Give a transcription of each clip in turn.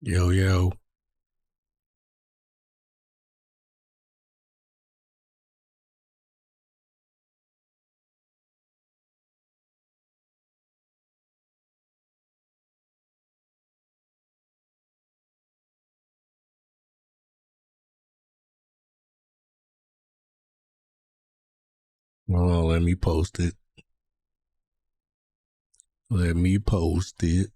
Yo, yo. Oh, let me post it. Let me post it.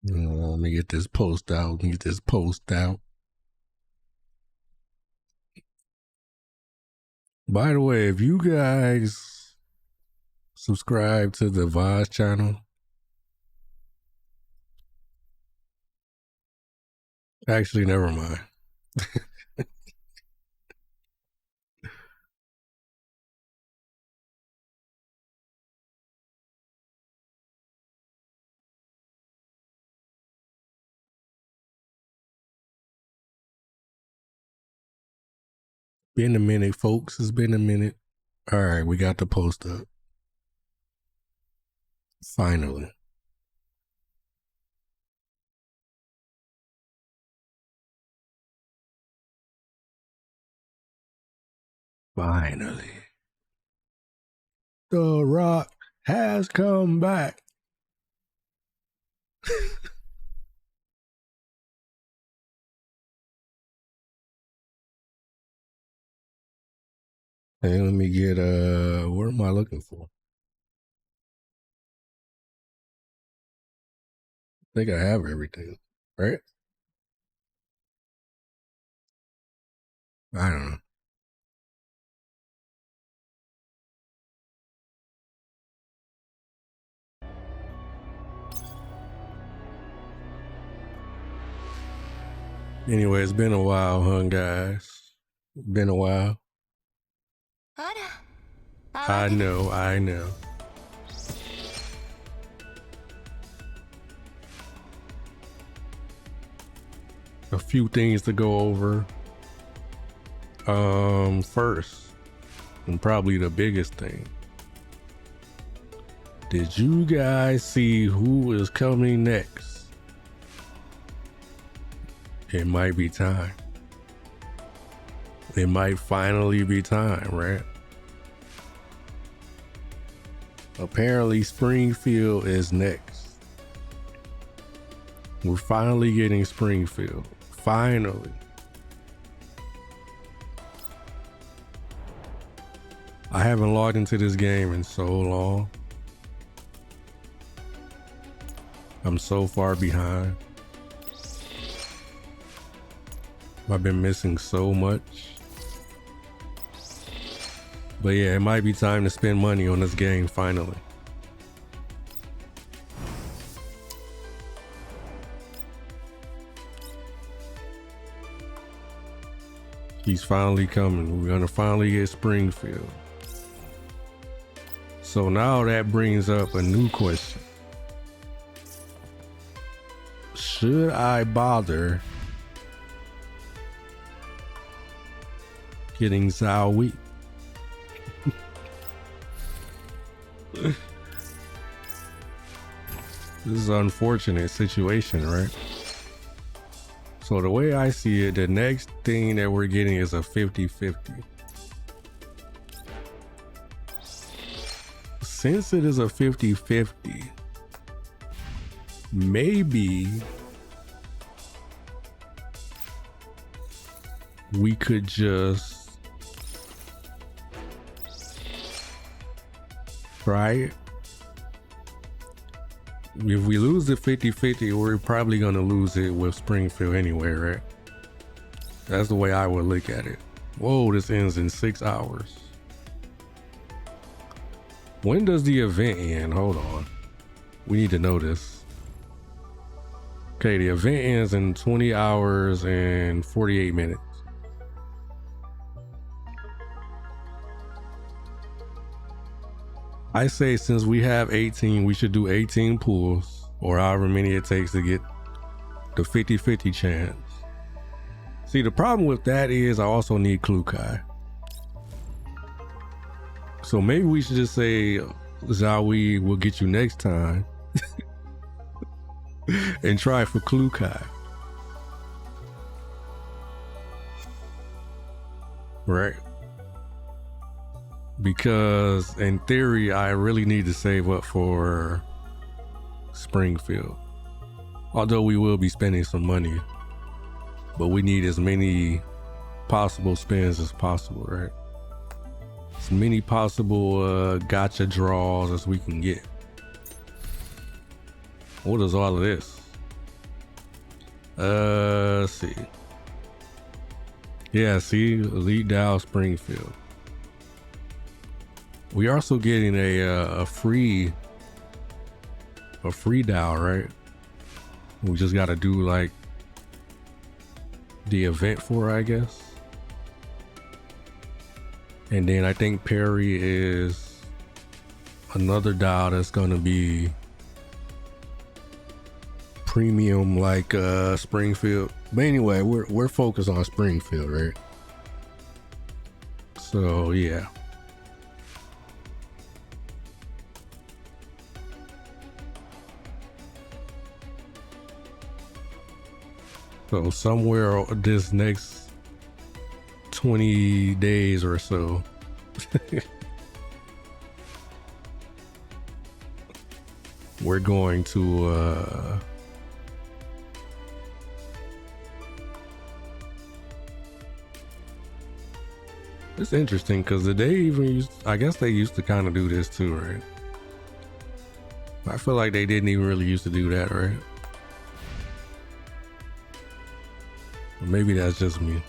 Let me get this post out. By the way, if you guys subscribe to the Voz channel, actually, never mind. Been a minute, folks. It's been a minute. All right, we got the post up. Finally. Finally. The Rock has come back. Hey, let me get what am I looking for? I think I have everything, right? I don't know. Anyway, it's been a while, huh, guys? Been a while. I know. A few things to go over. First, and probably the biggest thing. Did you guys see who is coming next? It might be time. It might finally be time, right? Apparently, Springfield is next. We're finally getting Springfield. Finally. I haven't logged into this game in so long. I'm so far behind. I've been missing so much. But yeah, it might be time to spend money on this game finally. He's finally coming. We're gonna finally get Springfield. So now that brings up a new question. Should I bother getting Zowie? This is an unfortunate situation, right? So the way I see it, the next thing that we're getting is a 50-50. Since it is a 50-50, maybe we could just try it. If we lose the 50-50, we're probably gonna lose it with Springfield anyway, right? That's the way I would look at it. Whoa, this ends in 6 hours. When does the event end? Hold on. We need to know this. Okay, the event ends in 20 hours and 48 minutes. I say since we have 18, we should do 18 pulls or however many it takes to get the 50-50 chance. See, the problem with that is I also need Klukai. So maybe we should just say, Zawi will get you next time and try for Klukai. Right? Because in theory, I really need to save up for Springfield. Although we will be spending some money, but we need as many possible spins as possible, right? As many possible gotcha draws as we can get. What is all of this? Let's see. Yeah, see, Elite Dow Springfield. We are also getting a free Dow, right? We just got to do like the event for it, I guess. And then I think Perry is another Dow that's gonna be premium like Springfield. But anyway, we're focused on Springfield, right? So yeah. So somewhere this next 20 days or so, we're going to it's interesting because they even I guess they used to kind of do this too, right? I feel like they didn't even really used to do that, right? Maybe that's just me.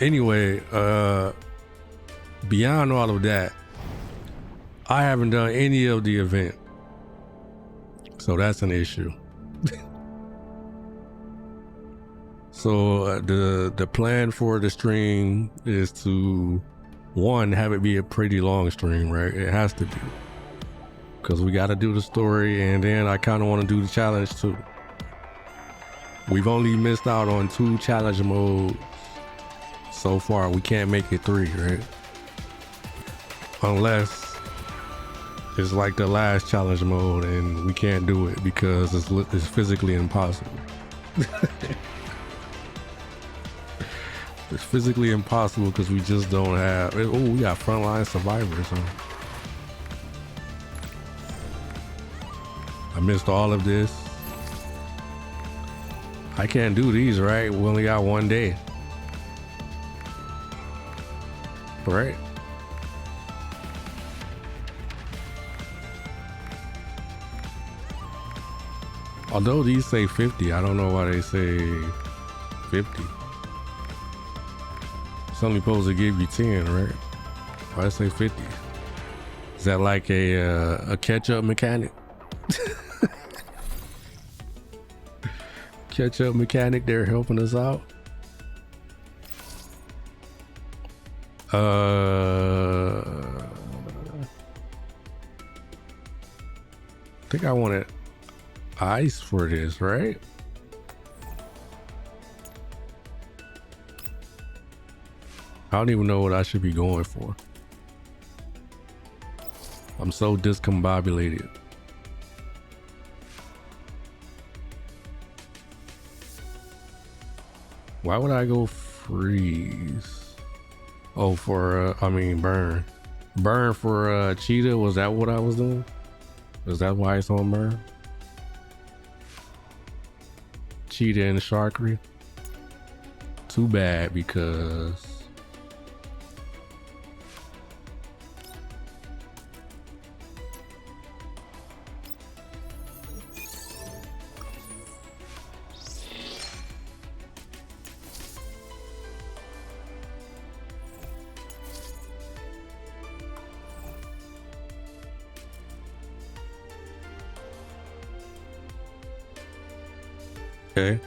Anyway, beyond all of that, I haven't done any of the event. So that's an issue. So the plan for the stream is to, one, have it be a pretty long stream, right? It has to be. Because we got to do the story, and then I kind of want to do the challenge too. We've only missed out on 2 challenge modes so far. We can't make it 3, right? Unless it's like the last challenge mode and we can't do it because it's physically impossible. It's physically impossible because we just don't have... Oh, we got frontline survivors, huh? I missed all of this. I can't do these, right? We only got 1 day. Right? Although these say 50, I don't know why they say 50. It's only supposed to give you 10, right? Why they say 50? Is that like a catch-up mechanic? Catch-up mechanic, they're helping us out. I think I wanted ice for this, right? I don't even know what I should be going for. I'm so discombobulated. Why would I go freeze? Oh, for burn. Burn for cheetah. Was that what I was doing? Is that why it's on burn? Cheetah and sharkery. Too bad because okay.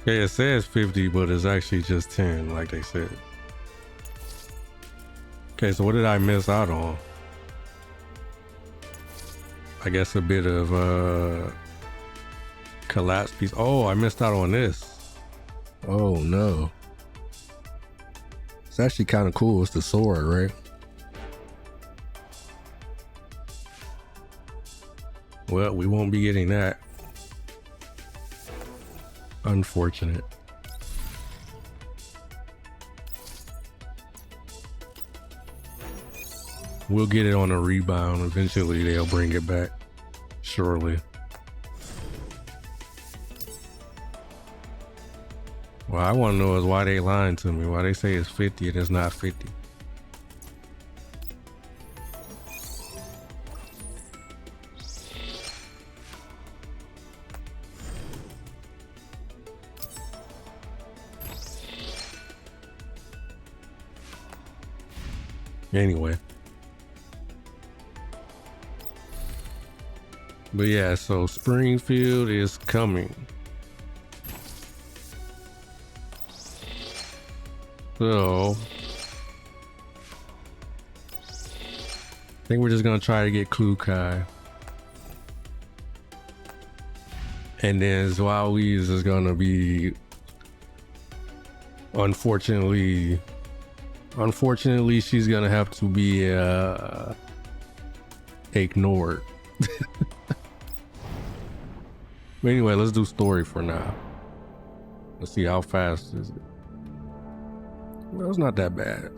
Yeah, it says 50, but it's actually just 10, like they said. Okay, so what did I miss out on? I guess a bit of collapse piece. Oh, I missed out on this. Oh no. It's actually kind of cool. It's the sword, right? Well, we won't be getting that. Unfortunate. We'll get it on a rebound. Eventually they'll bring it back. Surely. What I want to know is why they lying to me. Why they say it's 50 and it's not 50. Anyway. But yeah, so Springfield is coming. So I think we're just gonna try to get Klukai. And then Zwawi's is gonna be unfortunately she's gonna have to be ignored. But anyway, let's do story for now. Let's see how fast is it. Well, it's not that bad.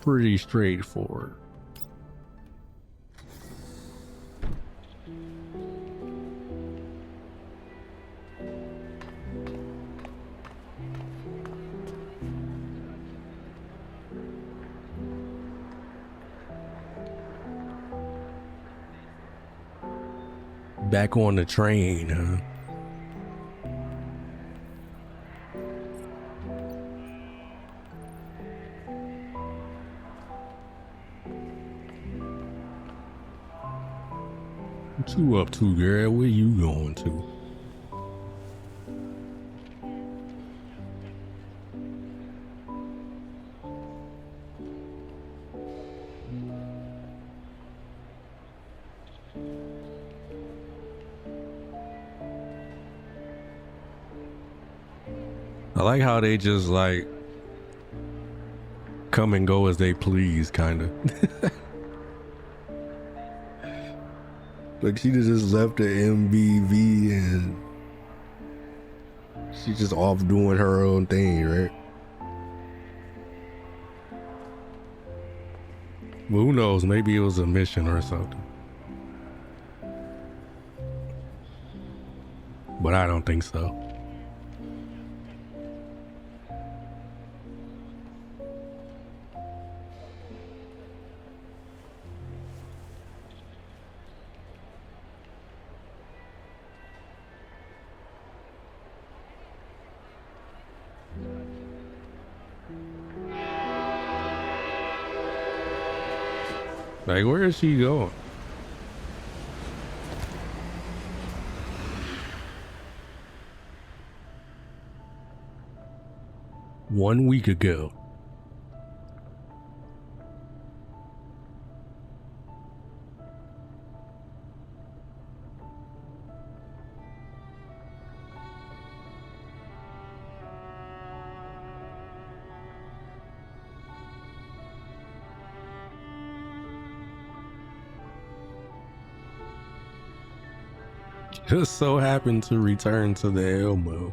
Pretty straightforward. Back on the train, huh? What you up to, girl? Where you going to? I like how they just like come and go as they please, kind of. Like she just left the MBV and she's just off doing her own thing, right? Well, who knows? Maybe it was a mission or something. But I don't think so. Like, where is she going? One week ago. Just so happened to return to the Elmo.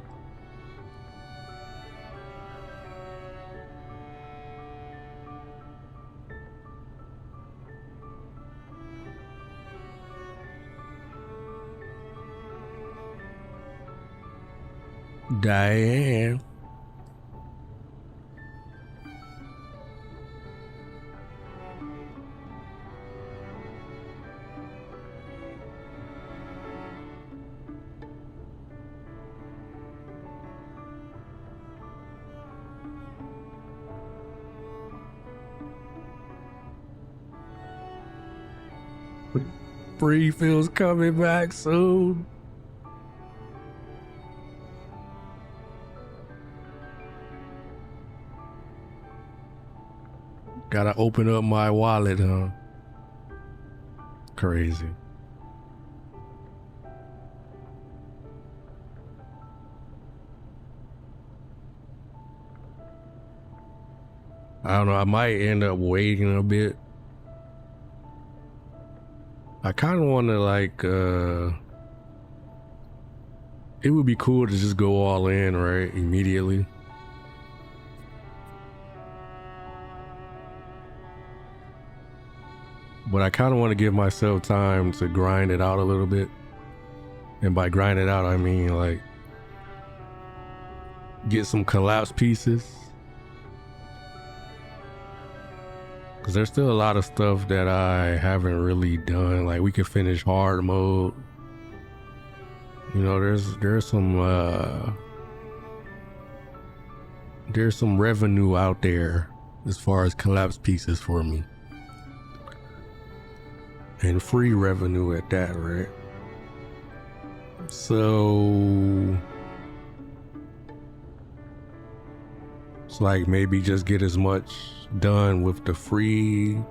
Diane. Bree feels coming back soon. Gotta open up my wallet, huh? Crazy. I don't know. I might end up waiting a bit. I kind of want to like, it would be cool to just go all in, right? Immediately. But I kind of want to give myself time to grind it out a little bit. And by grind it out, I mean like get some collapse pieces. Because there's still a lot of stuff that I haven't really done. Like we could finish hard mode. You know, there's some revenue out there as far as collapse pieces for me. And free revenue at that, right? So it's like maybe just get as much done with the free,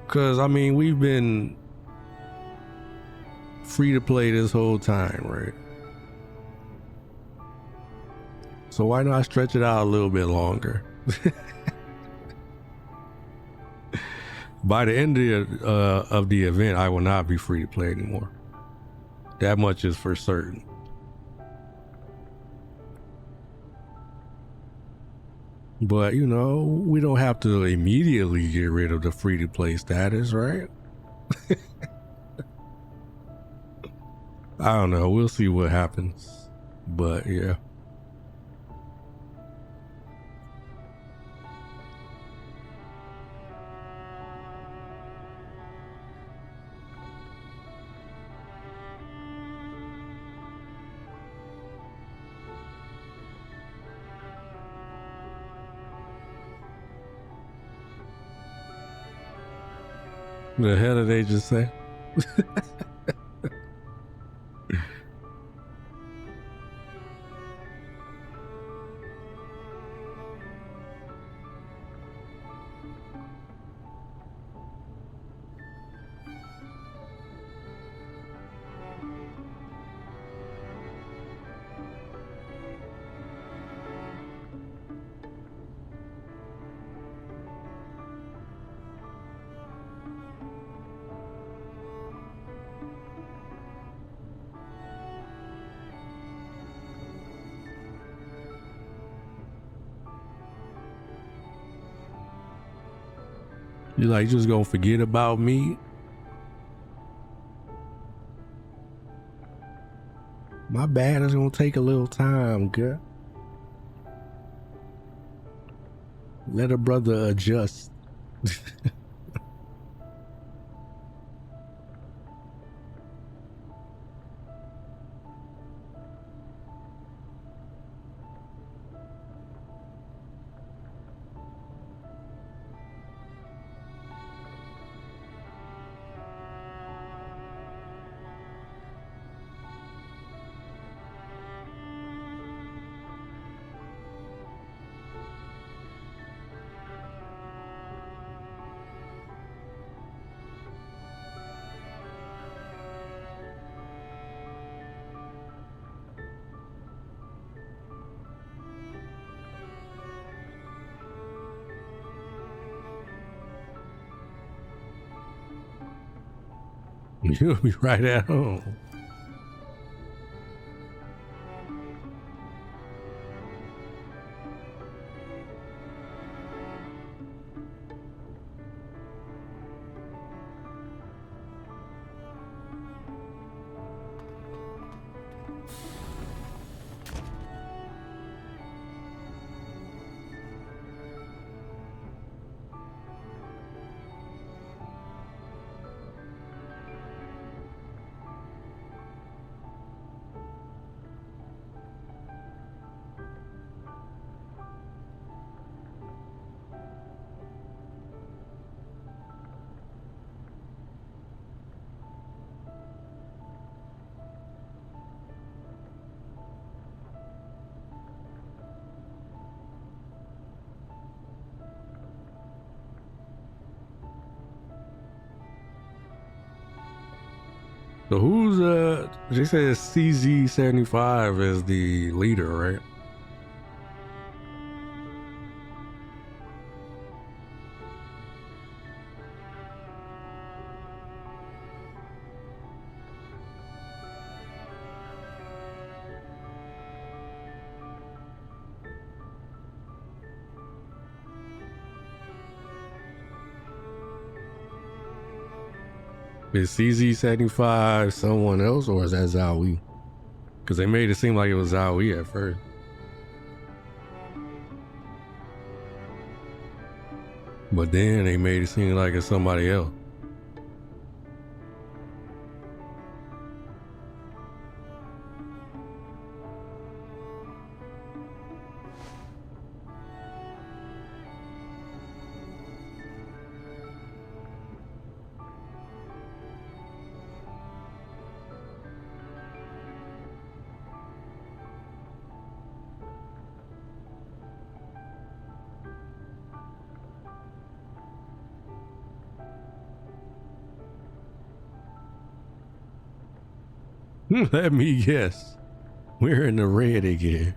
because I mean we've been free to play this whole time, right? So why not stretch it out a little bit longer? By the end of the event, I will not be free to play anymore. That much is for certain. But you know, we don't have to immediately get rid of the free to play status, right? I don't know. We'll see what happens. But yeah. The hell did they just say? You like just gonna forget about me? My bad, it's gonna take a little time, girl. Let a brother adjust. You'll be right at home. So who's they said CZ75 is the leader, right? Is CZ75 someone else or is that Zowie? Because they made it seem like it was Zowie at first. But then they made it seem like it's somebody else. Let me guess. We're in the red again.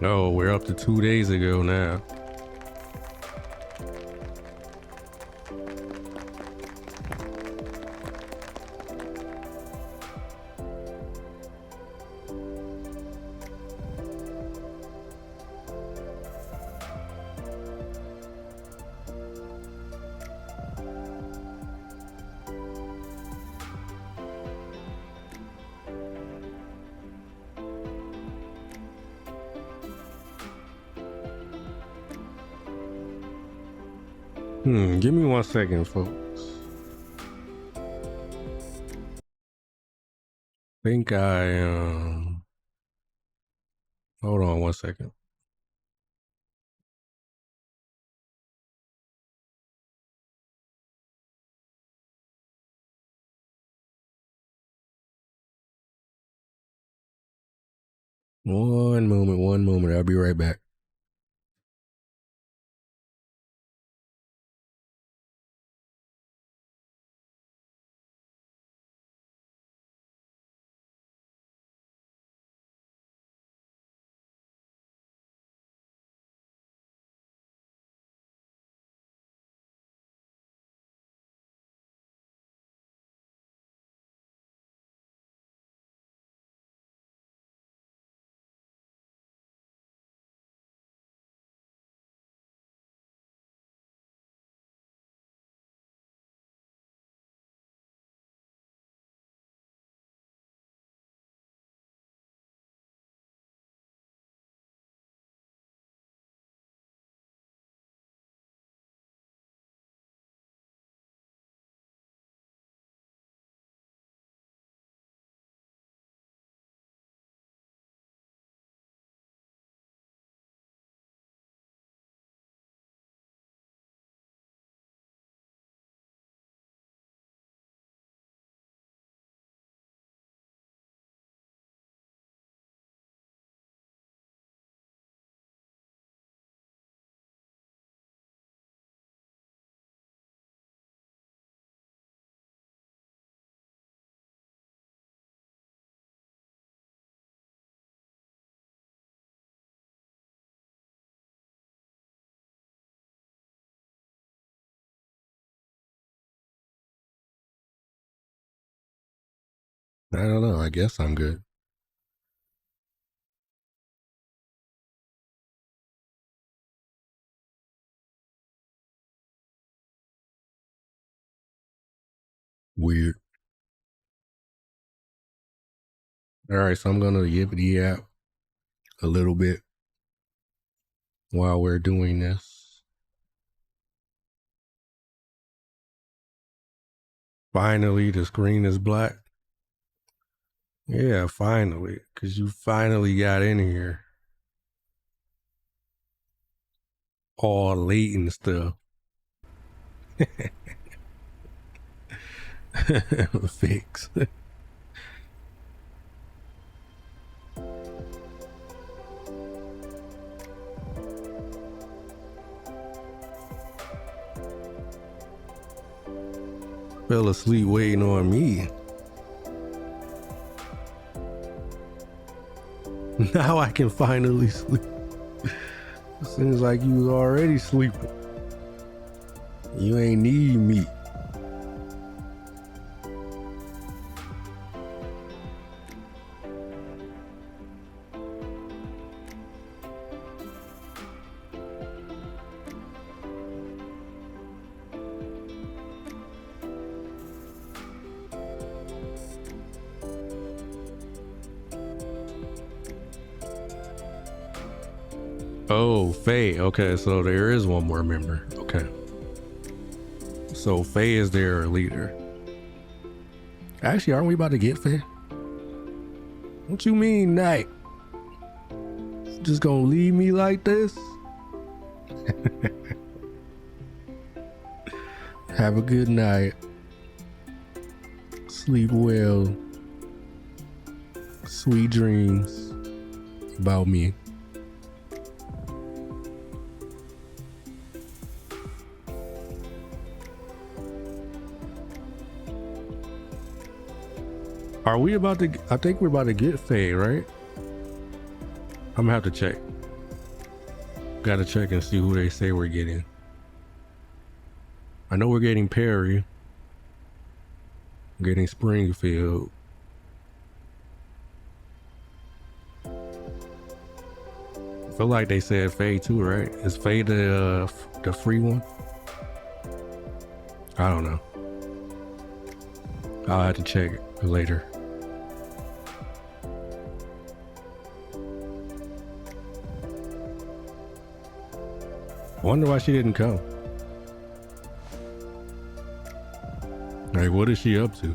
Oh, we're up to 2 days ago now. Give me 1 second, folks. Think I hold on 1 second. One moment. I'll be right back. I don't know. I guess I'm good. Weird. All right, so I'm gonna yippity yap a little bit while we're doing this. Finally, the screen is black. Yeah, finally, because you finally got in here all late and stuff. Fix. Fell asleep waiting on me. Now I can finally sleep. Seems like you was already sleeping. You ain't need me. Oh, Faye. Okay, so there is one more member. Okay. So Faye is their leader. Actually, aren't we about to get Faye? What you mean, night? Just gonna leave me like this? Have a good night. Sleep well. Sweet dreams about me. Are we about to? I think we're about to get Faye, right? I'm gonna have to check. Gotta check and see who they say we're getting. I know we're getting Perry. We're getting Springfield. I feel like they said Faye too, right? Is Faye the free one? I don't know. I'll have to check it later. I wonder why she didn't come. Like, what is she up to?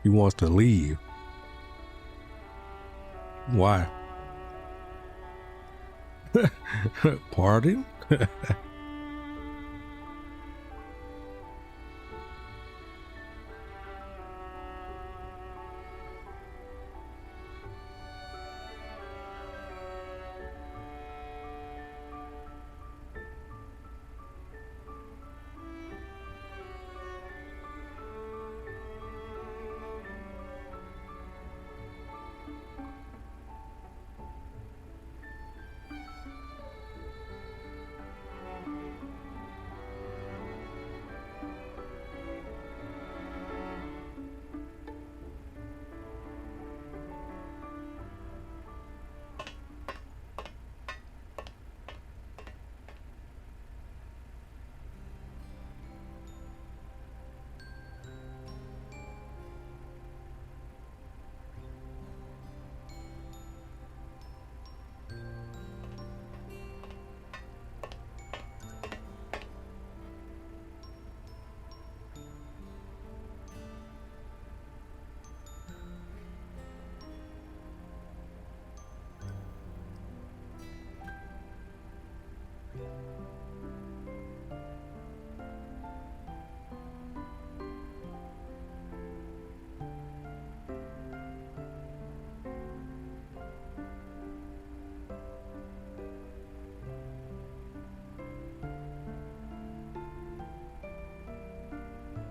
He wants to leave. Why? Pardon?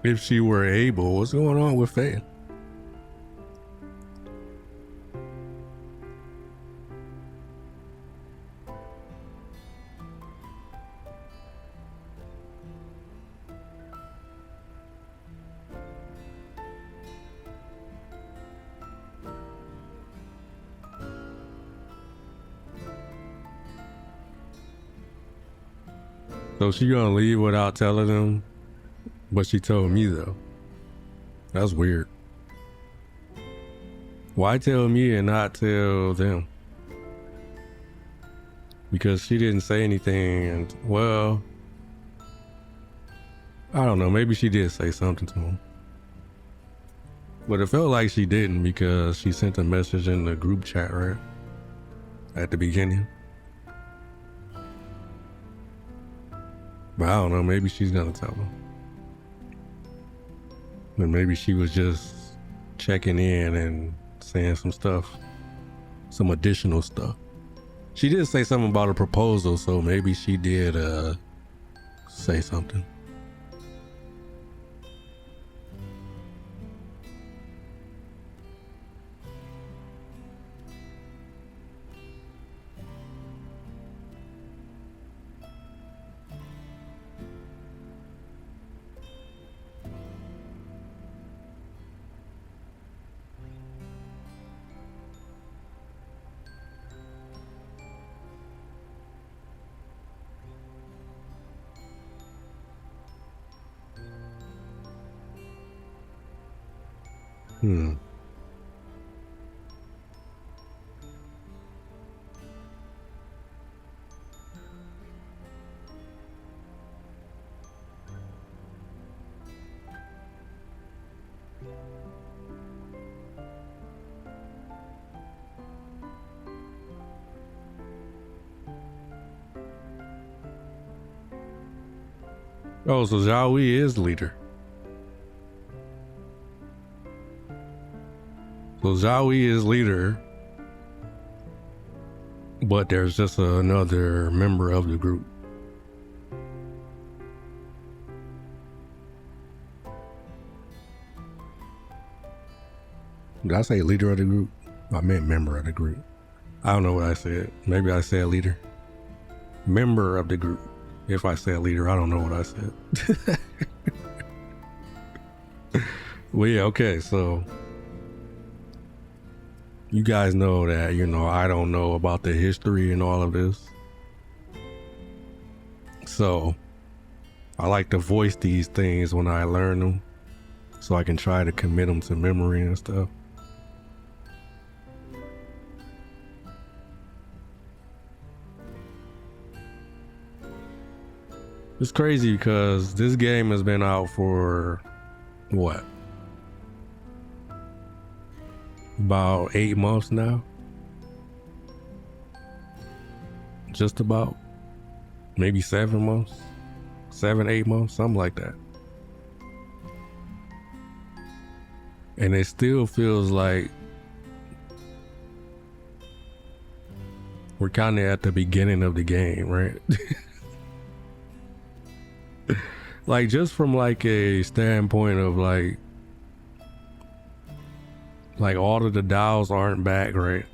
If she were able, what's going on with Faye? So she gonna leave without telling them, but she told me though. That's weird. Why tell me and not tell them? Because she didn't say anything, and well, I don't know, maybe she did say something to him. But it felt like she didn't because she sent a message in the group chat, right? At the beginning. But I don't know, maybe she's gonna tell him. And maybe she was just checking in and saying some stuff, some additional stuff. She did say something about a proposal, so maybe she did say something. Oh, so Zhaoui is leader. So Zhaoui is leader, but there's just another member of the group. Did I say leader of the group? I meant member of the group. I don't know what I said. Maybe I said leader. Member of the group. If I said leader, I don't know what I said. Well, yeah, okay, so you guys know that, I don't know about the history and all of this. So I like to voice these things when I learn them so I can try to commit them to memory and stuff. It's crazy because this game has been out for what? About 8 months now. Just about. Maybe 7 months. 7, 8 months, something like that. And it still feels like we're kind of at the beginning of the game, right? Like, just from like a standpoint of like all of the DAOs aren't back, right?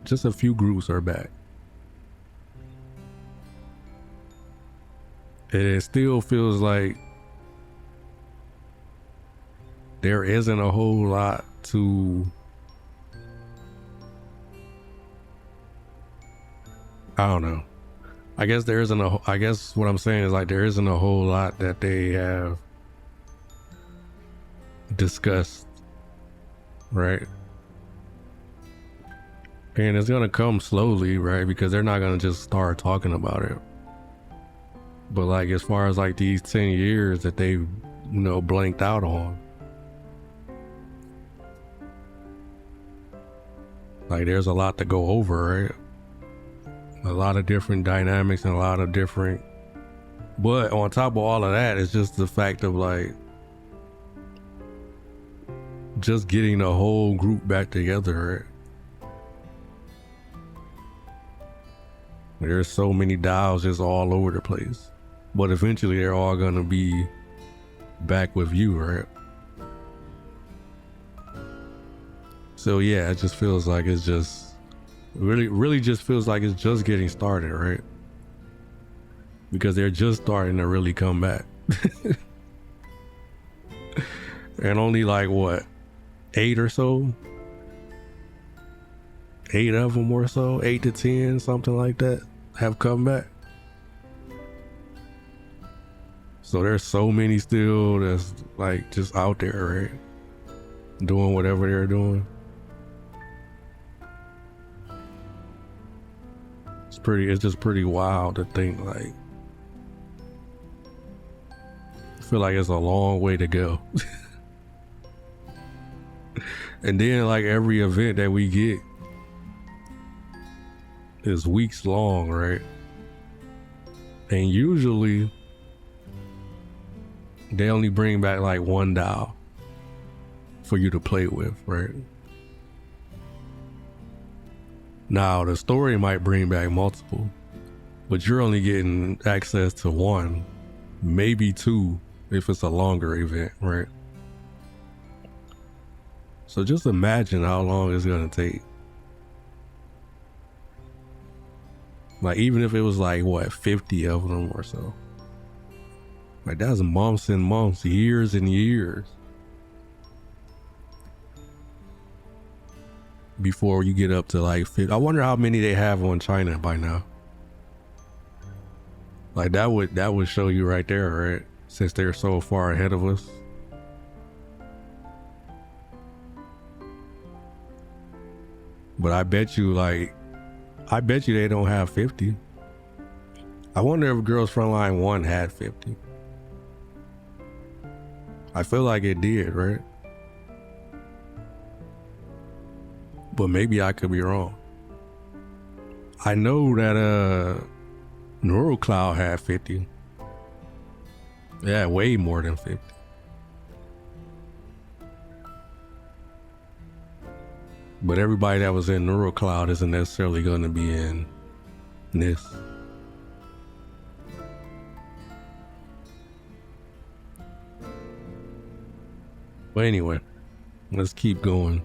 Just a few groups are back. And it still feels like there isn't a whole lot to, I don't know. I guess there isn't I guess what I'm saying is like there isn't a whole lot that they have discussed, right? And it's gonna come slowly, right? Because they're not gonna just start talking about it. But like as far as like these 10 years that they've, blanked out on, like there's a lot to go over, right? A lot of different dynamics and a lot of different, but on top of all of that, it's just the fact of like just getting the whole group back together, right? There's so many DAOs just all over the place, but eventually they're all gonna be back with you, right? So yeah, it just feels like it's just really just feels like it's just getting started, right? Because they're just starting to really come back. And only like what, 8 or so? 8 of them or so, 8 to 10, something like that, have come back. So there's so many still that's like just out there, right? Doing whatever they're doing. It's just pretty wild to think, like, I feel like it's a long way to go. And then like every event that we get is weeks long, right? And usually they only bring back like one doll for you to play with, right? Now the story might bring back multiple, but you're only getting access to one, maybe 2 if it's a longer event, right? So just imagine how long it's gonna take. Like even if it was like what, 50 of them or so, like that's months and months, years and years before you get up to like 50. I wonder how many they have on China by now. Like that would show you right there, right? Since they're so far ahead of us. But I bet you they don't have 50. I wonder if Girls Frontline 1 had 50. I feel like it did, right? But maybe I could be wrong. I know that Neural Cloud had 50. Yeah, way more than 50. But everybody that was in Neural Cloud isn't necessarily going to be in this. But anyway, let's keep going.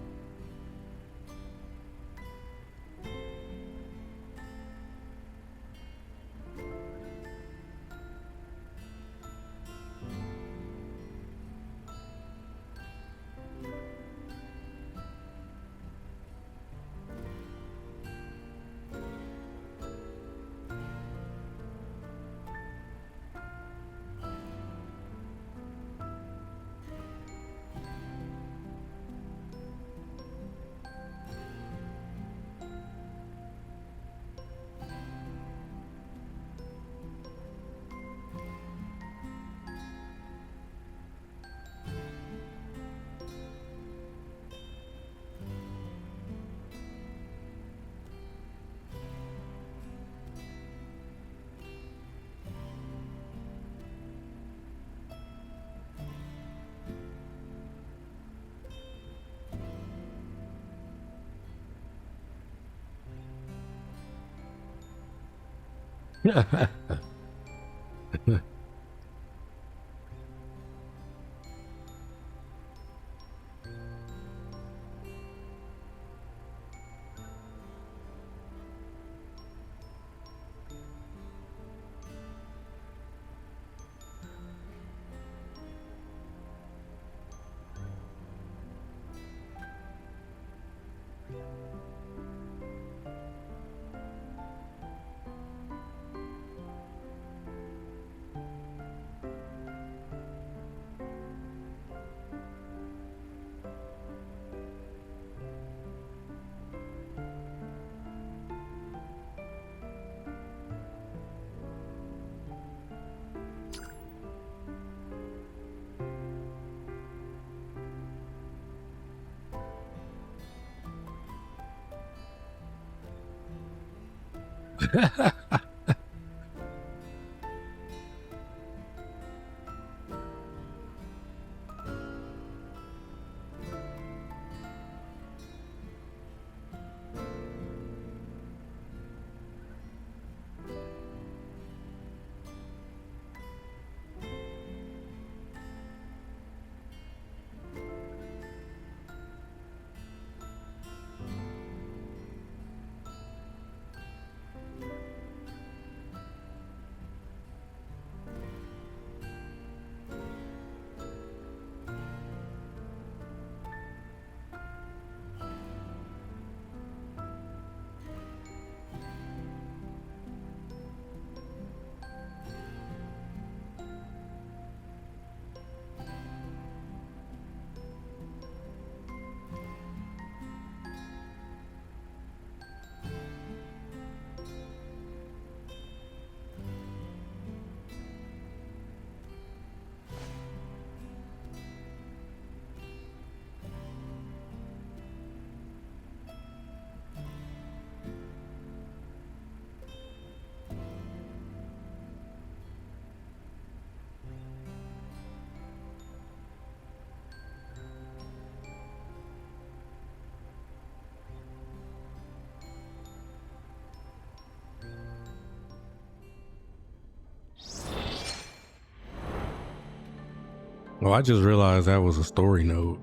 Oh, I just realized that was a story node.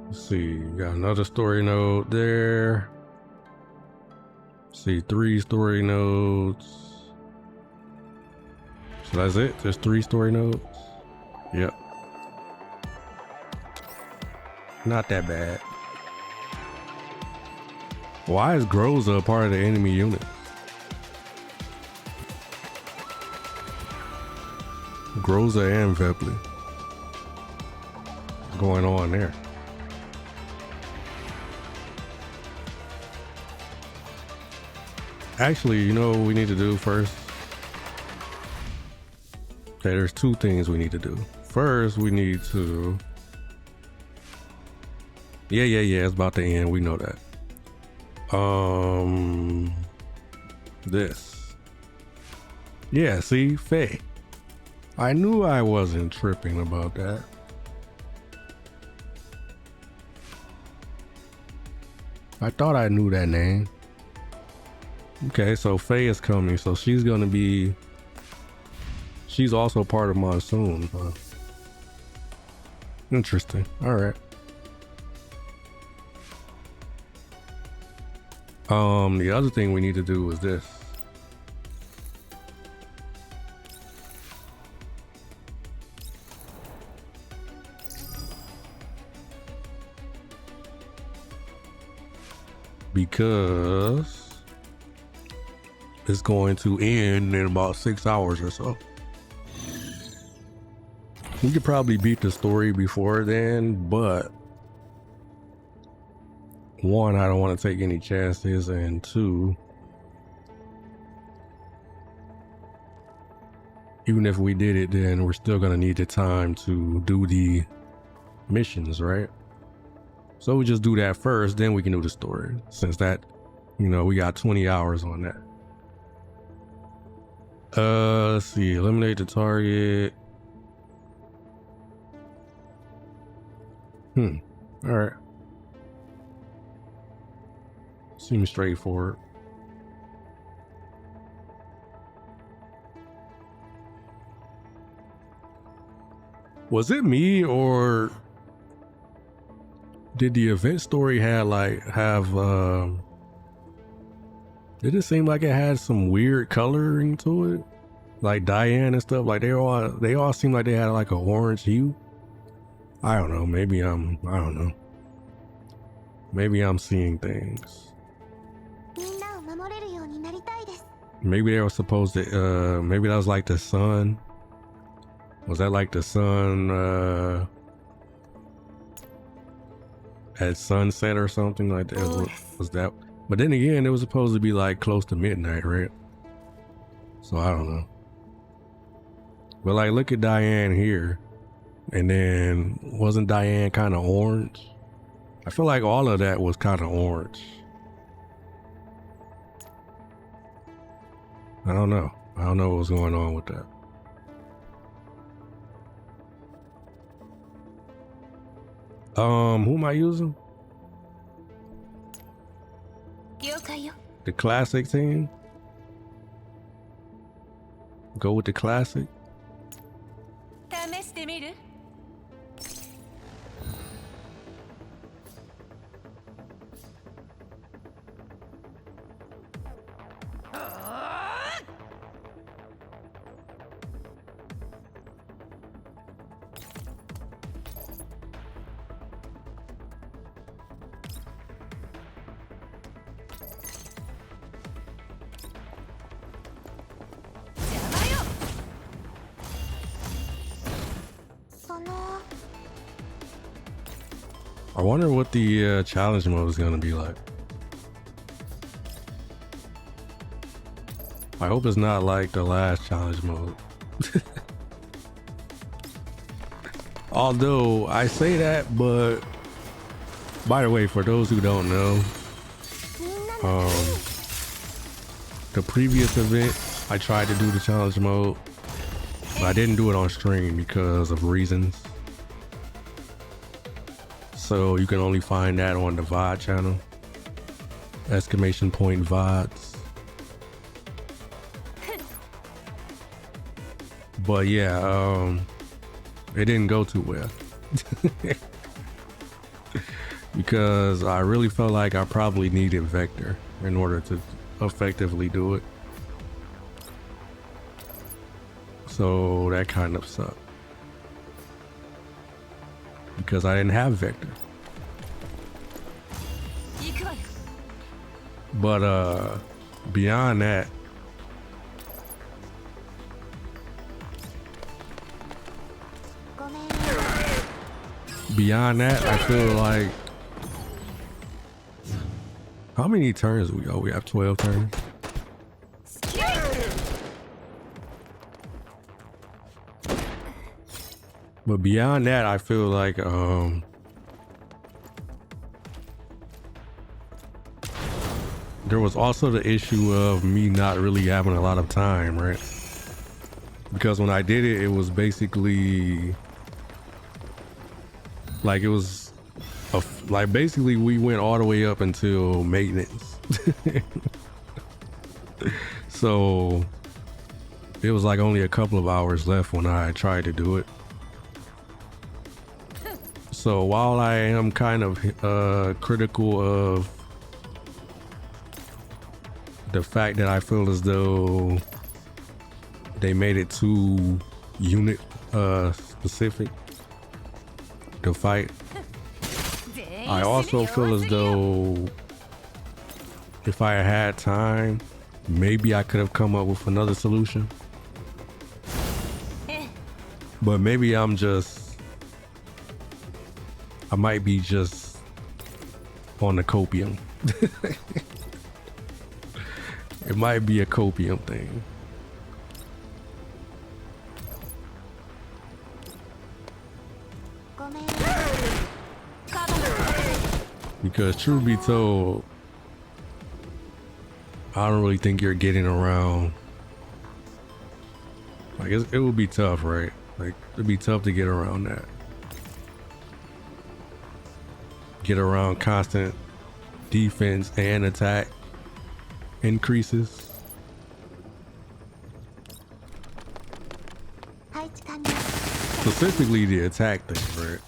Let's see, got another story node there. See, 3 story nodes. So that's it? There's 3 story nodes? Yep. Not that bad. Why is Groza a part of the enemy unit? Groza and Vepley. What's going on there? Actually, you know what we need to do first? Okay, there's 2 things we need to do. First, we need to... Yeah, it's about to end. We know that. This. Yeah, see? Faye. I knew I wasn't tripping about that. I thought I knew that name. Okay, so Faye is coming, so she's gonna be... She's also part of Monsoon, huh? Interesting. Alright. The other thing we need to do is this. Because it's going to end in about 6 hours or so. We could probably beat the story before then, but 1, I don't want to take any chances, and 2, even if we did it, then we're still gonna need the time to do the missions, right? So we just do that first, then we can do the story, since that, you know, we got 20 hours on that. Let's see, eliminate the target. All right. Seems straightforward. Was it me, or did the event story have did it seem like it had some weird coloring to it? Like Diane and stuff, like they all seem like they had like an orange hue. I don't know, maybe I don't know. Maybe I'm seeing things. Maybe they were supposed to, maybe that was like the sun. Was that like the sun, at sunset or something like that? Was that? But then again, it was supposed to be like close to midnight, right? So I don't know. But like, look at Diane here. And then, wasn't Diane kind of orange? I feel like all of that was kind of orange. I don't know. I don't know what's going on with that. Who am I using? The classic team? Go with the classic? I wonder what the challenge mode is gonna be like. I hope it's not like the last challenge mode. Although I say that, but by the way, for those who don't know, the previous event I tried to do the challenge mode, but I didn't do it on stream because of reasons. So you can only find that on the VOD channel. Exclamation point VODs. But yeah, it didn't go too well. Because I really felt like I probably needed Vector in order to effectively do it. So that kind of sucked. Because I didn't have Vector. But beyond that, I feel like, how many turns we got? We have 12 turns. But beyond that, I feel like there was also the issue of me not really having a lot of time, right? Because when I did it, it was basically like basically we went all the way up until maintenance. So it was like only a couple of hours left when I tried to do it. So while I am kind of critical of the fact that I feel as though they made it too unit specific to fight, I also feel as though if I had time, maybe I could have come up with another solution. But maybe I might be just on the copium. It might be a copium thing. Because truth be told, I don't really think you're getting around. Like it would be tough, right? Like it'd be tough to get around that. Get around constant defense and attack increases. Specifically the attack thing, right?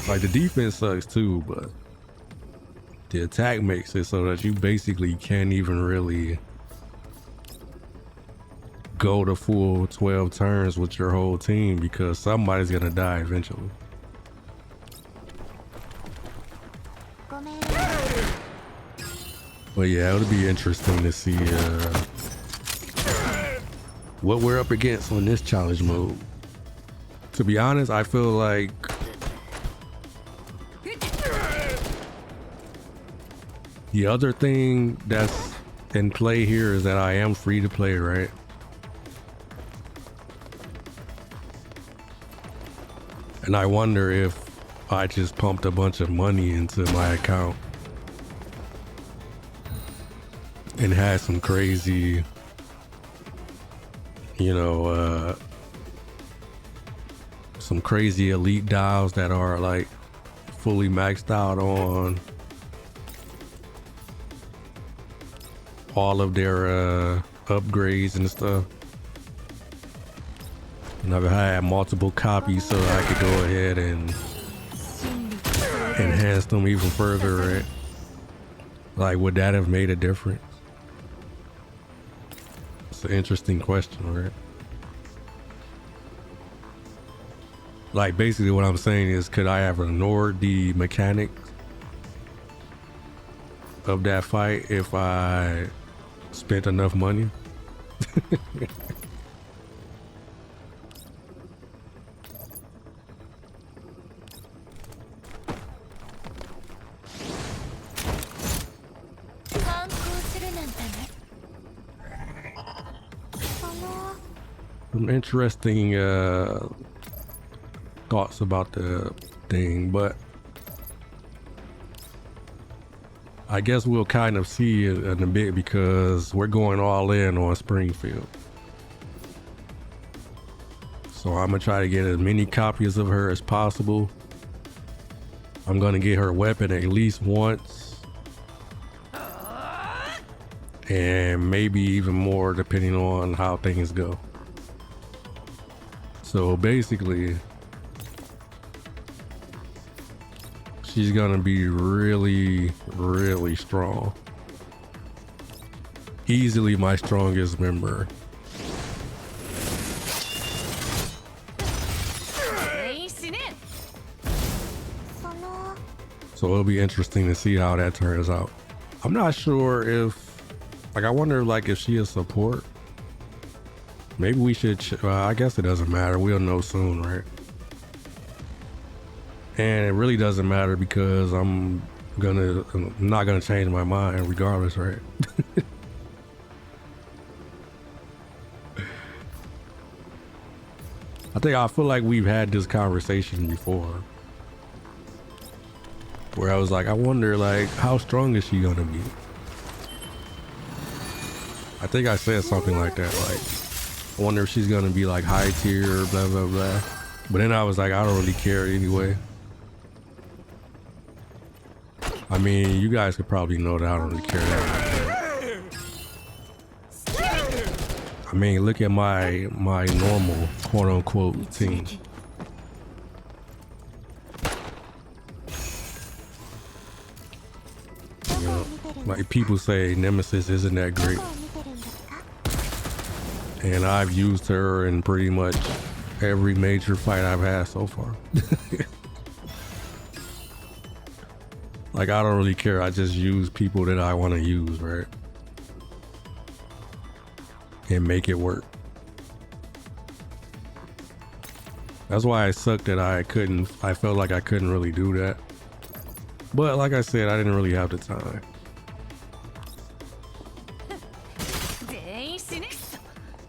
Like the defense sucks too, but the attack makes it so that you basically can't even really go the full 12 turns with your whole team because somebody's gonna die eventually. But yeah, it would be interesting to see what we're up against on this challenge mode. To be honest, I feel like the other thing that's in play here is that I am free to play, right? And I wonder if I just pumped a bunch of money into my account and had some crazy, you know, some crazy elite dials that are like fully maxed out on all of their upgrades and stuff. And I've had multiple copies so I could go ahead and enhance them even further, right? Like, would that have made a difference? It's an interesting question, right? Like, basically what I'm saying is, could I have ignored the mechanics of that fight if I spent enough money? Some interesting thoughts about the thing, but I guess we'll kind of see it in a bit because we're going all in on Springfield. So I'm gonna try to get as many copies of her as possible. I'm gonna get her weapon at least once, and maybe even more depending on how things go. So basically, she's gonna be really, really strong. Easily my strongest member. So it'll be interesting to see how that turns out. I'm not sure if, like, I wonder like if she is support. Maybe we should, I guess it doesn't matter. We'll know soon, right? And it really doesn't matter because I'm not gonna change my mind regardless, right? I feel like we've had this conversation before where I was like, I wonder like how strong is she gonna be? I think I said something like that, like, I wonder if she's gonna be like high tier, blah, blah, blah. But then I was like, I don't really care anyway. I mean, you guys could probably know that I don't really care that much. I mean, look at my normal quote unquote team. You know, like people say Nemesis isn't that great. And I've used her in pretty much every major fight I've had so far. Like, I don't really care. I just use people that I want to use, right? And make it work. That's why it sucked that I felt like I couldn't really do that. But like I said, I didn't really have the time.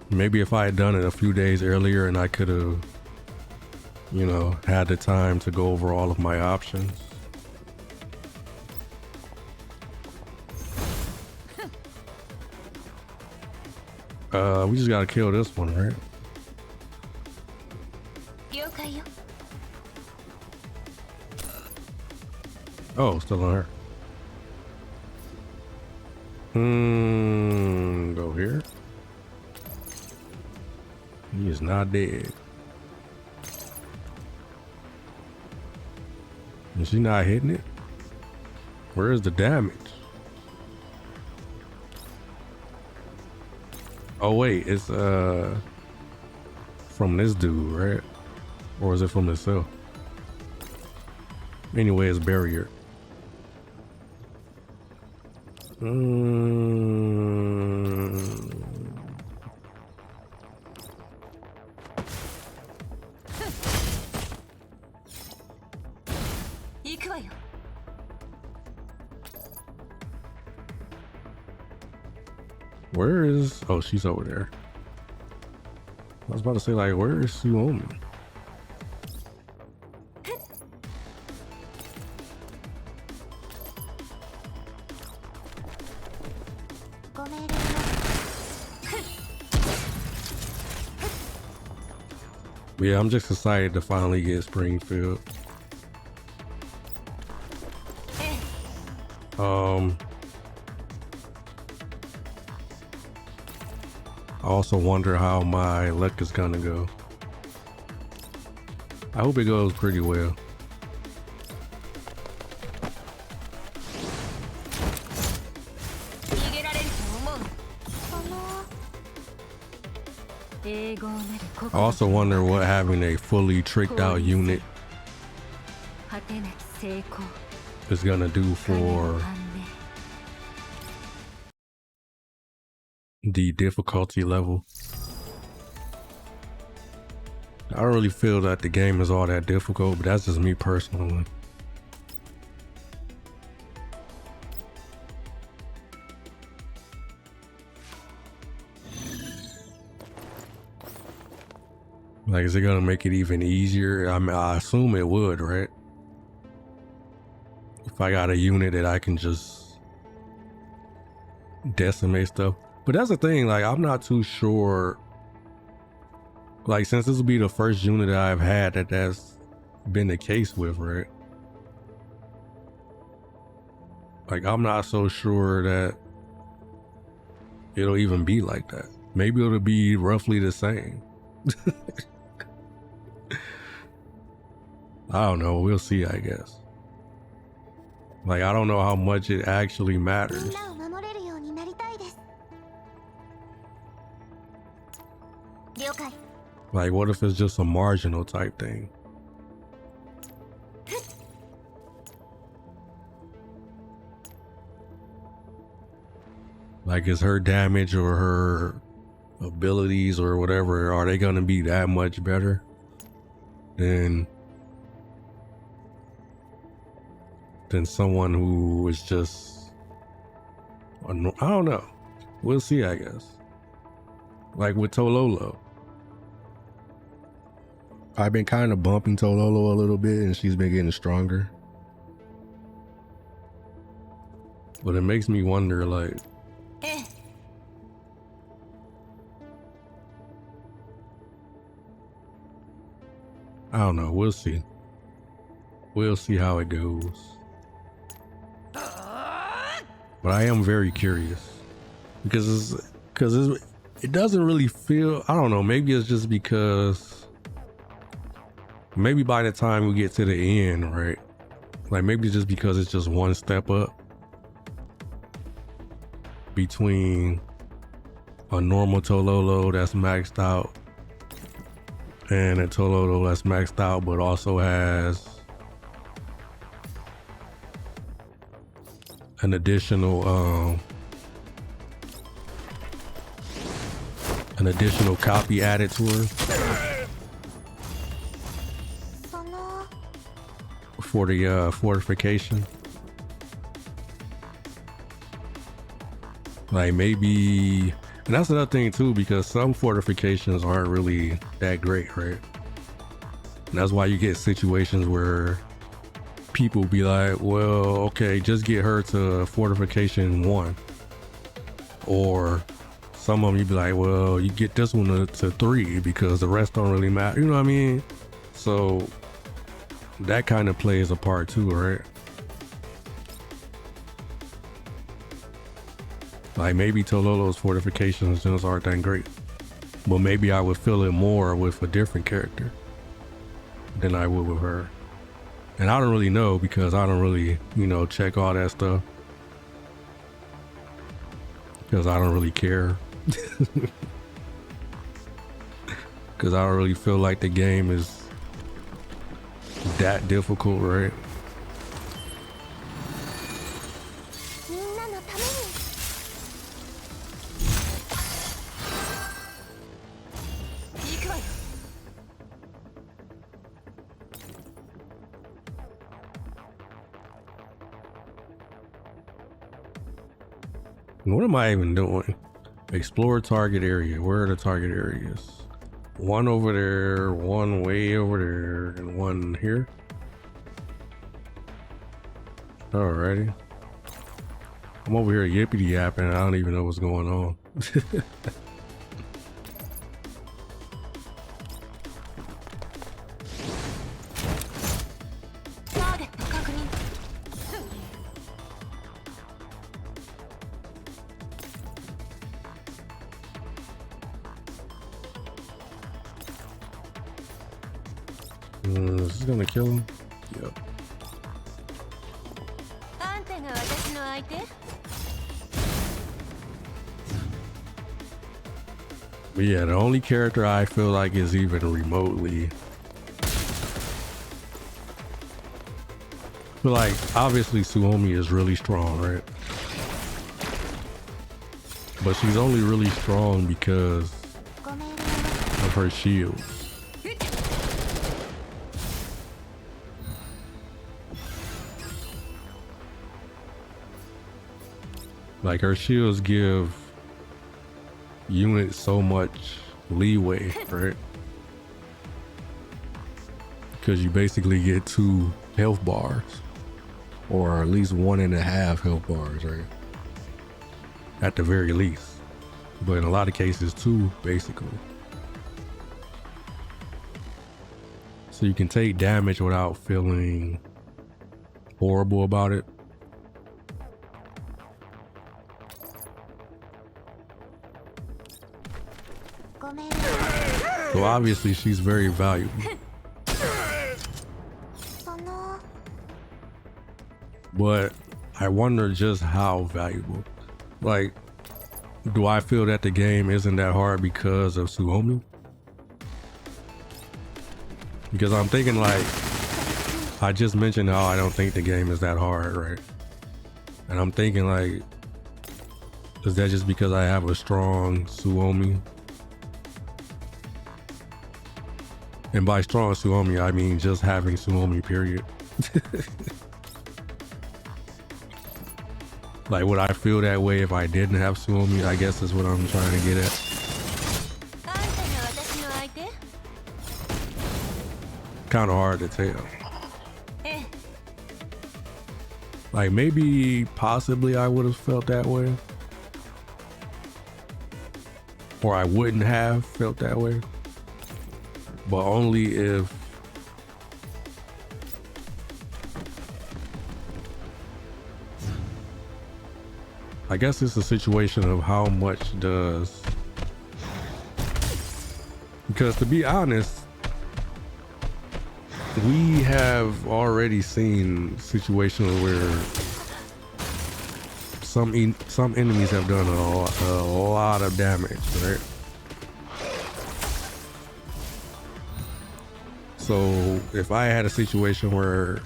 Maybe if I had done it a few days earlier and I could have, you know, had the time to go over all of my options. We just gotta kill this one, right? Oh, still on her. Go here. He is not dead. Is she not hitting it? Where is the damage? Oh wait, it's from this dude, right? Or is it from itself? Anyway, it's barrier. Where is, oh, she's over there. I was about to say, like, where is Suomi? Yeah, I'm just excited to finally get Springfield. I also wonder how my luck is gonna go. I hope it goes pretty well. I also wonder what having a fully tricked out unit is gonna do for the difficulty level. I don't really feel that the game is all that difficult, but that's just me personally. Like, is it gonna make it even easier? I mean, I assume it would, right? If I got a unit that I can just decimate stuff. But that's the thing, like, I'm not too sure. Like, since this will be the first unit that I've had that's been the case with, right? Like, I'm not so sure that it'll even be like that. Maybe it'll be roughly the same. I don't know. We'll see, I guess. Like, I don't know how much it actually matters. Like, what if it's just a marginal type thing? Like, is her damage or her abilities or whatever, are they gonna be that much better than someone who is just, I don't know. We'll see, I guess. Like with Tololo, I've been kind of bumping Tololo a little bit and she's been getting stronger. But it makes me wonder, like, I don't know. We'll see. We'll see how it goes. But I am very curious because it doesn't really feel, I don't know, maybe it's just because maybe by the time we get to the end, right? Like maybe it's just because it's just one step up between a normal Tololo that's maxed out and a Tololo that's maxed out but also has an additional copy added to her for the fortification. Like maybe, and that's another thing too, because some fortifications aren't really that great, right? And that's why you get situations where people be like, well, okay, just get her to fortification 1. Or some of them you be like, well, you get this one to 3 because the rest don't really matter. You know what I mean? So that kind of plays a part too, right? Like maybe Tololo's fortifications just aren't that great, but maybe I would feel it more with a different character than I would with her. And I don't really know because I don't really, you know, check all that stuff because I don't really care. Because I don't really feel like the game is that difficult, right? What am I even doing? Explore target area. Where are the target areas? One over there, one way over there, and one here. Alrighty. I'm over here yippity yapping. I don't even know what's going on. Is this gonna kill him? Yep. But yeah, the only character I feel like is even remotely, but like obviously Suomi is really strong, right? But she's only really strong because of her shield. Like her shields give units so much leeway, right? Because you basically get 2 health bars, or at least 1.5 health bars, right? At the very least. But in a lot of cases 2, basically. So you can take damage without feeling horrible about it. So obviously she's very valuable. but I wonder just how valuable. Like, do I feel that the game isn't that hard because of Suomi? Because I'm thinking, like, I just mentioned how I don't think the game is that hard, right? And I'm thinking, like, is that just because I have a strong Suomi? And by strong Suomi, I mean just having Suomi, period. Like, would I feel that way if I didn't have Suomi? I guess is what I'm trying to get at. Kind of hard to tell. Like, maybe, possibly I would have felt that way. Or I wouldn't have felt that way. But only if I guess it's a situation of how much does, because to be honest, we have already seen situations where some enemies have done a lot of damage, right? So if I had a situation where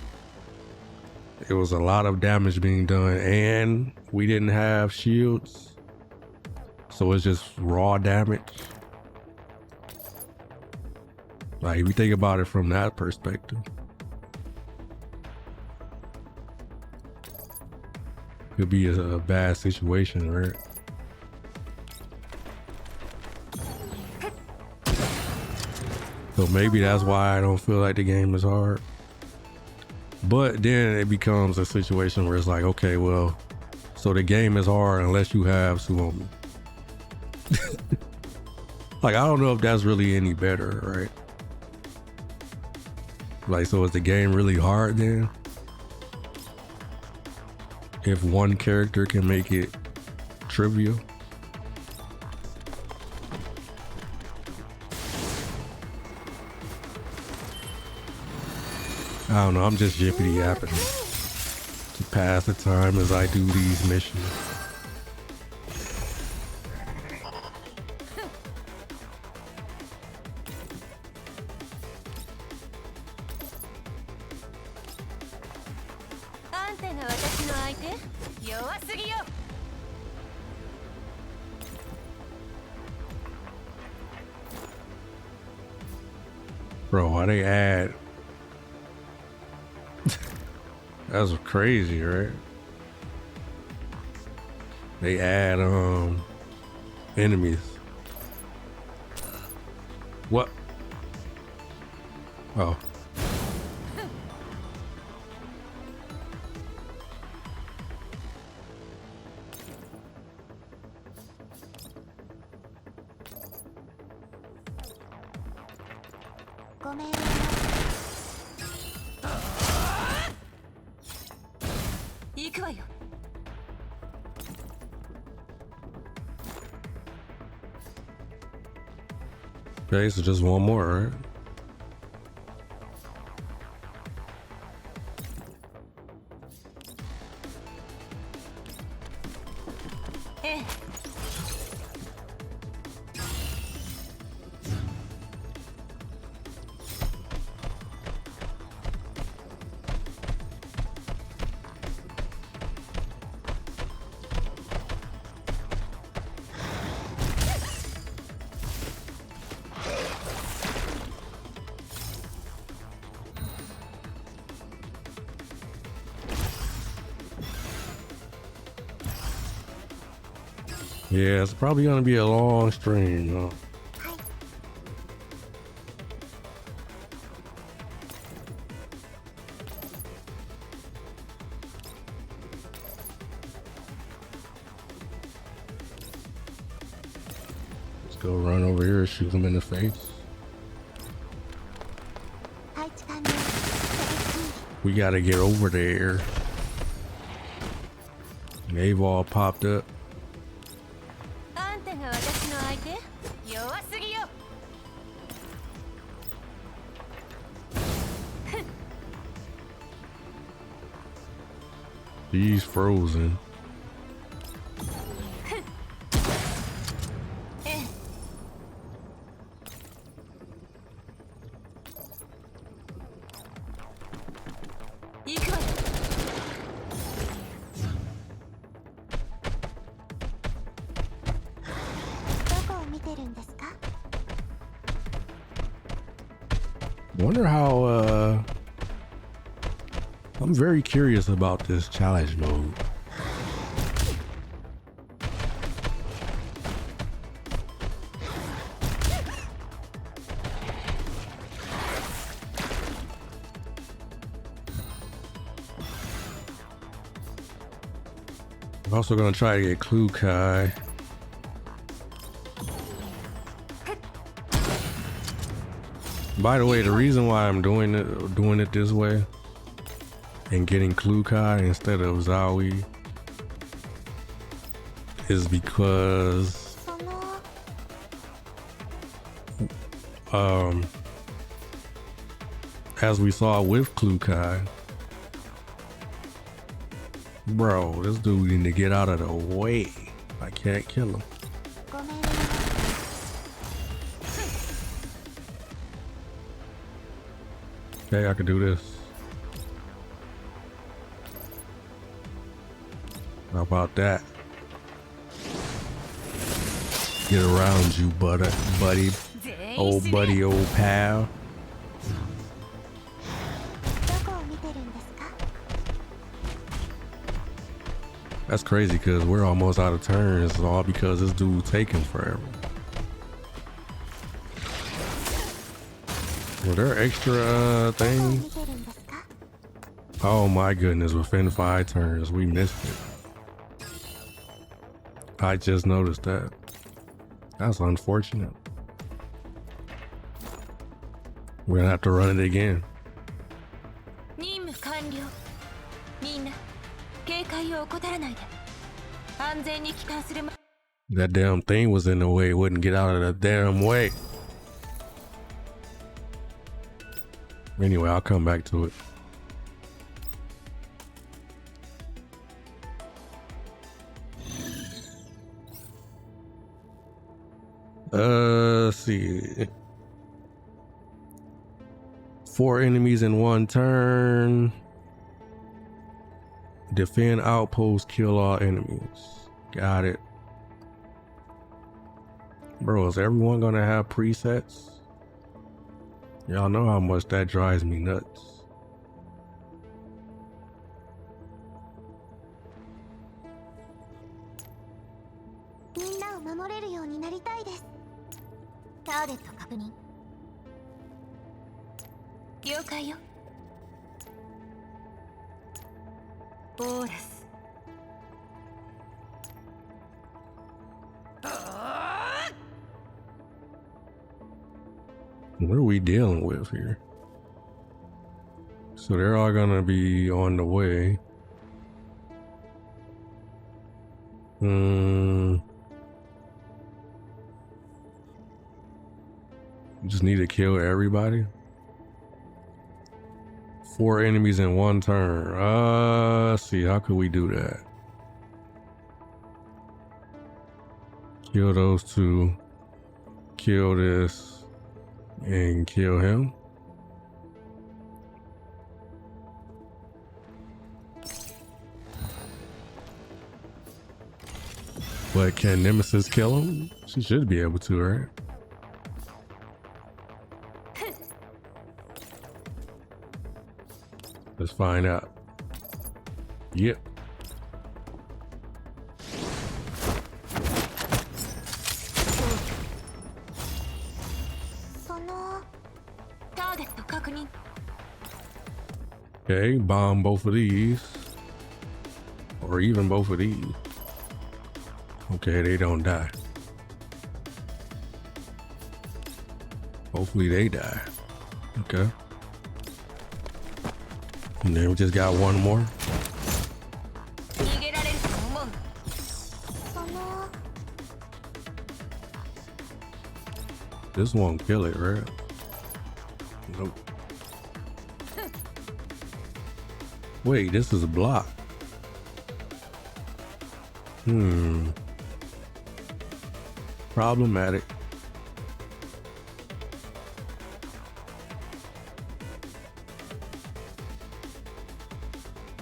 it was a lot of damage being done and we didn't have shields, so it's just raw damage. Like, if you think about it from that perspective, could be a bad situation, right? So maybe that's why I don't feel like the game is hard. But then it becomes a situation where it's like, okay, well, so the game is hard unless you have Suomi. Like, I don't know if that's really any better, right? Like, so is the game really hard then? If one character can make it trivial? I don't know, I'm just jippity yapping to pass the time as I do these missions. Bro, why they add? That's crazy, right? They add enemies. What? Oh. Okay, so just one more, right? Yeah, it's probably gonna be a long stream, huh? Let's go run over here and shoot him in the face. We gotta get over there. They've all popped up. He's frozen. Wonder how I'm very curious about this challenge mode. I'm also gonna try to get Clue Kai. By the way, the reason why I'm doing it this way and getting Clue Kai instead of Zowie is because as we saw with Clue Kai, bro, this dude need to get out of the way. I can't kill him. Okay, I can do this. How about that? Get around you, buddy, old pal. That's crazy because we're almost out of turns, all because this dude taking forever. Were there extra things? Oh my goodness, within 5 turns, we missed it. I just noticed that. That's unfortunate. We're gonna have to run it again. That damn thing was in the way, it wouldn't get out of the damn way. Anyway, I'll come back to it. Let's see. 4 enemies in 1 turn. Defend outpost, kill all enemies. Got it. Bro, is everyone gonna have presets? Y'all know how much that drives me nuts. What are we dealing with here? So they're all gonna be on the way. Just need to kill everybody. 4 enemies in 1 turn. Let's see, how could we do that? Kill those 2. Kill this. And kill him. But can Nemesis kill him? She should be able to, right? Let's find out. Yep. Okay, bomb both of these. Or even both of these. Okay, they don't die. Hopefully they die. Okay. And then we just got 1 more. This won't kill it, right? Nope. Wait, this is a block. Problematic.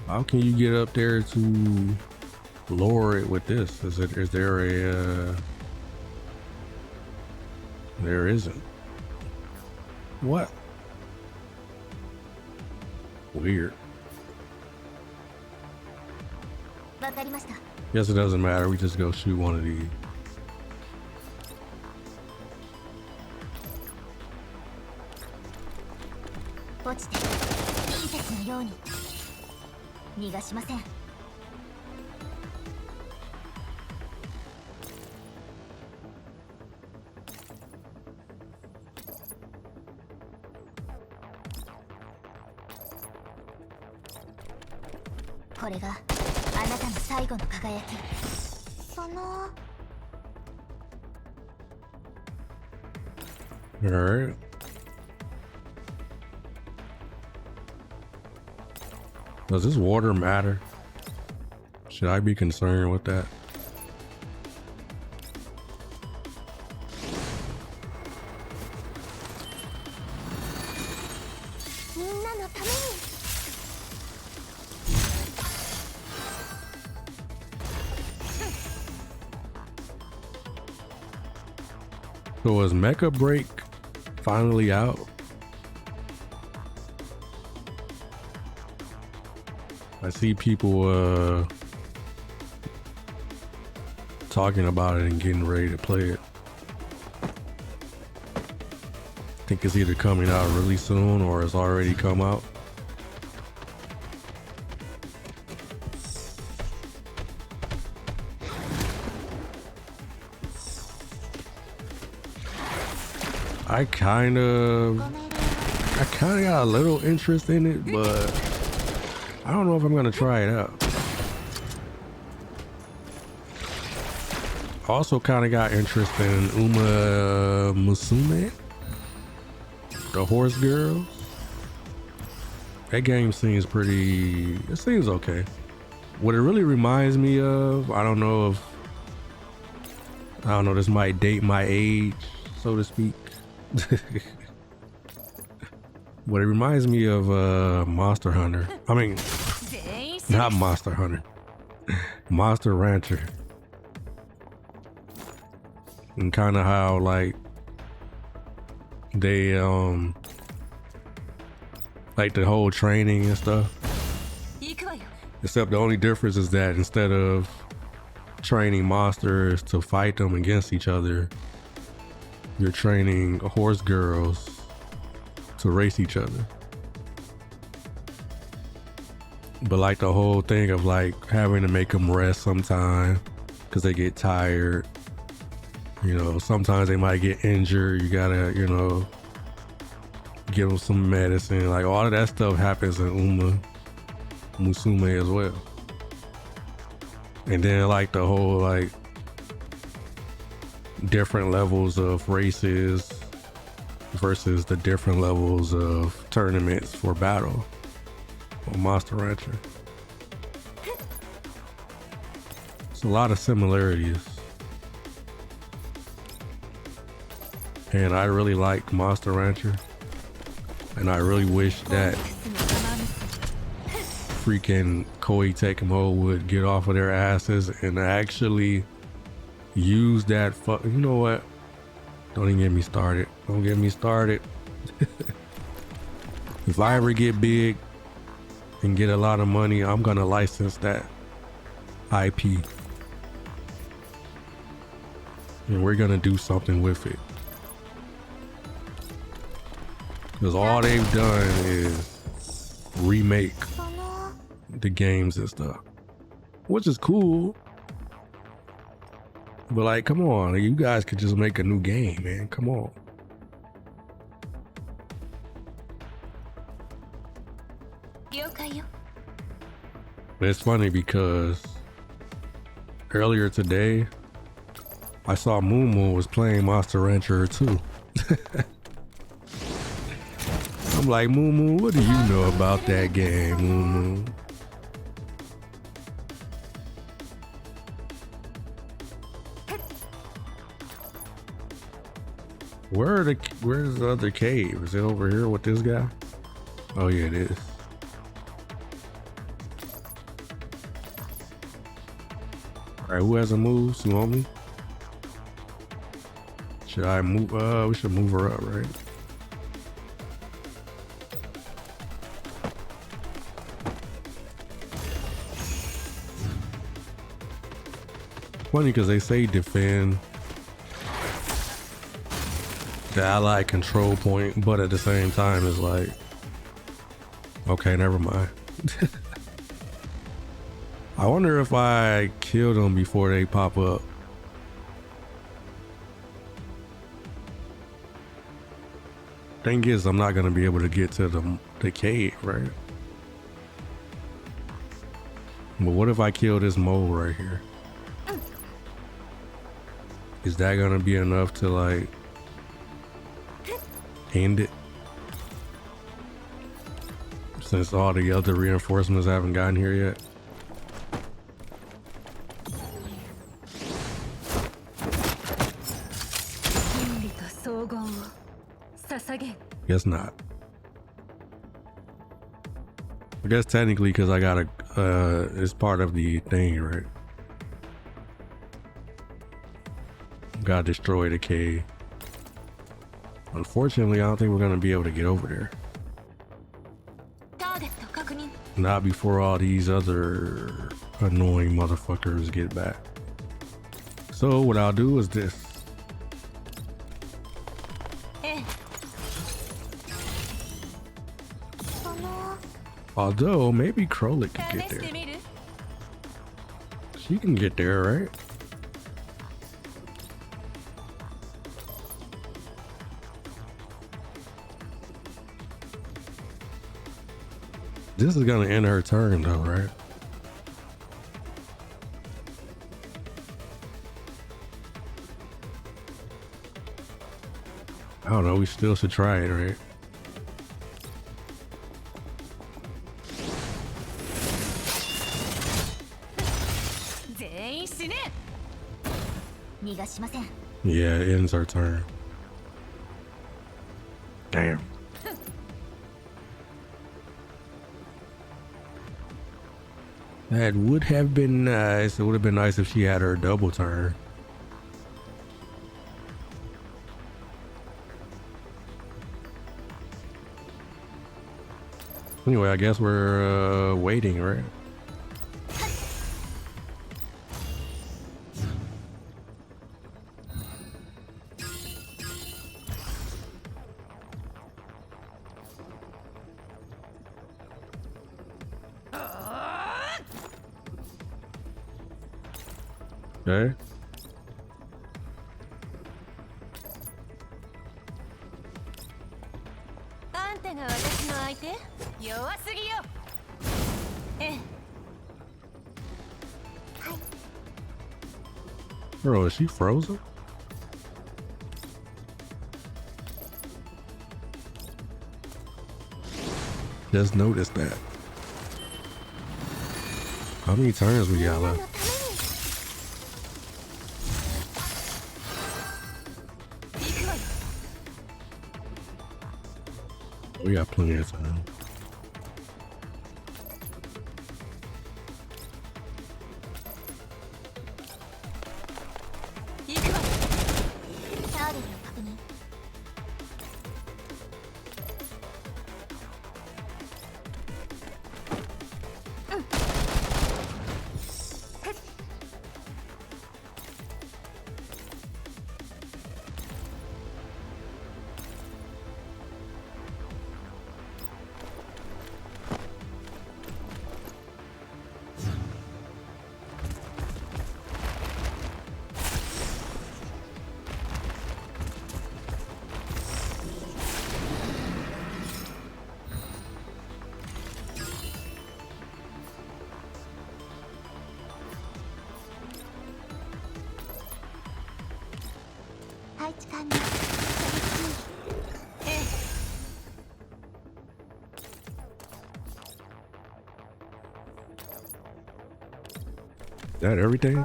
How can you get up there to lower it with this? Is there a there isn't. What? Weird. Guess it doesn't matter. We just go shoot one of these. All right. Does this water matter? Should I be concerned with that? So is Mecha Break finally out? I see people talking about it and getting ready to play it. I think it's either coming out really soon or it's already come out. I kind of got a little interest in it, but I don't know if I'm gonna try it out. I also kind of got interest in Uma Musume, the horse girls. That game seems it seems okay. What it really reminds me of, I don't know, this might date my age, so to speak. What it reminds me of Monster Hunter. I mean, not Monster Hunter. Monster Rancher. And kind of how like they like the whole training and stuff. Except the only difference is that instead of training monsters to fight them against each other, you're training horse girls to race each other. But like the whole thing of like having to make them rest sometime because they get tired. You know, sometimes they might get injured. You gotta, you know, give them some medicine. Like all of that stuff happens in Uma Musume as well. And then like the whole like different levels of races versus the different levels of tournaments for battle on Monster Rancher. It's a lot of similarities. And I really like Monster Rancher. And I really wish that freaking Koei Tecmo would get off of their asses and actually use that you know what? Don't even get me started. Don't get me started. If I ever get big and get a lot of money, I'm gonna license that IP. And we're gonna do something with it. Because all they've done is remake the games and stuff. Which is cool. But like, come on, you guys could just make a new game, man. Come on. But it's funny because earlier today, I saw Moon was playing Monster Rancher 2. I'm like, Moon, what do you know about that game, Moon? Where's the other cave? Is it over here with this guy? Oh yeah, it is. All right, who has a move? Suomi? Should I move? We should move her up, right? Funny because they say defend the allied control point, but at the same time it's like, okay, never mind. I wonder if I kill them before they pop up. Thing is, I'm not gonna be able to get to the cave, right? But what if I kill this mole right here? Is that gonna be enough to like end it? Since all the other reinforcements haven't gotten here yet. Guess not. I guess technically because I gotta, it's part of the thing, right? Gotta destroy the cave. Unfortunately, I don't think we're gonna be able to get over there. Not before all these other annoying motherfuckers get back. So what I'll do is this. Although maybe Krolik can get there. She can get there, right? This is gonna end her turn though, right? I don't know, we still should try it, right? Yeah, it ends our turn. Damn. That would have been nice. It would have been nice if she had her double turn. Anyway, I guess we're waiting, right? Okay. Bro, is she frozen? Just noticed that. How many turns we got left? We got plenty of time. That everything?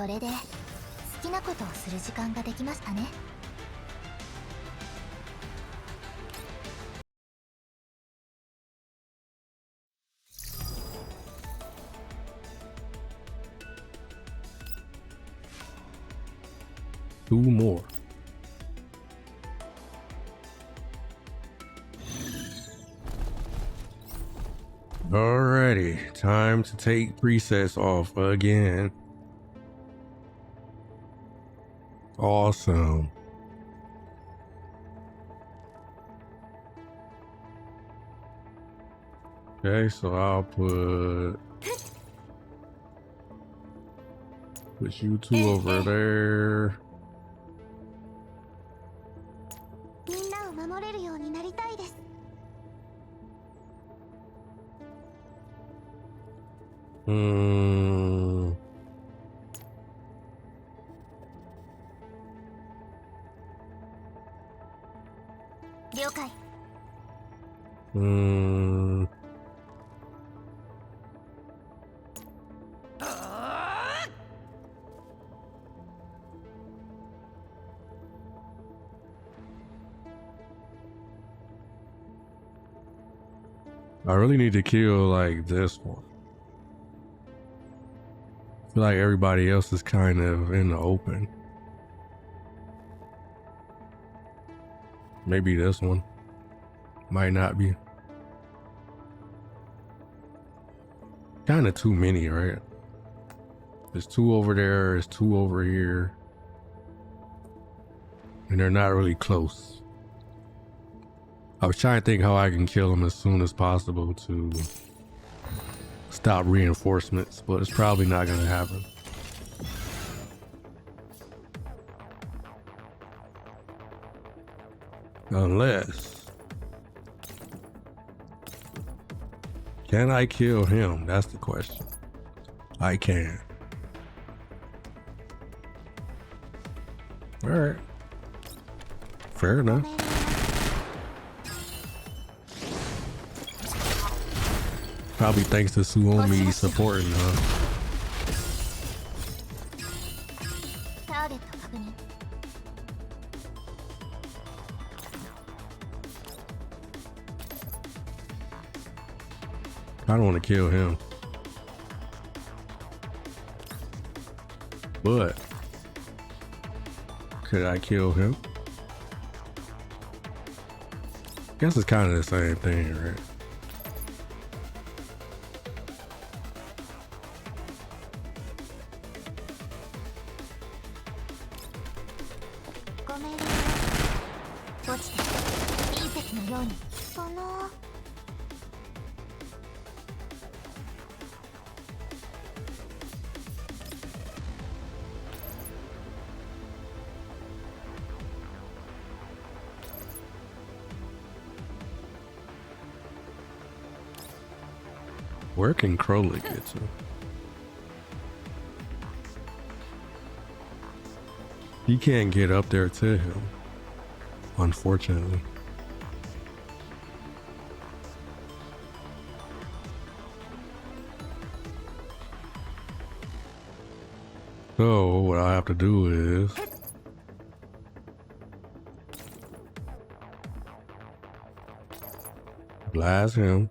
れで好きなことをする時間ができましたね。Two more. Alrighty, time to take presets off again. Awesome. Okay, so I'll put you two over there. みんなを守れるようになりたいです。了解。I really need to kill like this one. I feel like everybody else is kind of in the open. Maybe this one. Might not be. Kind of too many, right? There's two over there, there's two over here. And they're not really close. I was trying to think how I can kill them as soon as possible to stop reinforcements, but it's probably not going to happen. Unless... Can I kill him? That's the question. I can. Alright. Fair enough. Probably thanks to Suomi supporting her. I don't want to kill him. But could I kill him? Guess it's kind of the same thing, right? Where can Crowley get to? He can't get up there to him, unfortunately. So what I have to do is blast him.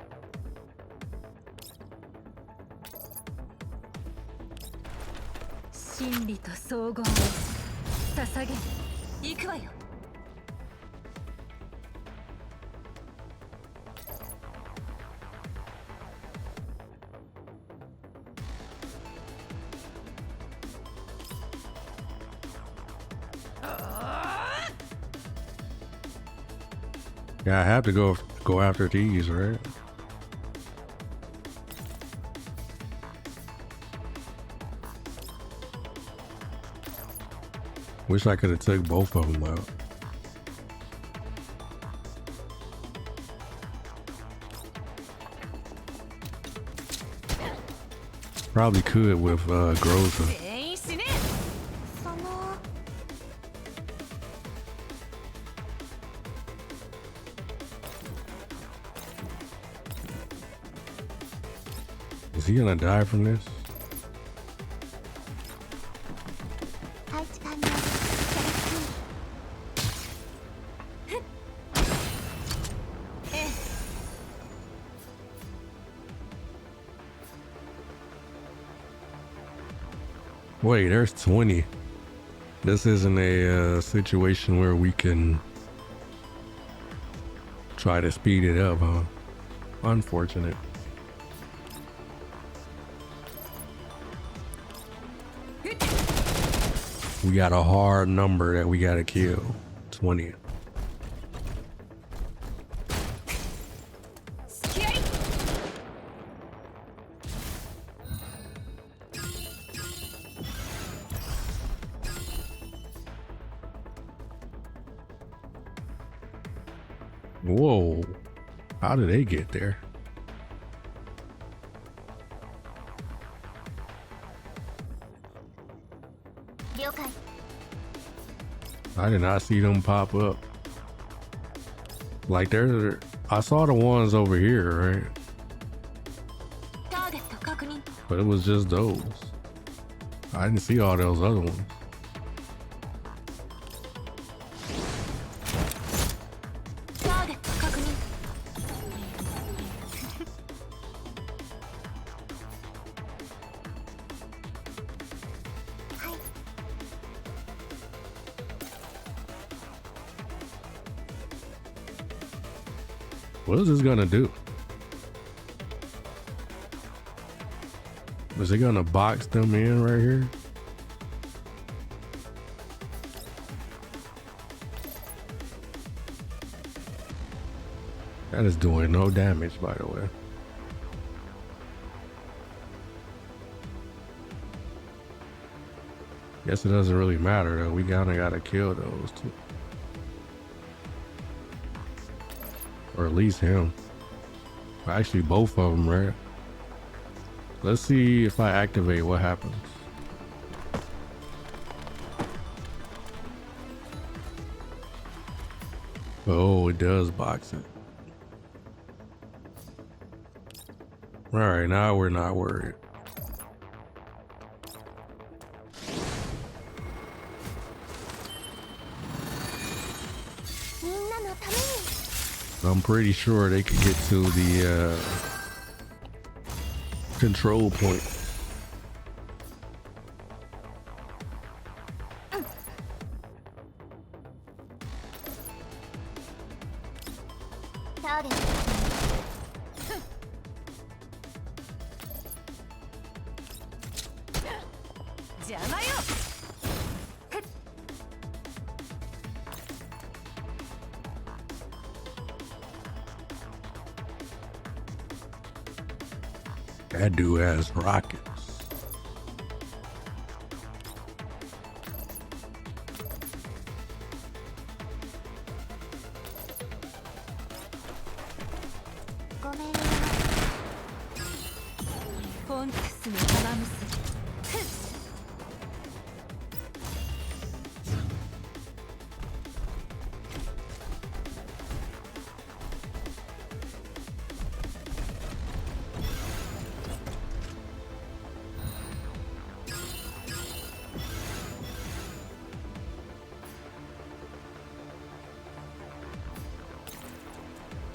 Yeah, I have to go after these, right? Wish I could have took both of them out. Probably could with Groza. Is he gonna die from this? Wait, there's 20. This isn't a situation where we can try to speed it up, huh? Unfortunate. We got a hard number that we gotta kill. 20. Whoa. How did they get there? I did not see them pop up. Like I saw the ones over here, right? But it was just those. I didn't see all those other ones. What is this gonna do? Is it gonna box them in right here? That is doing no damage, by the way. Guess it doesn't really matter though. We kinda gotta kill those two. Or at least him. Actually, both of them, right? Let's see if I activate what happens. Oh, it does box it. All right, now we're not worried. I'm pretty sure they could get to the control point. That dude has rockets.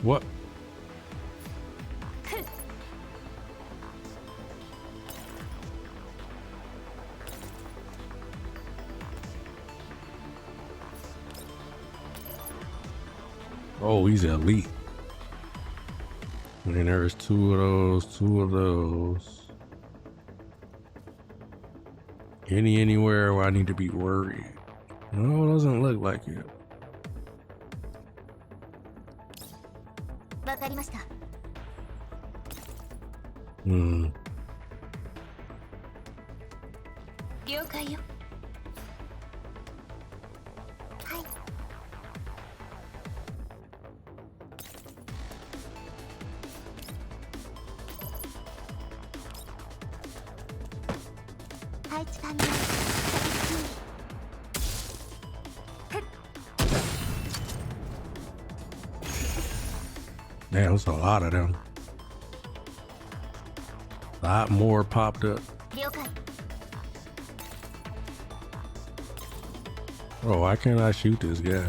What? Oh, he's elite. And there's two of those. Anywhere where I need to be worried. No, it doesn't look like it. Hmm. Man, there's a lot of them. A lot more popped up. Oh, why can't I shoot this guy?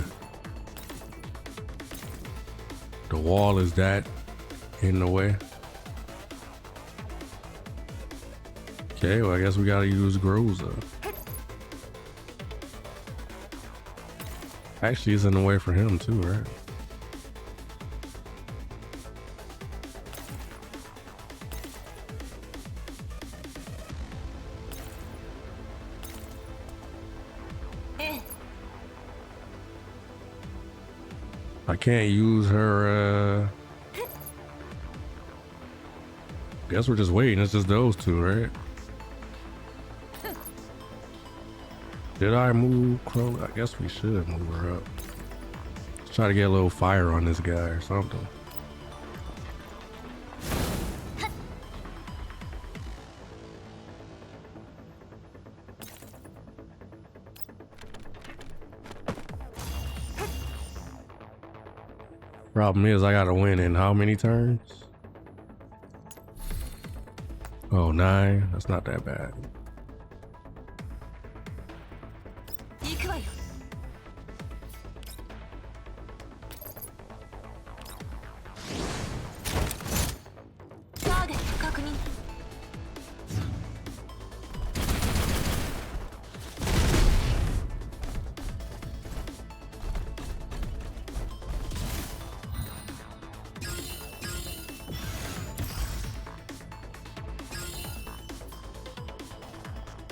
The wall is that in the way. Okay, well I guess we gotta use Groza. Actually, it's in the way for him too, right? I can't use her, guess we're just waiting. It's just those two, right? Did I move Crow? I guess we should move her up. Let's try to get a little fire on this guy or something. Problem is, I gotta win in how many turns? Oh, 9. That's not that bad.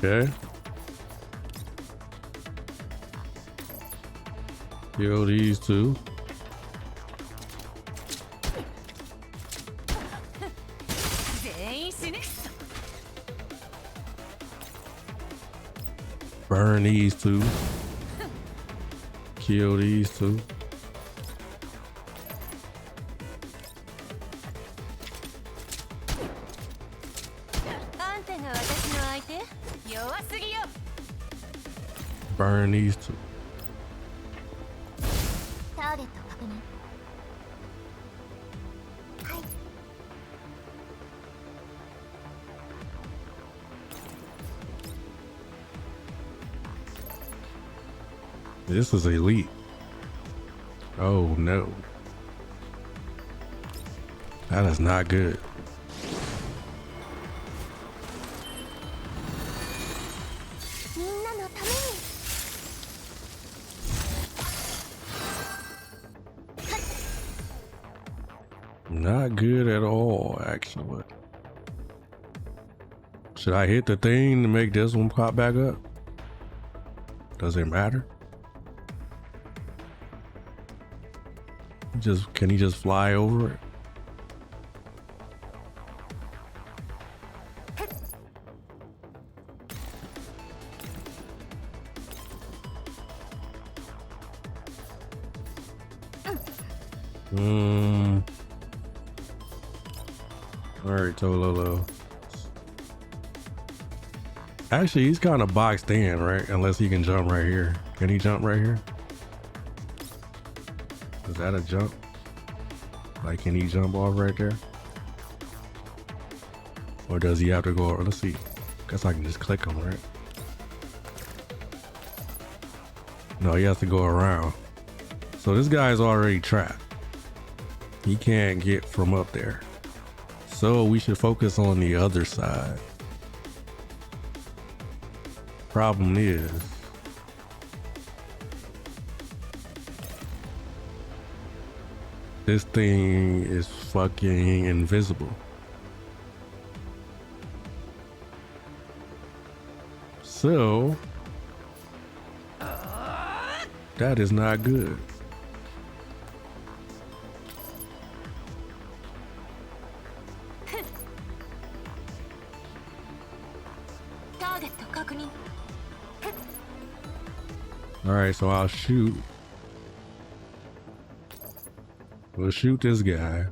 Okay. Kill these two. Burn these two. Kill these two. Burn these two. This is elite. Oh no. That is not good. Not good at all, actually. Should I hit the thing to make this one pop back up? Does it matter? Can he just fly over it? Alright, Tololo. Actually, he's kind of boxed in, right? Unless he can jump right here. Can he jump right here? Is that a jump? Like, can he jump off right there? Or does he have to go? Let's see. Guess I can just click him, right? No, he has to go around. So this guy's already trapped. He can't get from up there. So we should focus on the other side. Problem is, this thing is fucking invisible. So that is not good. All right, so I'll shoot. We'll shoot this guy.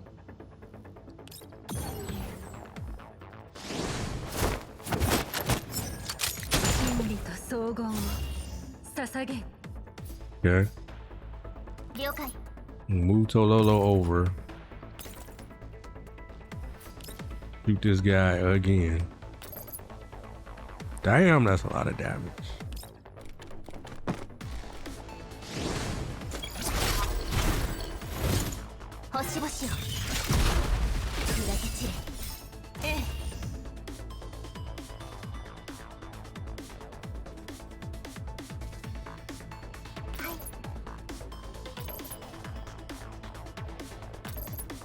Okay. Move Tololo over. Shoot this guy again. Damn, that's a lot of damage.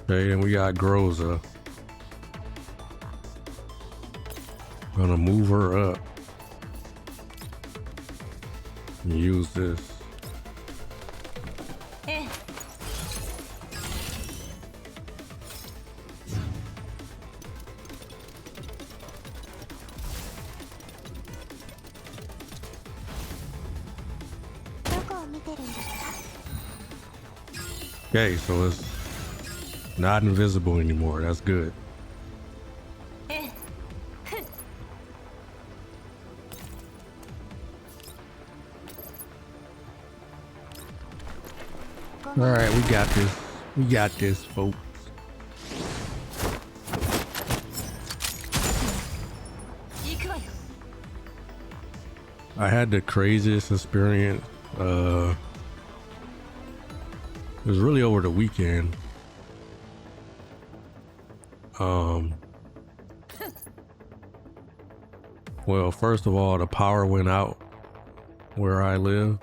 Okay, and we got Groza. Gonna move her up. And use this. Okay, so it's not invisible anymore. That's good. All right, we got this. We got this, folks. I had the craziest experience. It was really over the weekend. Well, first of all, the power went out where I live.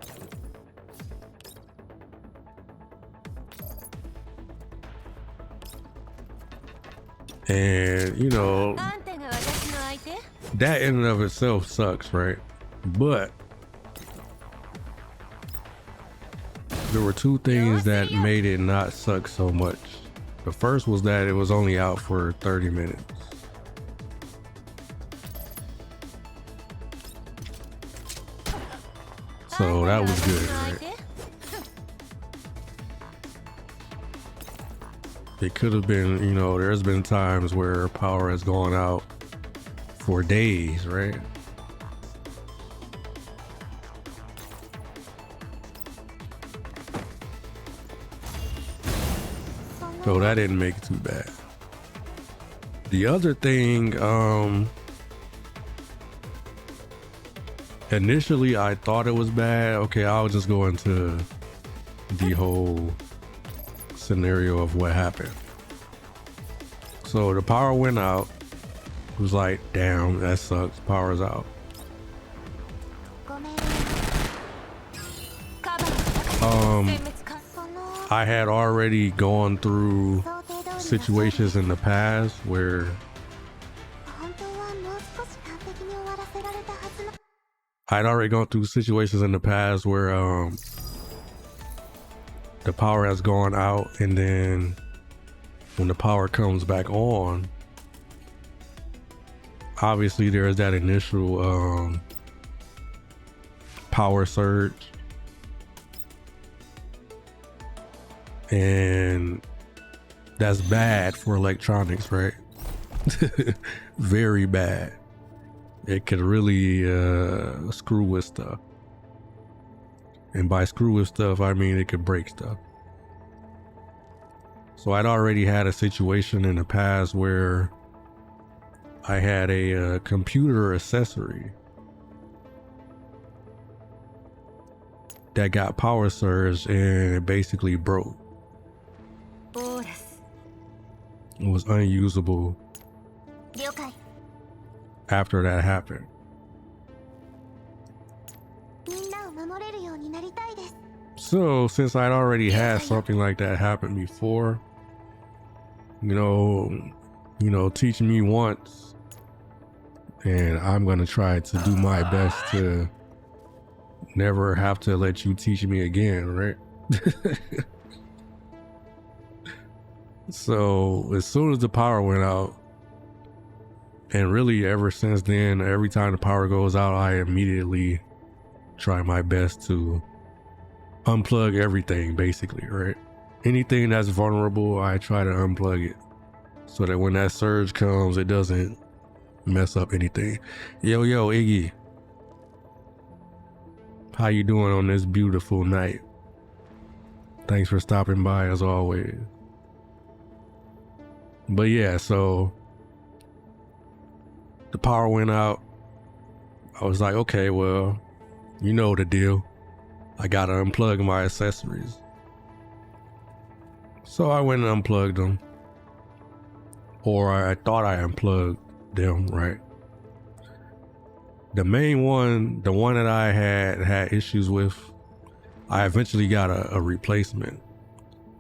And, you know, that in and of itself sucks, right? But there were two things that made it not suck so much. The first was that it was only out for 30 minutes. So that was good, right? It could have been, you know, there's been times where power has gone out for days, right? So that didn't make it too bad. The other thing, initially I thought it was bad. Okay, I'll just go into the whole scenario of what happened. So the power went out. It was like, damn, that sucks. Power's out. I had already gone through situations in the past where the power has gone out, and then when the power comes back on, obviously there's that initial power surge, and that's bad for electronics, right? Very bad. It could really screw with stuff. And by screw with stuff, I mean it could break stuff. So I'd already had a situation in the past where I had a computer accessory that got power surged and it basically broke. It was unusable after that happened. So since I'd already had something like that happen before, you know, teach me once, and I'm gonna try to do my best to never have to let you teach me again, right? So as soon as the power went out, and really ever since then, every time the power goes out, I immediately try my best to unplug everything, basically, right? Anything that's vulnerable, I try to unplug it so that when that surge comes, it doesn't mess up anything. Yo, Iggy. How you doing on this beautiful night? Thanks for stopping by as always. But yeah, so the power went out. I was like, okay, well, you know the deal. I gotta unplug my accessories. So I went and unplugged them. Or I thought I unplugged them, right? The main one, the one that I had issues with, I eventually got a replacement.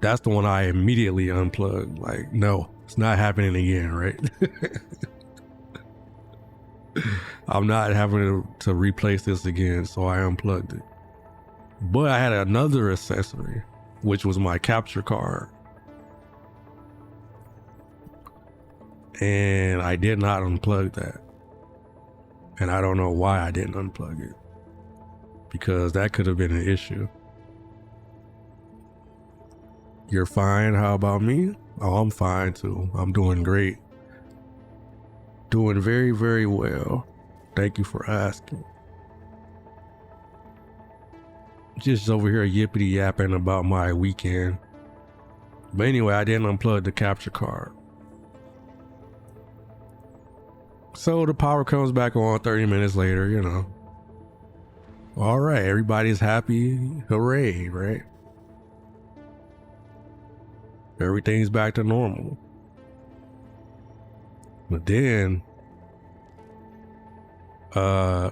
That's the one I immediately unplugged. Like, no, it's not happening again, right? I'm not having to replace this again, so I unplugged it. But I had another accessory, which was my capture card. And I did not unplug that. And I don't know why I didn't unplug it, because that could have been an issue. You're fine. How about me? Oh, I'm fine too. I'm doing great. Doing very, very well. Thank you for asking. Just over here yippity yapping about my weekend. But anyway, I didn't unplug the capture card. So the power comes back on 30 minutes later, you know. All right, everybody's happy. Hooray, right? Everything's back to normal. But then, I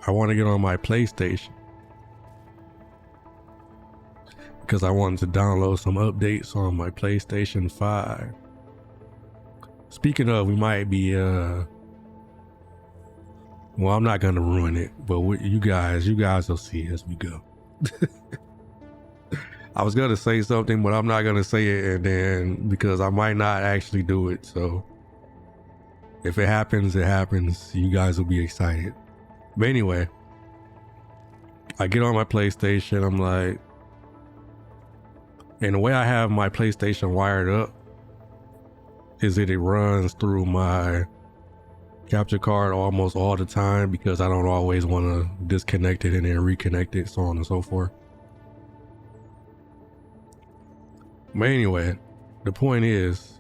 want to get on my PlayStation because I wanted to download some updates on my PlayStation 5. Speaking of, we might be, well, I'm not going to ruin it, but you guys will see as we go. I was going to say something, but I'm not going to say it, and then because I might not actually do it. So if it happens, it happens. You guys will be excited. But anyway, I get on my PlayStation. I'm like, and the way I have my PlayStation wired up is that it runs through my capture card almost all the time, because I don't always want to disconnect it and then reconnect it, so on and so forth. But anyway, the point is,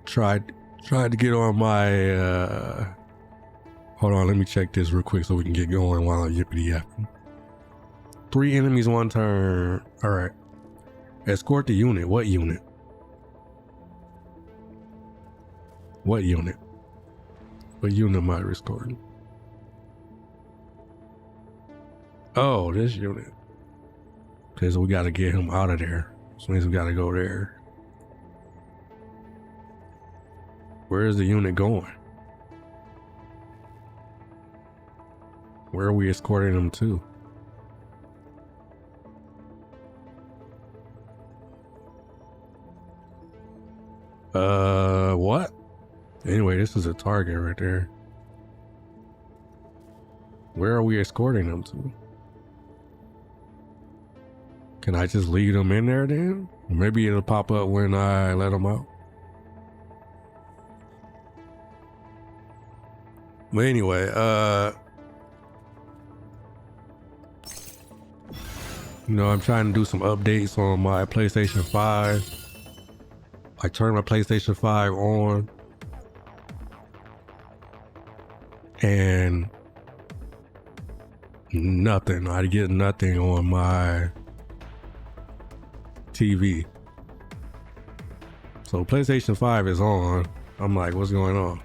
tried to get on my, hold on, let me check this real quick so we can get going while I'm yippity yapping. 3 enemies, 1 turn. All right. Escort the unit. What unit? What unit? What unit am I restoring? Oh, this unit. Okay, so we got to get him out of there. So means we got to go there. Where is the unit going? Where are we escorting him to? What? Anyway, this is a target right there. Where are we escorting them to? Can I just leave them in there then? Maybe it'll pop up when I let them out. But anyway, you know, I'm trying to do some updates on my PlayStation 5. I turned my PlayStation 5 on, and nothing. I get nothing on my TV. So PlayStation 5 is on. I'm like, what's going on?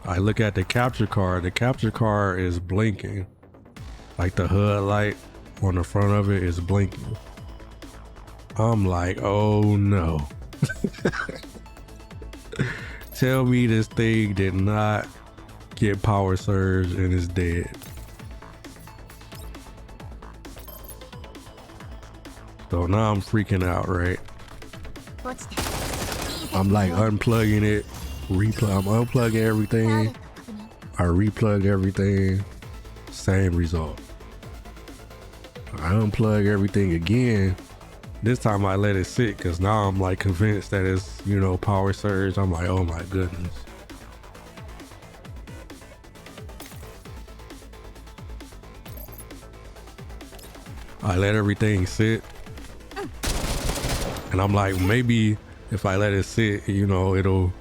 I look at the capture card. The capture card is blinking. Like the HUD light on the front of it is blinking. I'm like, oh no. Tell me this thing did not get power surge and is dead. So now I'm freaking out, right? I'm like unplugging it, I'm unplugging everything. I replug everything, same result. I unplug everything again. This time I let it sit because now I'm like convinced that it's, you know, power surge. I'm like, oh my goodness. I let everything sit. And I'm like, maybe if I let it sit, you know, it'll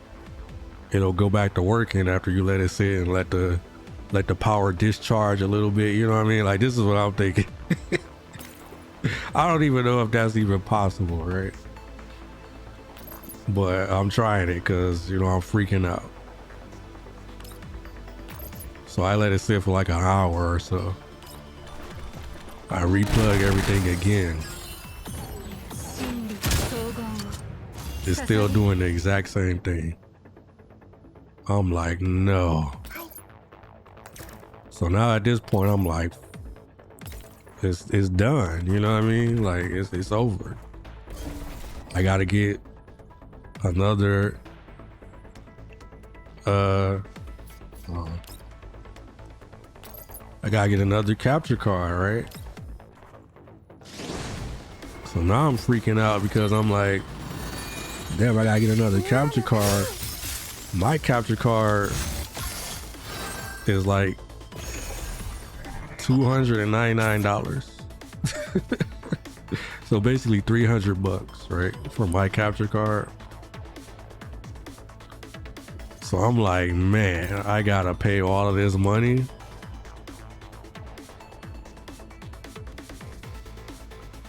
go back to working after you let it sit and let the power discharge a little bit. You know what I mean? Like, this is what I'm thinking. I don't even know if that's even possible, right? But I'm trying it because, you know, I'm freaking out. So I let it sit for like an hour or so. I replug everything again. It's still doing the exact same thing. I'm like, no. So now at this point, I'm like, it's done. You know what I mean? Like it's over. I gotta get another I gotta get another capture card, right? So now I'm freaking out because I'm like, damn, I gotta get another capture card. My capture card is like $299. So basically $300, right? For my capture card. So I'm like, man, I gotta pay all of this money.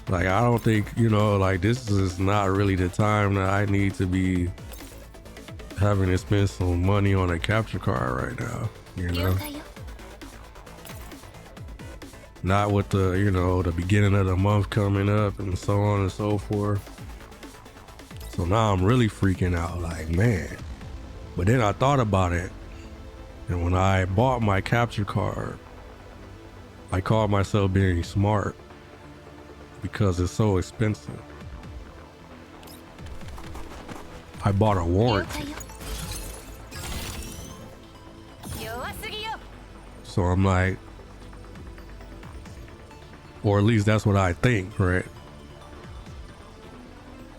Like, I don't think, you know, like this is not really the time that I need to be having to spend some money on a capture card right now, you know? Not with the, you know, the beginning of the month coming up and so on and so forth. So now I'm really freaking out, like, man. But then I thought about it. And when I bought my capture card, I called myself being smart because it's so expensive. I bought a warranty. So I'm like, or at least that's what I think, right?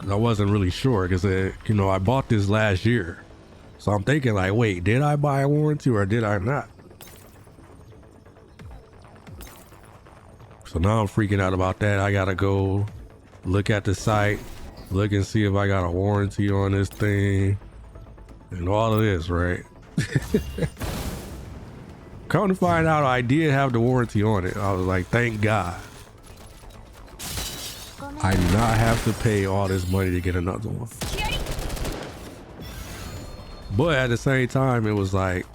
I wasn't really sure because, you know, I bought this last year. So I'm thinking like, wait, did I buy a warranty or did I not? So now I'm freaking out about that. I gotta go look at the site, look and see if I got a warranty on this thing and all of this, right? Come to find out, I did have the warranty on it. I was like, thank God. I do not have to pay all this money to get another one. But at the same time, it was like,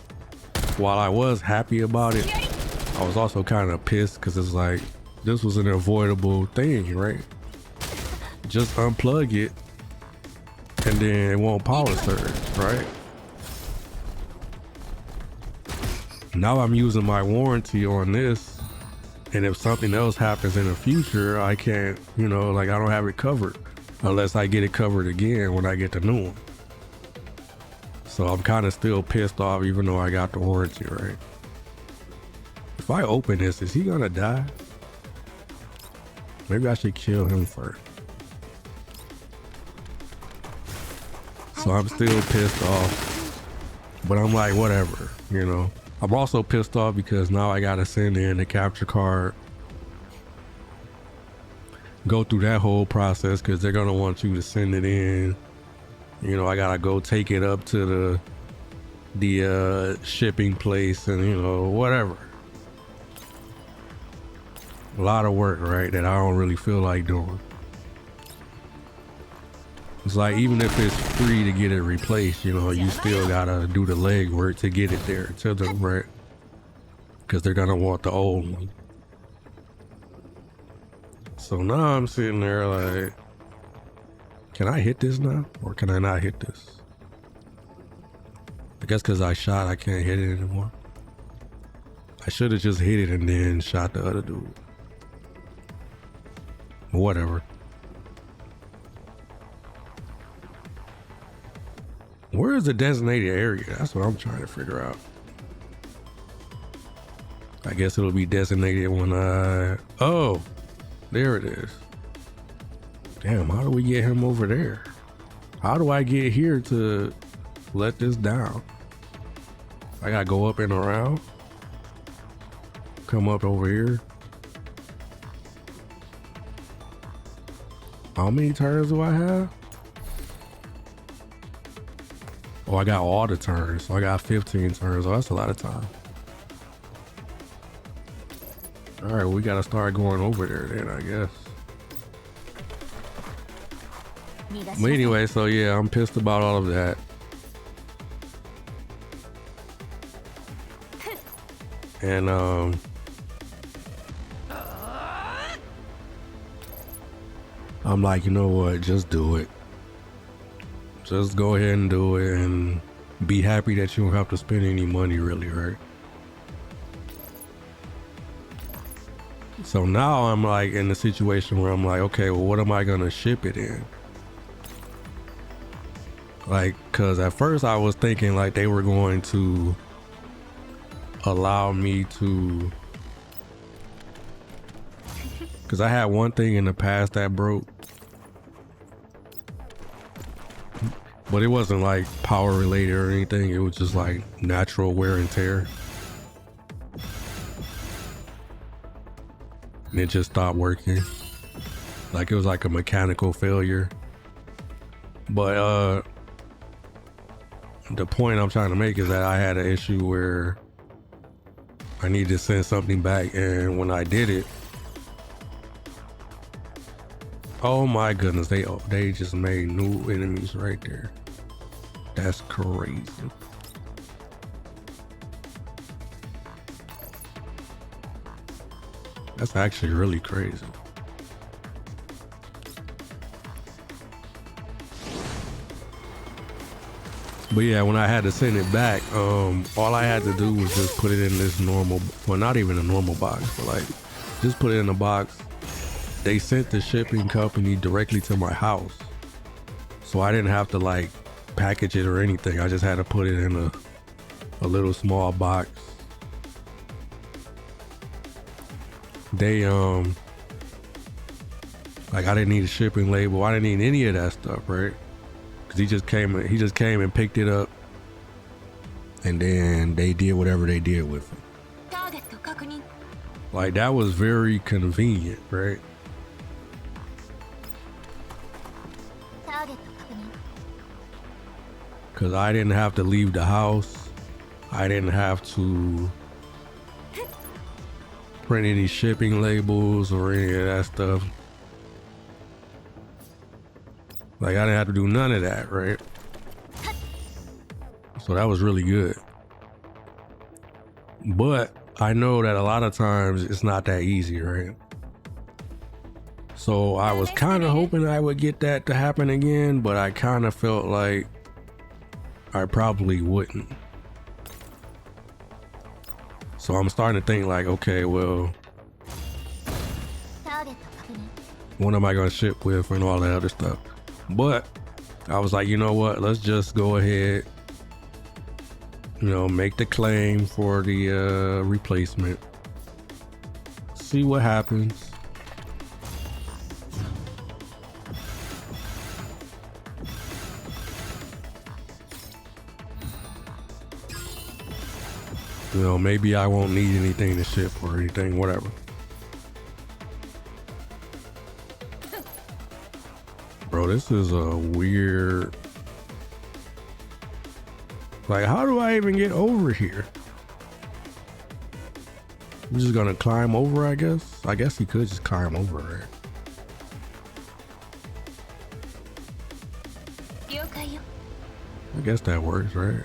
while I was happy about it, I was also kind of pissed because it's like, this was an avoidable thing, right? Just unplug it and then it won't power surge, right? Now I'm using my warranty on this, and if something else happens in the future, I can't, you know, like I don't have it covered unless I get it covered again when I get the new one. So I'm kind of still pissed off even though I got the warranty, right? If I open this, is he gonna die? Maybe I should kill him first. So I'm still pissed off, but I'm like, whatever, you know? I'm also pissed off because now I gotta send in the capture card, go through that whole process because they're gonna want you to send it in. You know, I gotta go take it up to the shipping place and, you know, whatever. A lot of work, right, that I don't really feel like doing. It's like, even if it's free to get it replaced, you know, you still gotta do the legwork to get it there to them, right? Because they're gonna want the old one. So now I'm sitting there like, can I hit this now? Or can I not hit this? I guess because I shot, I can't hit it anymore. I should have just hit it and then shot the other dude. Whatever. Where is the designated area? That's what I'm trying to figure out. I guess it'll be designated when oh, there it is. Damn, how do we get him over there? How do I get here to let this down? I gotta go up and around. Come up over here. How many turns do I have? Oh, I got all the turns. So I got 15 turns. Oh, that's a lot of time. All right, we gotta start going over there then, I guess. But anyway, so yeah, I'm pissed about all of that. I'm like, you know what? Just do it. Just go ahead and do it and be happy that you don't have to spend any money really, right? So now I'm like in the situation where I'm like, okay, well, what am I gonna ship it in? Like, cause at first I was thinking like they were going to allow me to, cause I had one thing in the past that broke, but it wasn't like power related or anything. It was just like natural wear and tear. And it just stopped working. Like it was like a mechanical failure. But the point I'm trying to make is that I had an issue where I needed to send something back, and when I did it, oh my goodness, they just made new enemies right there. That's crazy. That's actually really crazy. But yeah, when I had to send it back, all I had to do was just put it in this normal, well, not even a normal box, but like just put it in a box. They sent the shipping company directly to my house. So I didn't have to like package it or anything. I just had to put it in a little small box. They like I didn't need a shipping label. I didn't need any of that stuff, right? Cause he just came and picked it up, and then they did whatever they did with it. Like that was very convenient, right? Cause I didn't have to leave the house. I didn't have to print any shipping labels or any of that stuff. Like I didn't have to do none of that, right? So that was really good. But I know that a lot of times it's not that easy, right? So I was kind of hoping I would get that to happen again, but I kind of felt like I probably wouldn't. So I'm starting to think like, okay, well, what am I gonna ship with and all that other stuff? But I was like, you know what? Let's just go ahead, you know, make the claim for the replacement. See what happens. You know, maybe I won't need anything to ship or anything, whatever. Bro, this is a weird... Like, how do I even get over here? I'm just gonna climb over, I guess. I guess he could just climb over, right? I guess that works, right?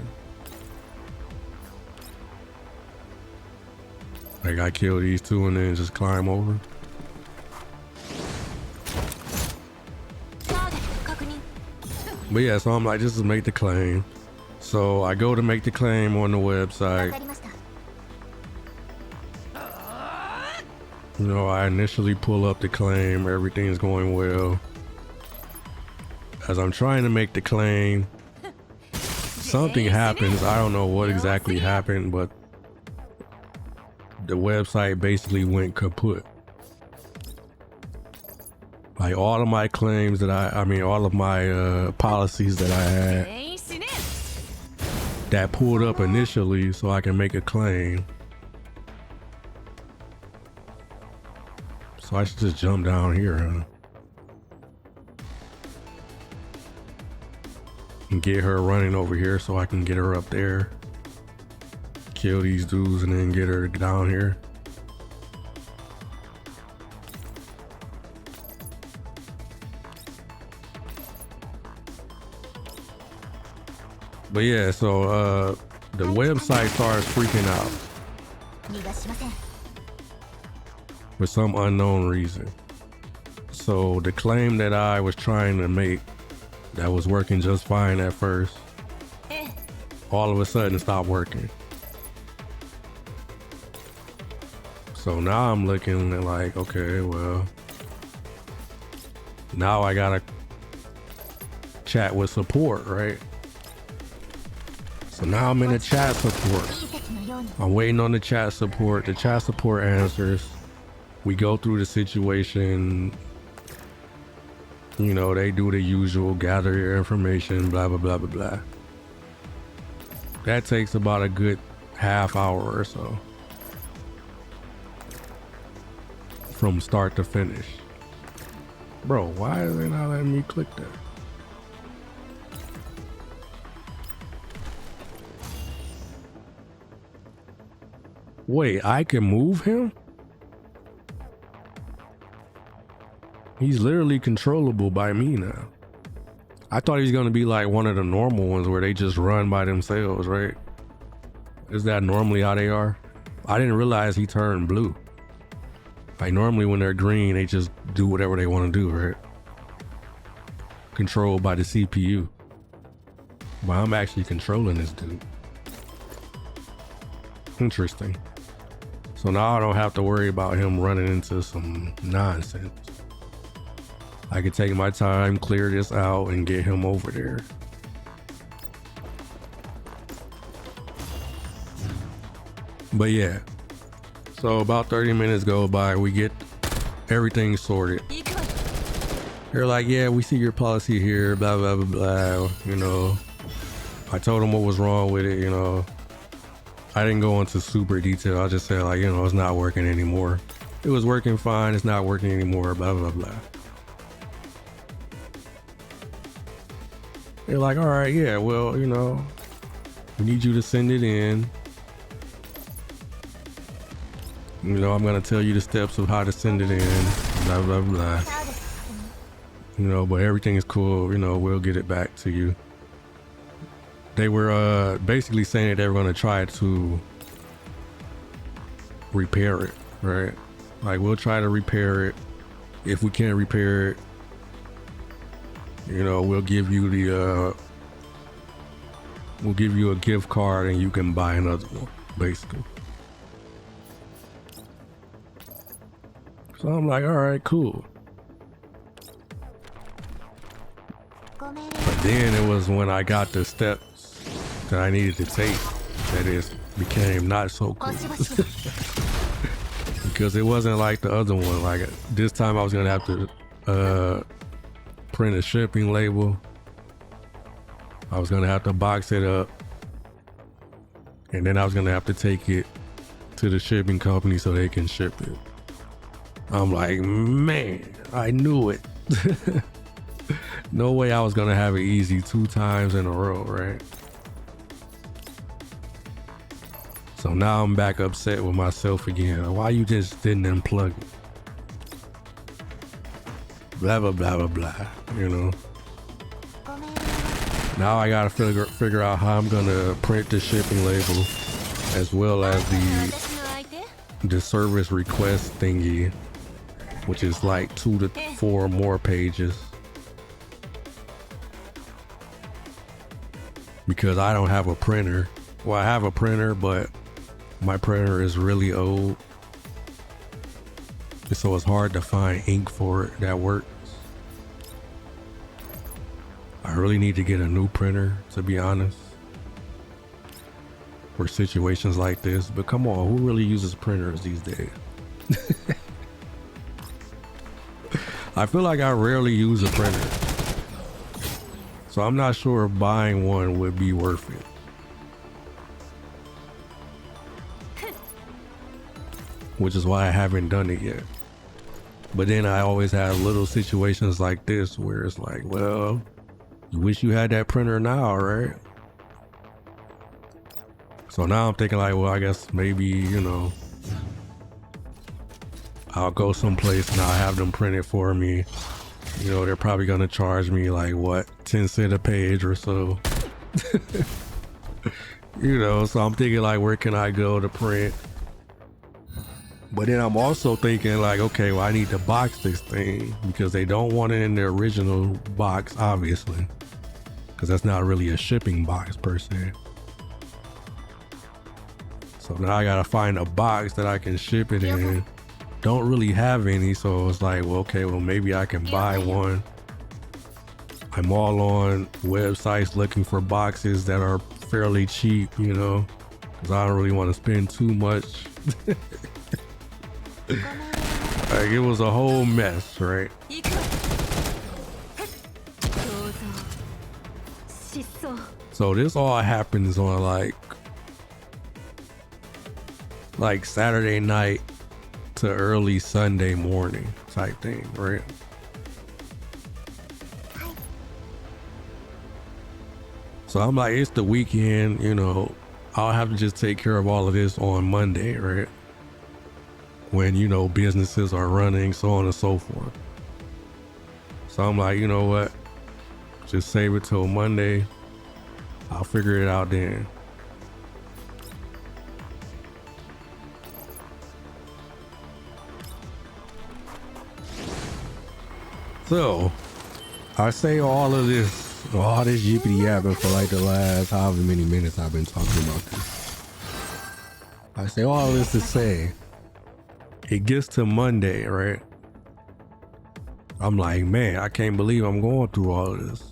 Like, I kill these two and then just climb over. But yeah, so I'm like, just make the claim. So I go to make the claim on the website. You know, I initially pull up the claim, everything's going well. As I'm trying to make the claim, something happens. I don't know what exactly happened, but the website basically went kaput. Like all of my claims that I mean, all of my policies that I had that pulled up initially so I can make a claim. So I should just jump down here, huh? And get her running over here so I can get her up there. Kill these dudes and then get her down here. But yeah, so the website starts freaking out for some unknown reason. So the claim that I was trying to make that was working just fine at first, all of a sudden stopped working. So now I'm looking at like, okay, well, now I gotta chat with support, right? So now I'm in the chat support. I'm waiting on the chat support. The chat support answers. We go through the situation. You know, they do the usual, gather your information, blah, blah, blah, blah, blah. That takes about a good half hour or so. From start to finish. Bro, why are they not letting me click that? Wait, I can move him? He's literally controllable by me now. I thought he was gonna be like one of the normal ones where they just run by themselves, right? Is that normally how they are? I didn't realize he turned blue. Like normally when they're green, they just do whatever they want to do, right? Controlled by the CPU. But I'm actually controlling this dude. Interesting. So now I don't have to worry about him running into some nonsense. I can take my time, clear this out, and get him over there. But yeah, so about 30 minutes go by, we get everything sorted. They're like, yeah, we see your policy here, blah, blah, blah, blah, you know. I told them what was wrong with it, you know. I didn't go into super detail. I just said like, you know, it's not working anymore. It was working fine, it's not working anymore, blah, blah, blah. They're like, all right, yeah, well, you know, we need you to send it in. You know, I'm gonna tell you the steps of how to send it in, blah, blah, blah. You know, but everything is cool, you know, we'll get it back to you. They were basically saying that they were gonna try to repair it, right? Like, we'll try to repair it. If we can't repair it, you know, we'll give you a gift card and you can buy another one, basically. So I'm like, all right, cool. But then it was when I got the steps that I needed to take that it became not so cool. Because it wasn't like the other one. Like this time I was gonna have to print a shipping label. I was gonna have to box it up, and then I was gonna have to take it to the shipping company so they can ship it. I'm like, man, I knew it. No way I was gonna have it easy 2 times in a row, right? So now I'm back upset with myself again. Why you just didn't unplug it? Blah, blah, blah, blah, blah, you know? Now I gotta figure out how I'm gonna print the shipping label as well as the service request thingy, which is like 2 to 4 more pages. Because I don't have a printer. Well, I have a printer, but my printer is really old. So it's hard to find ink for it that works. I really need to get a new printer, to be honest, for situations like this. But come on, who really uses printers these days? I feel like I rarely use a printer. So I'm not sure if buying one would be worth it. Which is why I haven't done it yet. But then I always have little situations like this where it's like, well, you wish you had that printer now, right? So now I'm thinking like, well, I guess maybe, you know, I'll go someplace and I'll have them print it for me. You know, they're probably gonna charge me like what, 10 cents a page or so. You know, so I'm thinking like, where can I go to print But then I'm also thinking like, okay, well, I need to box this thing because they don't want it in the original box, obviously, because that's not really a shipping box per se. So now I gotta find a box that I can ship it in. Don't really have any, so it's like, well, okay, well, maybe I can buy one. I'm all on websites looking for boxes that are fairly cheap, you know, because I don't really want to spend too much. Like, it was a whole mess, right? So this all happens on like Saturday night to early Sunday morning type thing, right? So I'm like, it's the weekend, you know, I'll have to just take care of all of this on Monday, right? When, you know, businesses are running, so on and so forth. So I'm like, you know what? Just save it till Monday. I'll figure it out then. So I say all this yippity yapping for like the last however many minutes I've been talking about this. I say all this to say, it gets to Monday, right? I'm like, man, I can't believe I'm going through all of this.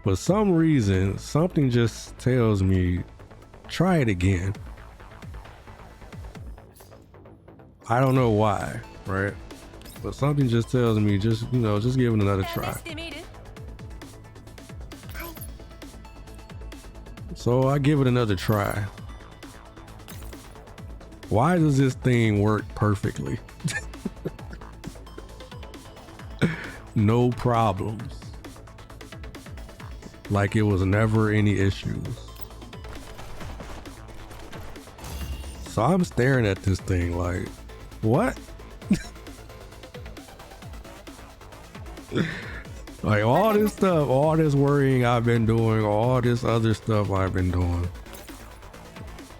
For some reason, something just tells me, try it again. I don't know why, right? But something just tells me, just give it another try. So I give it another try. Why does this thing work perfectly? No problems. Like it was never any issues. So I'm staring at this thing like, what? Like all this stuff, all this worrying I've been doing, all this other stuff I've been doing.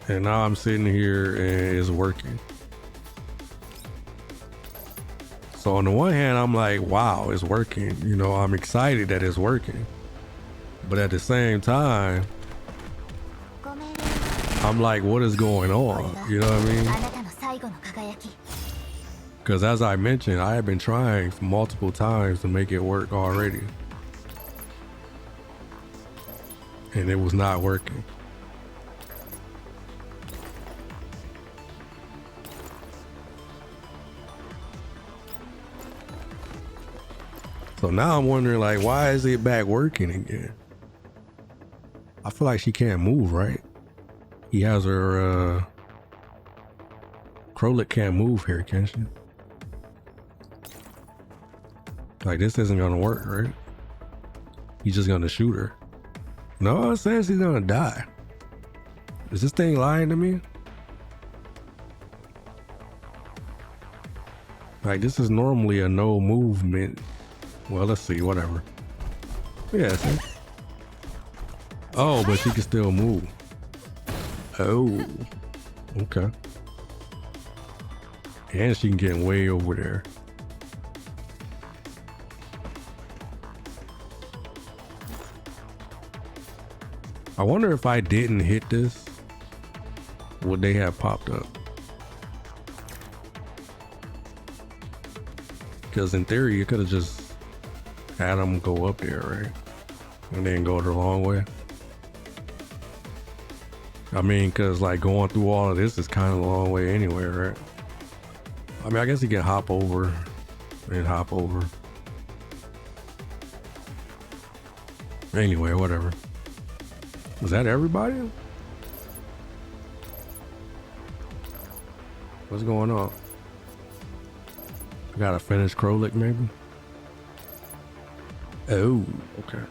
And now I'm sitting here and it's working. So on the one hand, I'm like, wow, it's working. You know, I'm excited that it's working. But at the same time, I'm like, what is going on? You know what I mean? Because as I mentioned, I have been trying multiple times to make it work already. And it was not working. So now I'm wondering, like, why is it back working again? I feel like she can't move, right? He has her, Krolik can't move here, can she? Like, this isn't gonna work, right? He's just gonna shoot her. No, it says he's gonna die. Is this thing lying to me? Like, this is normally a no movement. Well, let's see, whatever. Yeah, see? Oh, but she can still move. Oh, okay. And she can get way over there. I wonder if I didn't hit this, would they have popped up? Because in theory, you could have just had them go up there, right? And then go the long way. I mean, because like going through all of this is kind of a long way anyway, right? I mean, I guess you can hop over and hop over. Anyway, whatever. Was that everybody? What's going on? I gotta finish Krolik maybe? Oh, okay.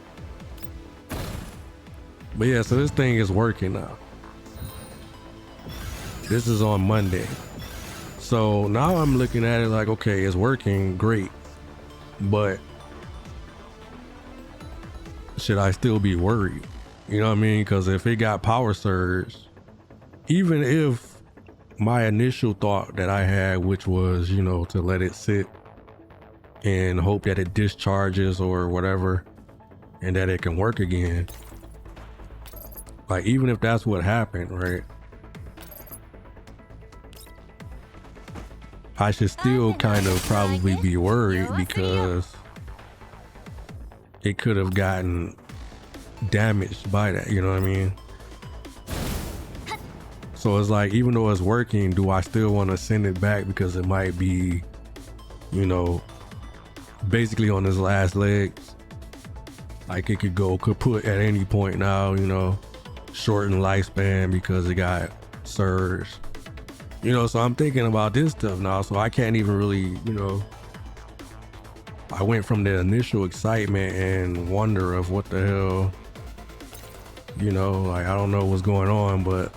But yeah, so this thing is working now. This is on Monday. So now I'm looking at it like, okay, it's working great, but should I still be worried? You know what I mean? Because if it got power surge even if my initial thought that I had, which was, you know, to let it sit and hope that it discharges or whatever and that it can work again, like even if that's what happened, right, I should still kind of probably be worried because it could have gotten damaged by that, you know what I mean? So it's like, even though it's working, do I still want to send it back because it might be, you know, basically on his last legs? Like it could go kaput at any point now, you know, shortened lifespan because it got surged. You know, so I'm thinking about this stuff now, so I can't even really, you know, I went from the initial excitement and wonder of what the hell, you know, like I don't know what's going on, but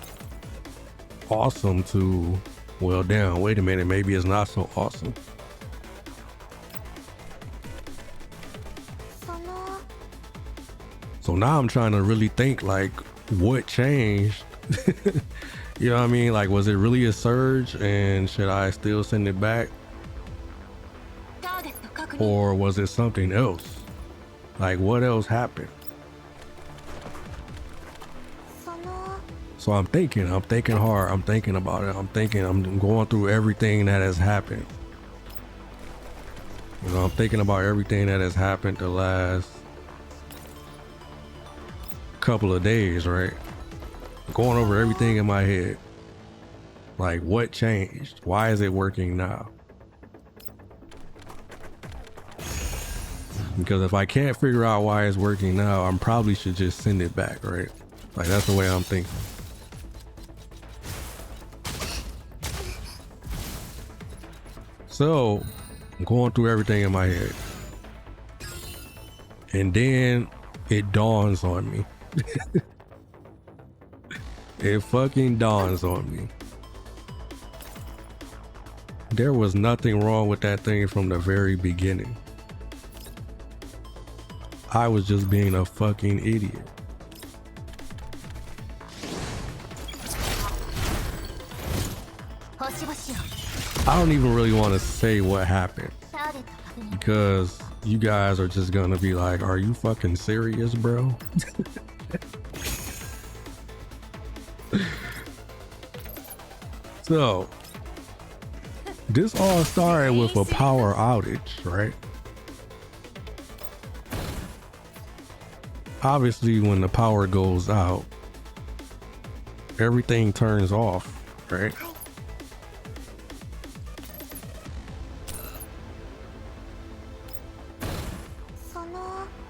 awesome to, well, damn, wait a minute, maybe it's not so awesome. So now I'm trying to really think, like, what changed? You know what I mean? Like, was it really a surge and should I still send it back? Or was it something else? Like, what else happened? So I'm thinking hard, I'm thinking about it. I'm going through everything that has happened. You know, I'm thinking about everything that has happened the last couple of days, right? Going over everything in my head. Like, what changed? Why is it working now? Because if I can't figure out why it's working now, I probably should just send it back, right? Like, that's the way I'm thinking. So I'm going through everything in my head, and then it dawns on me. It fucking dawns on me. There was nothing wrong with that thing from the very beginning. I was just being a fucking idiot. I don't even really want to say what happened because you guys are just gonna be like, are you fucking serious, bro? So this all started with a power outage, right? Obviously, when the power goes out, everything turns off, right?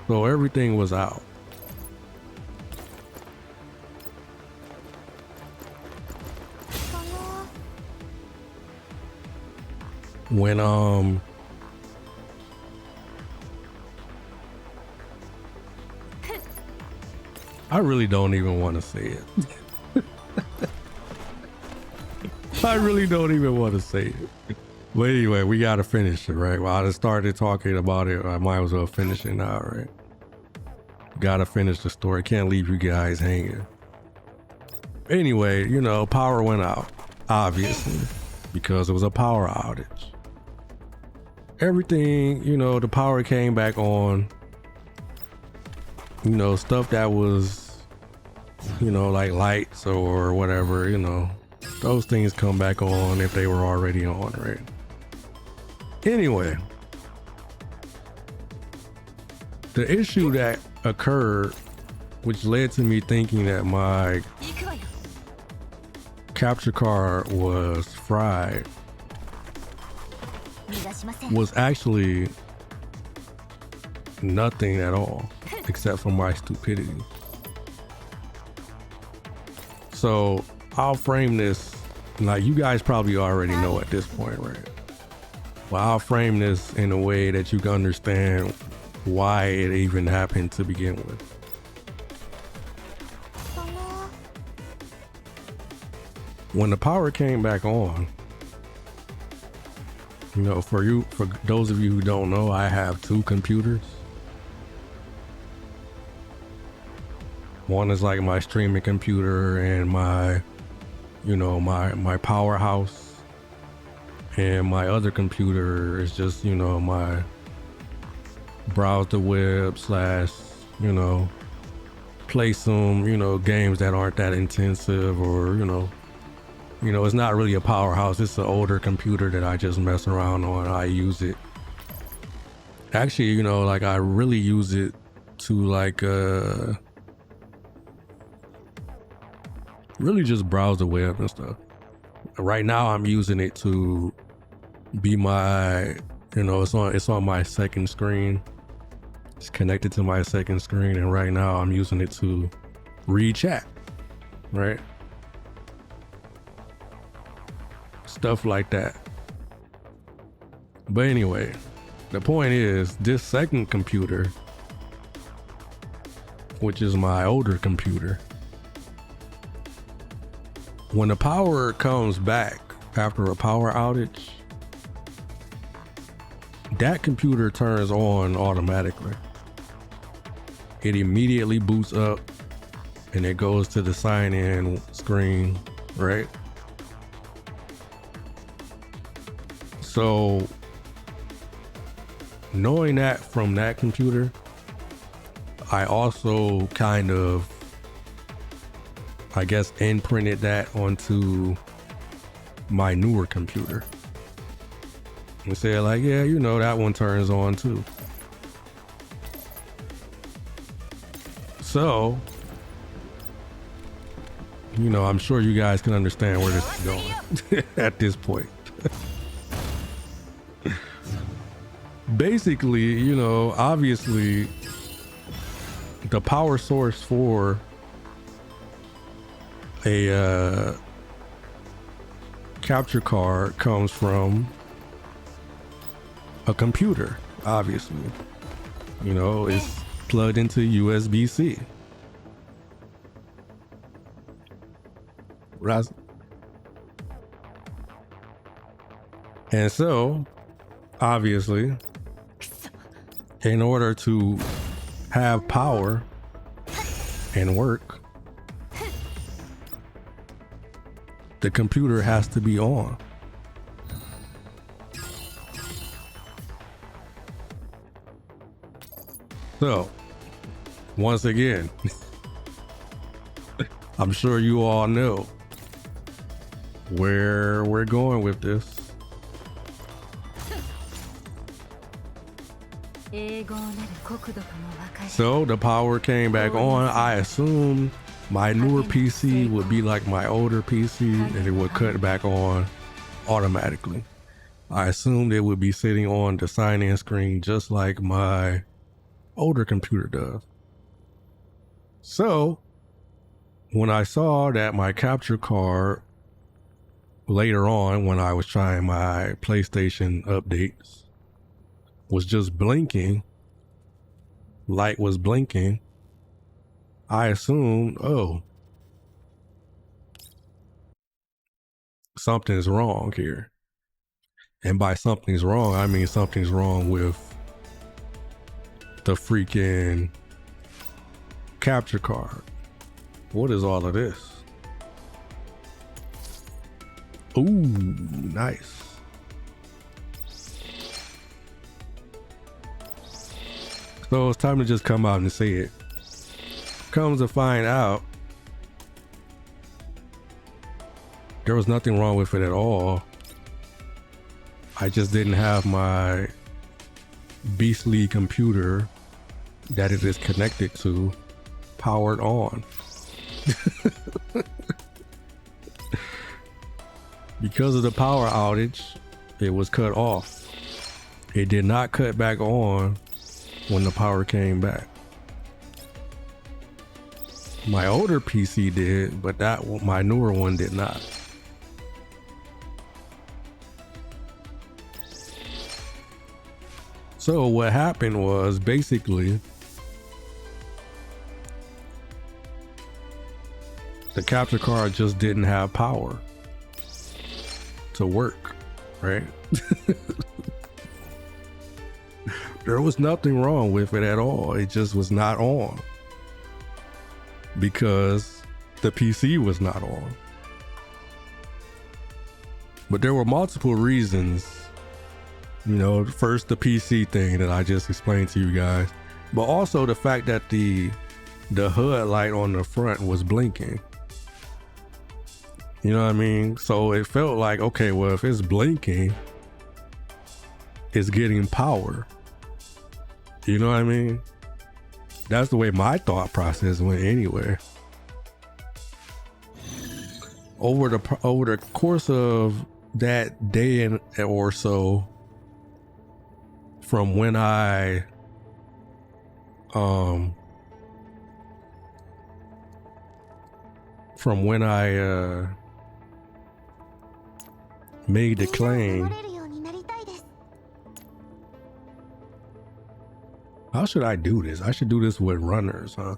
So everything was out. When I really don't even want to say it. I really don't even want to say it. But anyway, we gotta finish it, right? Well, I just started talking about it. I might as well finish it now, right? Gotta finish the story. Can't leave you guys hanging. Anyway, you know, power went out, obviously, because it was a power outage. Everything, you know, the power came back on. You know, stuff that was, you know, like lights or whatever, you know, those things come back on if they were already on, right? Anyway, the issue that occurred, which led to me thinking that my capture card was fried, was actually nothing at all except for my stupidity. So I'll frame this, like you guys probably already know at this point, right? Well, I'll frame this in a way that you can understand why it even happened to begin with. When the power came back on, you know, for those of you who don't know, I have two computers. One is like my streaming computer and my you know, my powerhouse, and my other computer is just, you know, my browse the web slash, you know, play some, you know, games that aren't that intensive, or, you know, it's not really a powerhouse. It's an older computer that I just mess around on. I use it. Actually, you know, like I really use it to like, really just browse the web and stuff. Right now I'm using it to be my, you know, it's on my second screen. It's connected to my second screen, and right now I'm using it to read chat, right? Stuff like that. But anyway, the point is, this second computer, which is my older computer, when the power comes back after a power outage, that computer turns on automatically. It immediately boots up and it goes to the sign in screen, right? So knowing that from that computer, I also kind of, I guess, imprinted that onto my newer computer and said like, yeah, you know, that one turns on too. So, you know, I'm sure you guys can understand where this is going at this point. Basically, you know, obviously the power source for a capture card comes from a computer, obviously. You know, it's plugged into USB-C. And so, obviously, in order to have power and work, the computer has to be on. So, once again, I'm sure you all know where we're going with this. So the power came back on. I assumed my newer PC would be like my older PC and it would cut back on automatically. I assumed it would be sitting on the sign-in screen just like my older computer does. So when I saw that my capture card later on, when I was trying my PlayStation updates, was just blinking, light was blinking, I assumed, oh, something's wrong here. And by something's wrong, I mean something's wrong with the freaking capture card. What is all of this? Ooh, nice. So it's time to just come out and say it. Comes to find out, there was nothing wrong with it at all. I just didn't have my beastly computer that it is connected to powered on. Because of the power outage, it was cut off. It did not cut back on when the power came back. My older PC did, but my newer one did not. So what happened was, basically, the capture card just didn't have power to work, right? There was nothing wrong with it at all. It just was not on because the PC was not on. But there were multiple reasons. You know, first the PC thing that I just explained to you guys, but also the fact that the hood light on the front was blinking. You know what I mean? So it felt like, okay, well, if it's blinking, it's getting power. You know what I mean? That's the way my thought process went anyway. Over the course of that day or so, from when I made the claim. How should I do this? I should do this with runners, huh?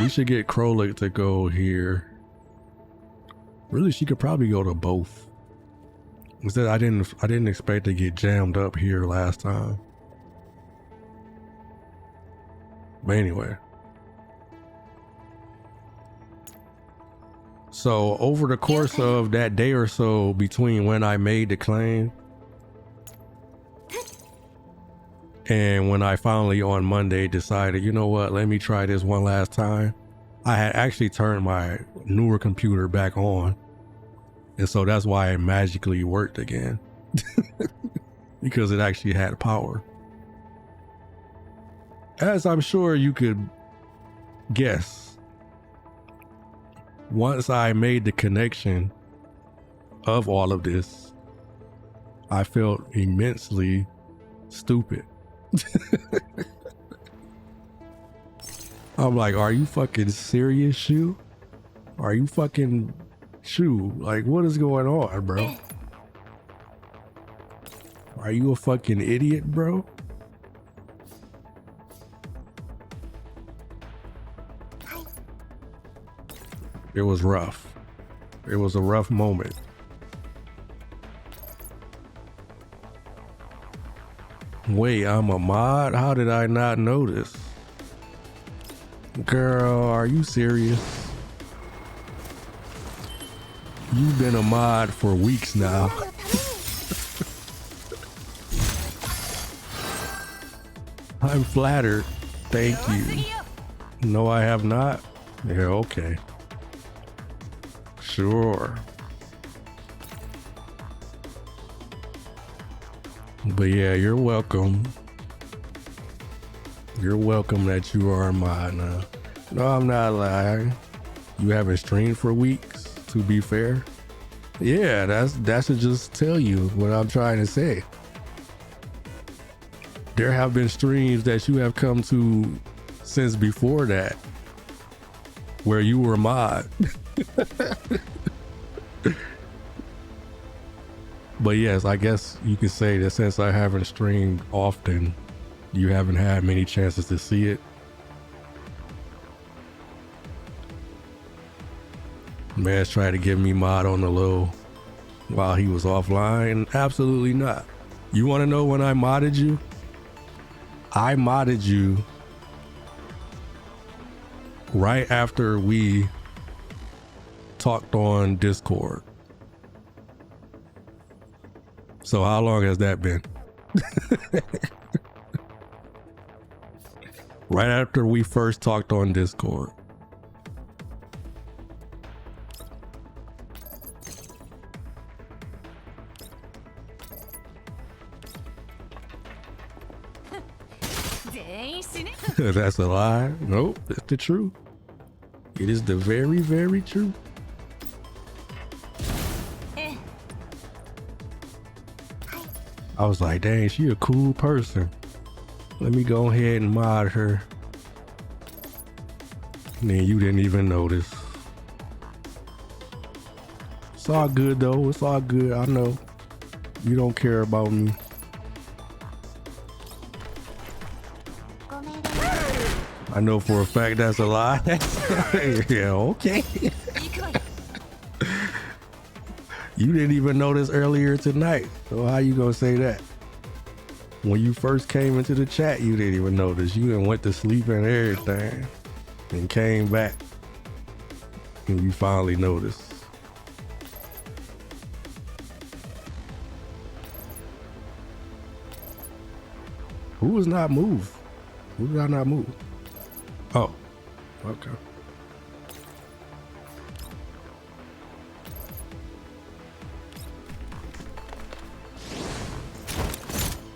We should get Krolik to go here. Really, she could probably go to both. Instead, I didn't expect to get jammed up here last time. But anyway. So over the course of that day or so between when I made the claim and when I finally on Monday decided, you know what, let me try this one last time. I had actually turned my newer computer back on. And so that's why it magically worked again. Because it actually had power. As I'm sure you could guess, once I made the connection of all of this, I felt immensely stupid. I'm like, are you fucking serious, Shu? Are you fucking Shu? Like, what is going on, bro? Are you a fucking idiot, bro? It was rough. It was a rough moment. Wait, I'm a mod? How did I not notice? Girl, are you serious? You've been a mod for weeks now. I'm flattered. Thank you. No, I have not. Yeah, okay. Sure. But yeah, you're welcome. You're welcome that you are a mod now. No, I'm not lying. You haven't streamed for weeks, to be fair. Yeah, that should just tell you what I'm trying to say. There have been streams that you have come to since before that, where you were a mod. But yes, I guess you could say that since I haven't streamed often, you haven't had many chances to see it. Man's tried to give me mod on the low while he was offline. Absolutely not. You want to know when I modded you? I modded you right after we talked on Discord. So how long has that been? Right after we first talked on Discord. That's a lie. Nope, that's the truth. It is the very, very truth. I was like, dang, she a cool person. Let me go ahead and mod her. And then you didn't even notice. It's all good though. It's all good. I know. You don't care about me. I know for a fact that's a lie. Yeah, okay. You didn't even notice earlier tonight. So how you gonna say that? When you first came into the chat, you didn't even notice. You done went to sleep and everything and came back and you finally noticed. Who was not move? Who did I not move? Oh, okay.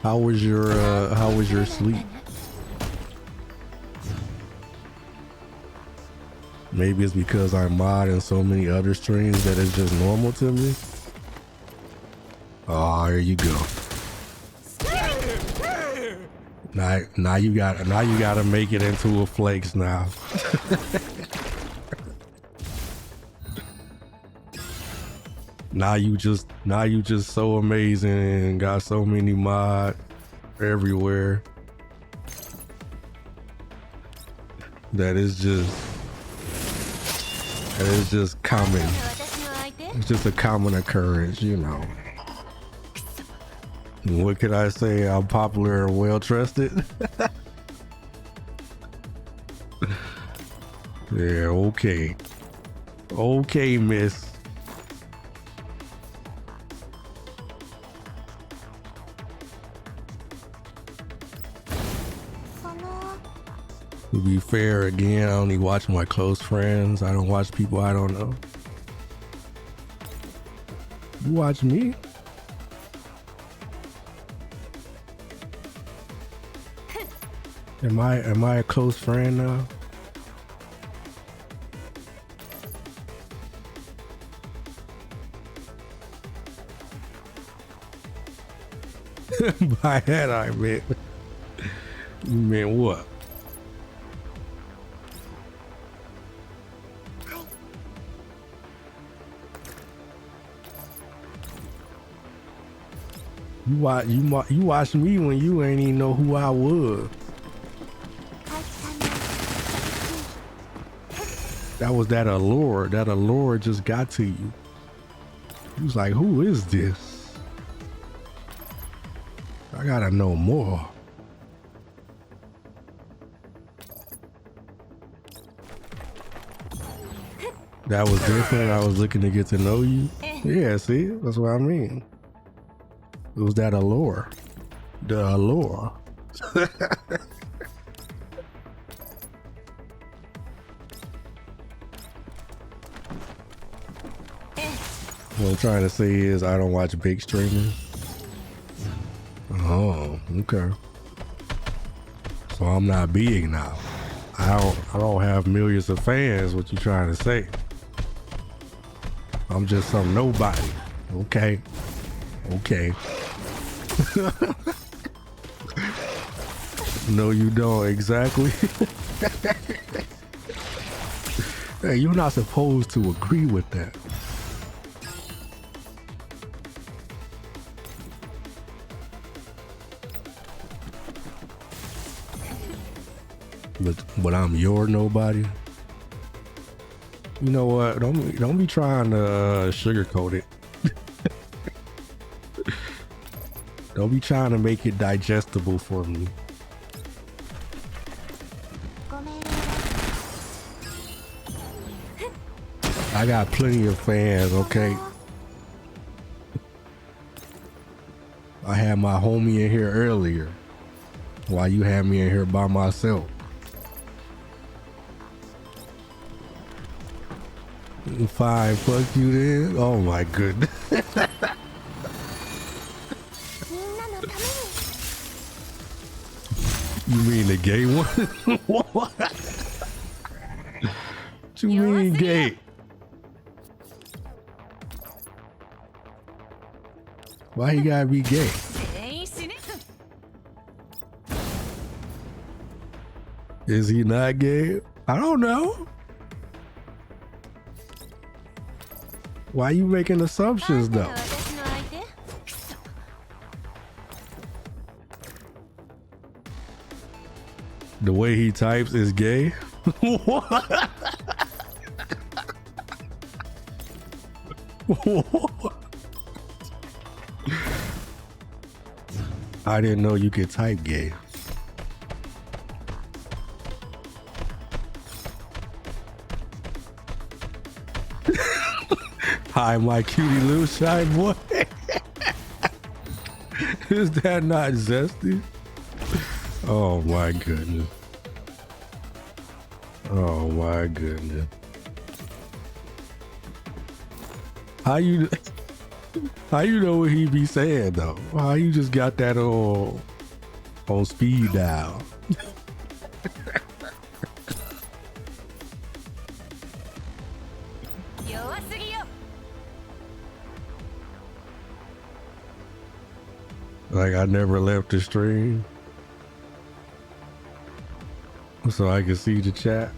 How was your sleep? Maybe it's because I'm mod in so many other streams that it's just normal to me. Oh, here you go. Now you gotta make it into a flakes now. Now you just so amazing and got so many mod everywhere that is just common. It's just a common occurrence, you know. What could I say? I'm popular and well trusted. Yeah, okay. Okay, miss. To be fair, again, I only watch my close friends. I don't watch people I don't know. You watch me? Am I a close friend now? By that I meant, you meant what? You watched me when you ain't even know who I was. That was that allure. That allure just got to you. You was like, who is this? I gotta know more. That was different. I was looking to get to know you. Yeah, see? That's what I mean. It was that allure. The allure. What I'm trying to say is I don't watch big streamers. Oh, okay. So I'm not big now. I don't have millions of fans. What you trying to say? I'm just some nobody. Okay. Okay. No, you don't. Exactly. Hey, you're not supposed to agree with that. But I'm your nobody. You know what? Don't be trying to sugarcoat it. Don't be trying to make it digestible for me. I got plenty of fans, okay? I had my homie in here earlier while you had me in here by myself. Fine, fuck you then. Oh my goodness. You mean the gay one? What? What you mean gay? Why you gotta be gay? Is he not gay? I don't know. Why you making assumptions though? The way he types is gay? What? I didn't know you could type gay. Hi, my cutie little shy boy. Is that not zesty? Oh my goodness. Oh my goodness. How you know what he be saying though? How you just got that on speed dial? Like I never left the stream so I can see the chat.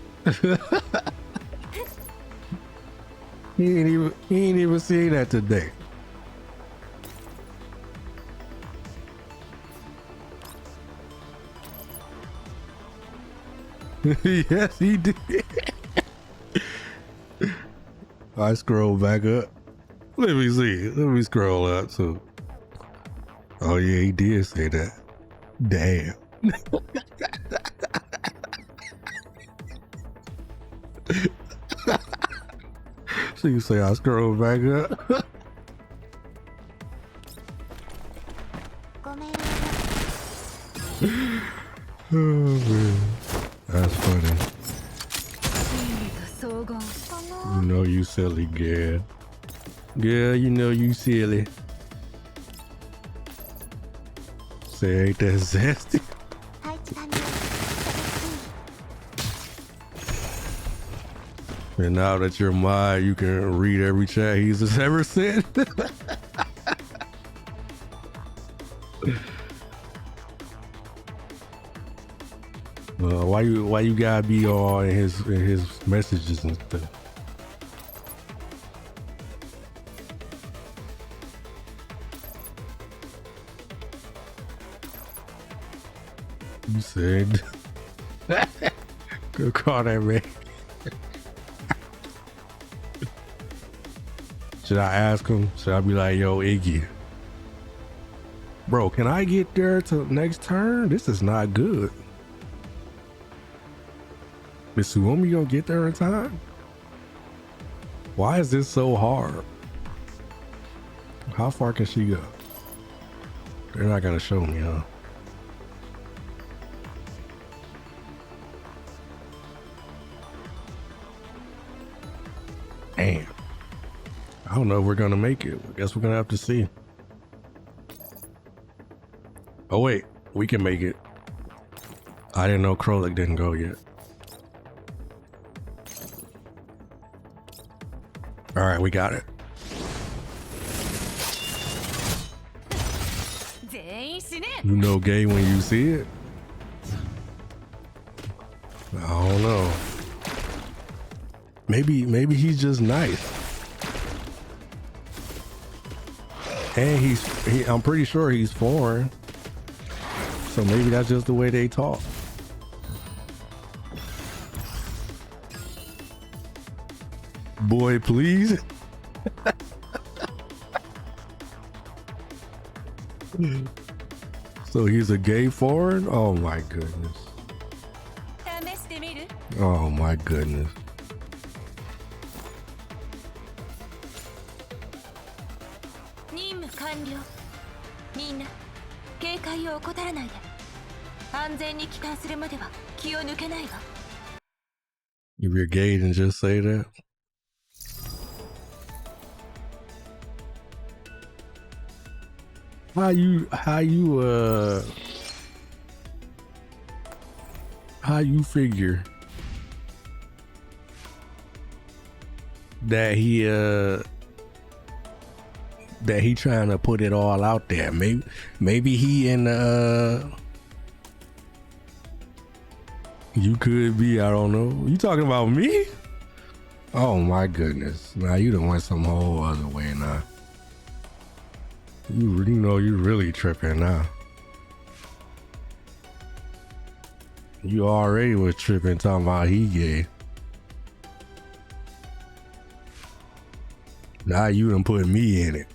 He ain't even seen that today. Yes, he did. I scroll back up. Let me see. Let me scroll up too. Oh yeah, he did say that. Damn. So you say I scroll back up? Oh man, that's funny. You know you silly, girl. Girl, you know you silly. Say ain't that zesty? And now that you're mine, you can read every chat he's ever sent. Why you gotta be on in his messages and stuff? You said, go call that man. Should I ask him? Should I be like, yo, Iggy, bro, can I get there to next turn? This is not good. Miss Suomi gonna get there in time? Why is this so hard? How far can she go? They're not gonna show me, huh? Damn. I don't know if we're gonna make it. I guess we're gonna have to see. Oh wait, we can make it. I didn't know Krolik didn't go yet. All right, we got it. You know gay when you see it? I don't know. Maybe he's just nice. And I'm pretty sure he's foreign. So maybe that's just the way they talk. Boy, please. So he's a gay foreign? Oh my goodness. Oh my goodness. If you're gay, then just say that. How you figure that he trying to put it all out there? Maybe he in you could be, I don't know. You talking about me? Oh my goodness. Now you done went some whole other way now. You know you really tripping now. You already was tripping talking about he gay. Now you done put me in it.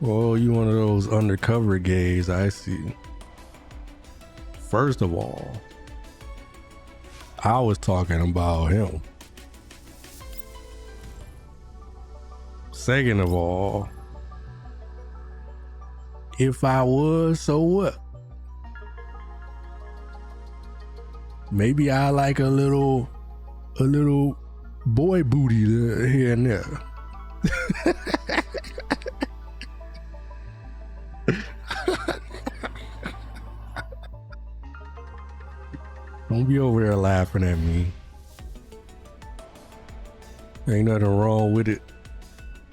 Oh, you one of those undercover gays, I see. First of all, I was talking about him. Second of all, If I was, so what? Maybe I like a little boy booty here and there. Don't be over there laughing at me. Ain't nothing wrong with it.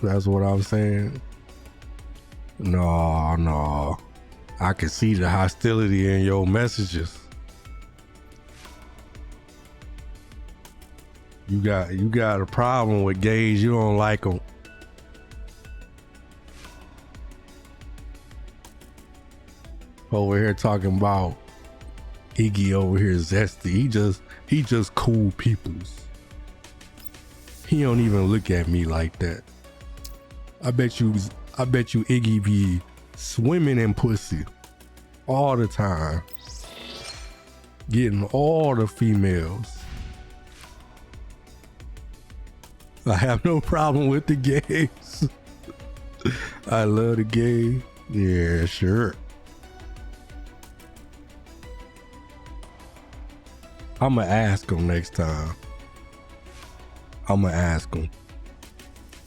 That's what I'm saying. No. I can see the hostility in your messages. You got a problem with gays. You don't like them. Over here talking about Iggy over here zesty. He just cool peoples. He don't even look at me like that. I bet you Iggy be swimming in pussy all the time, getting all the females. I have no problem with the gays. I love the gay. Yeah, sure. I'ma ask him next time. I'ma ask him.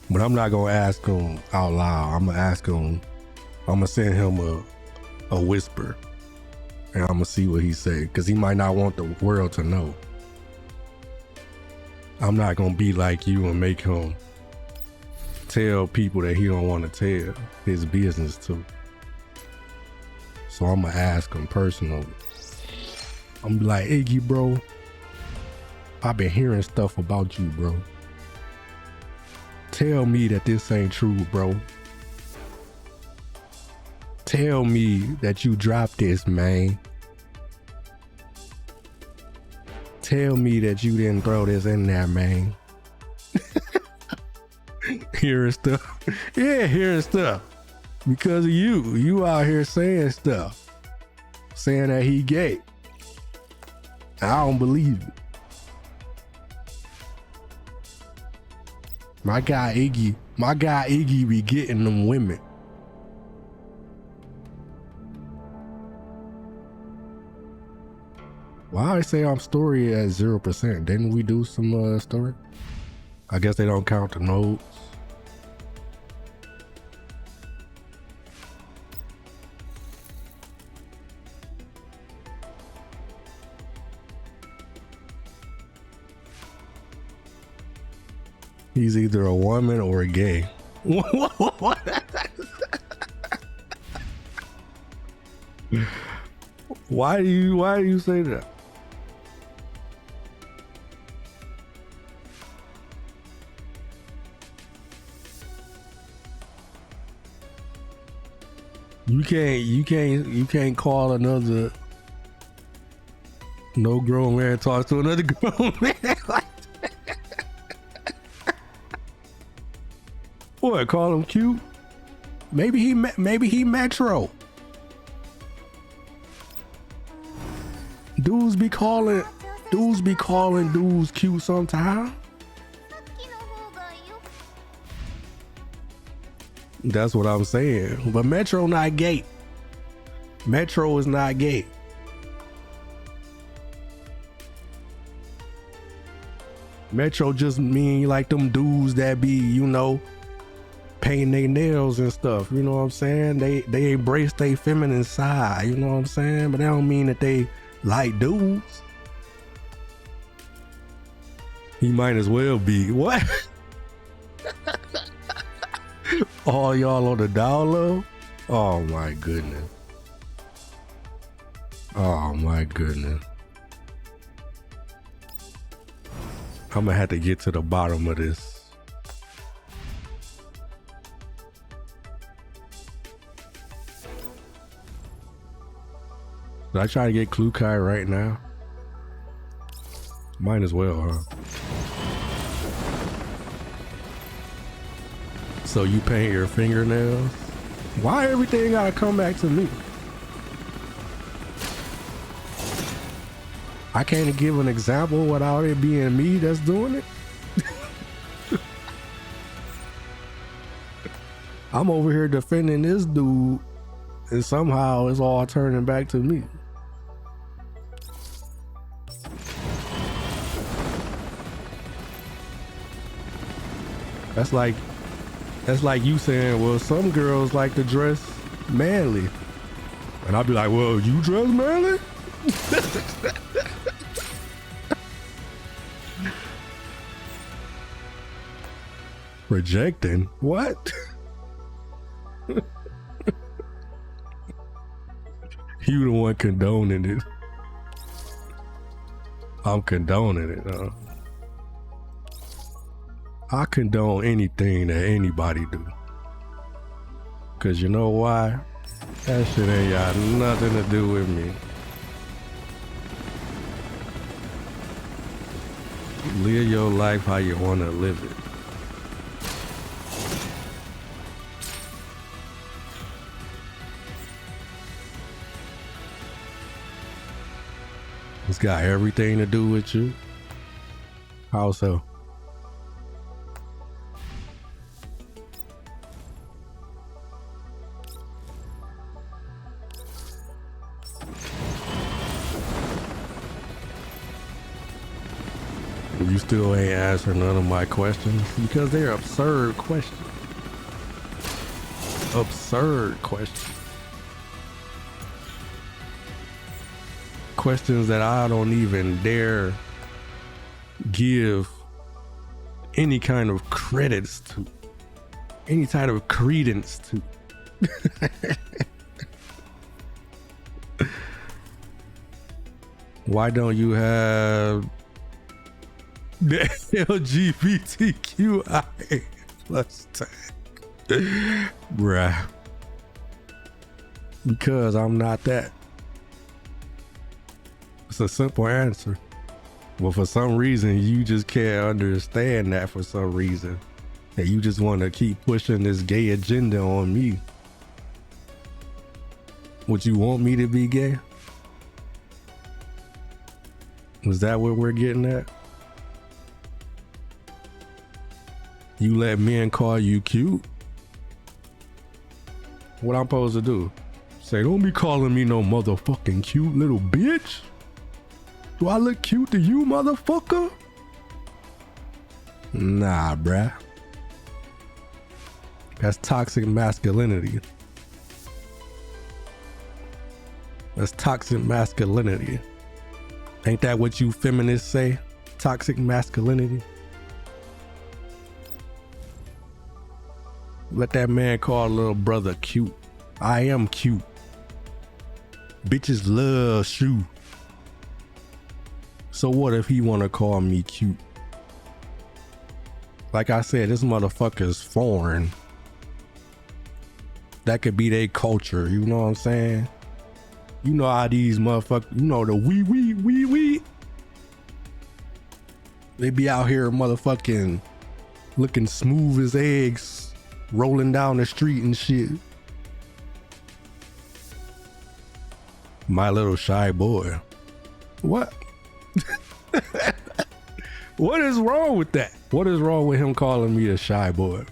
But I'm not gonna ask him out loud. I'ma ask him. I'ma send him a whisper. And I'ma see what he say. Cause he might not want the world to know. I'm not gonna be like you and make him tell people that he don't want to tell his business to. So I'ma ask him personally. I'm be like, Iggy, bro, I've been hearing stuff about you, bro. Tell me that this ain't true, bro. Tell me that you dropped this, man. Tell me that you didn't throw this in there, man. Hearing stuff. Yeah, hearing stuff. Because of you. You out here saying stuff. Saying that he gay. I don't believe it. My guy Iggy be getting them women. Why I say I'm story at 0%? Didn't we do some story? I guess they don't count the notes. He's either a woman or a gay. Why do you say that? You can't call another no grown man talks to another grown man like that. What, call him cute? Maybe he metro. Dudes be calling dudes cute sometimes. That's what I'm saying. But Metro not gay. Metro is not gay. Metro just mean like them dudes that be, you know, painting their nails and stuff. You know what I'm saying? They embrace their feminine side. You know what I'm saying? But that don't mean that they like dudes. He might as well be. What? All y'all on the down low? Oh my goodness. Oh my goodness. I'm gonna have to get to the bottom of this. Should I try to get Klukai right now? Might as well, huh? So you paint your fingernails? Why everything gotta come back to me? I can't give an example without it being me that's doing it. I'm over here defending this dude And somehow it's all turning back to me. That's like you saying, well, some girls like to dress manly. And I'll be like, well, you dress manly? Rejecting? What? You the one condoning it. I'm condoning it. I condone anything that anybody do. Cause you know why? That shit ain't got nothing to do with me. Live your life how you wanna live it. It's got everything to do with you. How so? You still ain't answering none of my questions because they're absurd questions. Absurd questions. Questions that I don't even dare give any kind of credits to, any kind of credence to. Why don't you have the LGBTQIA plus tag? Bruh. Because I'm not that. It's a simple answer. Well, for some reason, you just can't understand that for some reason. And you just want to keep pushing this gay agenda on me. Would you want me to be gay? Is that what we're getting at? You let men call you cute? What I'm supposed to do? Say, don't be calling me no motherfucking cute little bitch. Do I look cute to you, motherfucker? Nah, bruh. That's toxic masculinity. That's toxic masculinity. Ain't that what you feminists say? Toxic masculinity? Let that man call a little brother cute. I am cute. Bitches love shoe. So what if he wanna call me cute? Like I said, this motherfucker's foreign. That could be their culture, you know what I'm saying? You know how these motherfuckers, you know the wee. They be out here motherfucking looking smooth as eggs, rolling down the street and shit. My little shy boy. What? What is wrong with that? What is wrong with him calling me a shy boy?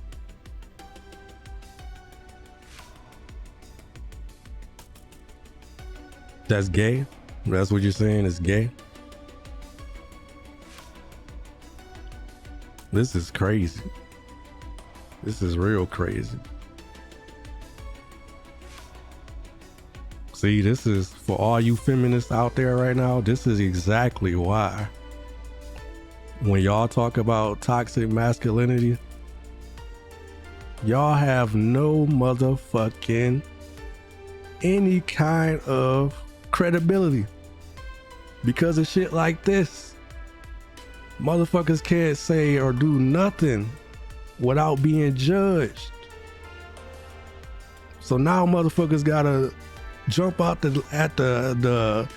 That's gay? That's what you're saying is gay? This is crazy. This is real crazy. See, this is for all you feminists out there right now. This is exactly why when y'all talk about toxic masculinity, y'all have no motherfucking any kind of credibility because of shit like this. Motherfuckers can't say or do nothing without being judged. So now motherfuckers gotta jump out at the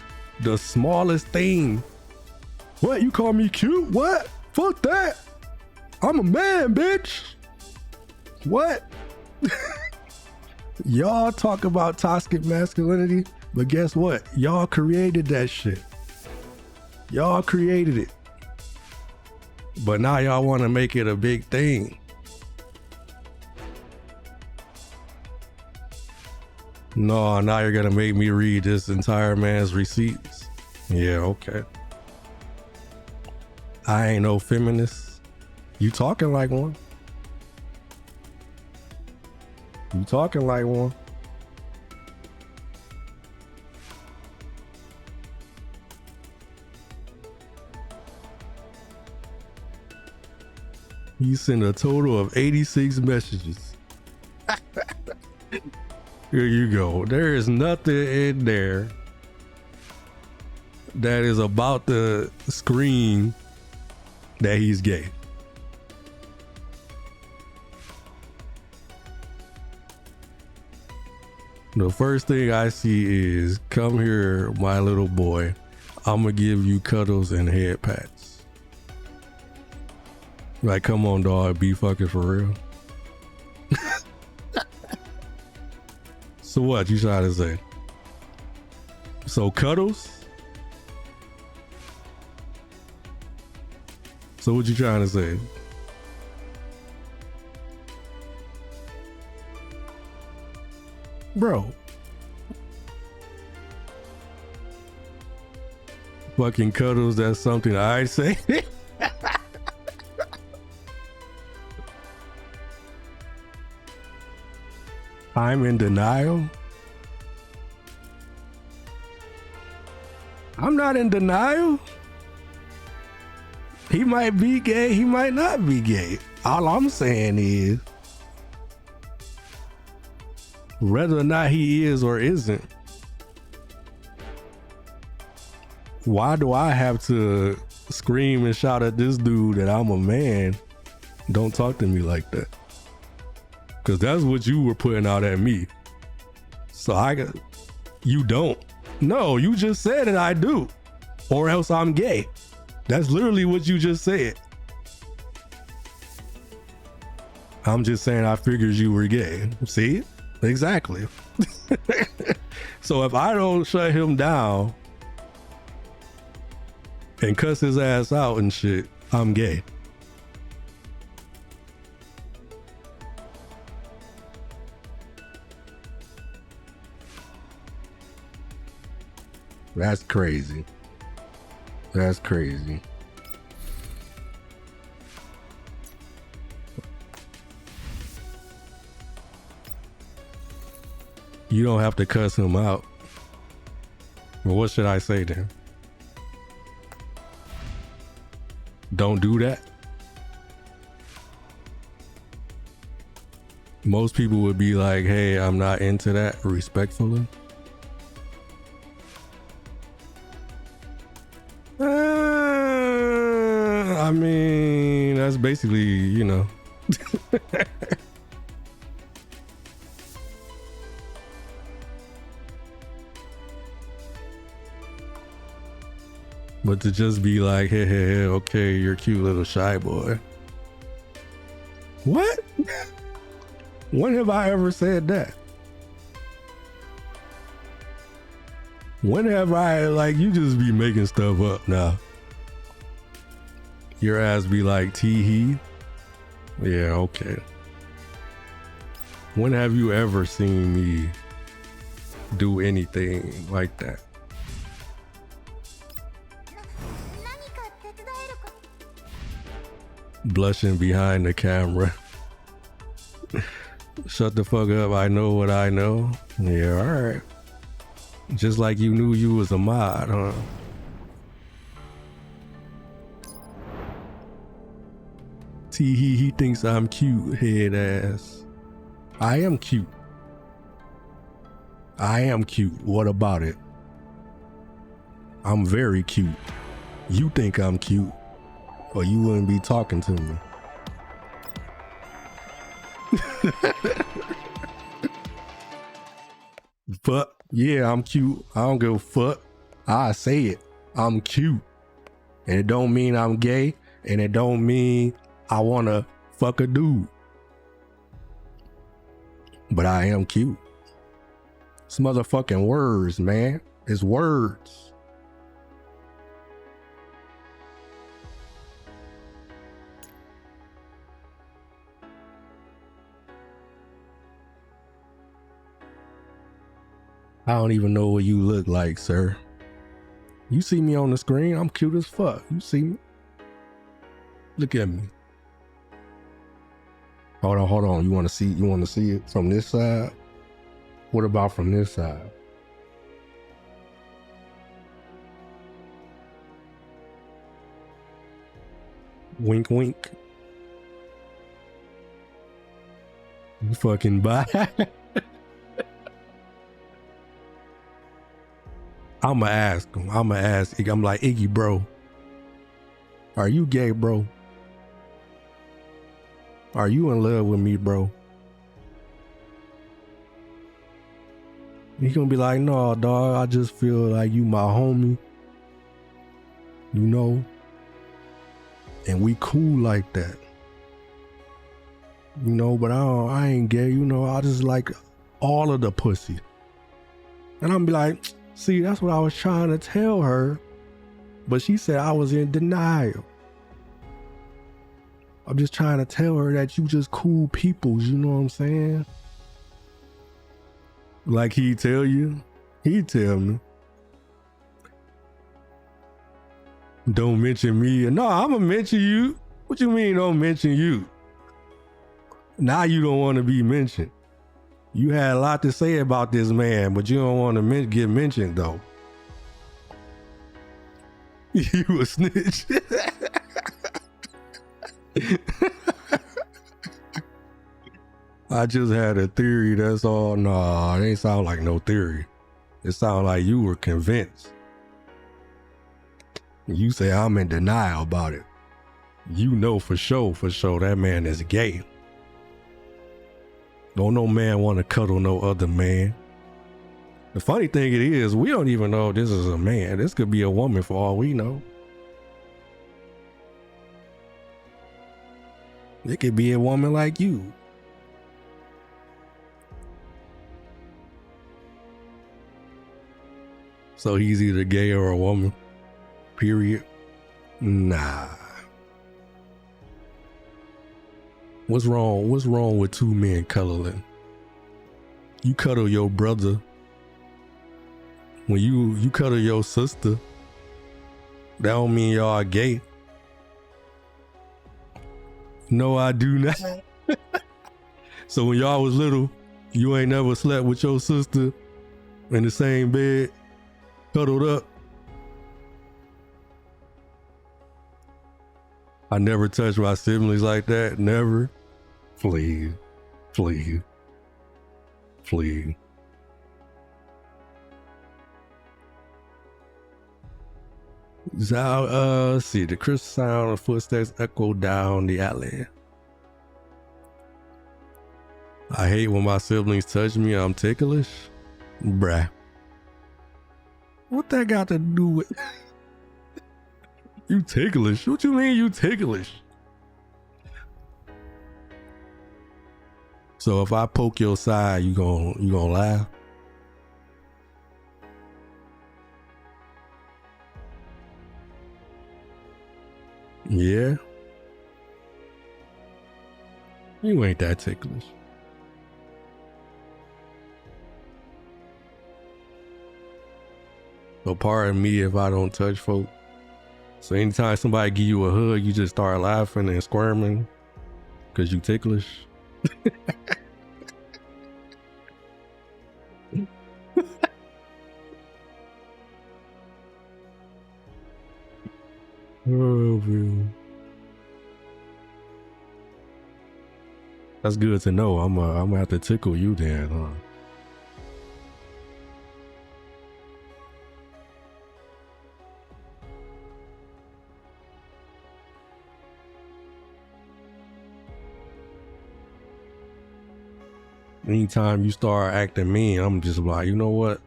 smallest thing. What, you call me cute? What? Fuck that. I'm a man, bitch. What? Y'all talk about toxic masculinity, but guess what? Y'all created that shit. Y'all created it. But now y'all want to make it a big thing. No, now you're gonna make me read this entire man's receipts. Yeah, okay. I ain't no feminist. You talking like one. You talking like one. You sent a total of 86 messages. Here you go. There is nothing in there that is about to scream that he's gay. The first thing I see is, come here, my little boy. I'm gonna give you cuddles and head pats. Like, come on, dog, be fucking for real. So what you trying to say? So cuddles? So what you trying to say? Bro. Fucking cuddles, that's something I say. I'm in denial. I'm not in denial. He might be gay, he might not be gay. All I'm saying is, whether or not he is or isn't, why do I have to scream and shout at this dude that I'm a man? Don't talk to me like that. Because that's what you were putting out at me. So you don't. No, you just said that I do. Or else I'm gay. That's literally what you just said. I'm just saying I figured you were gay. See? Exactly. So if I don't shut him down and cuss his ass out and shit, I'm gay. That's crazy. That's crazy. You don't have to cuss him out. Well, what should I say to him? Don't do that. Most people would be like, hey, I'm not into that, respectfully. I mean, that's basically, you know. But to just be like, hey, okay, you're a cute little shy boy. What? When have I ever said that? When have I, like, you just be making stuff up now. Your ass be like, tee-hee? Yeah, okay. When have you ever seen me do anything like that? Blushing behind the camera. Shut the fuck up, I know what I know. Yeah, alright. Just like you knew you was a mod, huh? He thinks I'm cute, head ass. I am cute. I am cute. What about it? I'm very cute. You think I'm cute, or you wouldn't be talking to me. Fuck. Yeah, I'm cute. I don't give a fuck. I say it. I'm cute. And it don't mean I'm gay. And it don't mean I wanna fuck a dude. But I am cute. It's motherfucking words, man. It's words. I don't even know what you look like, sir. You see me on the screen, I'm cute as fuck. You see me? Look at me. Hold on. You want to see it from this side? What about from this side? Wink, wink. You fucking bye. I'ma ask him. I'm like, Iggy, bro. Are you gay, bro? Are you in love with me, bro? He gonna be like, no, dog, I just feel like you my homie. You know? And we cool like that. You know, but I ain't gay, you know, I just like all of the pussy. And I'm be like, see, that's what I was trying to tell her. But she said I was in denial. I'm just trying to tell her that you just cool peoples, you know what I'm saying? Like he tell you, he tell me. Don't mention me. No, I'ma mention you. What you mean don't mention you? Now you don't want to be mentioned. You had a lot to say about this man, but you don't want to get mentioned though. You a snitch. I just had a theory, that's all. Nah, it ain't sound like no theory. It sound like you were convinced. You say I'm in denial about it. You know for sure that man is gay. Don't no man want to cuddle no other man. The funny thing it is, we don't even know if this is a man. This could be a woman for all we know. It could be a woman like you. So he's either gay or a woman. Period. Nah. What's wrong with two men cuddling? You cuddle your brother. When you cuddle your sister, that don't mean y'all are gay. No, I do not. So when y'all was little, you ain't never slept with your sister in the same bed, cuddled up. I never touched my siblings like that. Never. Please. Let's see, the crisp sound of footsteps echo down the alley. I hate when my siblings touch me, I'm ticklish. Bruh. What that got to do with... You ticklish? What you mean you ticklish? So if I poke your side, you gonna laugh? Yeah? You ain't that ticklish. So pardon me if I don't touch folk. So anytime somebody give you a hug, you just start laughing and squirming because you ticklish. Oh, man. That's good to know. I'm gonna have to tickle you then, huh? Anytime you start acting mean, I'm just like, you know what?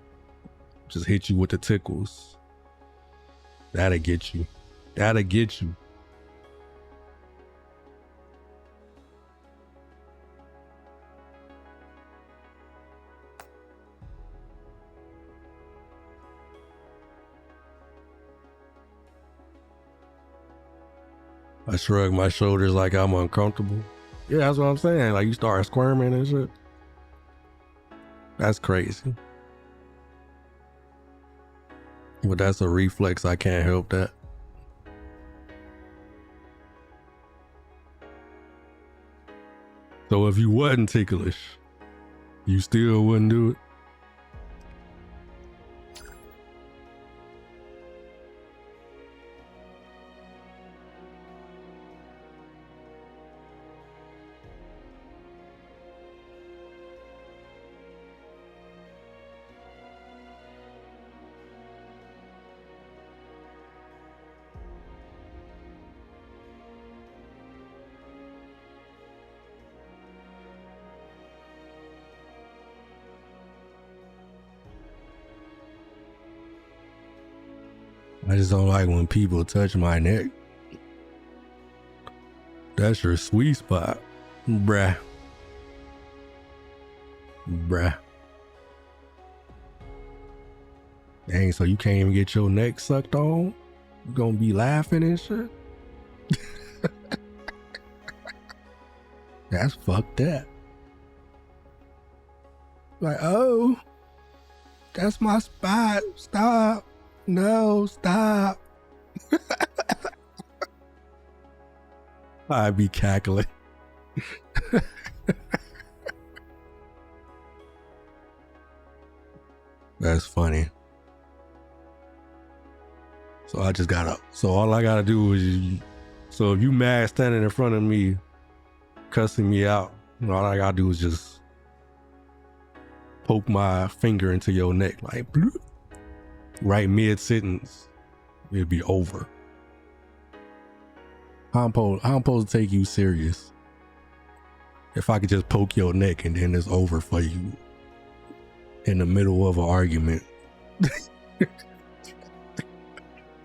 Just hit you with the tickles. That'll get you. That'll get you. I shrug my shoulders like I'm uncomfortable. Yeah, that's what I'm saying. Like you start squirming and shit. That's crazy. But that's a reflex. I can't help that. So if you wasn't ticklish, you still wouldn't do it? I just don't like when people touch my neck. That's your sweet spot, bruh. Bruh. Dang, so you can't even get your neck sucked on? You gonna be laughing and shit? That's fucked up. Like, oh, that's my spot. Stop. No, stop. I'd be cackling. That's funny. So I just gotta, so all I gotta do is, so if you mad standing in front of me, cussing me out, all I gotta do is just poke my finger into your neck, like, bloop. Right mid-sentence, it'd be over. How I'm supposed to take you serious if I could just poke your neck and then it's over for you in the middle of an argument?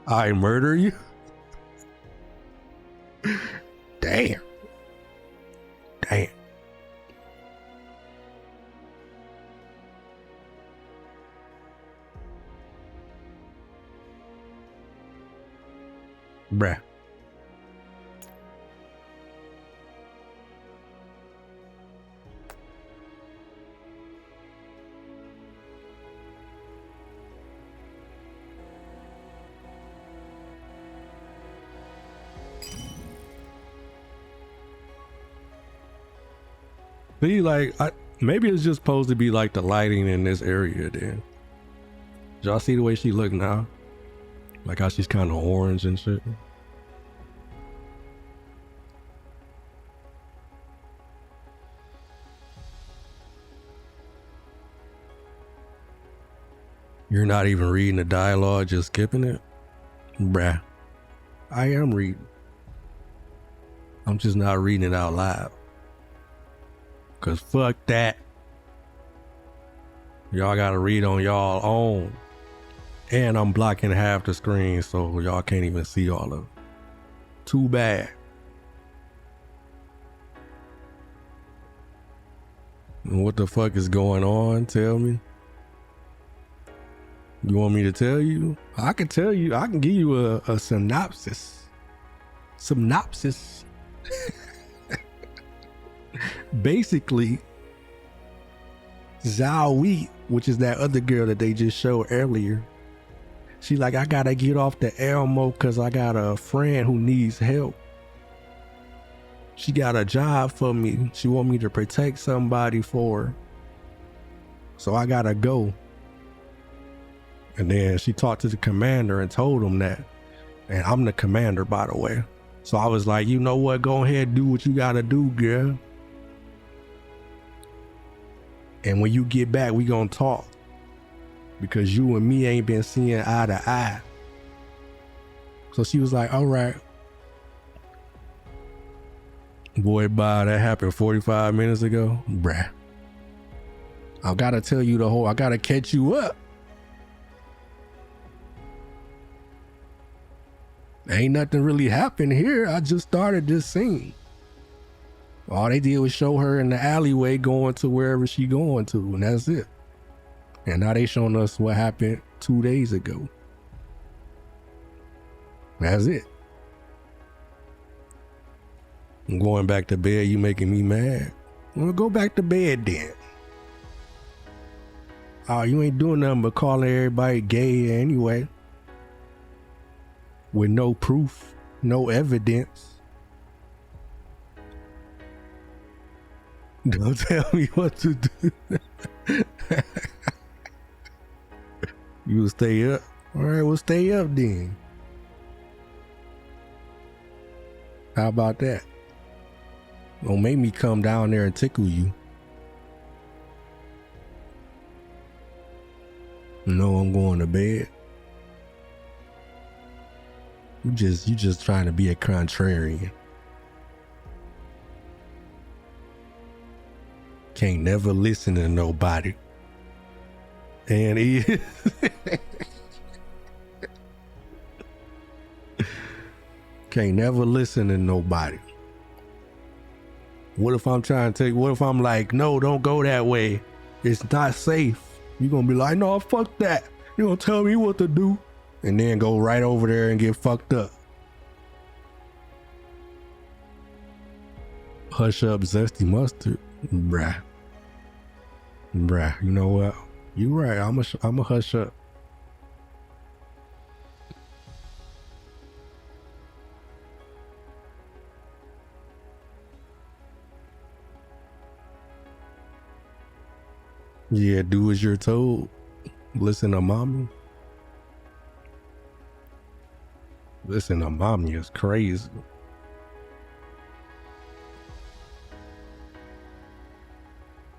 I murder you? Damn. Damn. Bruh. See, like, maybe it's just supposed to be like the lighting in this area then. Did y'all see the way she look now? Like how she's kind of orange and shit. You're not even reading the dialogue, just skipping it? Bruh. I am reading. I'm just not reading it out loud. Cause fuck that. Y'all gotta read on y'all own. And I'm blocking half the screen so y'all can't even see all of it. Too bad. What the fuck is going on? Tell me. You want me to tell you? I can tell you. I can give you a synopsis. Synopsis. Basically, Zhao Wei, which is that other girl that they just showed earlier, she like, I gotta get off the Elmo because I got a friend who needs help. She got a job for me. She want me to protect somebody for her. So I gotta go. And then she talked to the commander and told him that. And I'm the commander, by the way. So I was like, you know what? Go ahead, do what you gotta do, girl. And when you get back, we gonna talk. Because you and me ain't been seeing eye to eye. So she was like, all right. Boy, bye, that happened 45 minutes ago. Bruh. I gotta tell you I gotta catch you up. Ain't nothing really happened here. I just started this scene. All they did was show her in the alleyway going to wherever she going to, and that's it. And now they showing us what happened 2 days ago. That's it. I'm going back to bed. You making me mad. Well, go back to bed then. Oh, you ain't doing nothing but calling everybody gay anyway. with no proof, no evidence. Don't tell me what to do. You will stay up. All right, we'll stay up then. How about that? Don't make me come down there and tickle you. No, I'm going to bed. You just trying to be a contrarian. Can't never listen to nobody. And he can't never listen to nobody. What if I'm like, no, don't go that way. It's not safe. You're gonna be like, no, fuck that. You're gonna tell me what to do. And then go right over there and get fucked up. Hush up, zesty mustard. Bruh, you know what? You right, I'm a hush up. Yeah, do as you're told. Listen to mommy. Listen to mommy is crazy.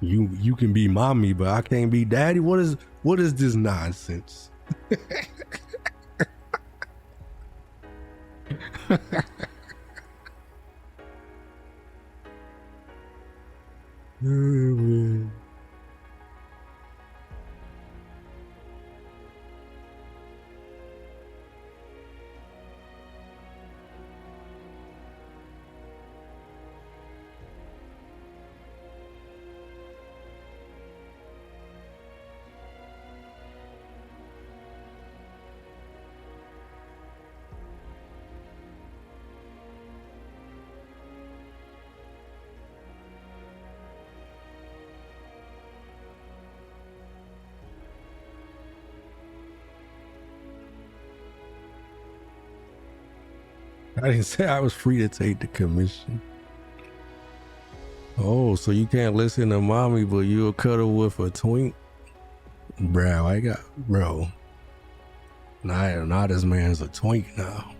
You can be mommy, but I can't be daddy. What is this nonsense? Oh, man. I didn't say I was free to take the commission. Oh, so you can't listen to mommy, but you'll cuddle with a twink? Bro. Now this man's a twink now.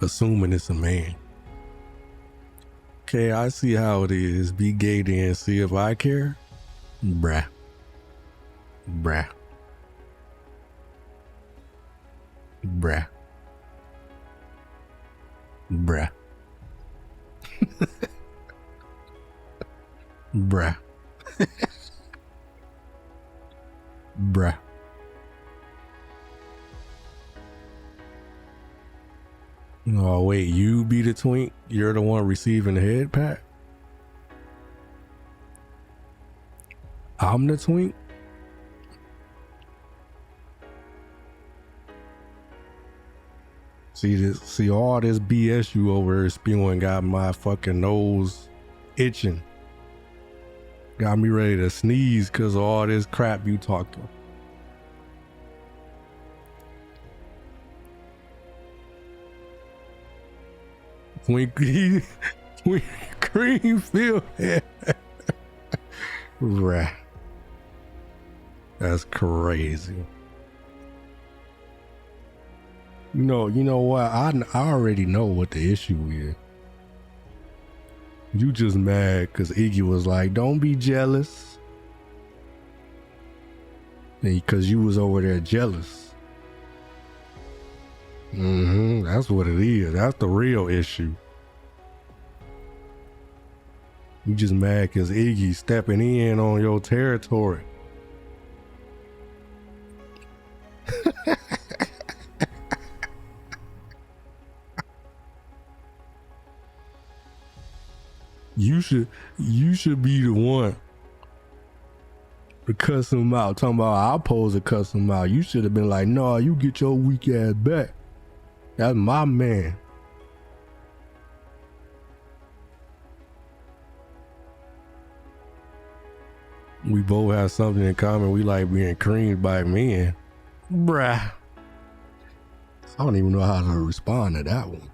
Assuming it's a man. Okay, I see how it is. Be gay then, see if I care? Bruh. Bruh. Bruh. Bruh. Oh wait, you be the twink? You're the one receiving the head pat? I'm the twink? See all this BS you over here spewing got my fucking nose itching. Got me ready to sneeze because of all this crap you talking. Twink cream feel head. Right. That's crazy. You know what? I already know what the issue is. You just mad because Iggy was like, don't be jealous. Because you was over there jealous. That's what it is. That's the real issue. You just mad because Iggy stepping in on your territory. You should be the one to cuss him out. Talking about I'm supposed to cuss him out. You should have been like, no, you get your weak ass back. That's my man. We both have something in common. We like being creamed by men. Bruh. I don't even know how to respond to that one.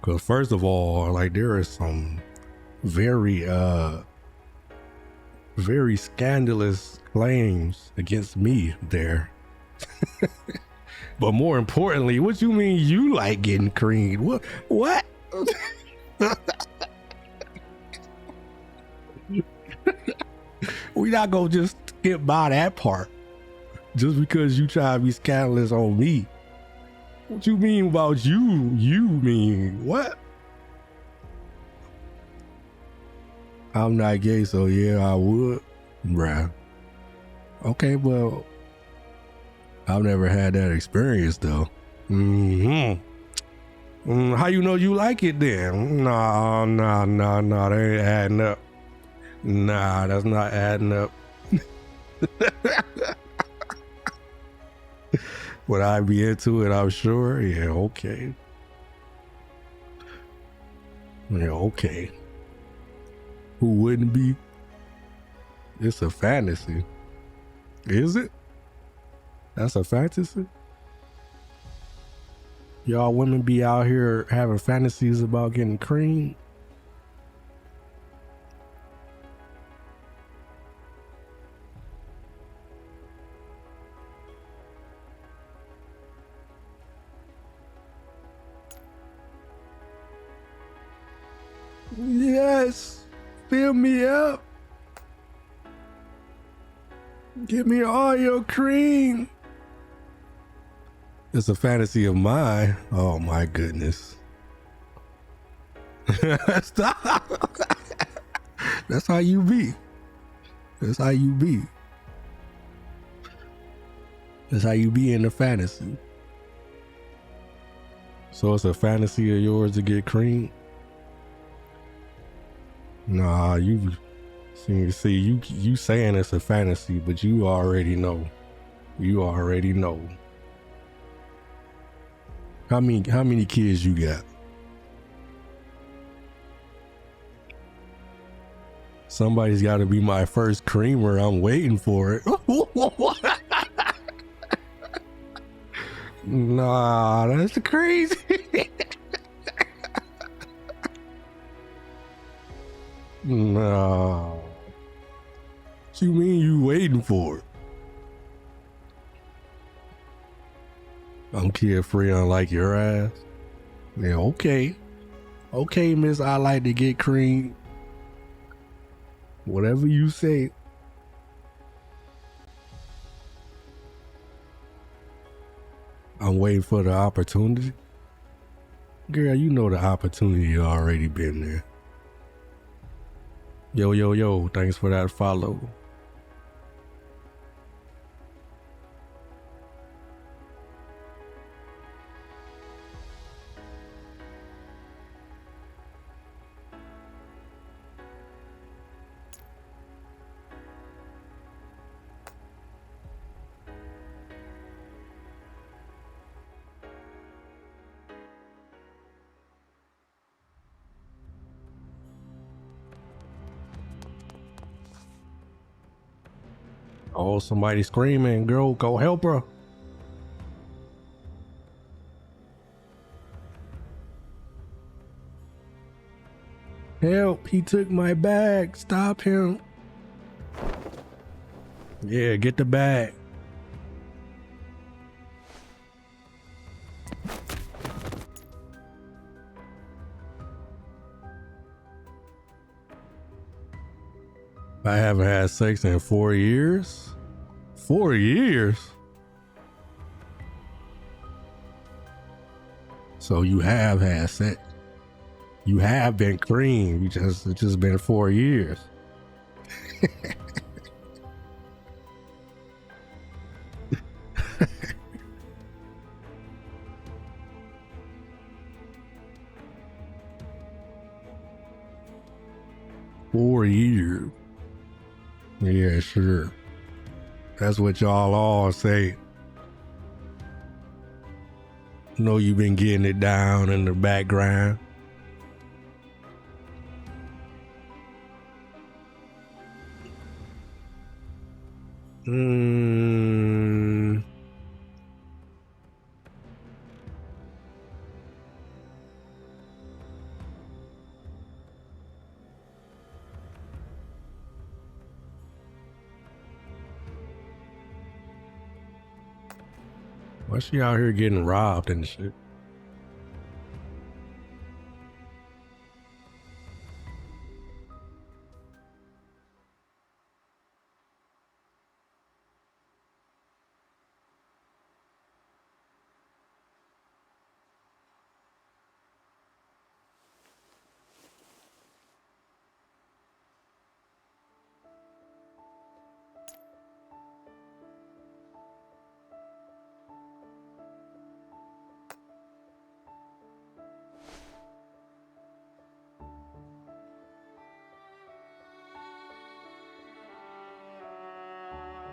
Because first of all, like there is some very very scandalous claims against me there. But more importantly, what you mean you like getting creamed? What? We not gonna just skip by that part just because you try to be scandalous on me. What you mean about you? You mean what? I'm not gay, so yeah, I would. Bruh. Okay, well, I've never had that experience though. How you know you like it then? Nah, that ain't adding up. Nah, that's not adding up. Would I be into it? I'm sure. Yeah, okay. Yeah, okay. Who wouldn't be? It's a fantasy. Is it? That's a fantasy? Y'all women be out here having fantasies about getting creamed? Yes, fill me up. Give me all your cream. It's a fantasy of mine. Oh my goodness. Stop. That's how you be. That's how you be. That's how you be in the fantasy. So it's a fantasy of yours to get cream? Nah, you saying it's a fantasy, but you already know. You already know. How many kids you got? Somebody's got to be my first creamer. I'm waiting for it. Nah, that's crazy. Nah. What you mean you waiting for it? I'm carefree unlike your ass. Yeah, okay. Okay, miss, I like to get cream. Whatever you say. I'm waiting for the opportunity. Girl, you know the opportunity already been there. Yo, thanks for that follow. Oh, somebody screaming. Girl, go help her. Help, he took my bag. Stop him. Yeah, get the bag. I haven't had sex in 4 years. 4 years? So you have had sex. You have been creamed. It's just been 4 years. 4 years. Yeah, sure. That's what y'all all say. Know you been getting it down in the background. Mm. Why she out here getting robbed and shit?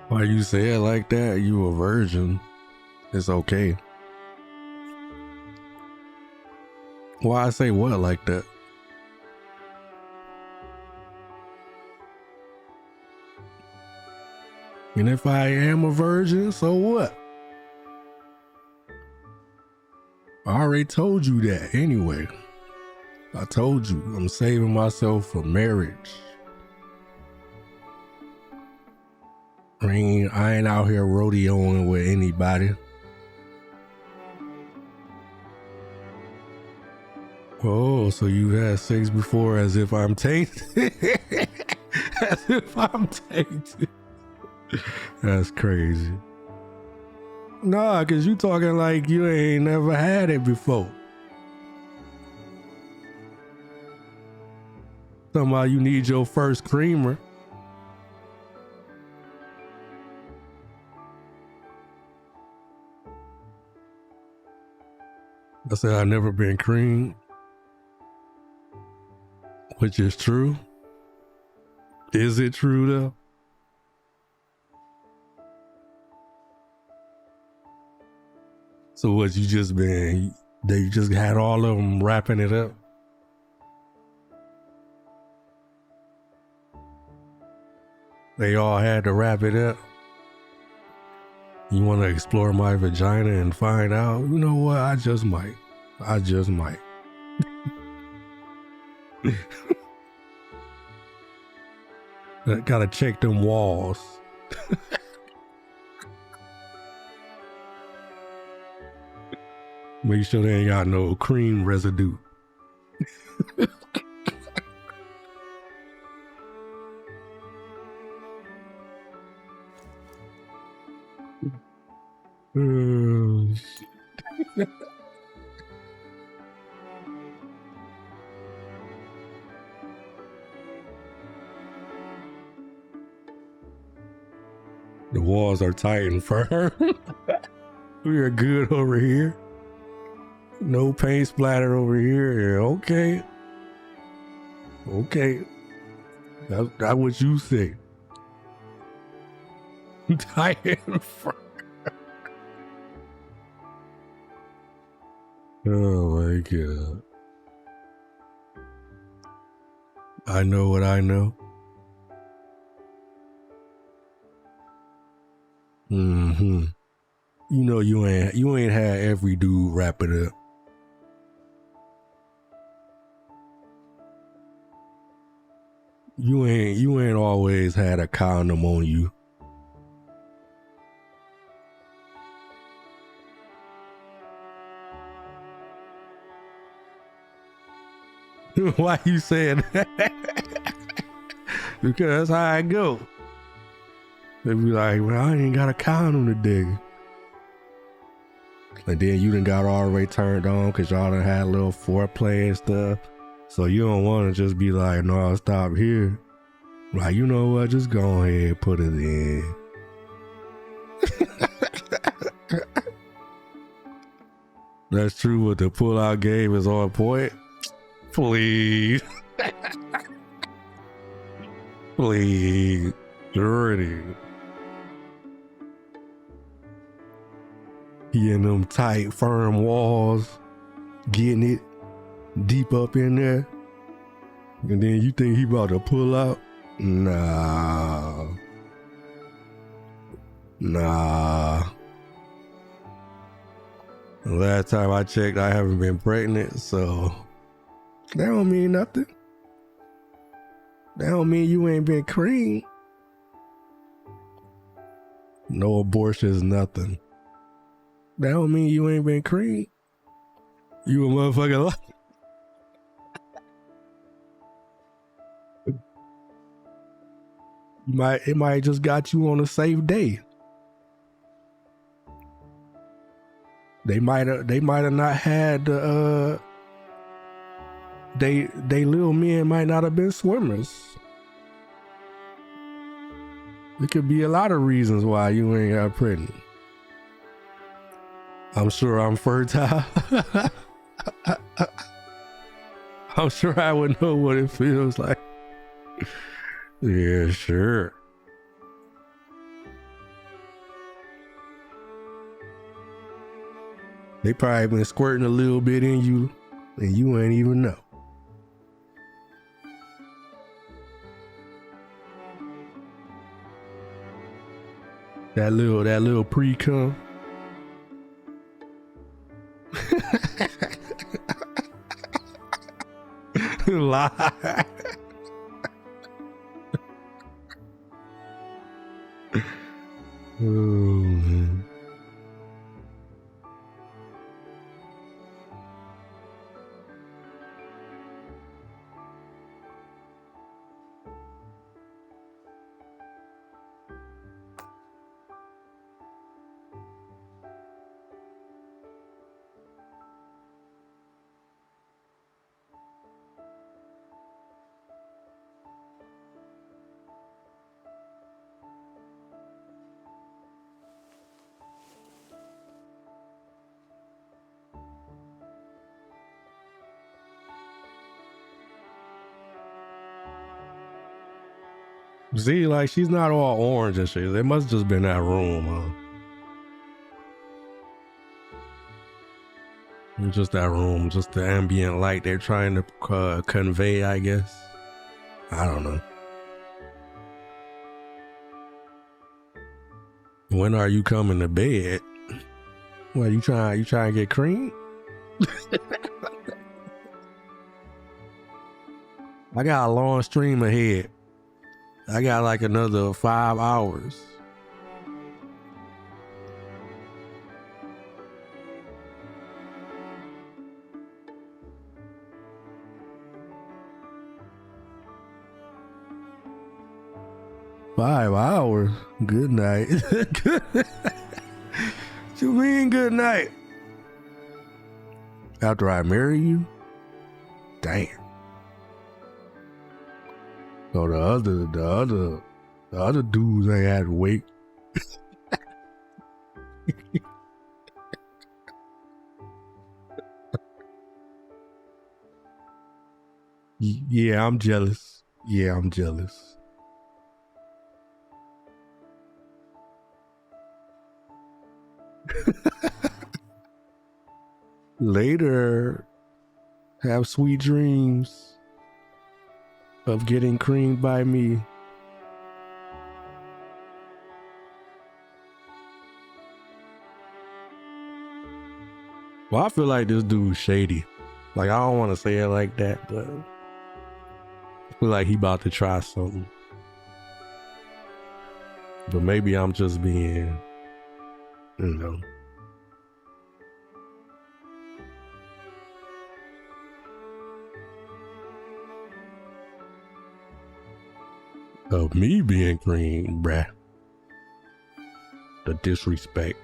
Why you say it like that? You a virgin. It's okay. Why I say what like that? And if I am a virgin, so what? I already told you that anyway. I told you I'm saving myself for marriage. I ain't out here rodeoing with anybody. Oh, so you had sex before as if I'm tainted? As if I'm tainted. That's crazy. Nah, cause you talking like you ain't never had it before. Talking about you need your first creamer. I said I never been creamed, which is true. Is it true though? So what, you just been, they just had all of them wrapping it up? They all had to wrap it up? You want to explore my vagina and find out? You know what? I just might. I gotta check them walls. Make sure they ain't got no cream residue. The walls are tight and firm. We are good over here. No paint splatter over here. Yeah, okay. Okay. That's what you say. Tight and firm. Oh my God. I know what I know. Mm-hmm. You know you ain't had every dude wrap it up. You ain't always had a condom on you. Why you saying that? Because that's how I go. They be like, well, I ain't got a condom today. And then you done got all the way turned on because y'all done had a little foreplay and stuff. So you don't want to just be like, no, I'll stop here. Like, you know what? Just go ahead and put it in. That's true. What the pull-out game is on point. Please. Please. Dirty. He in them tight, firm walls, getting it deep up in there. And then you think he about to pull out? Nah. Nah. The last time I checked, I haven't been pregnant, so that don't mean nothing. That don't mean you ain't been creamed. No abortions, nothing. That don't mean you ain't been creamed. You a motherfucker like. It might just got you on a safe day. They might have not had they little men might not have been swimmers. There could be a lot of reasons why you ain't got pregnant. I'm sure I'm fertile. I'm sure I would know what it feels like. Yeah, sure. They probably been squirting a little bit in you and you ain't even know. That little pre-cum. Lie. Oh, man. See, like, she's not all orange and shit. It must just been that room, huh? It's just that room, just the ambient light they're trying to convey, I guess. I don't know. When are you coming to bed? What, you trying to get cream? I got a long stream ahead. I got like another 5 hours. Five hours? Good night. What you mean good night? After I marry you? Damn. So the other dudes ain't had to wait. Yeah, I'm jealous. Yeah, I'm jealous. Later, have sweet dreams of getting creamed by me. Well, I feel like this dude's shady. Like, I don't want to say it like that, but I feel like he about to try something. But maybe I'm just being, you know. Of me being creamed, bruh. The disrespect.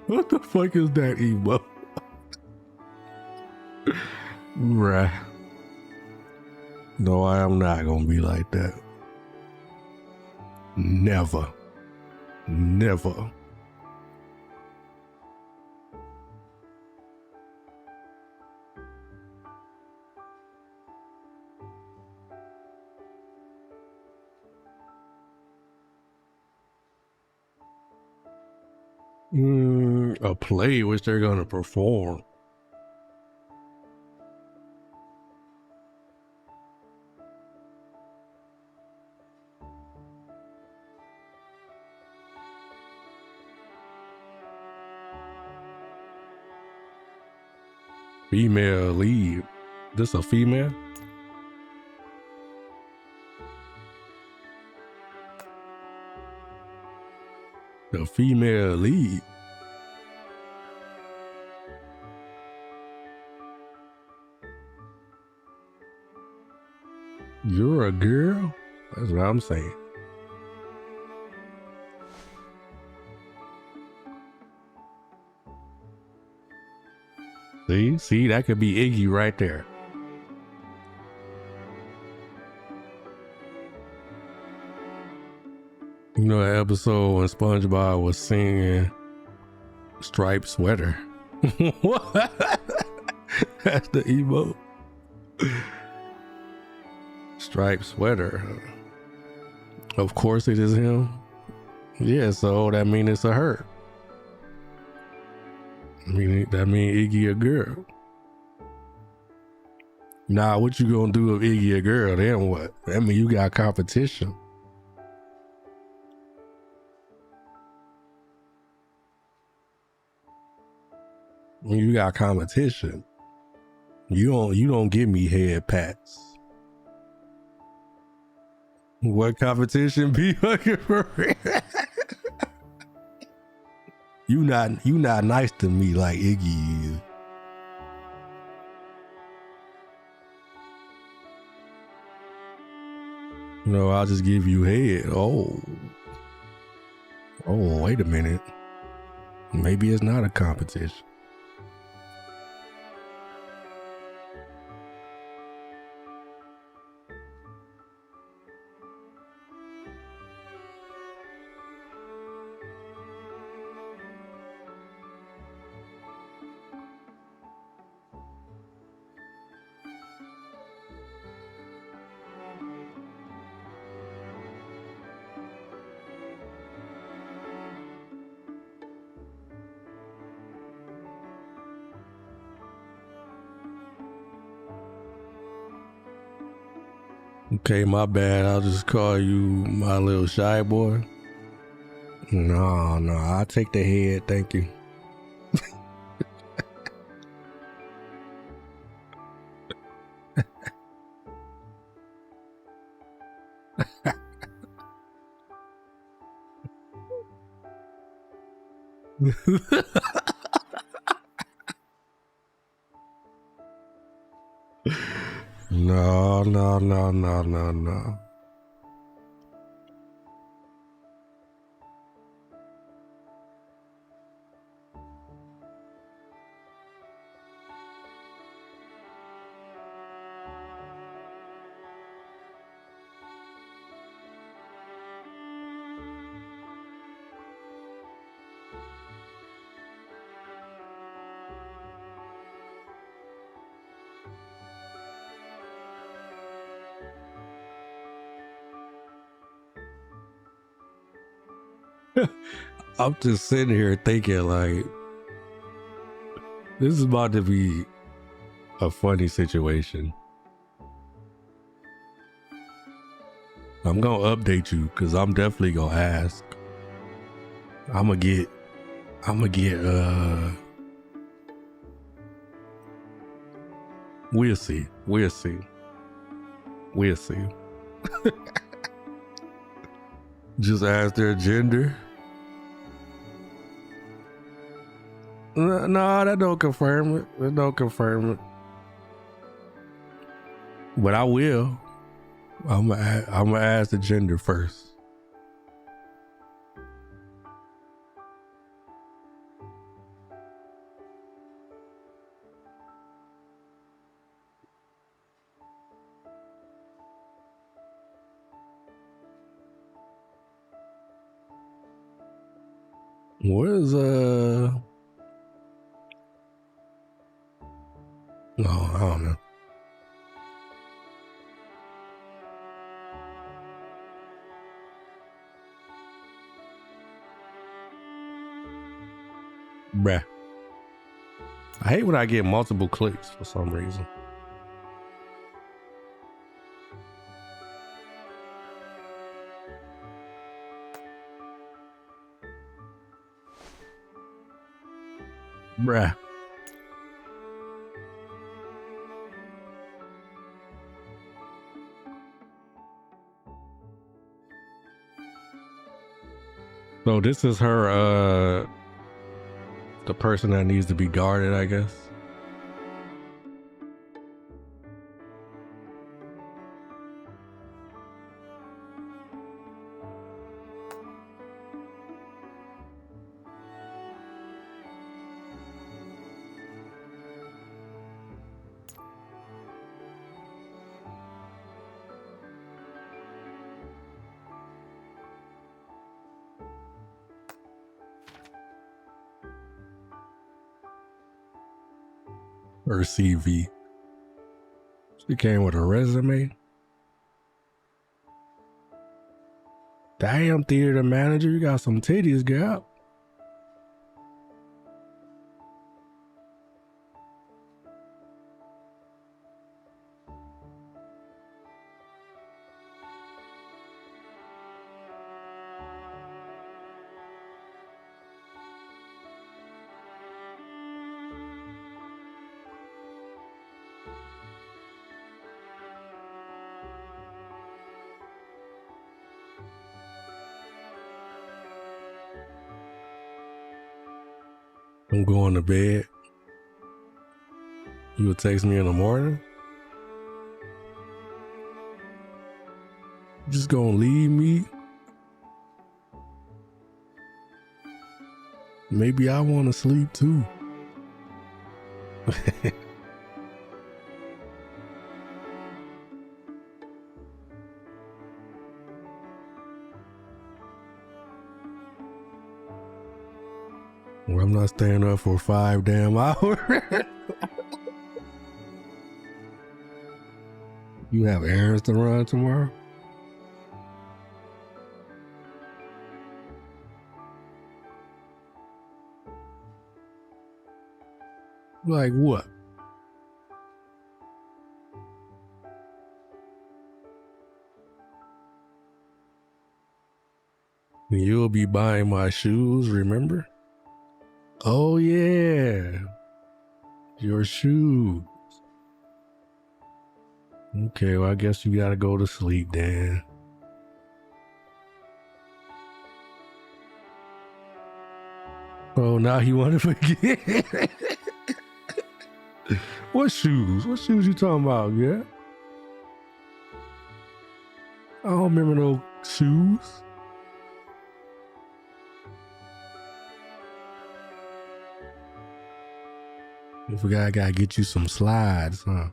What the fuck is that emo? Bruh. No, I am not gonna be like that. Never. Never. A play which they're gonna perform. Female lead. This a female? The female lead. You're a girl? That's what I'm saying. See, that could be Iggy right there. You know that episode when SpongeBob was singing Striped Sweater? What? That's the emote. Striped Sweater. Of course it is him. Yeah, so that means it's a her. That mean Iggy a girl. Nah, what you gonna do if Iggy a girl? Then what? That mean you got competition. When you got competition, you don't give me head pats. What competition be looking for? You not nice to me like Iggy is. No, I'll just give you head. Oh, wait a minute. Maybe it's not a competition. Okay, my bad. I'll just call you my little shy boy. No, I'll take the head. Thank you. No. I'm just sitting here thinking like, this is about to be a funny situation. I'm gonna update you because I'm definitely gonna ask. I'm gonna get we'll see. Just ask their gender. No, that don't confirm it. But I will. I'm gonna ask the gender first. Where's no, I don't know. Bruh. I hate when I get multiple clicks for some reason. Bruh. So this is her, the person that needs to be guarded, I guess. Her CV. She came with a resume. Damn, theater manager, you got some titties, girl. I'm going to bed. You would text me in the morning? You just gonna leave me? Maybe I want to sleep too. Well, I'm not staying up for 5 damn hours. You have errands to run tomorrow? Like what? You'll be buying my shoes, remember? Oh yeah, your shoes. Okay, well I guess you gotta go to sleep then. Oh, now you want to forget? What shoes? What shoes you talking about, yeah? I don't remember those shoes. I forgot I gotta get you some slides, huh?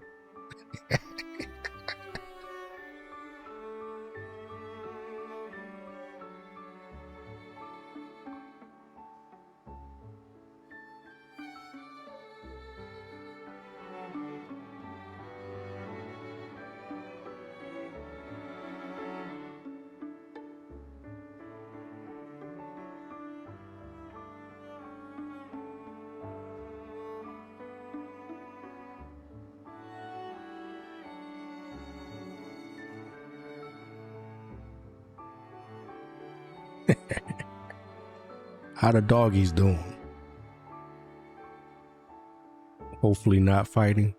How the doggies doing? Hopefully not fighting.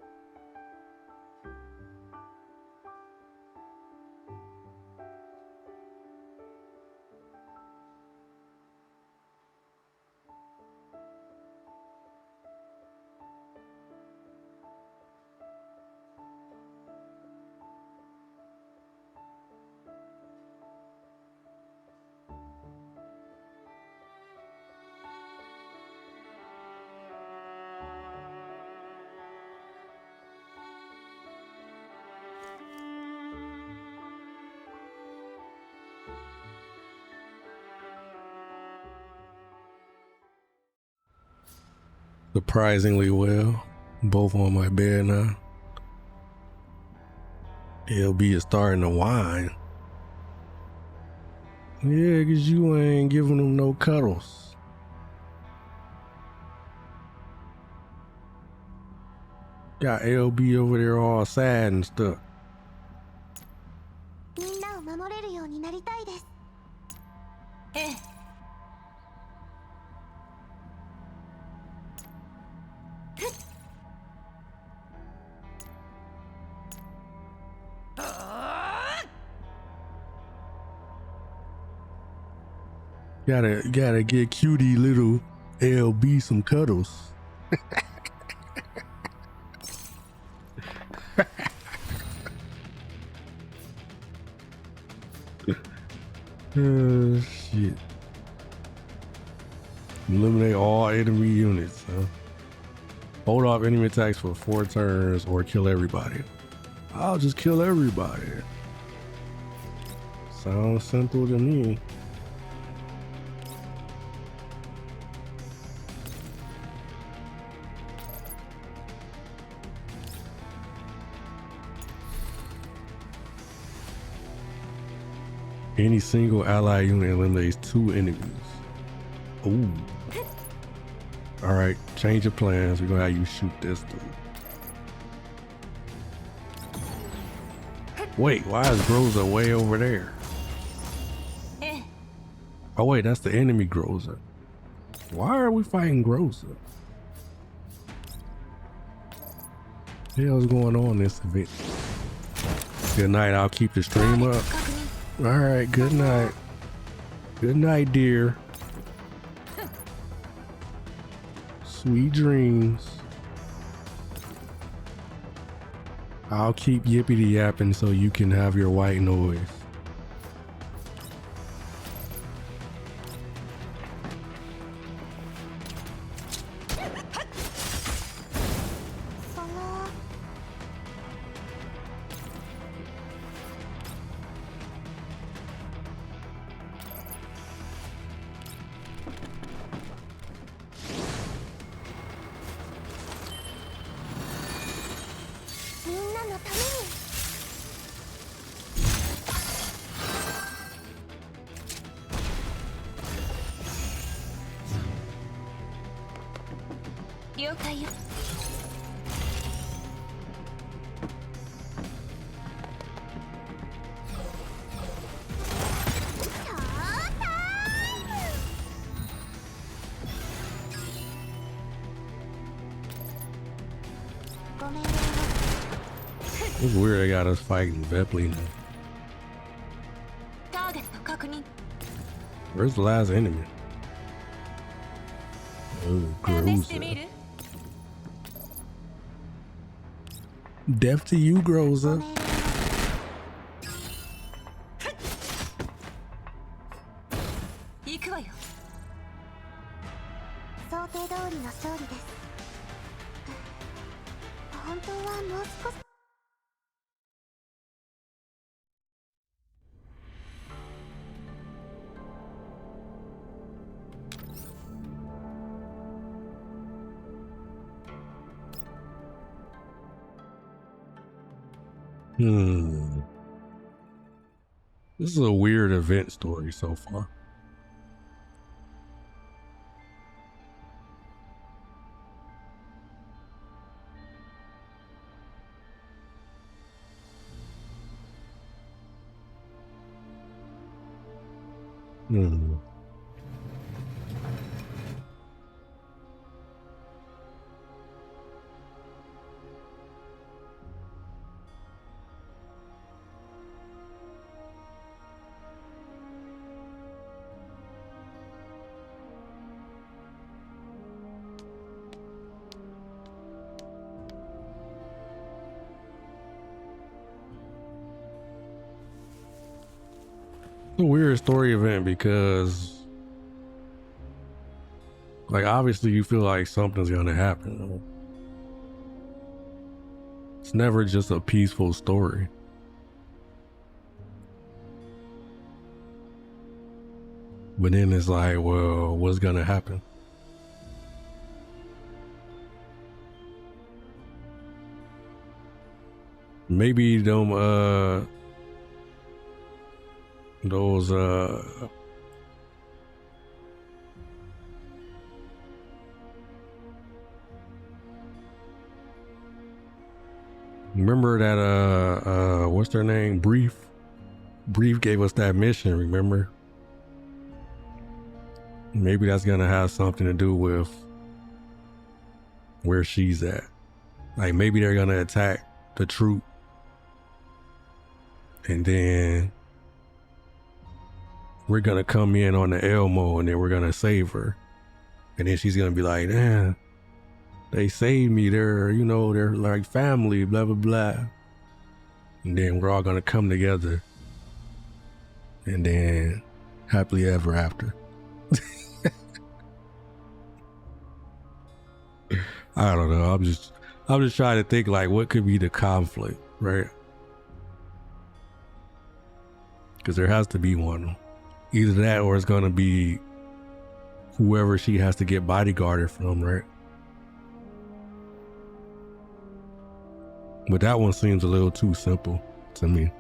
Surprisingly well. Both on my bed now. LB is starting to whine. Yeah, 'cause you ain't giving them no cuddles. Got LB over there all sad and stuff. みんなを守れるようになりたいです。ええ。Gotta get cutie little LB some cuddles. Shit. Eliminate all enemy units, huh? Hold off enemy attacks for 4 turns or kill everybody. I'll just kill everybody. Sounds simple to me. Any single ally unit eliminates 2 enemies. Ooh. Alright, change of plans. We're gonna have you shoot this dude. Wait, why is Groza way over there? Oh wait, that's the enemy Groza. Why are we fighting Groza? What the hell's going on in this event? Good night, I'll keep the stream up. Alright, good night. Good night, dear. Sweet dreams. I'll keep yippity yapping so you can have your white noise. It's weird they got us fighting Vepley now. Where's the last enemy? Oh, Groza. Death to you, Groza. 想定通りの勝利です。本当はもう少し。This is a weird event story so far. A weird story event because, like, obviously you feel like something's gonna happen. It's never just a peaceful story. But then it's like, well, what's gonna happen? Maybe those Remember that what's their name? Brief gave us that mission, remember? Maybe that's gonna have something to do with where she's at. Like maybe they're gonna attack the troop and then we're gonna come in on the Elmo and then we're gonna save her. And then she's gonna be like, "Man, they saved me. They're like family, blah, blah, blah." And then we're all gonna come together. And then happily ever after. I don't know. I'm just trying to think like what could be the conflict, right? Because there has to be one. Either that or it's gonna be whoever she has to get bodyguarded from, right? But that one seems a little too simple to me.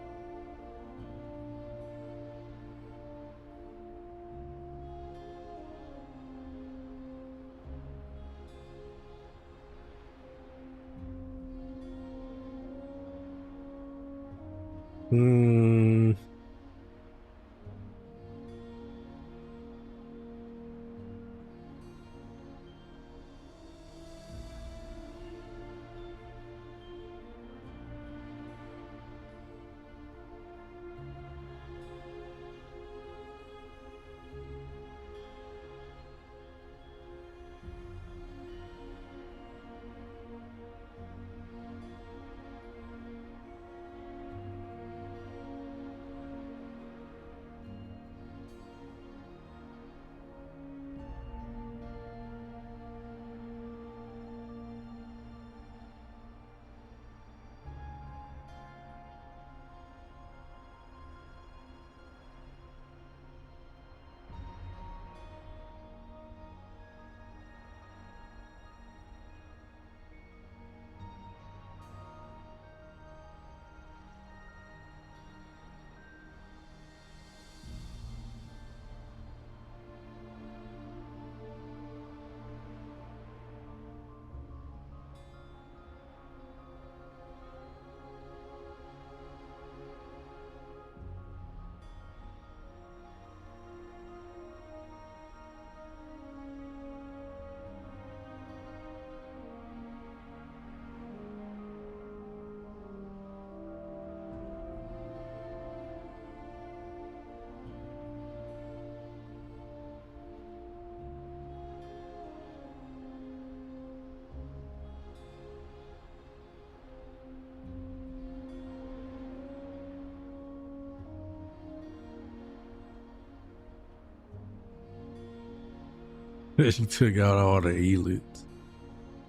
She took out all the elites.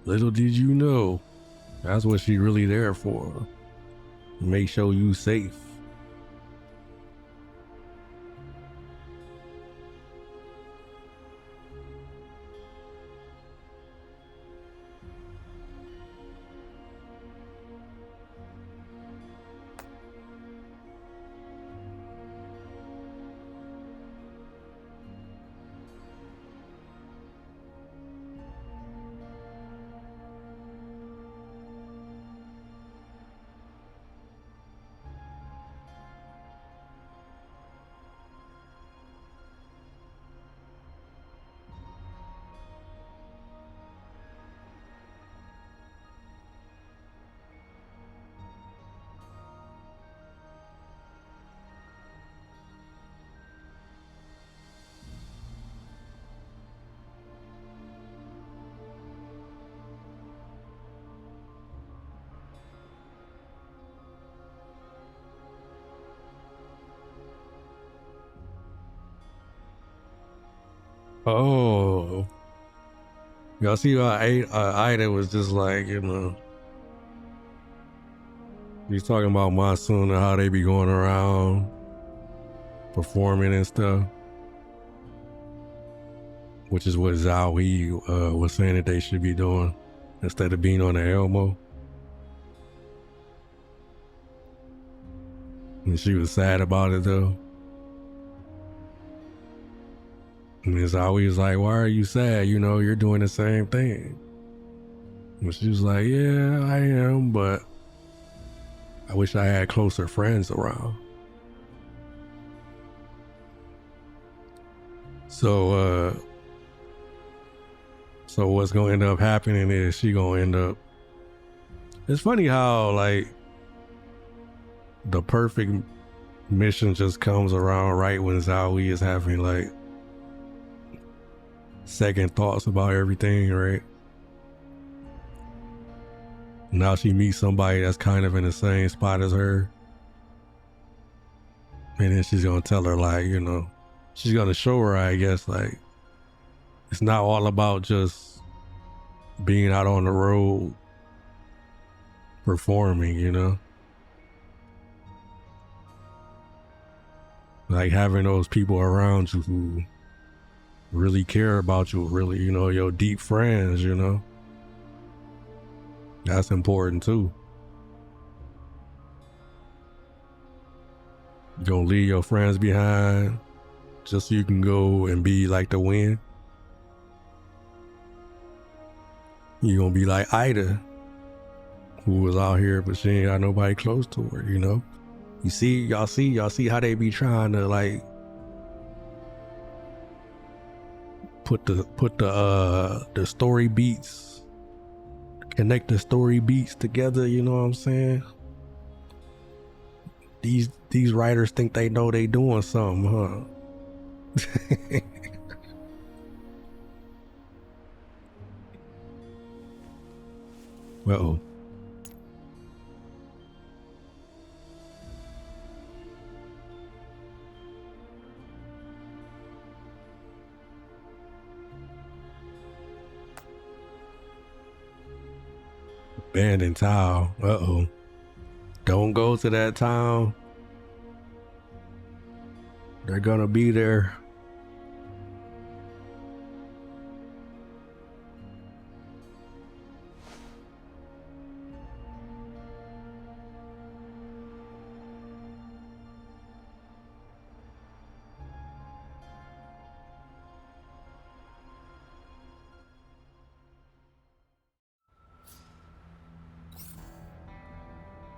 Little did you know, that's what she really there for. Make sure you safe. Oh, y'all see how Ida was just like, he's talking about Monsoon and how they be going around performing and stuff, which is what Zhao Yi was saying that they should be doing instead of being on the Elmo. And she was sad about it though. And it's always like, why are you sad? You're doing the same thing. And she was like, yeah, I am, but I wish I had closer friends around. So what's gonna end up happening is she gonna end up. It's funny how like the perfect mission just comes around right when Zoe is having like second thoughts about everything, right? Now she meets somebody that's kind of in the same spot as her. And then she's gonna tell her like, you know, she's gonna show her, I guess, like it's not all about just being out on the road performing, you know? Like having those people around you who really care about you, really, you know, your deep friends, you know? That's important too. You gonna leave your friends behind just so you can go and be like the wind? You gonna be like Ida, who was out here but she ain't got nobody close to her, you know? Y'all see how they be trying to like put the story beats, connect the story beats together, you know what I'm saying? These writers think they know they doing something, huh? Uh-oh. Abandoned town. Uh-oh. Don't go to that town. They're gonna be there.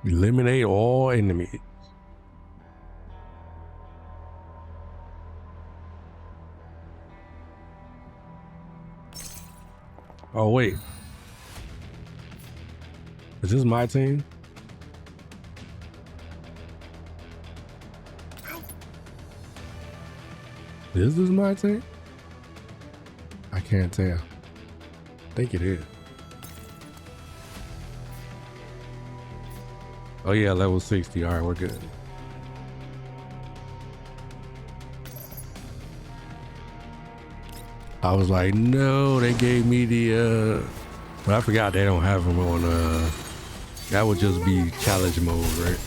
Eliminate all enemies. Oh wait. Is this my team? Is this my team? I can't tell. I think it is. Oh yeah, level 60. All right, we're good. I was like, no, they gave me the but I forgot they don't have them on that would just be challenge mode, right?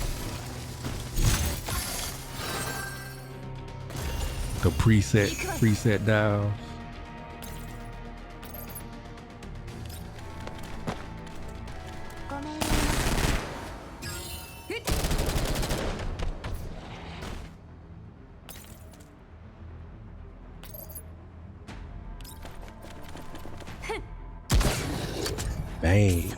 The preset dial. Bang.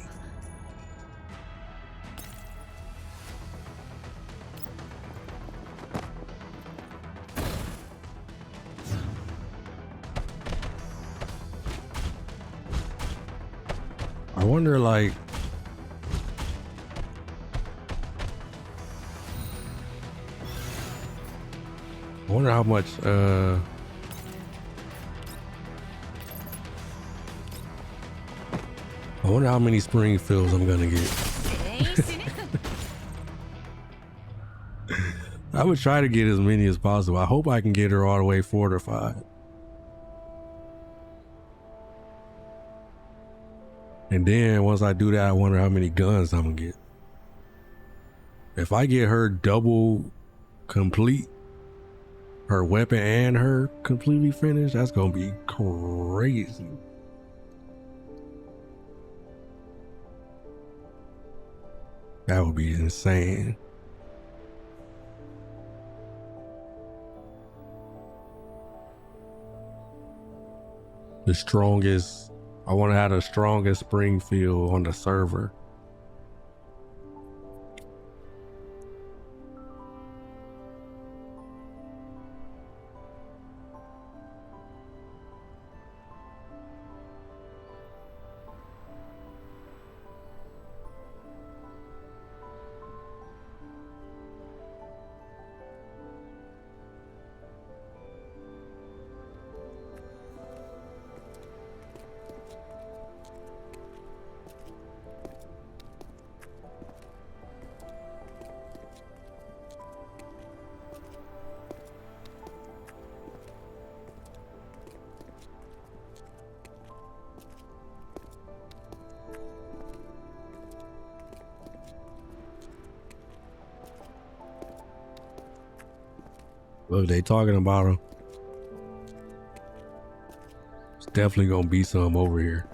I wonder like I wonder how much I wonder how many spring fills I'm gonna get. I would try to get as many as possible. I hope I can get her all the way fortified. And then once I do that, I wonder how many guns I'm gonna get. If I get her double complete, her weapon and her completely finished, that's gonna be crazy. That would be insane. The strongest, I want to have the strongest Springfield on the server. Look, they talking about him. It's definitely gonna be some over here.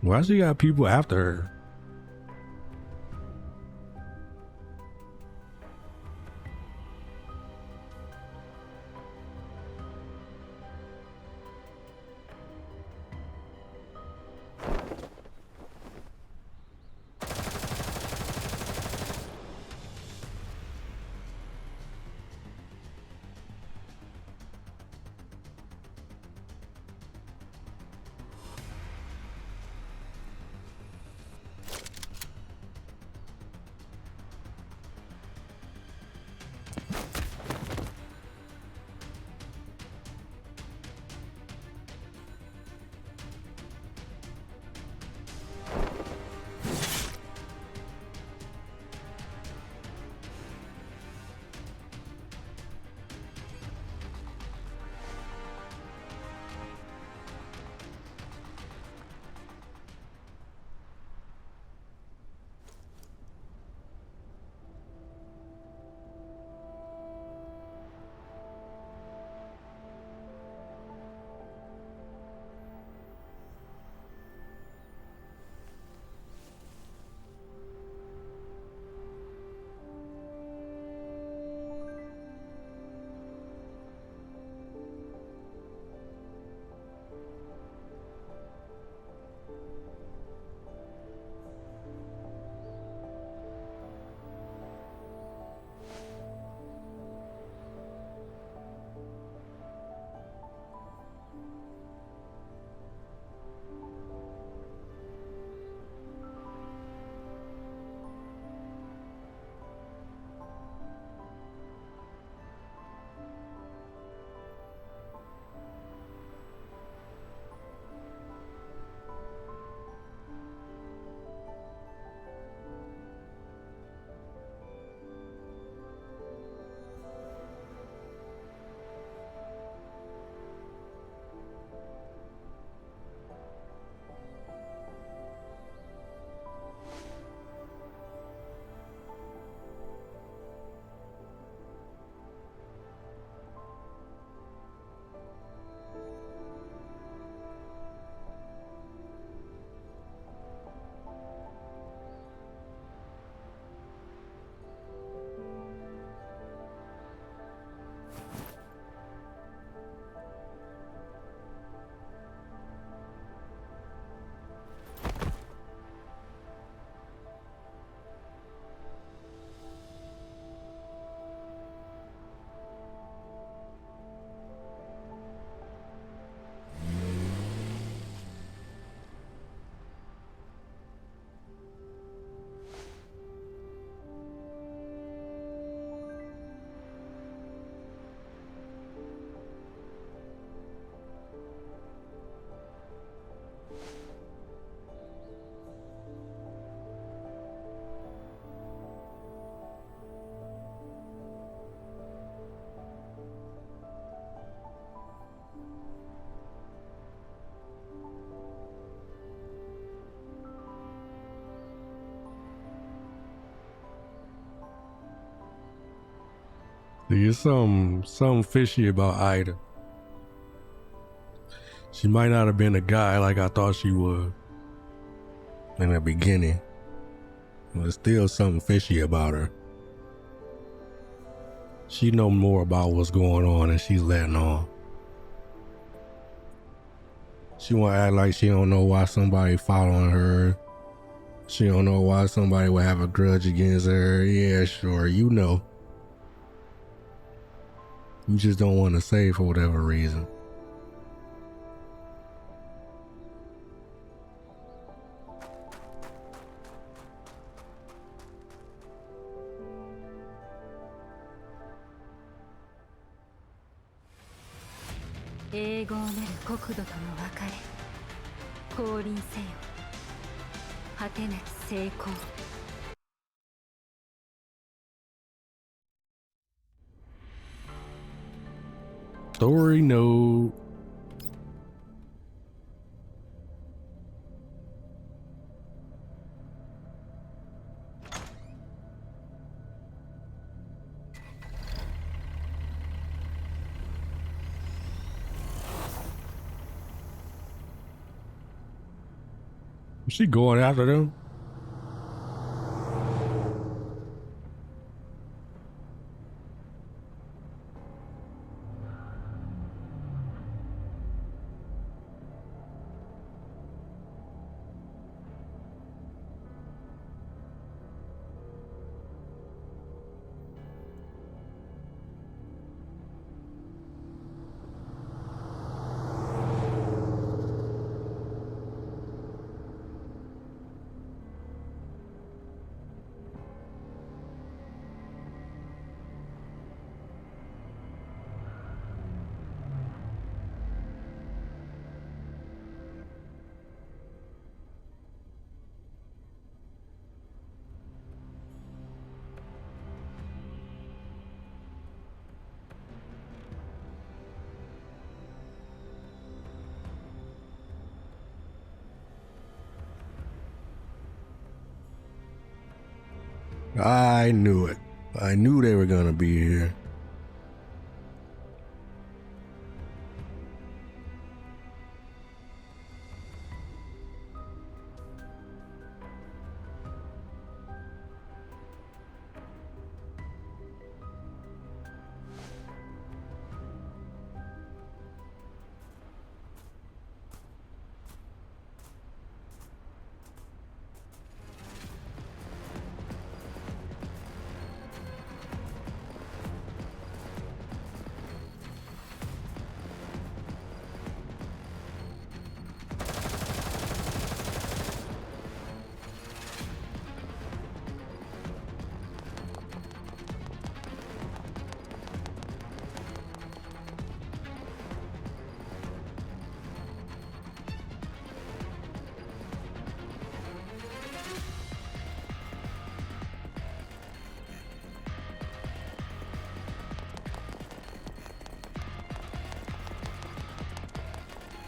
Why she got people after her? There's something fishy about Ida. She might not have been a guy like I thought she was in the beginning. There's still something fishy about her. She know more about what's going on than she's letting on. She wanna act like she don't know why somebody following her. She don't know why somebody would have a grudge against her. Yeah, sure, you know. You just don't want to say for whatever reason. Story node. Is she going after them? I knew it. I knew they were gonna be here.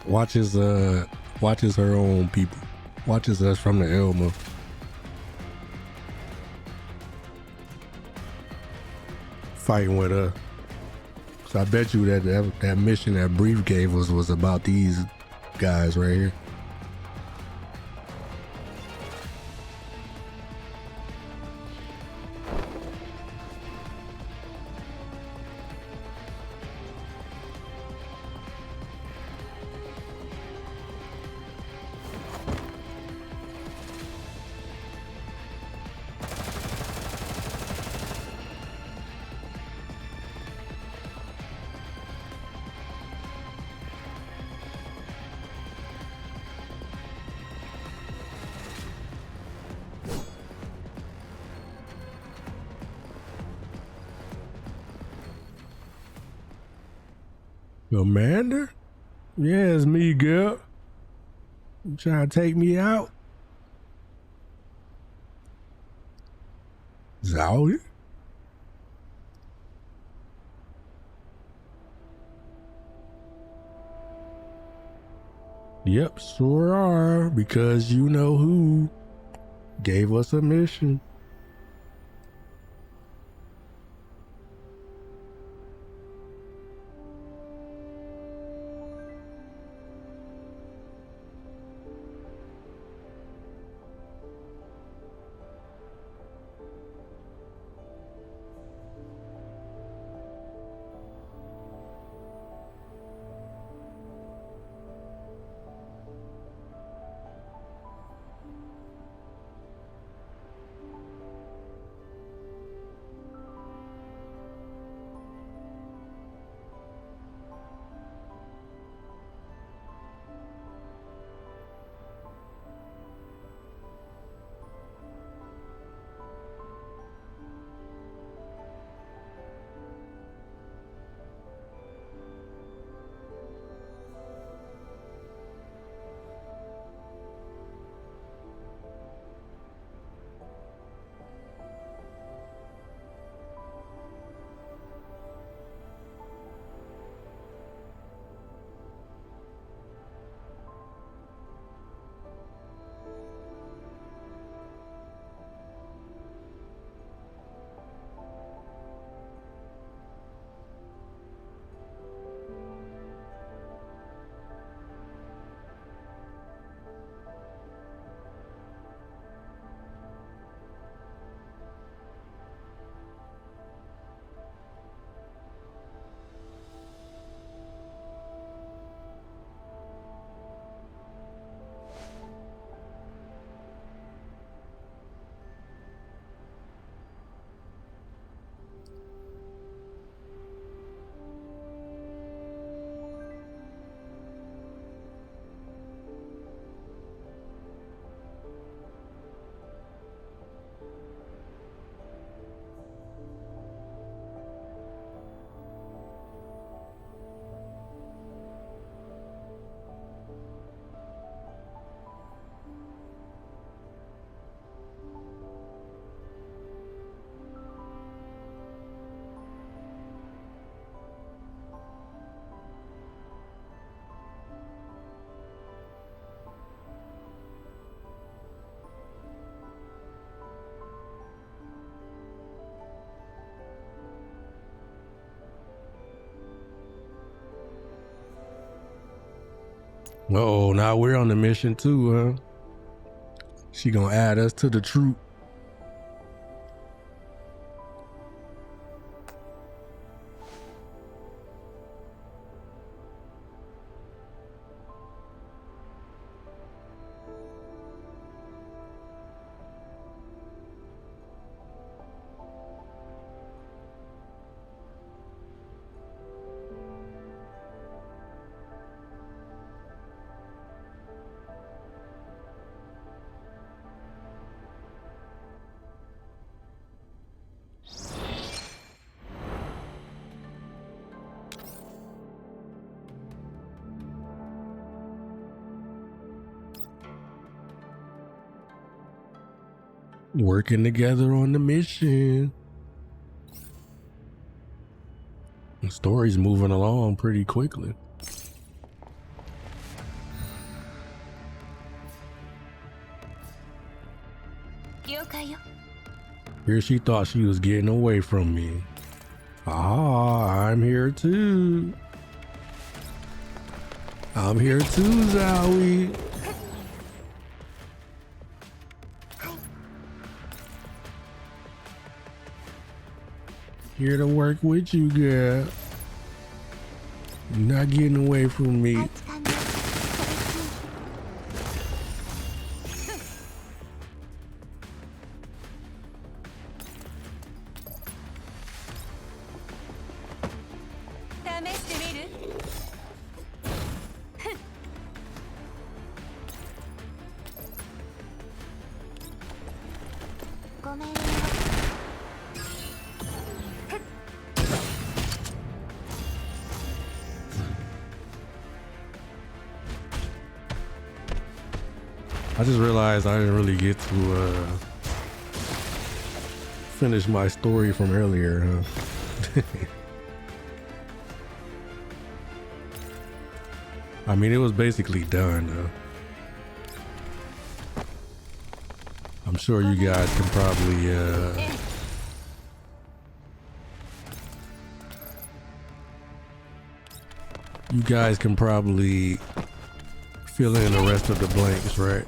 Watches her own people. Watches us from the Elma. Fighting with her. So I bet you that mission that Brief gave us was about these guys right here. Amanda? Yeah, it's me, girl. You trying to take me out? Zowie? Yep, sure are, because you know who gave us a mission. Oh, now we're on the mission too, huh? She gonna add us to the troop. Working together on the mission. The story's moving along pretty quickly. Here she thought she was getting away from me. Ah, I'm here too. I'm here too, Zowie. Here to work with you, girl. You're not getting away from me. ごめんよ。 I just realized I didn't really get to finish my story from earlier, huh? I mean, it was basically done, though. I'm sure you guys can probably fill in the rest of the blanks, right?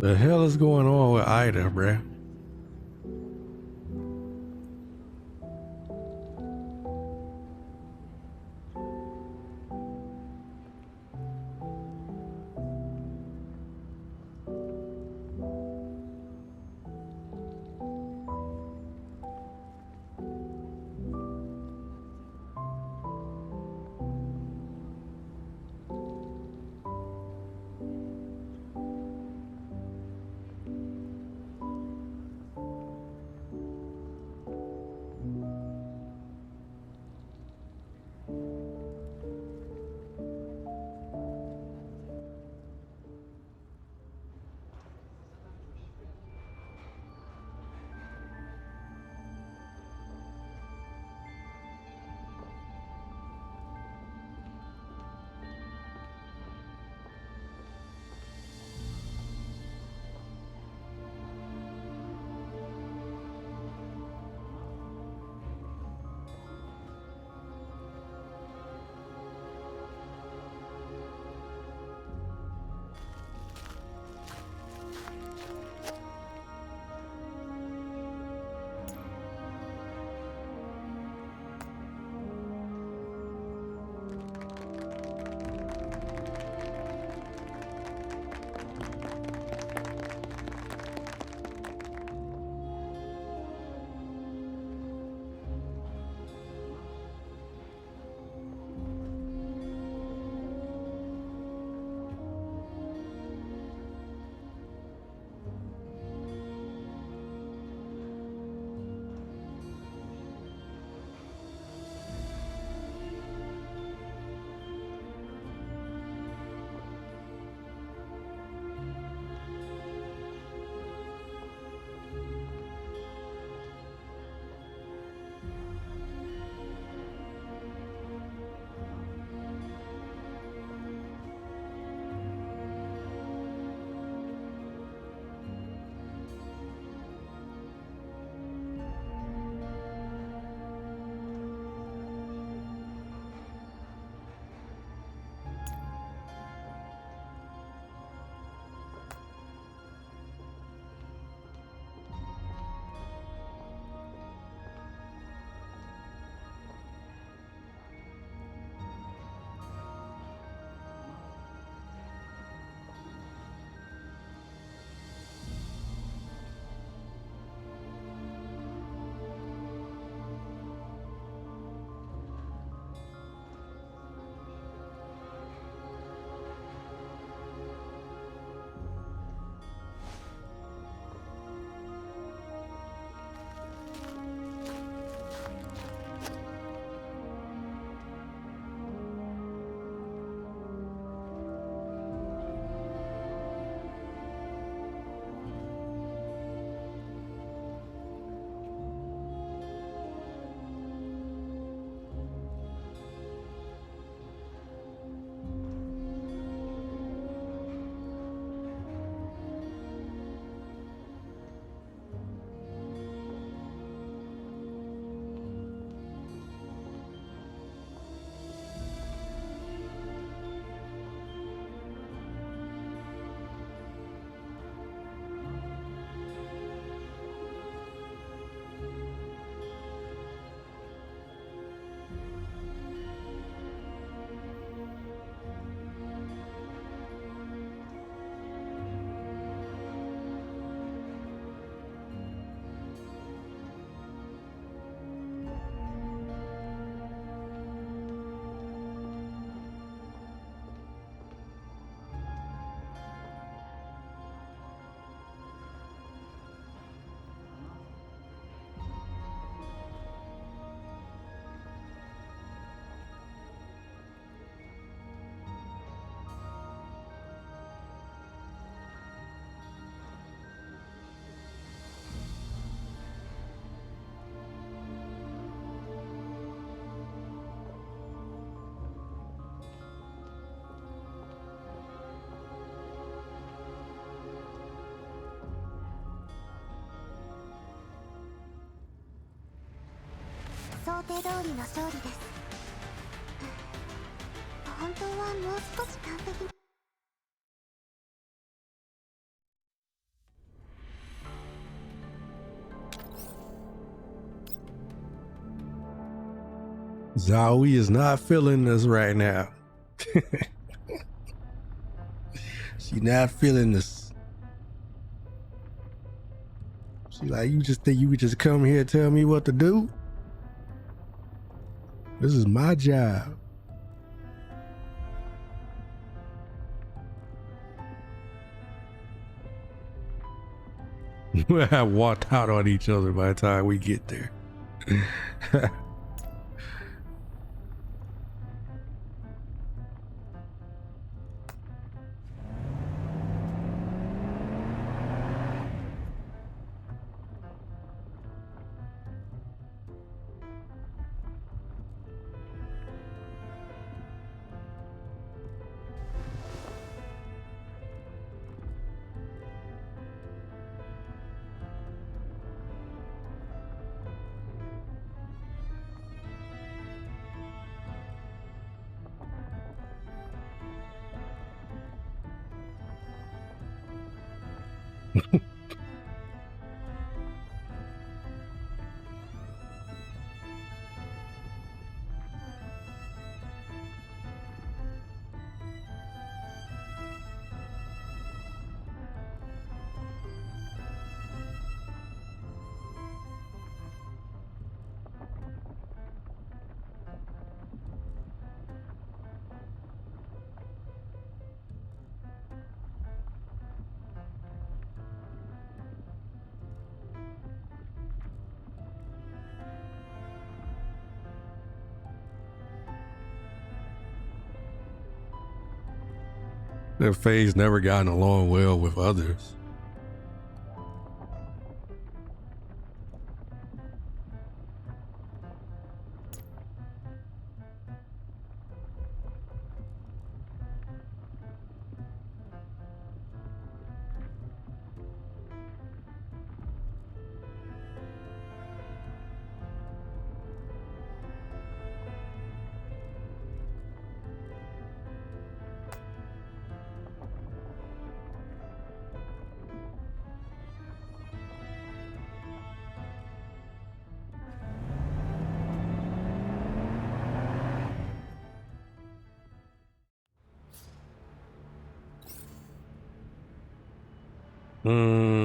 The hell is going on with Ida, bruh? 定通りの勝利です。本当はもう少し完璧。Zoe is not feeling this right now. She not feeling this. She like, you just think you could just come here and tell me what to do? This is my job. We'll have walked out on each other by the time we get there. Their Faye's never gotten along well with others. Hmm.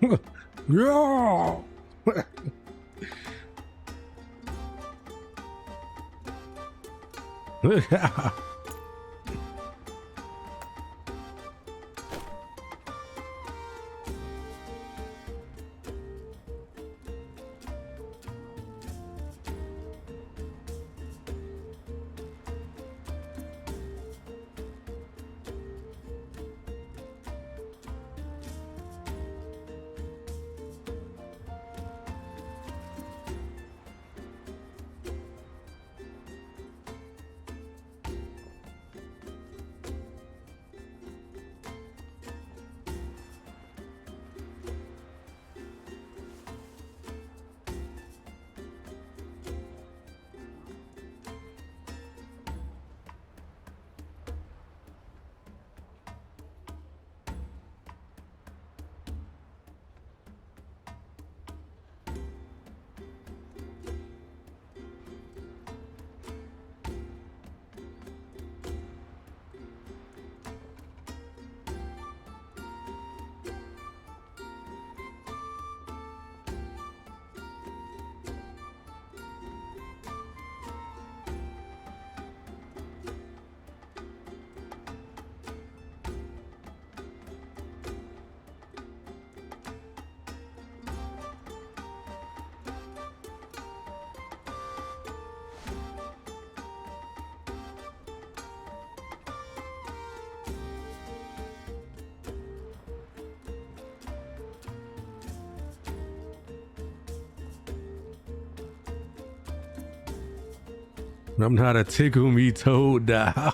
Yeah. I'm not a tickle me toad now.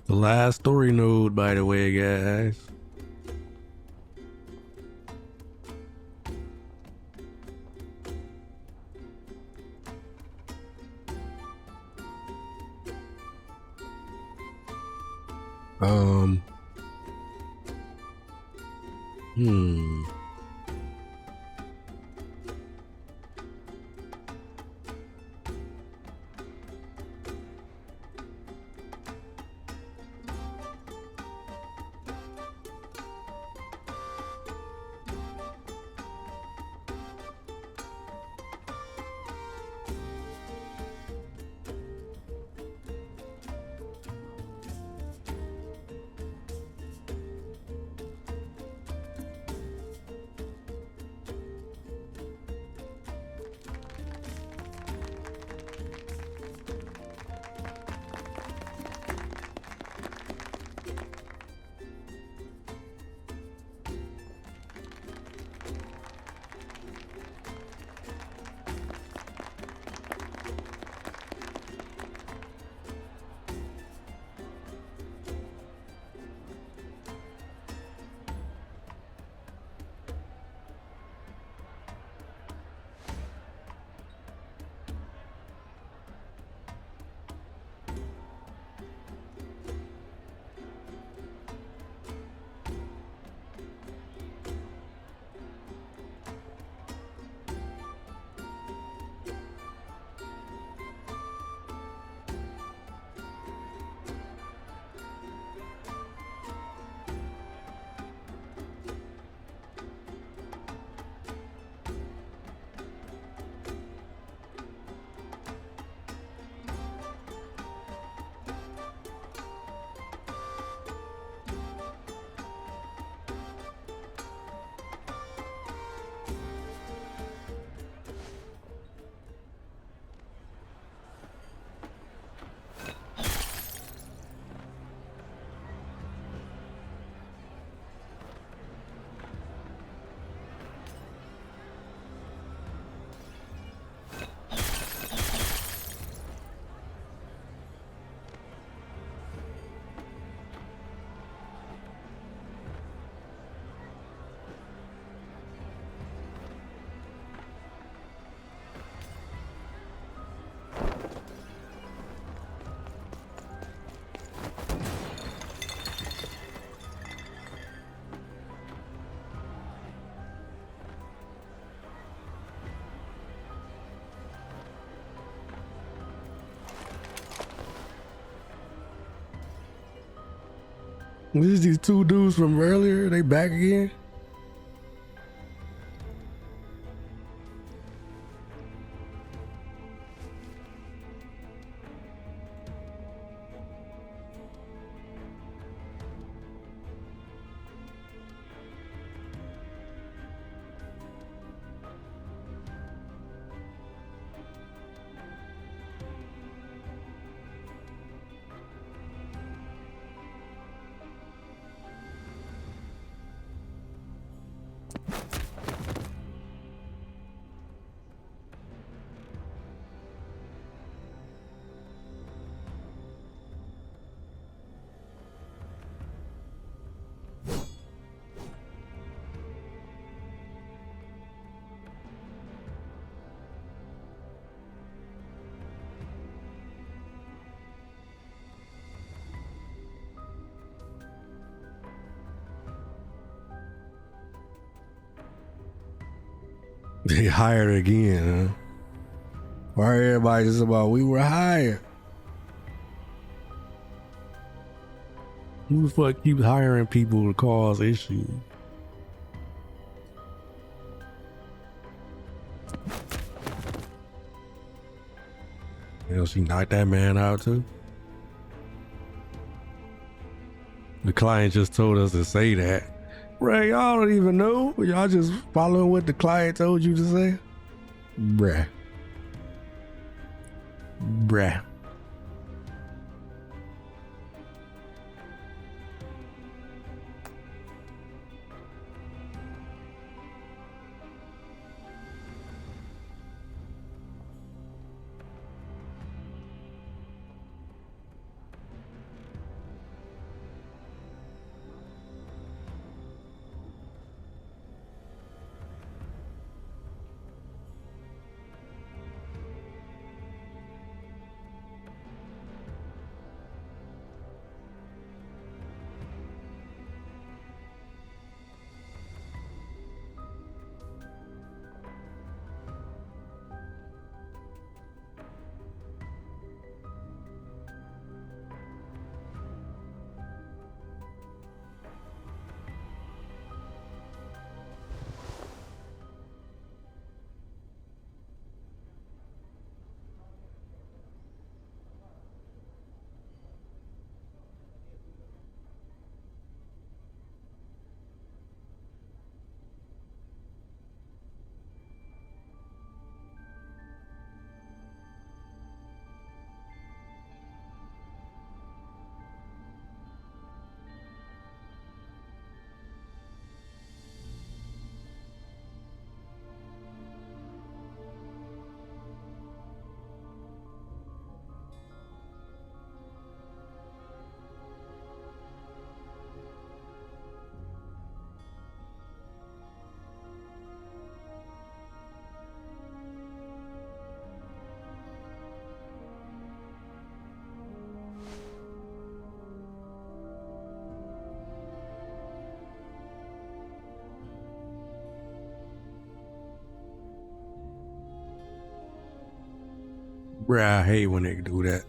The last story node, by the way, guys. Hmm. These two dudes from earlier, they back again? They hired again, huh? Why everybody just about we were hired? Who the fuck keeps hiring people to cause issues? You know, she knocked that man out too. The client just told us to say that. Right, y'all don't even know. Y'all just following what the client told you to say. Bruh. Bruh. Bruh, I hate when they do that.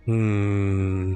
Hmm.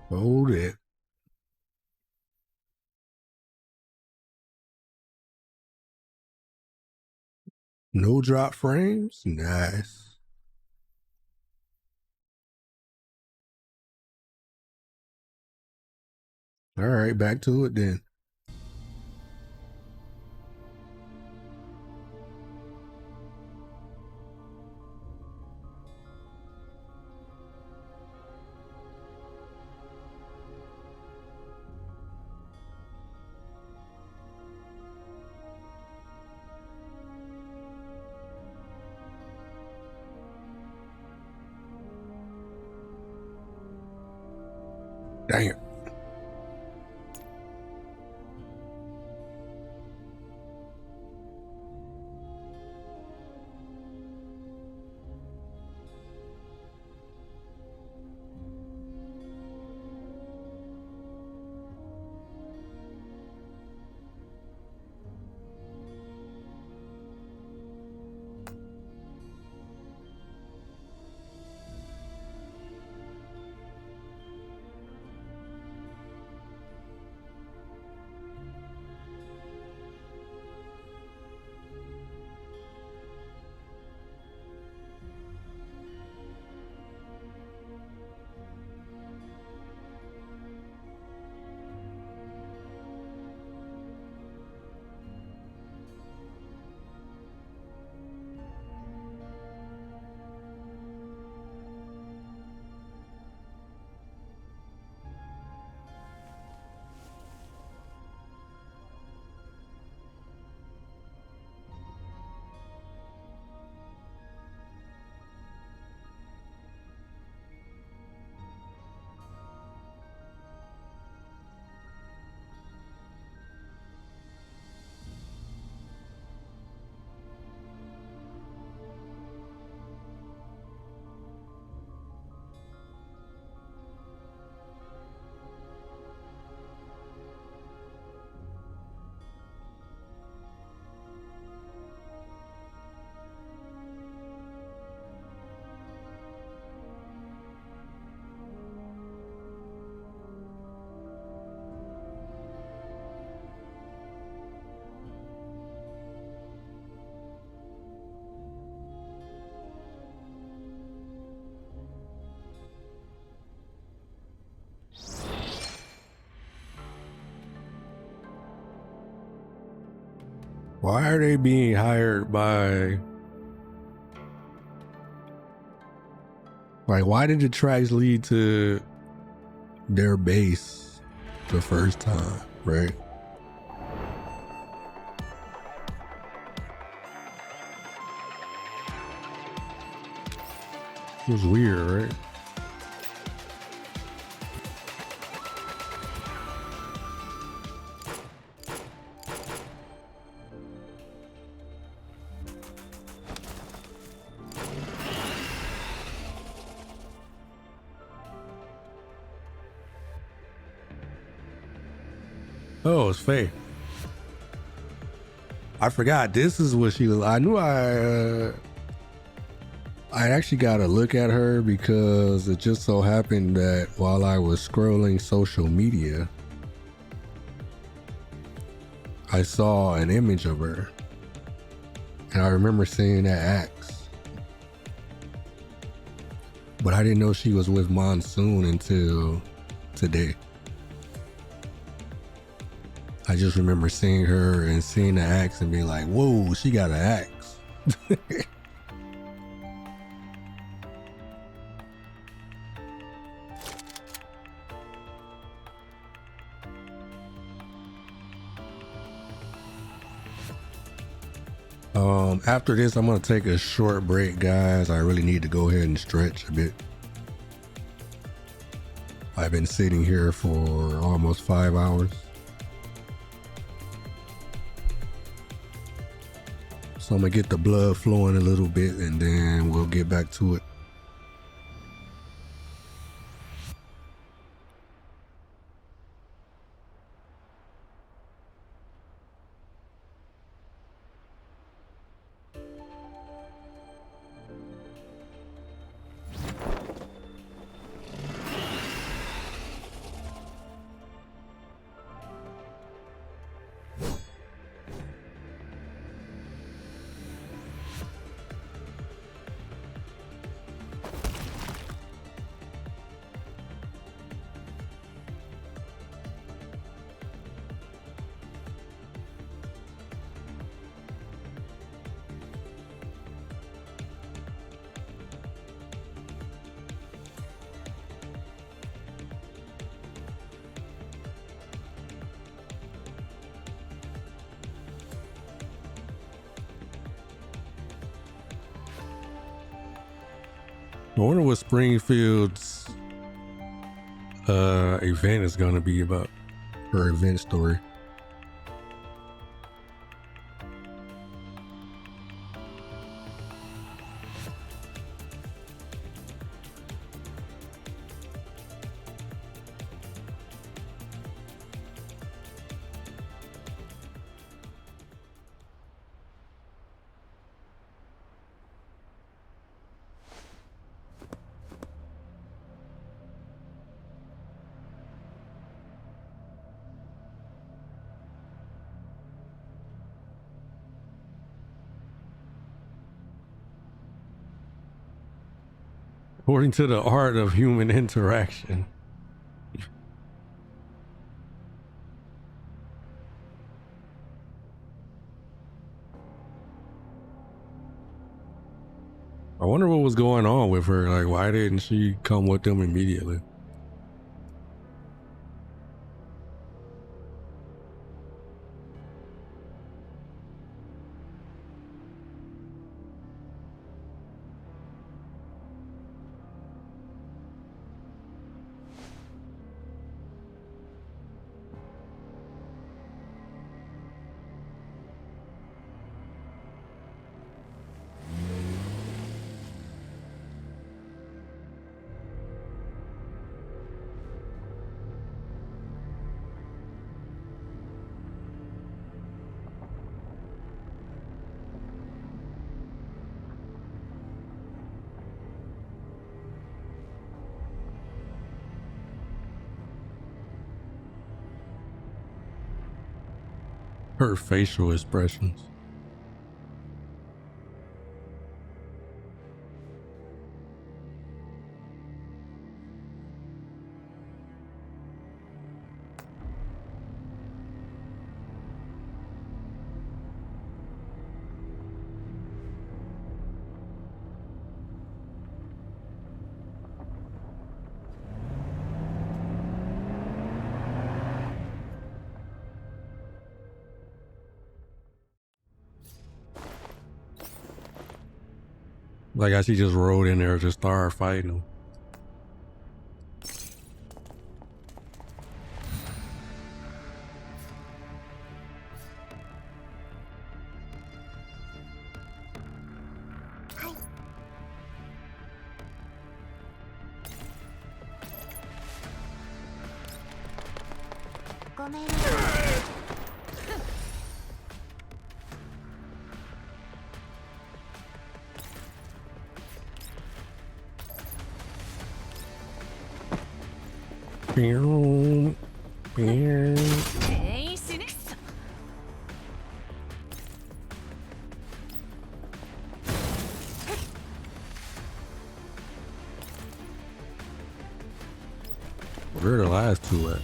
Hold it. No drop frames? Nice. All right, back to it then. Damn. Why are they being hired by... Like, why did the tracks lead to their base the first time, right? It was weird, right? Oh, it's Faye. I forgot this is what she was. I knew I actually got to look at her because it just so happened that while I was scrolling social media, I saw an image of her. And I remember seeing that axe. But I didn't know she was with Monsoon until today. I just remember seeing her and seeing the axe and being like, whoa, she got an axe. After this, I'm going to take a short break, guys. I really need to go ahead and stretch a bit. I've been sitting here for almost 5 hours. So I'm gonna get the blood flowing a little bit and then we'll get back to it. I wonder what Springfield's event is gonna be about. Her event story. According to the art of human interaction. I wonder what was going on with her. Like, why didn't she come with them immediately? Her facial expressions. Like how she just rode in there to start fighting him. Where are the last two at?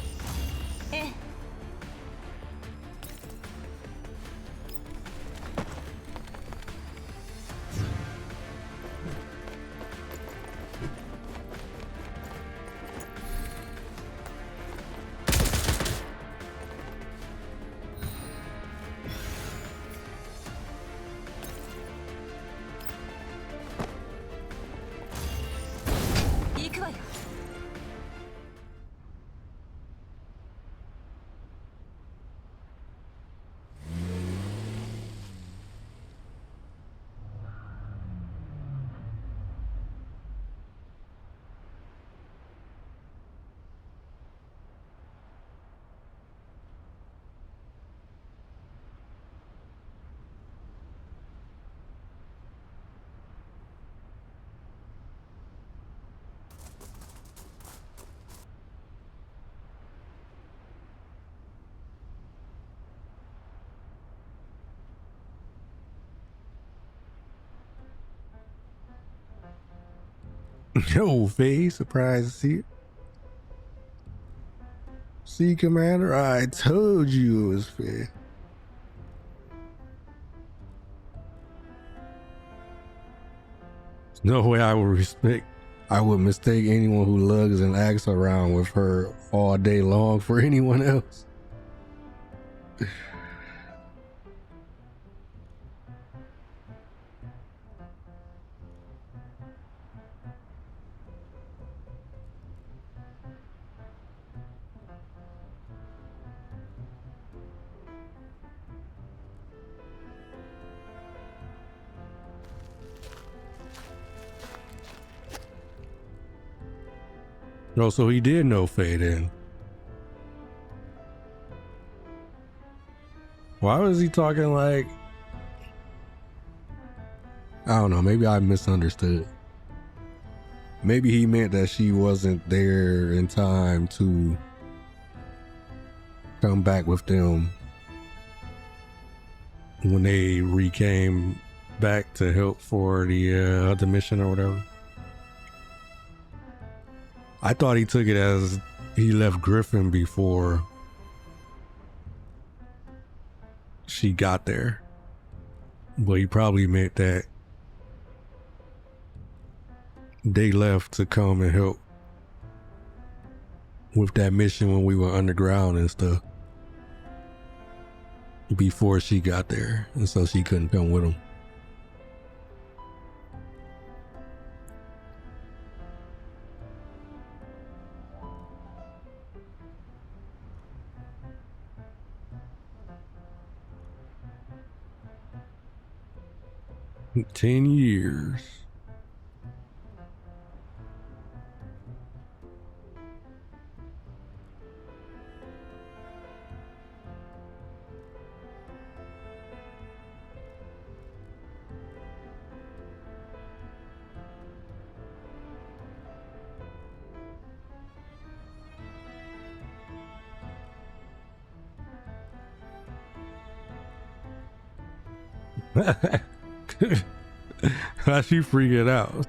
Yo, face, surprised to see it. See, Commander, I told you it was fair. There's no way I would mistake anyone who lugs and acts around with her all day long for anyone else. Oh, so he did know Faye then. Why was he talking like... I don't know, maybe I misunderstood. Maybe he meant that she wasn't there in time to come back with them when they came back to help for the other mission or whatever. I thought he took it as he left Griffin before she got there. But he probably meant that they left to come and help with that mission when we were underground and stuff before she got there, and so she couldn't come with him. $10 years. How she freaking out?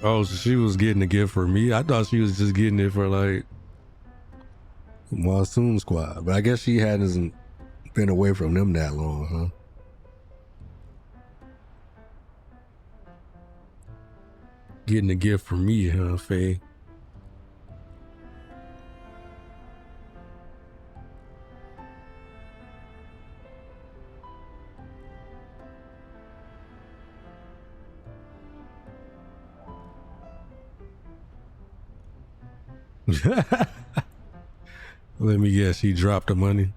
Oh, so she was getting a gift for me? I thought she was just getting it for like Monsoon Squad, but I guess she hasn't been away from them that long, huh? Getting a gift for me, huh, Faye? Let me guess, she dropped the money.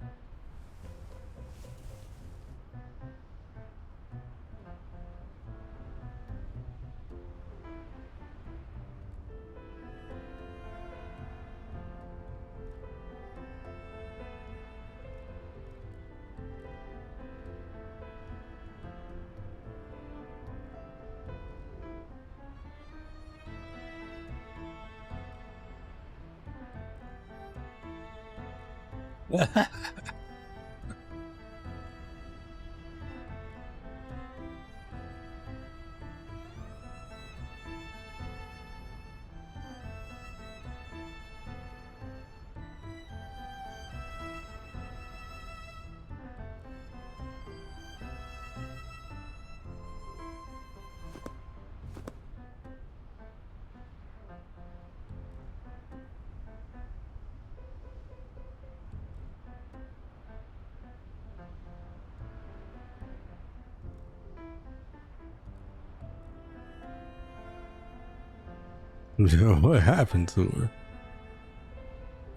What happened to her?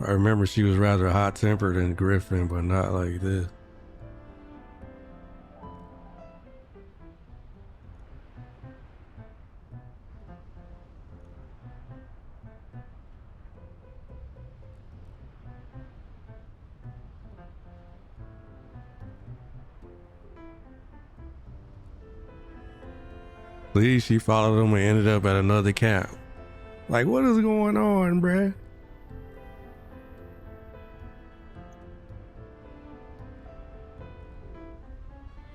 I remember she was rather hot-tempered than Griffin, but not like this. See, she followed him and ended up at another camp. Like, what is going on, bruh?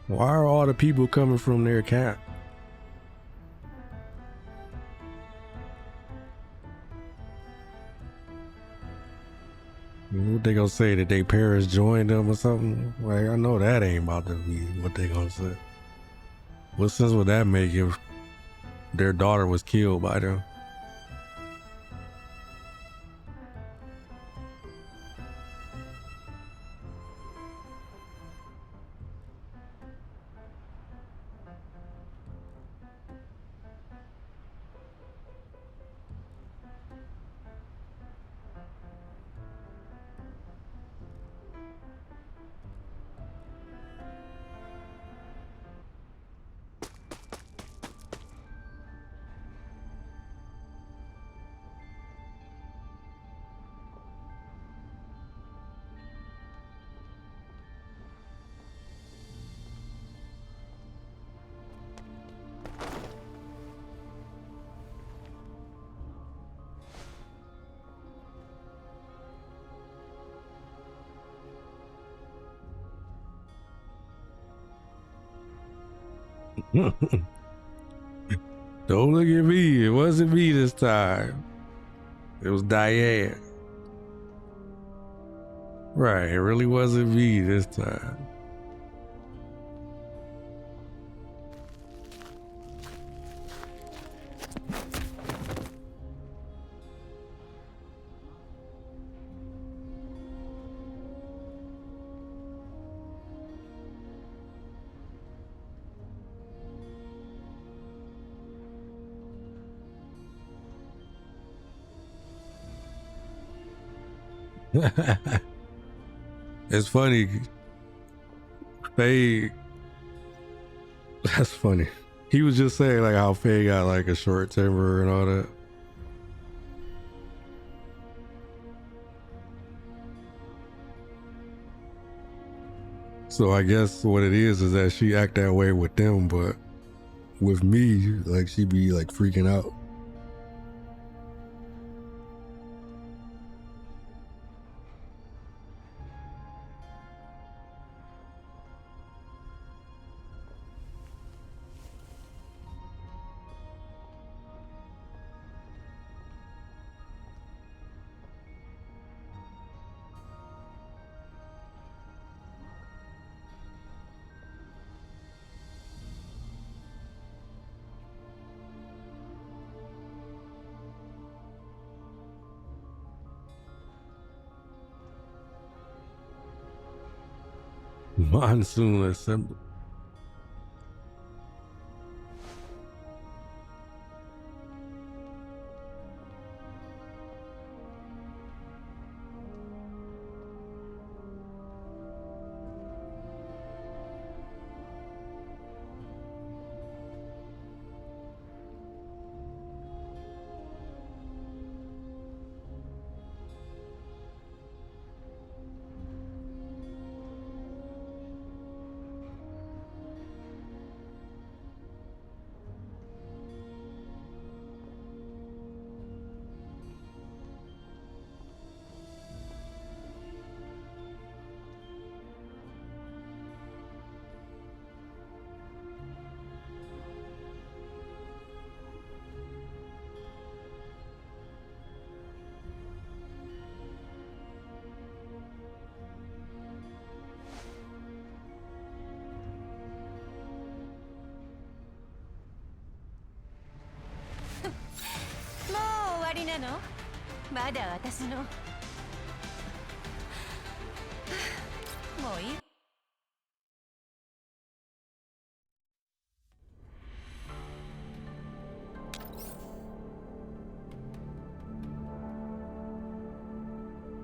Why are all the people coming from their camp? What they gonna say, that their parents joined them or something? Like, I know that ain't about to be what they gonna say. What sense would that make if their daughter was killed by them? Don't look at me. It wasn't me this time. It was Diane. Right, it really wasn't me this time. It's funny. Faye, that's funny. He was just saying like how Faye got like a short temper and all that. So I guess what it is that she act that way with them, but with me, like she be like freaking out. Monsoon assembly.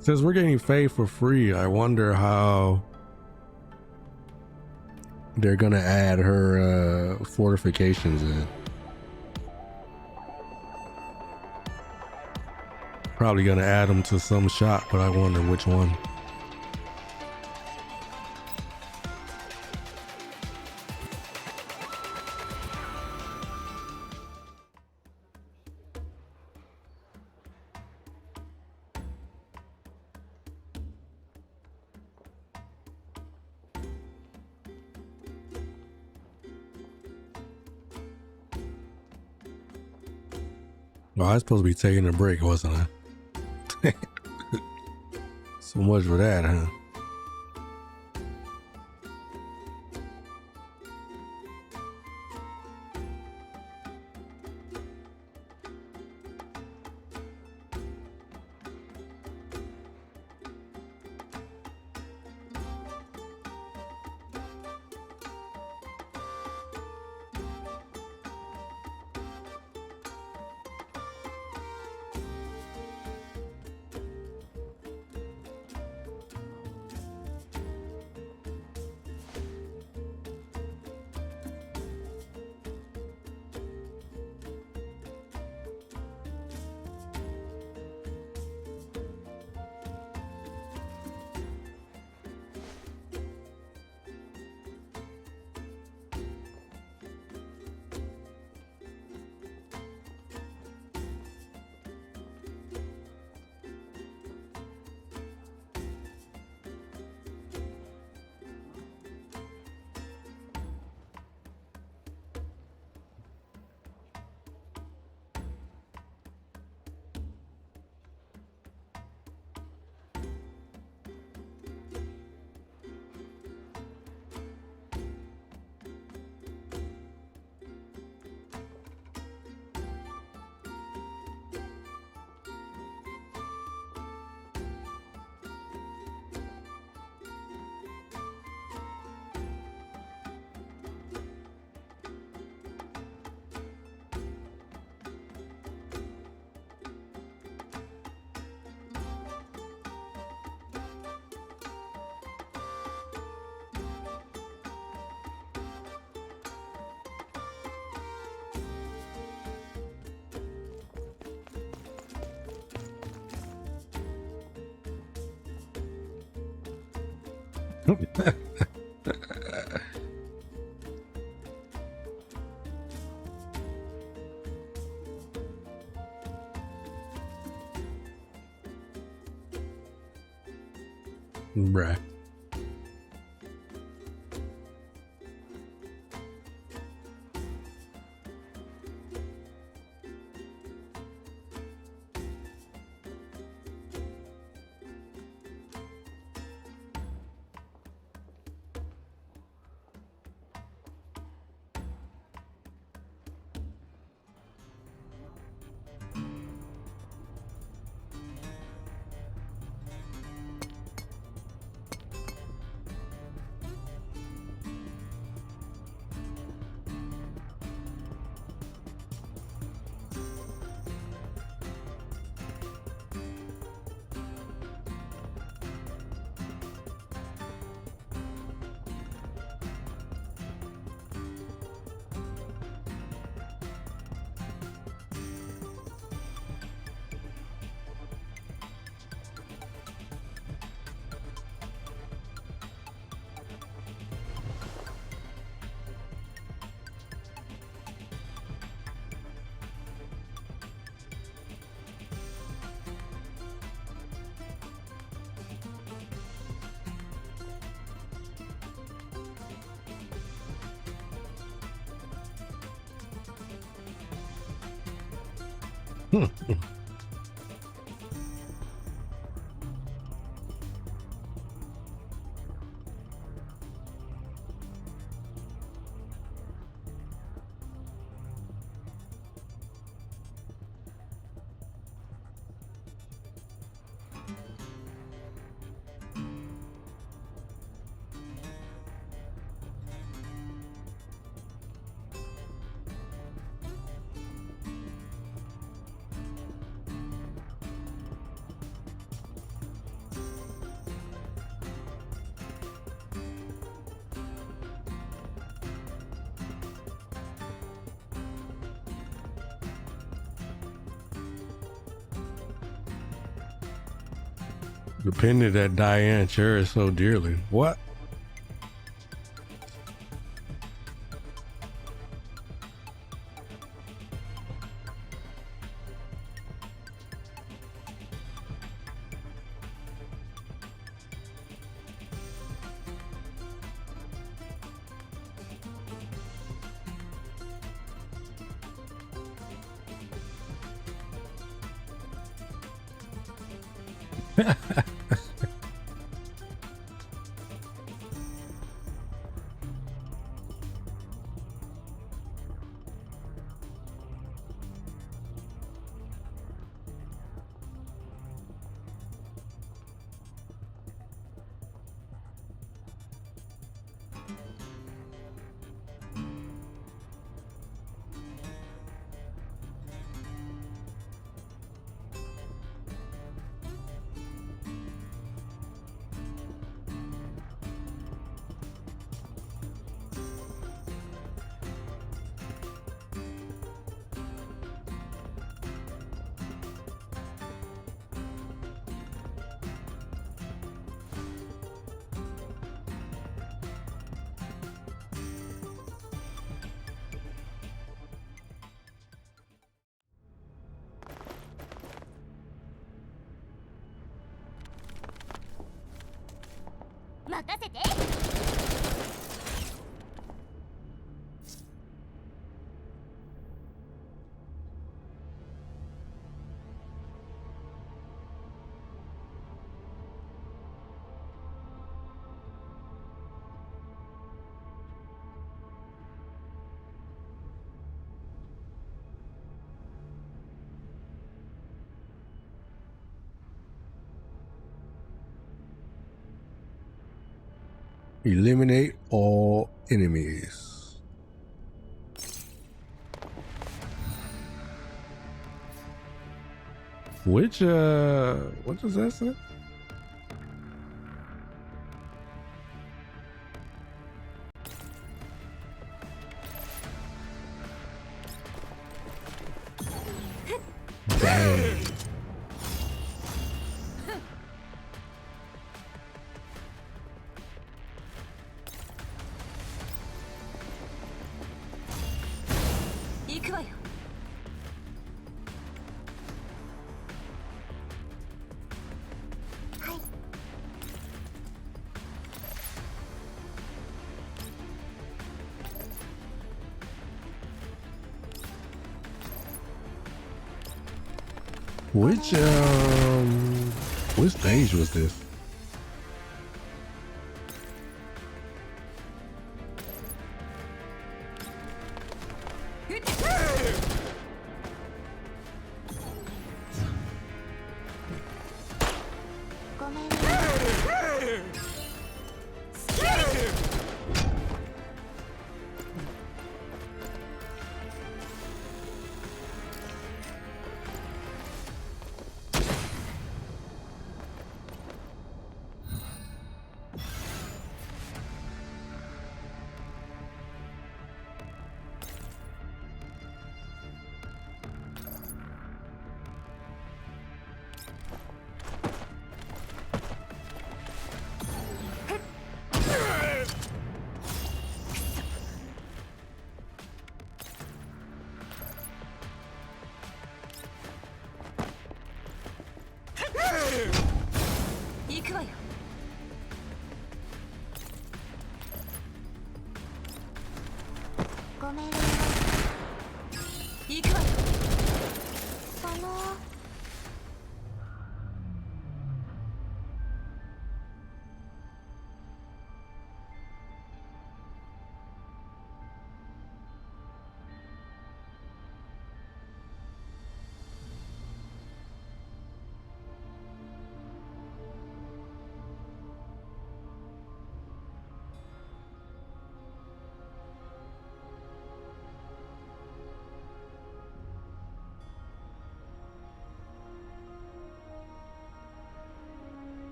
Since we're getting Faye for free, I wonder how they're gonna add her fortifications in. Probably gonna add them to some shop, but I wonder which one. Oh, I was supposed to be taking a break, wasn't I? So much for that, huh? Bruh. The pendant that Diane cherished so dearly. What? Eliminate all enemies. Which what does that say? Dang. くわよ。はい。Which stage was this?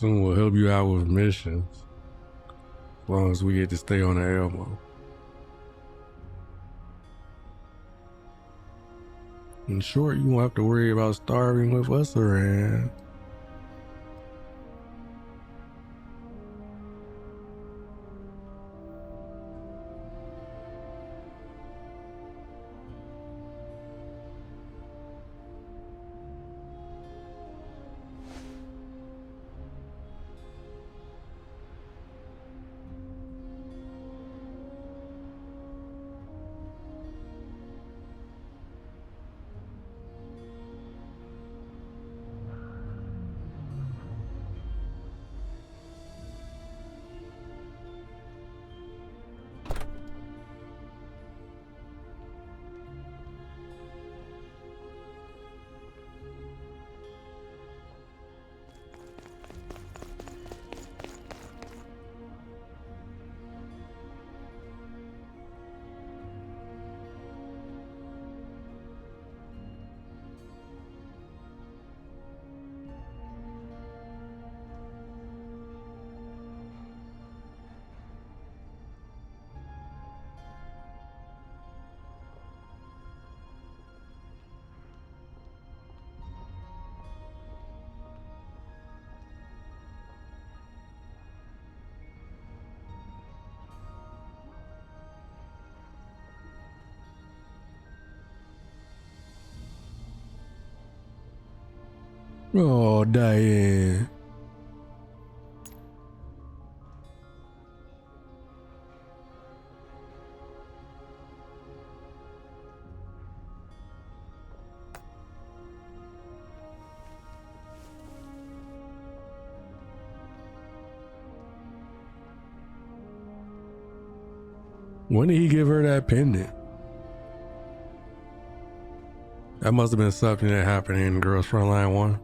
Soon we'll help you out with missions. As long as we get to stay on the elbow. In short, you won't have to worry about starving with us around. Oh, Diane. When did he give her that pendant? That must have been something that happened in Girls Frontline 1.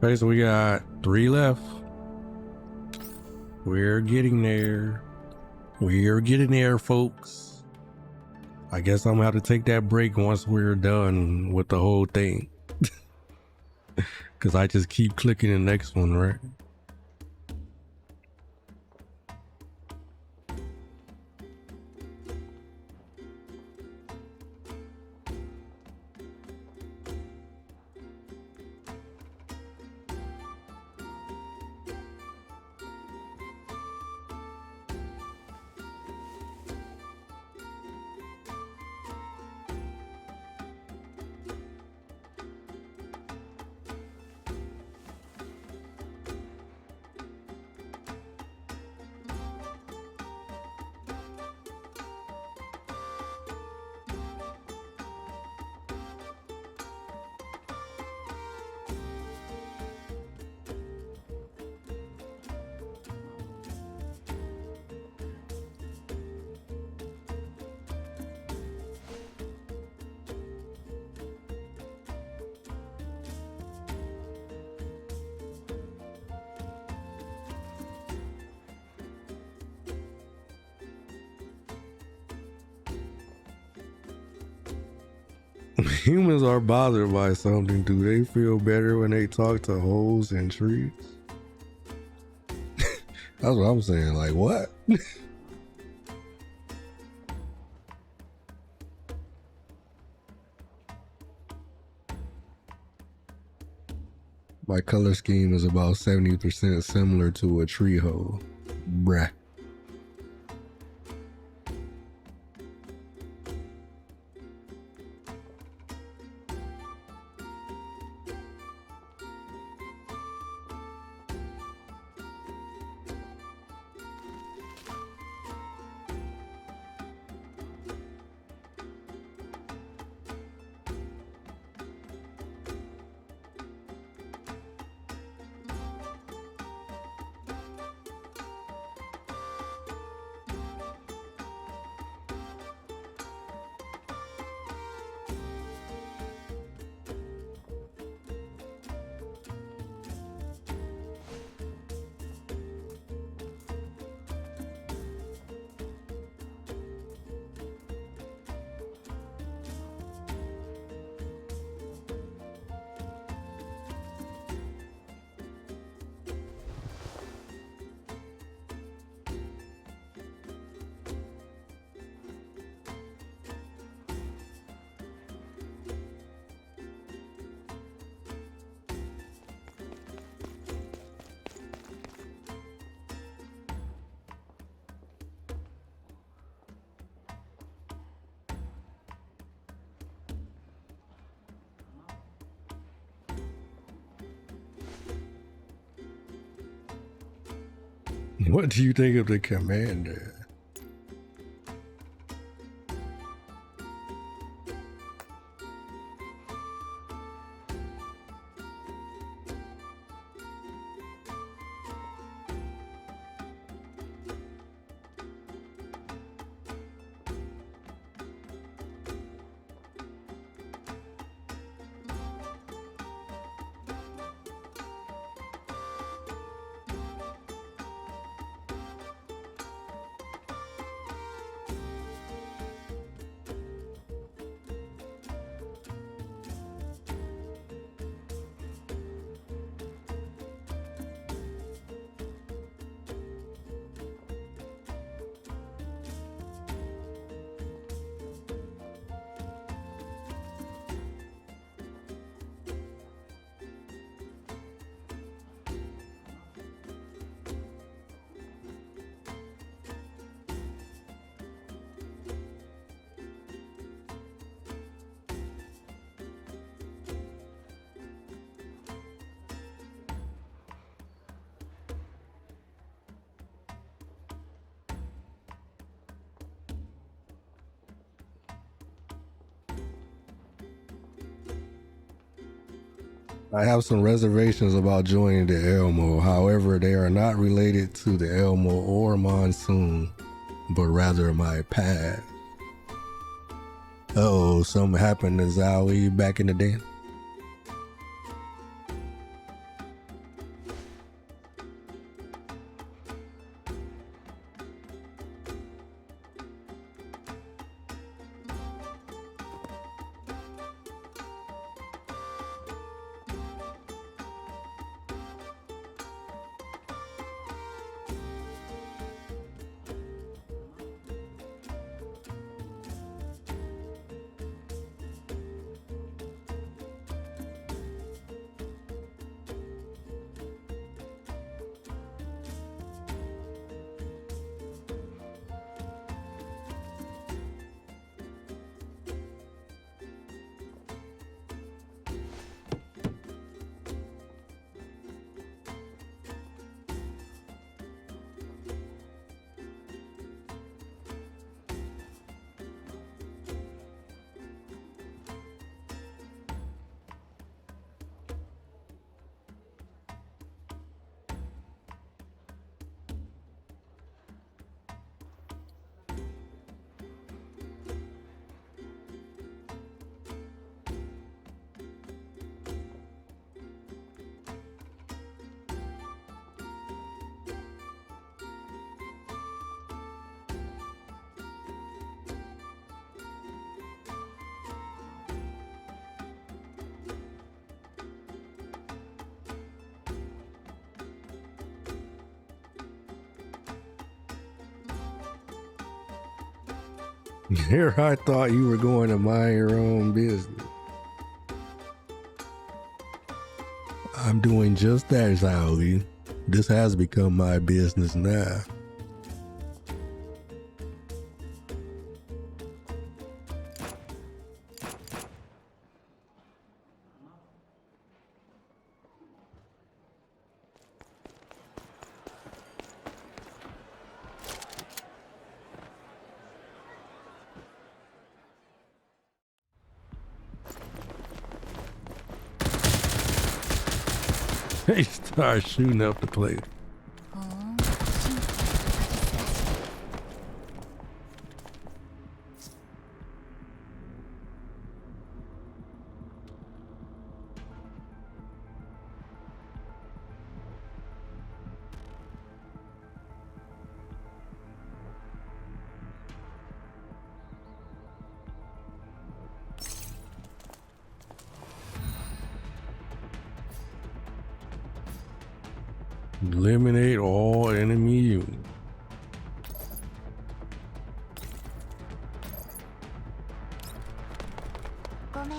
Okay, so we got 3 left. We're getting there. We're getting there, folks. I guess I'm gonna have to take that break once we're done with the whole thing. Cause I just keep clicking the next one, right? Humans are bothered by something. Do they feel better when they talk to holes and trees? That's what I'm saying. Like, what? My color scheme is about 70% similar to a tree hole. Bruh. What do you think of the commander? I have some reservations about joining the Elmo. However, they are not related to the Elmo or Monsoon, but rather my past. Uh-oh, something happened to Zowie back in the day. Here I thought you were going to mind your own business. I'm doing just that, Zowie. This has become my business now. They start shooting up the place. Eliminate all enemy units. I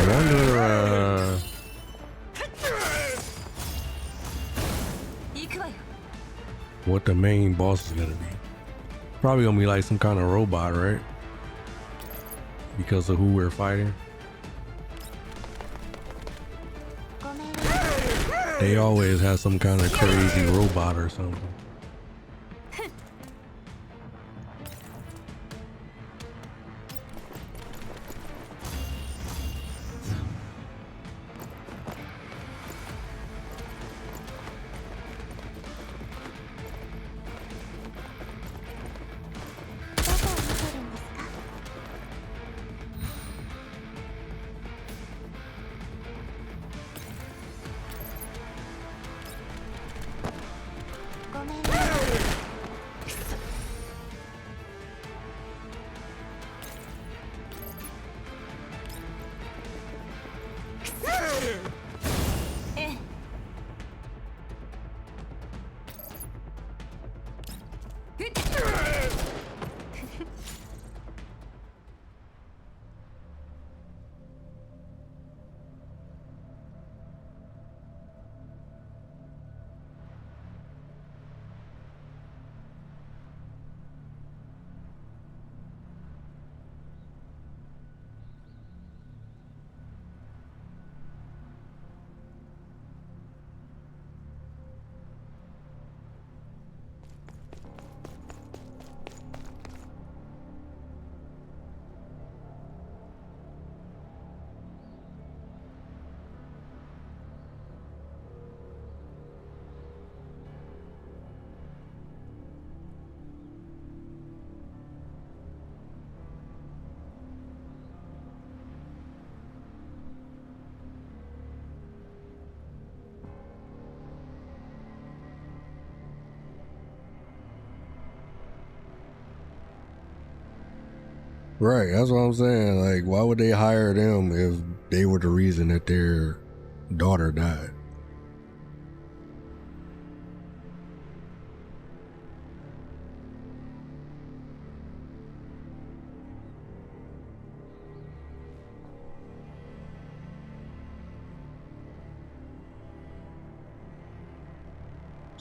wonder what the main boss is gonna be. Probably gonna be like some kind of robot, right? Because of who we're fighting. ご命令 They always have some kind of crazy robot or something. Right, that's what I'm saying. Like, why would they hire them if they were the reason that their daughter died?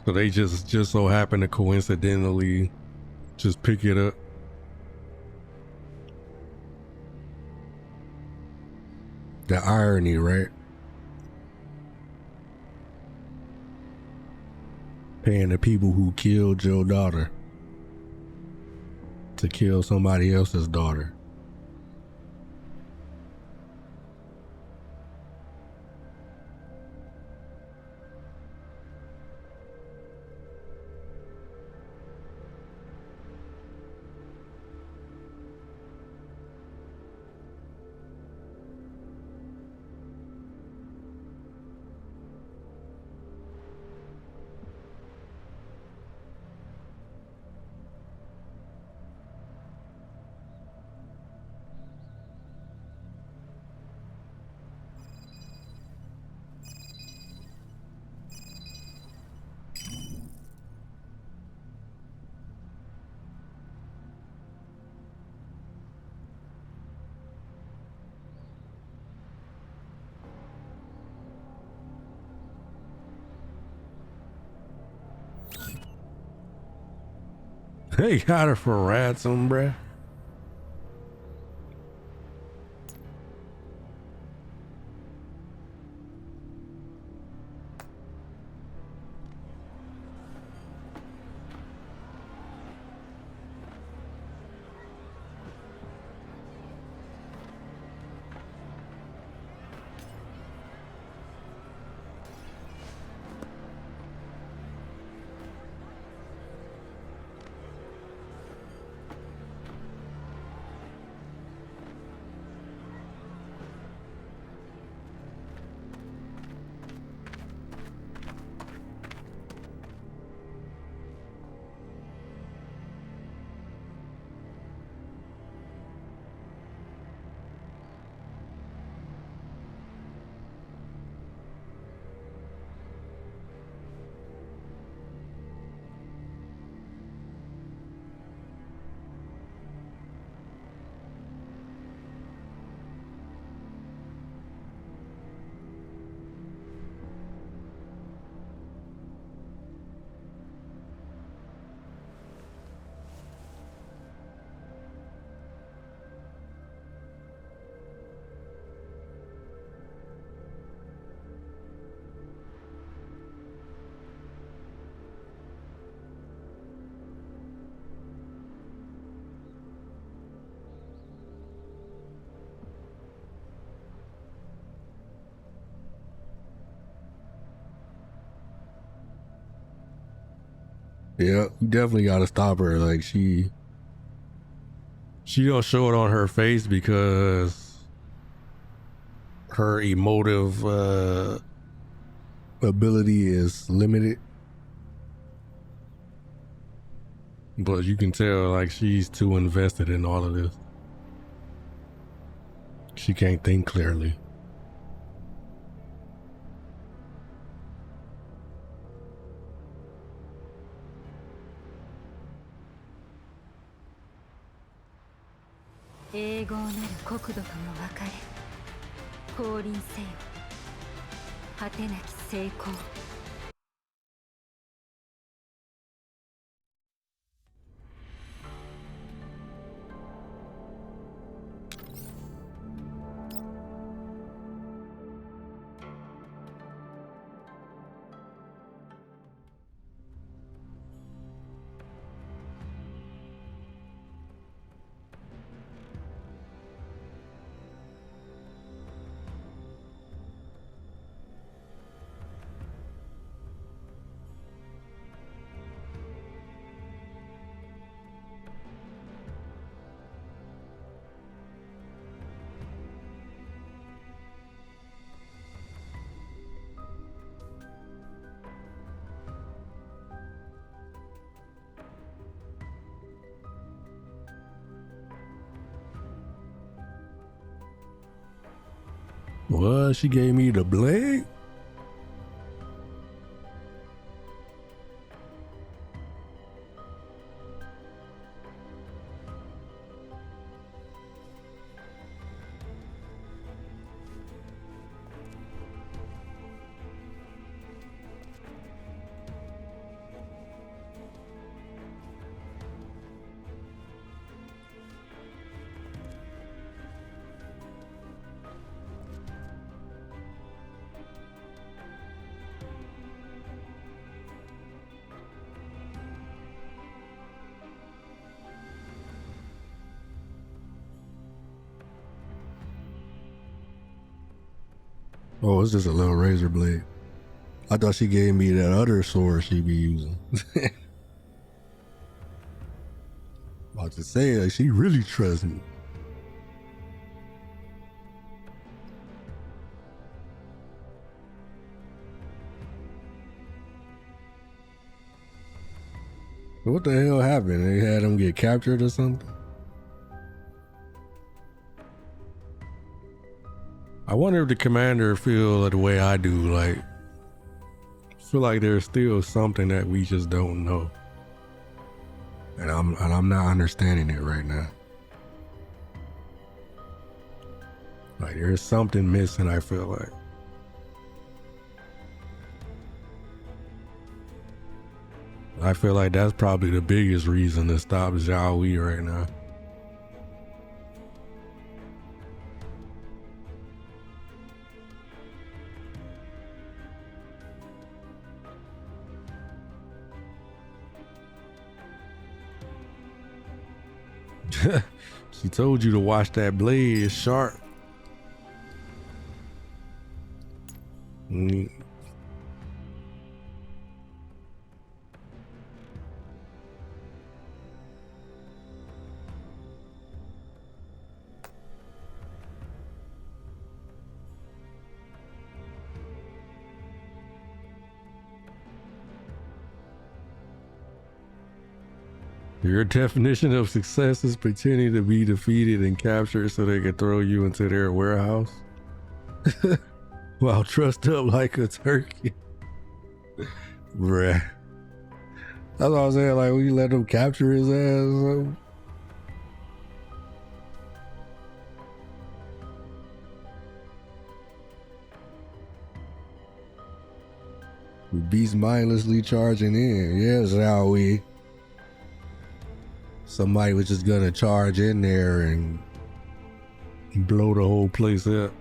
So they just so happen to coincidentally just pick it up. The irony, right? Paying the people who killed your daughter to kill somebody else's daughter. They got her for ransom, bruh. Yeah, you definitely gotta stop her. Like she don't show it on her face because her emotive ability is limited. But you can tell like she's too invested in all of this. She can't think clearly. What? She gave me the blade? Oh, it's just a little razor blade. I thought she gave me that other sword she be using. About to say, like, she really trusts me. What the hell happened? They had him get captured or something? I wonder if the commander feel the way I do, like, feel like there's still something that we just don't know. And I'm not understanding it right now. Like there's something missing, I feel like. I feel like that's probably the biggest reason to stop Zhao Wei right now. She told you to watch that blade, it's sharp. Your definition of success is pretending to be defeated and captured so they can throw you into their warehouse while trussed up like a turkey. Bruh. That's what I was saying, like, we let them capture his ass or something. The beast mindlessly charging in. Yes, how we. Somebody was just gonna charge in there and blow the whole place up.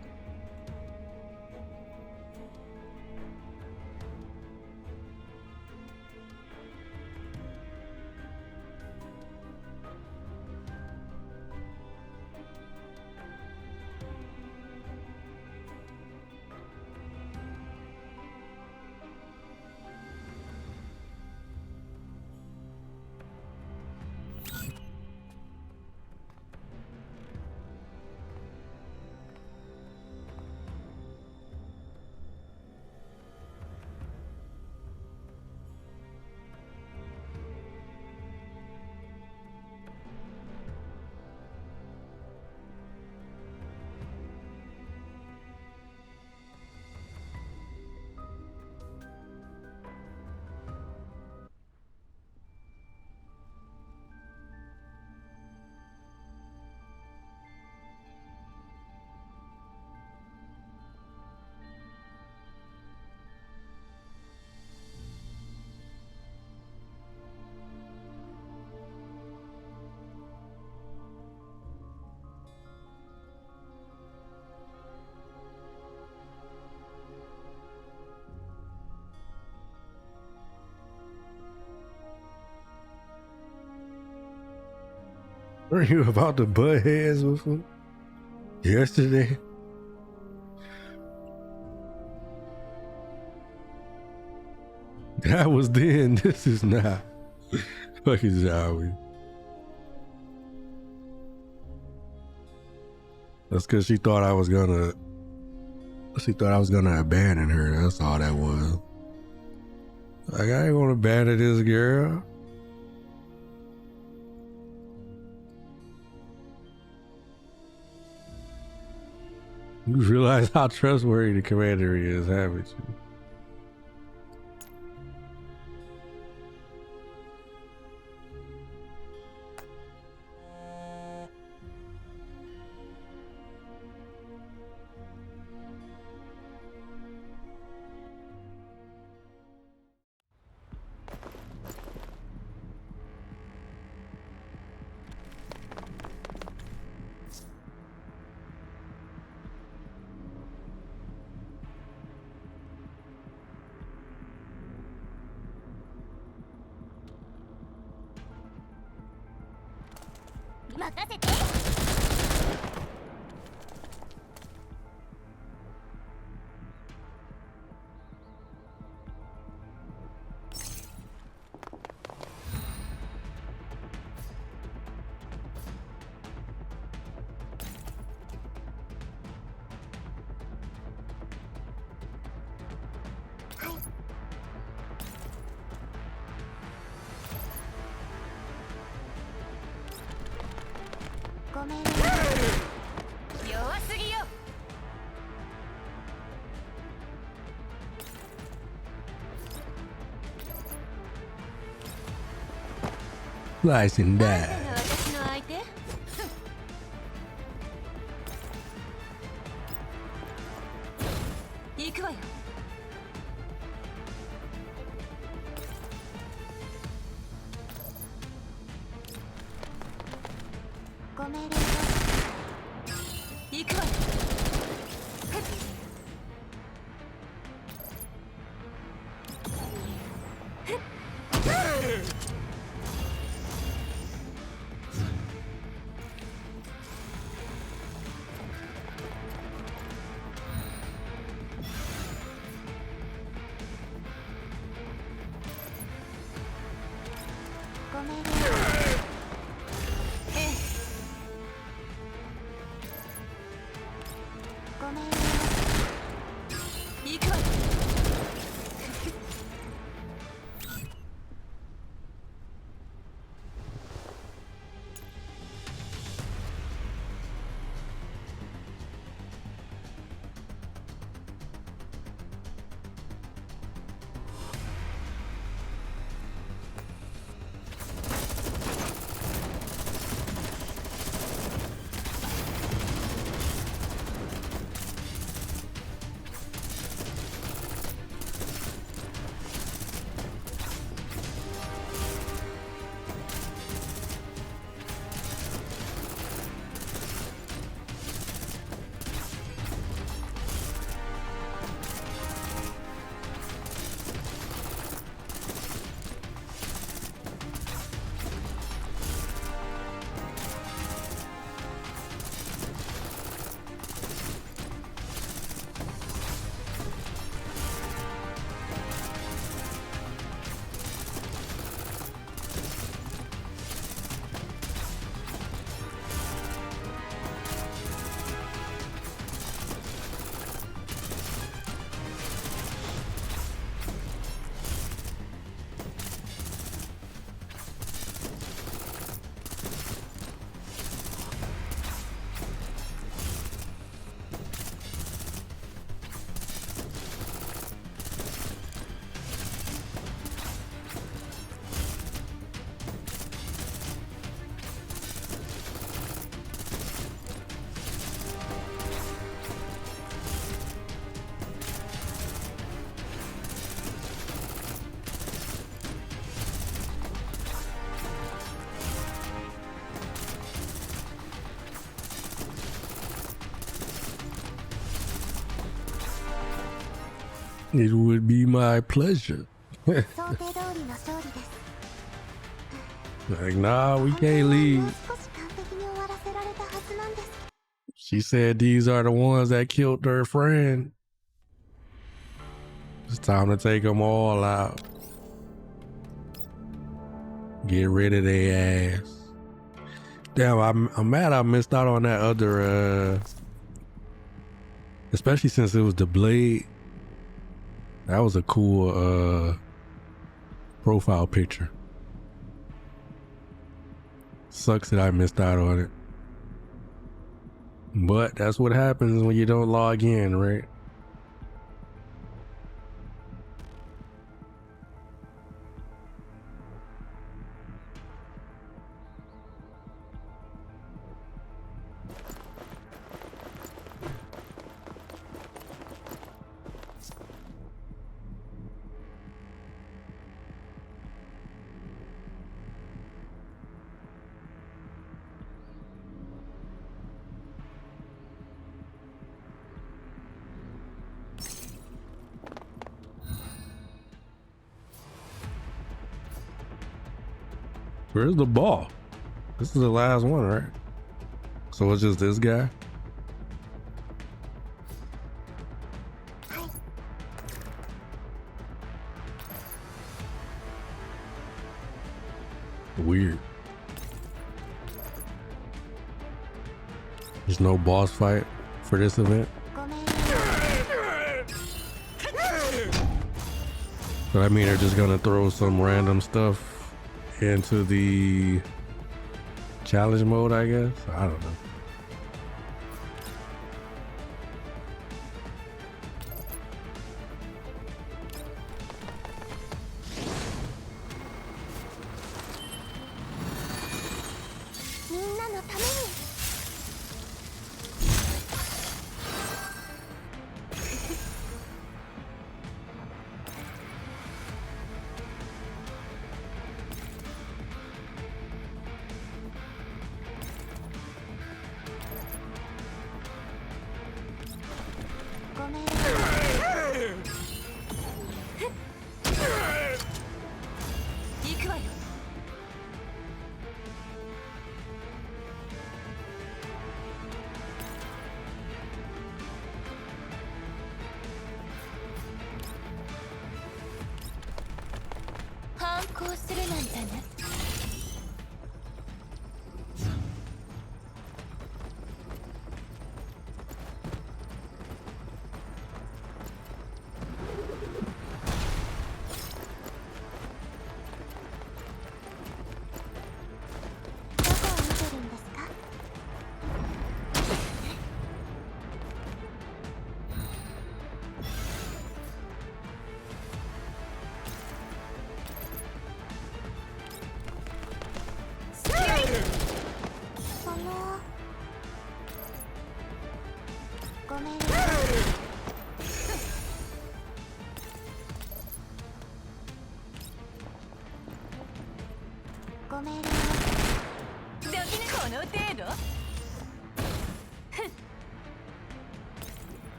Weren't you about to butt heads with him yesterday? That was then. This is now. Fucking Zowie. That's because she thought I was gonna. She thought I was gonna abandon her. That's all that was. Like, I ain't gonna abandon this girl. You realize how trustworthy the commander is, haven't you? Slice and die. 'It would be my pleasure. 想定通りの勝利です。 Like, nah, we can't もう leave. 少し完璧つなんです。 She said these are the ones that killed her friend. It's time to take them all out. Get rid of their ass. Damn, I'm mad I missed out on that other, especially since it was the blade. That was a cool profile picture. Sucks that I missed out on it. But that's what happens when you don't log in, right? Where's the ball? This is the last one, right? So it's just this guy? Weird. There's no boss fight for this event. ごめん。 So I mean, they're just gonna throw some random stuff into the challenge mode, I guess. I don't know.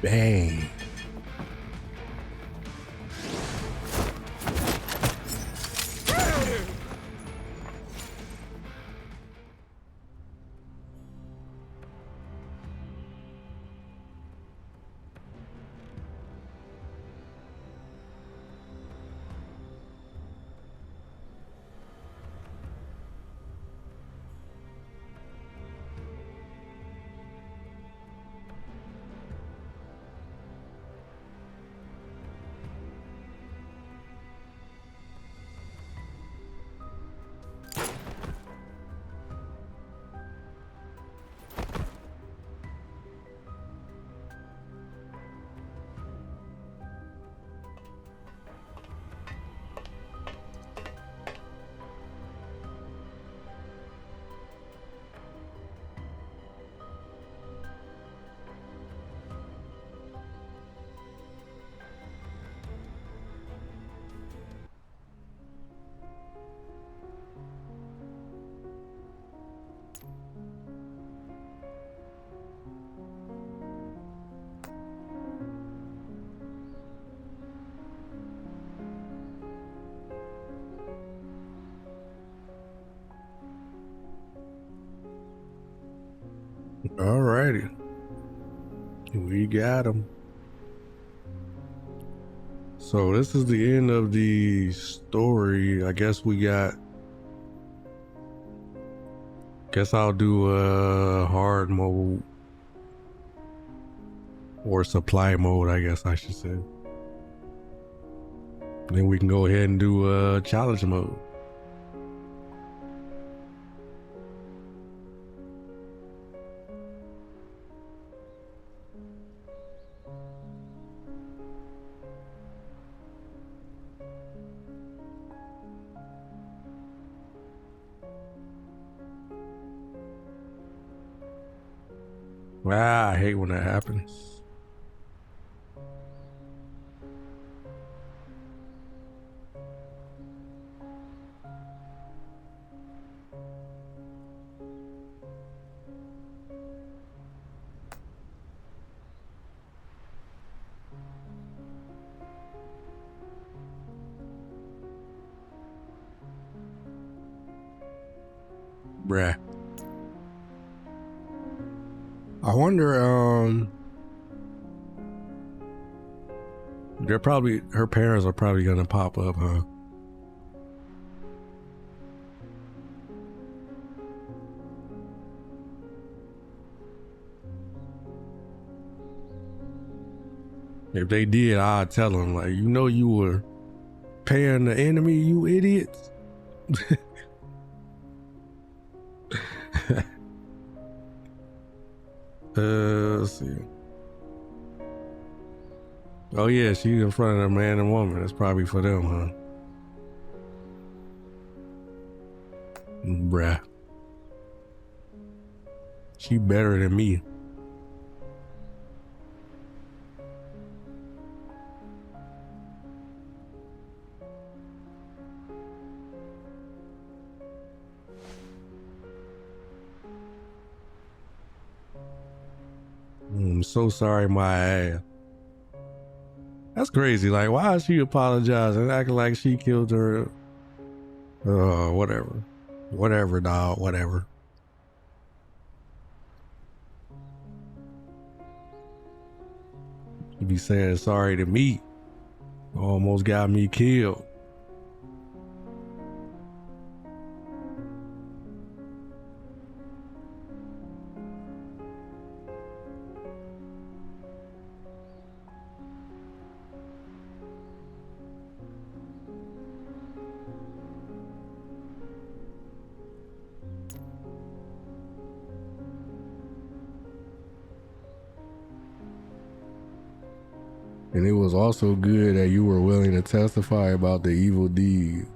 Bang. Alrighty. We got him. So this is the end of the story. I guess we got... Guess I'll do a hard mode. Or supply mode, I guess I should say. Then we can go ahead and do a challenge mode. Ah, I hate when that happens. Bruh. I wonder, her parents are probably gonna pop up, huh? If they did, I'd tell them, like, you know, you were paying the enemy, you idiots. Let's see. Oh yeah, she's in front of a man and woman. It's probably for them, huh? Bruh. She better than me. I'm so sorry, my ass. That's crazy. Like, why is she apologizing, acting like she killed her? Whatever. Whatever, dog. Whatever. You be saying sorry to me. Almost got me killed. And it was also good that you were willing to testify about the evil deed.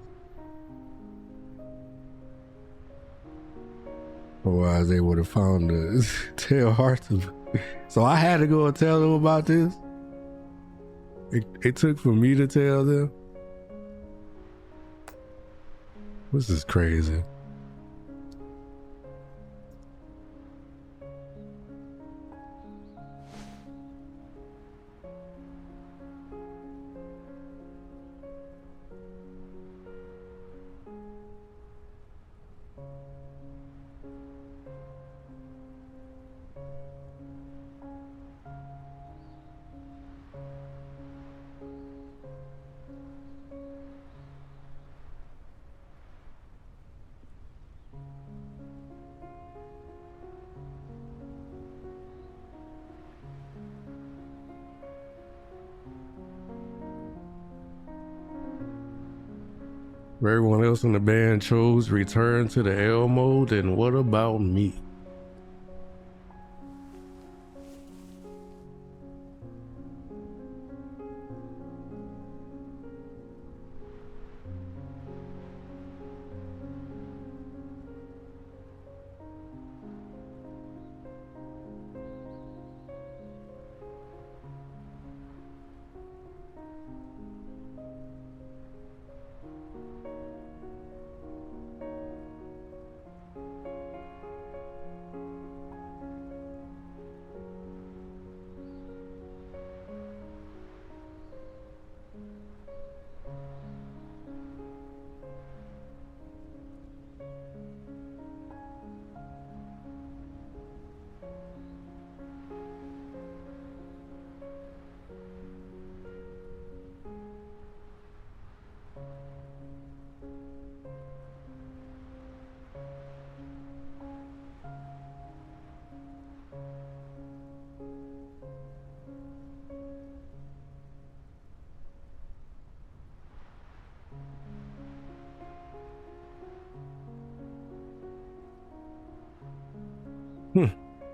Otherwise, they would have found the tail hearts of. So I had to go and tell them about this. It took for me to tell them. This is crazy. Everyone else in the band chose return to the L mode, and what about me?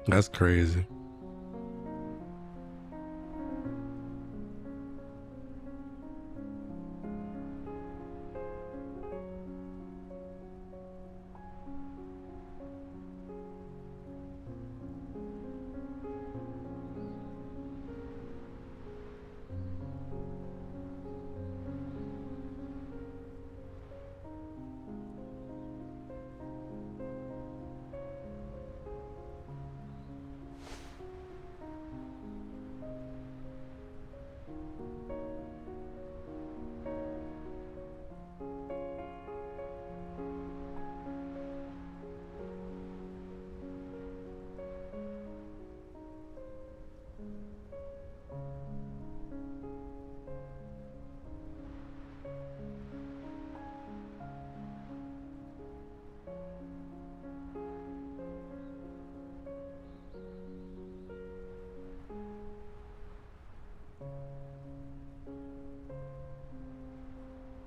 That's crazy.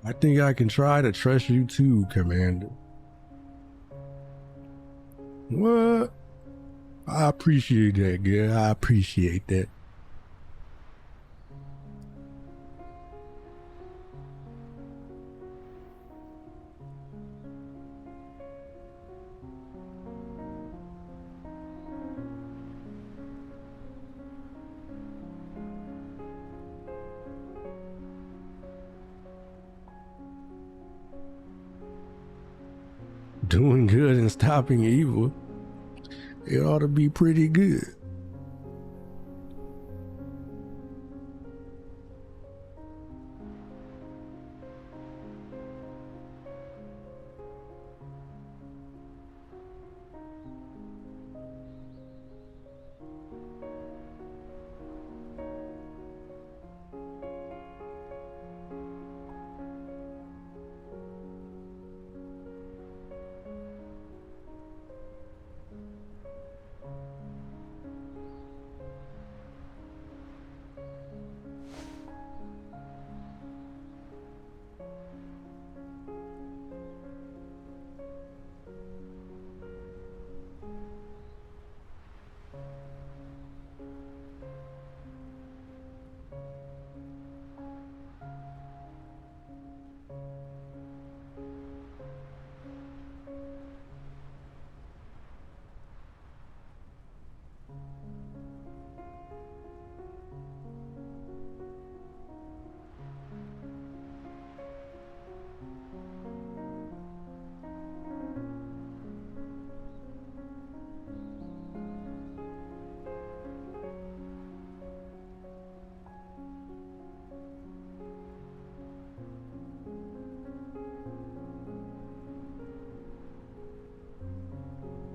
I think I can try to trust you too, Commander. What? I appreciate that, girl. I appreciate that. Doing good and stopping evil. It ought to be pretty good.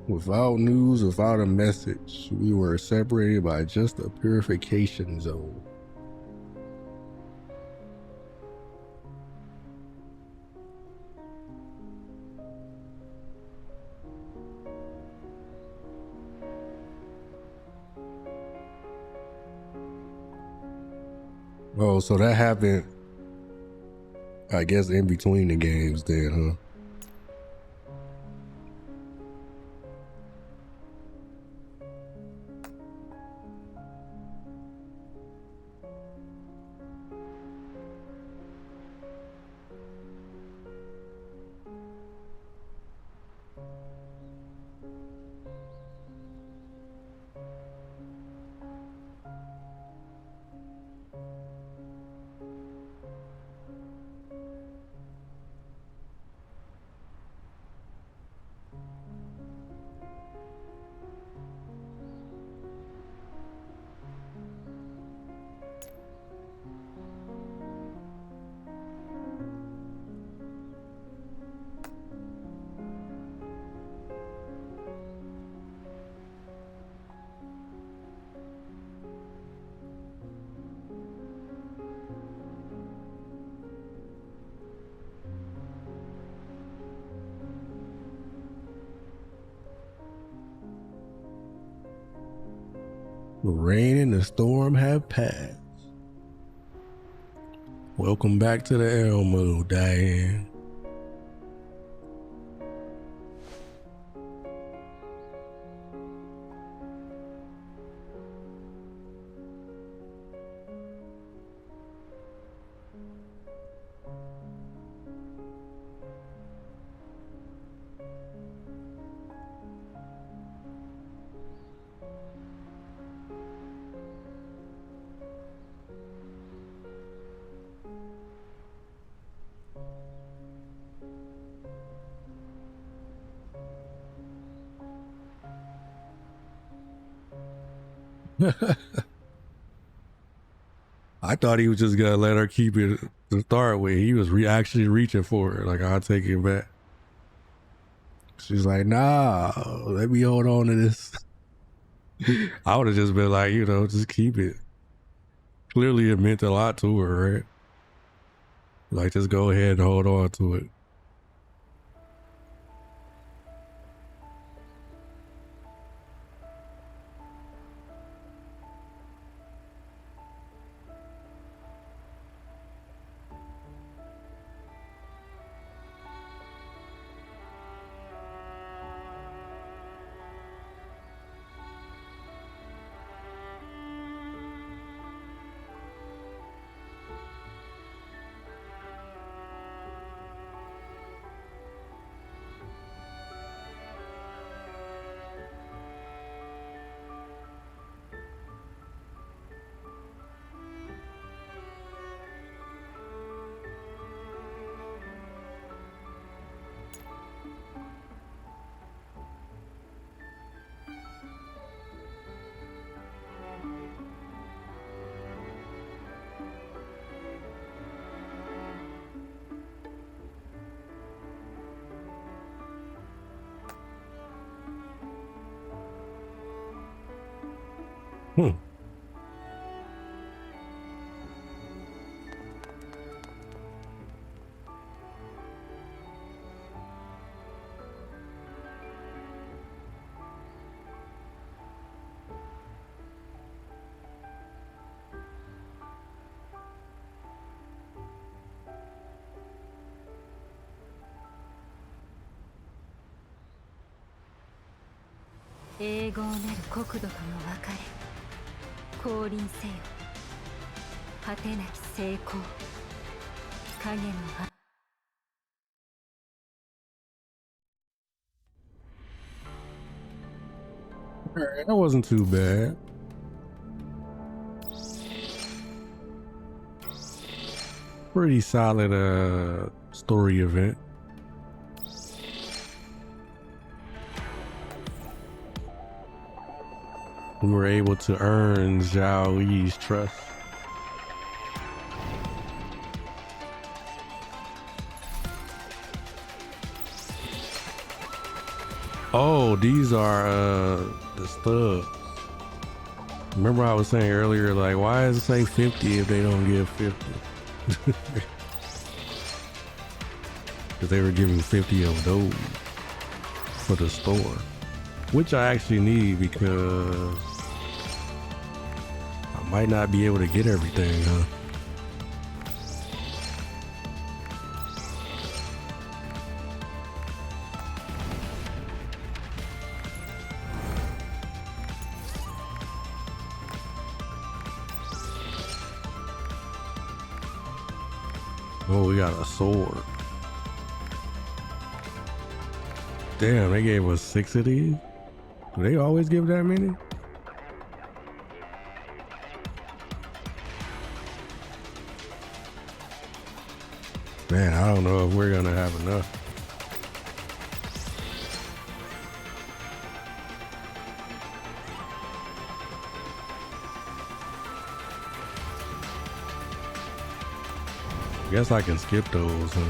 Without news, without a message, we were separated by just a purification zone. Oh, so that happened, I guess, in between the games then, huh? The rain and the storm have passed. Welcome back to the Elmo, Diane. I thought he was just gonna let her keep it to start with. He was actually reaching for it. Like, I'll take it back. She's like, nah, let me hold on to this. I would have just been like, just keep it. Clearly it meant a lot to her, right? Like, just go ahead and hold on to it. Hmm. That wasn't too bad. Pretty solid story event. We were able to earn Zhao Yi's trust. Oh, these are the stubs. Remember I was saying earlier, like, why does it say 50 if they don't give 50? Because they were giving 50 of those for the store, which I actually need because I might not be able to get everything, huh? Oh, we got a sword. Damn, they gave us 6 of these? Do they always give that many? Man, I don't know if we're gonna have enough. Guess I can skip those, huh?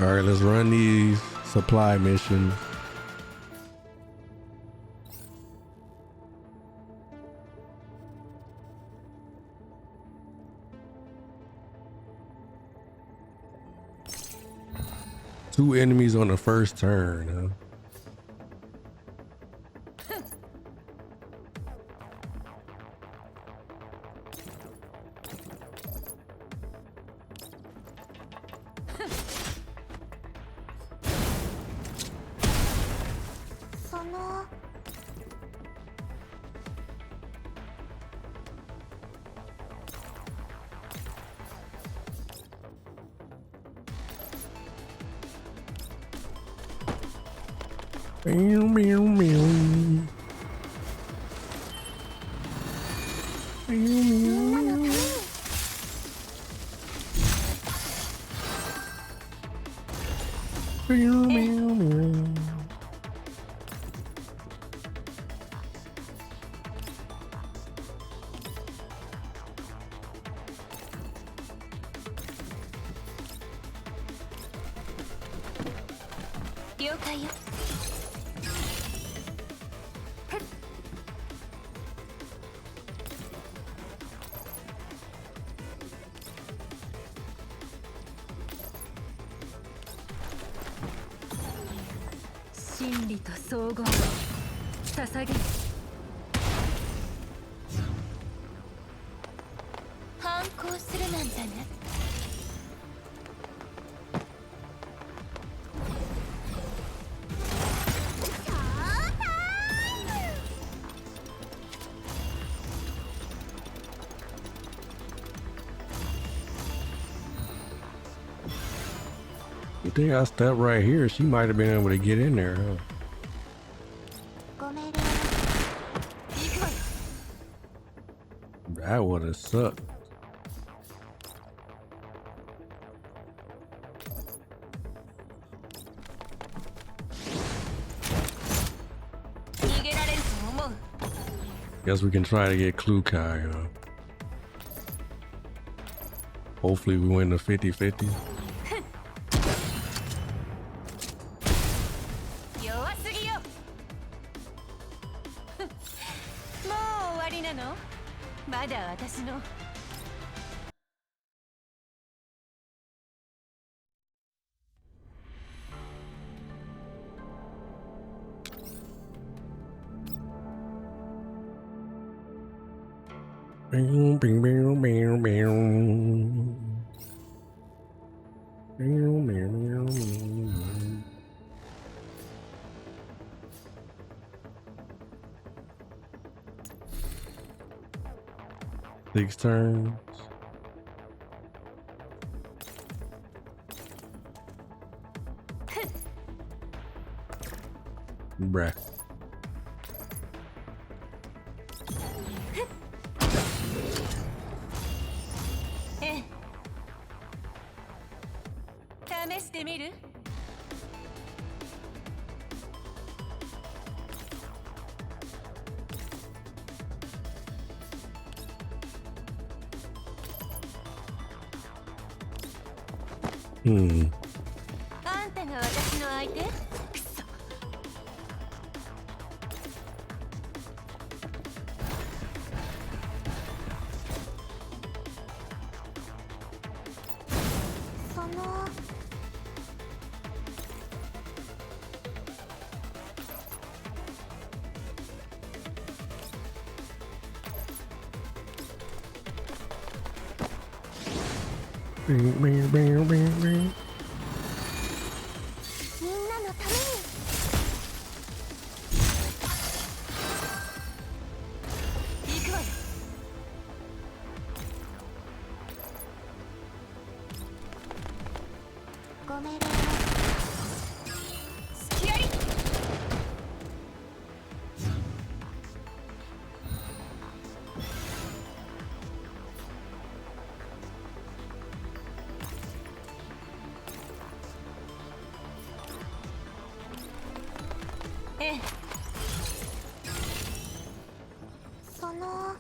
All right, let's run these supply missions. Two enemies on the first turn, huh? Meow, meow, meow. Meow, meow, meow. 了解よ。真理と総合を捧げる。反抗するなんてね。You think I stepped right here, she might have been able to get in there, huh? ご命令 That would have sucked. Guess we can try to get Clue Kai, huh? Hopefully we win the 50-50. 弱すぎよ。もう終わりなの？まだ私の。Bing, bing, bing, bing, bing. Bing, bing, bing. Six turns. Bruh. 試してみる？あんたが私の相手？くそ。その Bing, bing, bing, bing, bing. みんなのために行くわよ。ご命令隙あり。ええ。その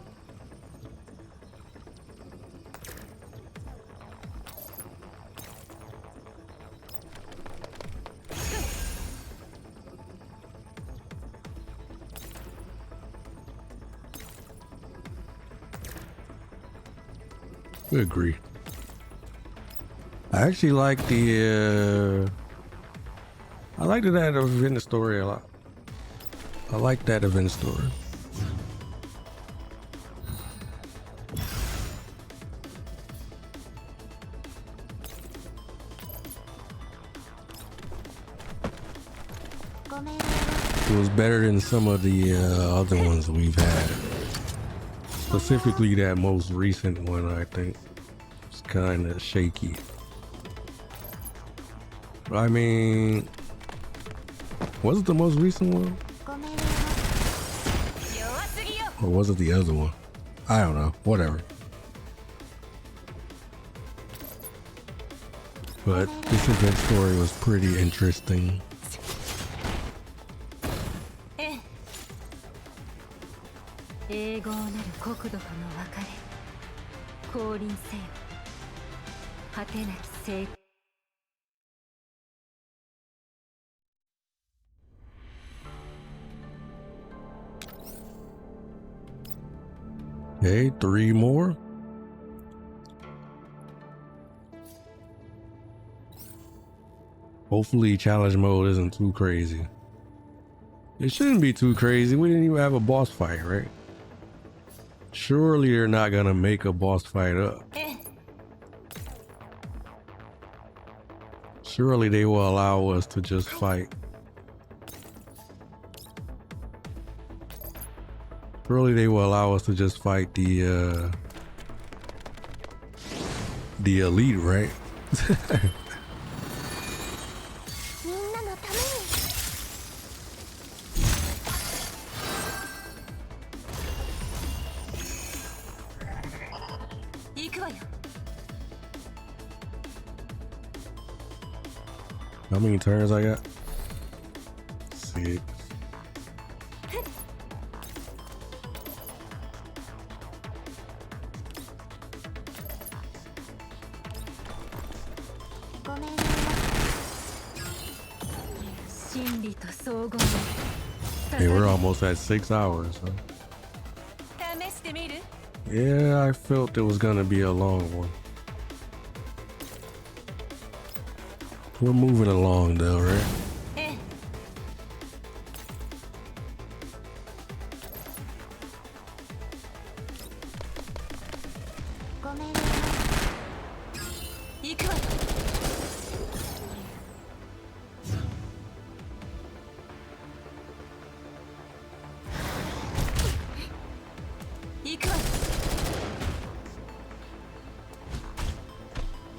We agree. I actually like the I like that event story a lot. I like that event story. It was better than some of the other ones we've had. Specifically that most recent one, I think. It's kind of shaky. I mean, was it the most recent one? ご命令 弱すぎよ。 Or was it the other one? I don't know. Whatever. But this event story was pretty interesting. ええ、永劫なる国土との別れ、降臨せよ果てなき成功。 Okay, 3 more. Hopefully challenge mode isn't too crazy. It shouldn't be too crazy. We didn't even have a boss fight, right? Surely they're not gonna make a boss fight up. Surely they will allow us to just fight. Surely they will allow us to just fight the elite, right? みんなのために。行くわよ。 How many turns I got? 6. ごめんね。真理と総合の Hey, we're almost at 6 hours, huh? 試してみる？ Yeah, I felt it was gonna be a long one. We're moving along though, right? ええ。 ごめんね。行くわよ。行くわよ。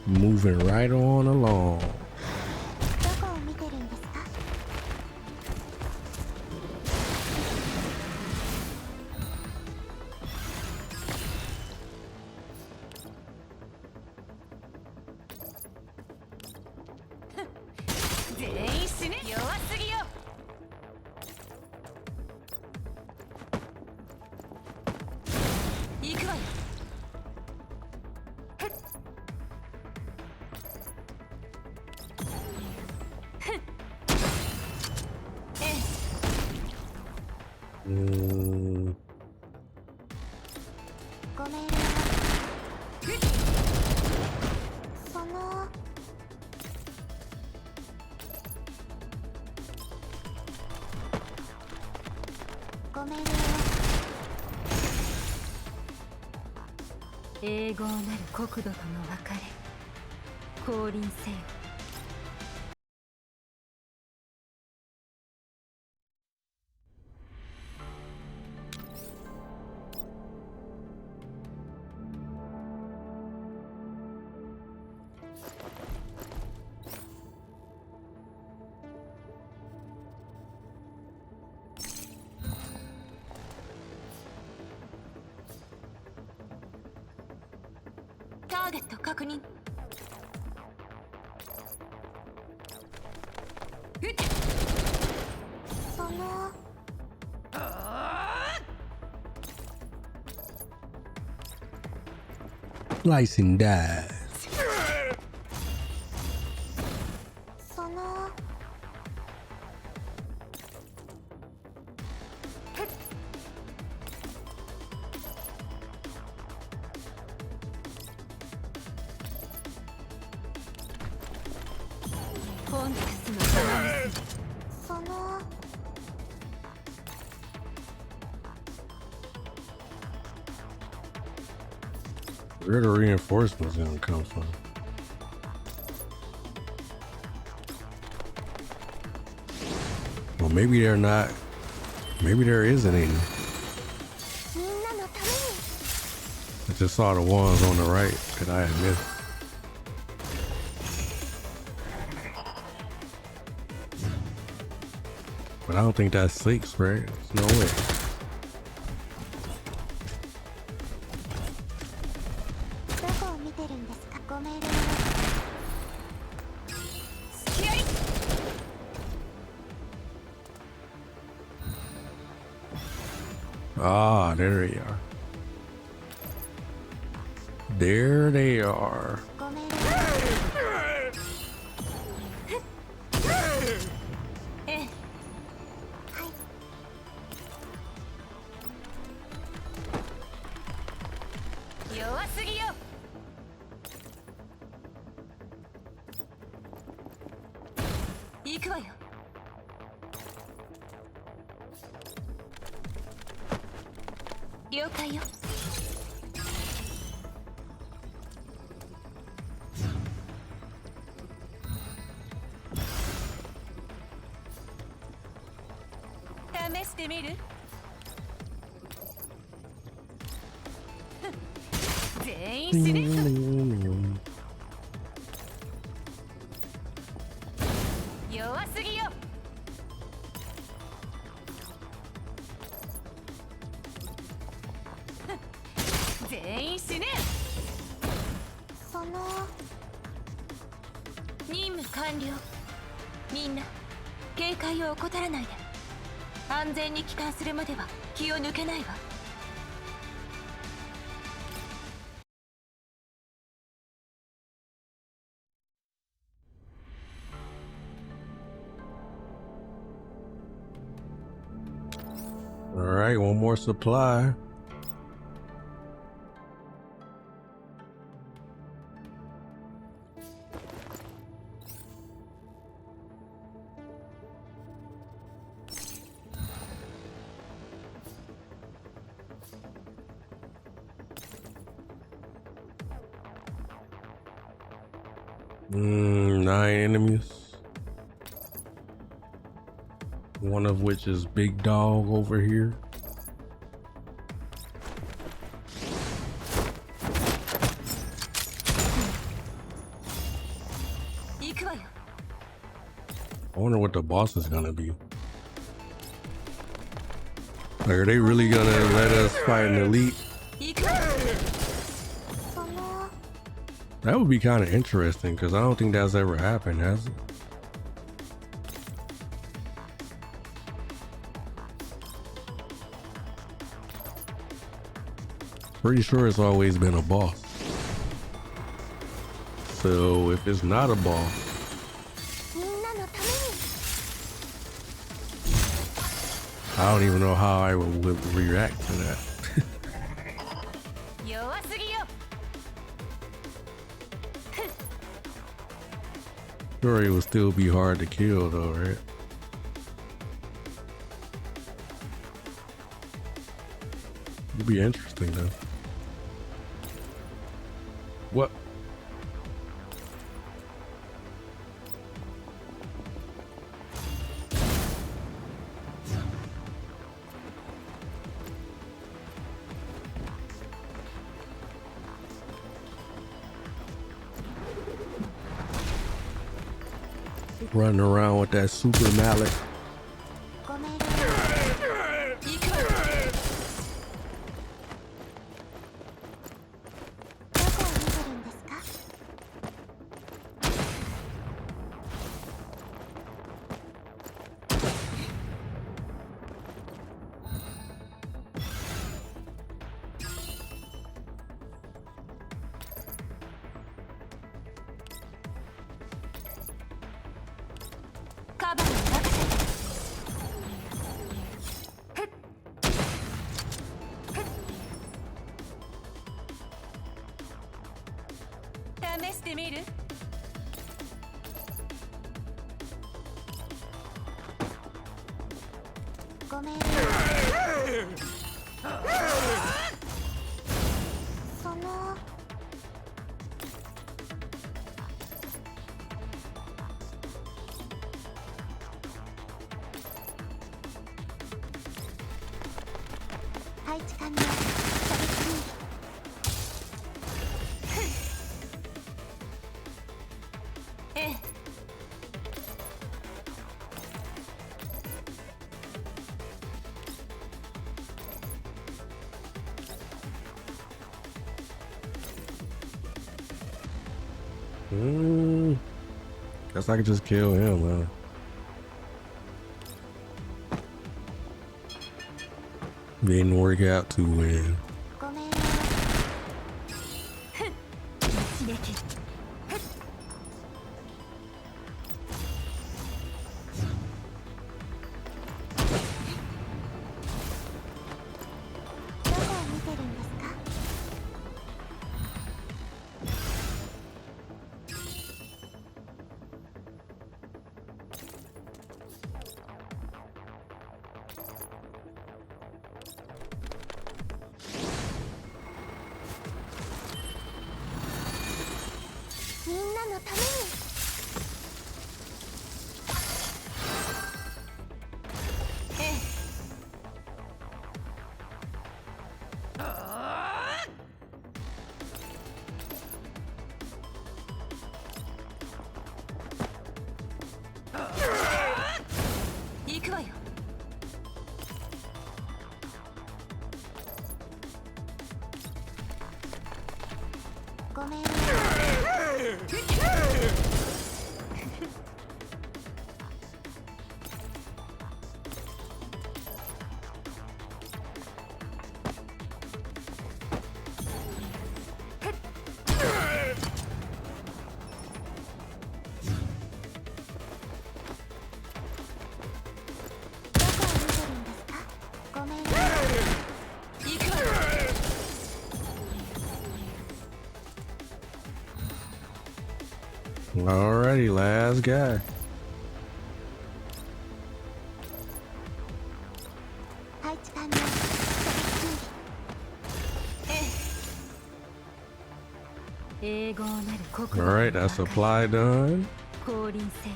Moving right on along. どこを見てるんですか？全員死ね。弱すぎよ。行くわよ。ふっ。ふっ。ええ。 ごめんね。その。ごめんね。永劫なる国土との別れ、降臨せよ。 ターゲット確認。その。 Slice and dice. その。 本日の様にする。その。 Where the reinforcements gonna come from? Well, maybe they're not. Maybe there isn't any. みんなのために。 I just saw the ones on the right that I had missed. But I don't think that's 6, right? There's no way. どこを見てるんですか？ごめんね。Ah, there they are. There they are. ごめん。ええ。はい。弱すぎよ。行くわよ。了解よ。試してみる？全員死ね。弱すぎよ。全員死ね。その任務完了。みんな警戒を怠らないで。安全に帰還するまでは気を抜けないわ。All right, one more supply. Nine enemies. One of which is Big Dog over here. I wonder what the boss is gonna be. Like, are they really gonna let us fight an elite? その That would be kind of interesting because I don't think that's ever happened, has it? Pretty sure it's always been a boss. So if it's not a boss, みんなのために I don't even know how I would react to that. 弱すぎよ。 Sure, it would still be hard to kill though, right? It'd be interesting though. What? Running around with that super mallet. ごめん。どこを見てるんですか？カバーに任せて。試してみる？ごめん。その配置完了。射撃にええ。Guess I could just kill him, huh? Didn't work out too well. ごめんよ。一撃。どこを見てるんですか？みんなのために。行くわよ。ごめんよ。どこを見てるんですか？ごめんよ。行くわよ。Alrighty, last guy. 配置完了。準備。英語なる国土 Alright, that's supply done. 降臨せよ。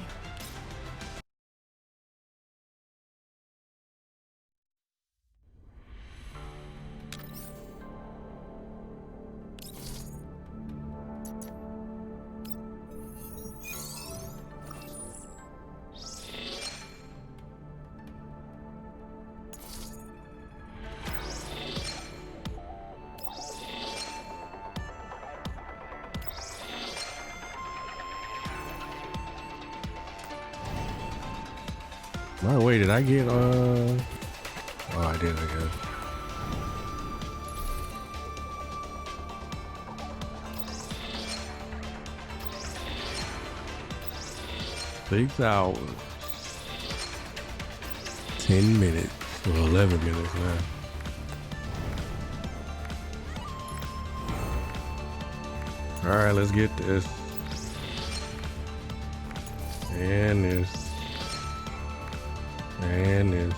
Oh, wait, did I get, oh, I did, I guess. Six hours. 10 minutes. Well, 11 minutes now. Alright, let's get this. And this. And this.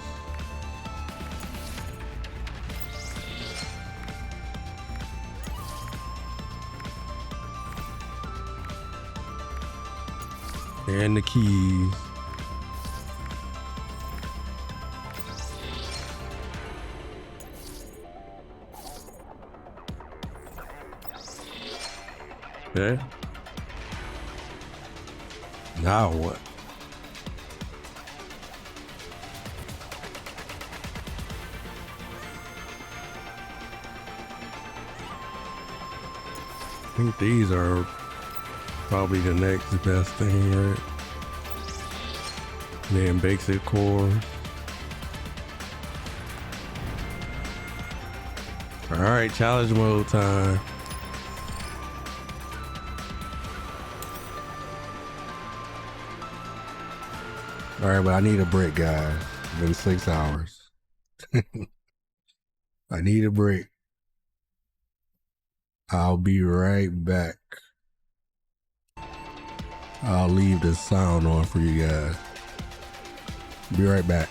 And the keys. Okay. Now what? I think these are probably the next best thing, right? Then basic core. Alright, challenge mode time. Alright, but I need a break, guys. Maybe 6 hours. I need a break. I'll be right back. I'll leave the sound on for you guys. Be right back.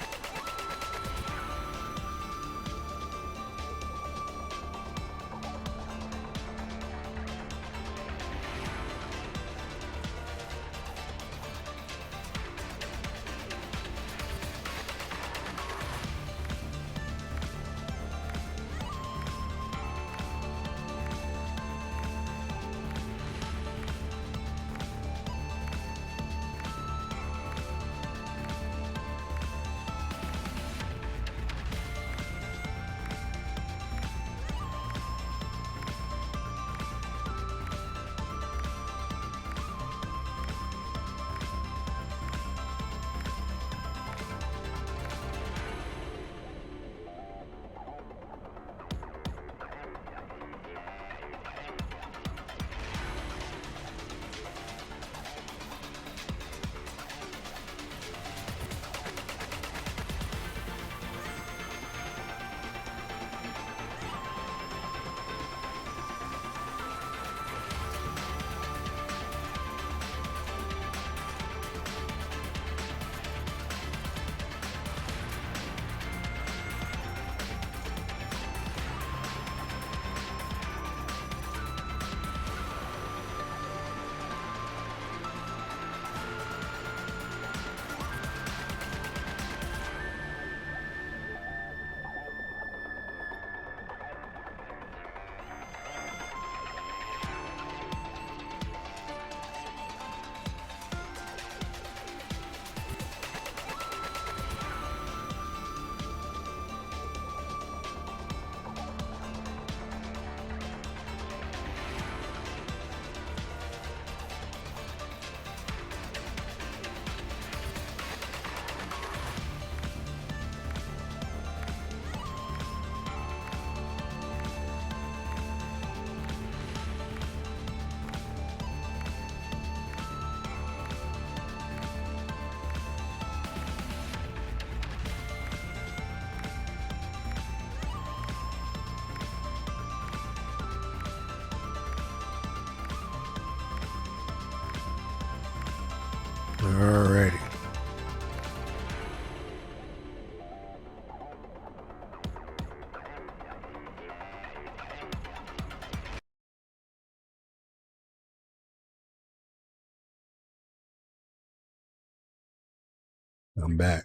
I'm back.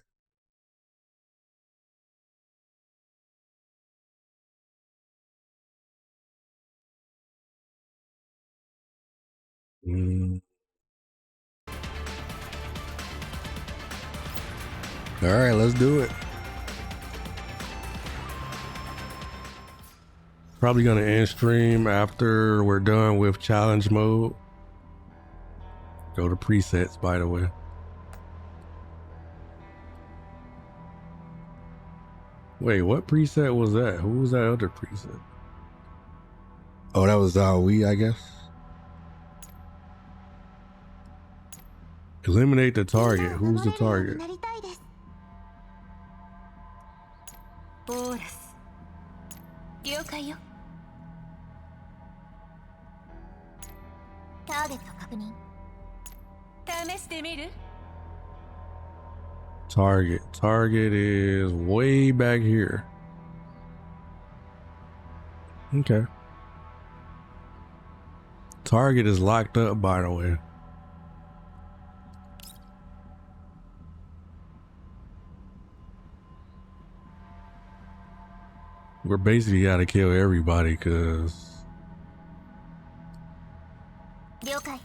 All right, let's do it. Probably gonna end stream after we're done with challenge mode. Go to presets, by the way. Wait, what preset was that? Who was that other preset? Oh, that was we, I guess. Eliminate the target. Who's the target? オーラス了解よ。ターゲット確認。試してみる？ Target. Target is way back here. Okay. Target is locked up, by the way. We're basically gotta kill everybody, cause 了解。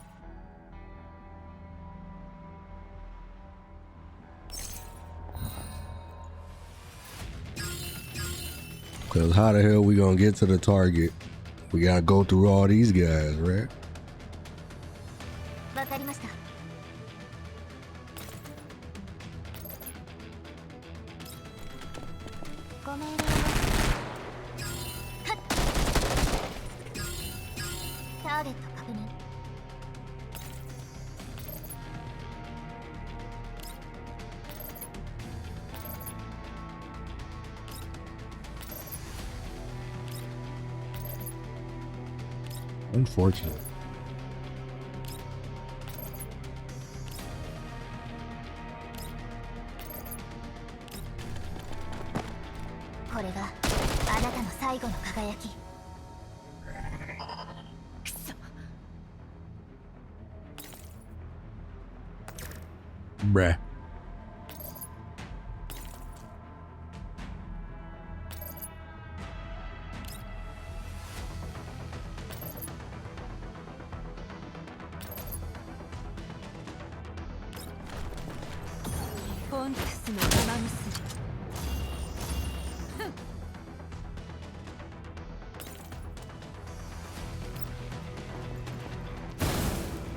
Cause how the hell we gonna get to the target? We gotta go through all these guys, right? わかりました。ご命令を。はっ。ターゲット確認。 Unfortunate. これがあなたの最後の輝き。 Bruh. Pontusの玉娘。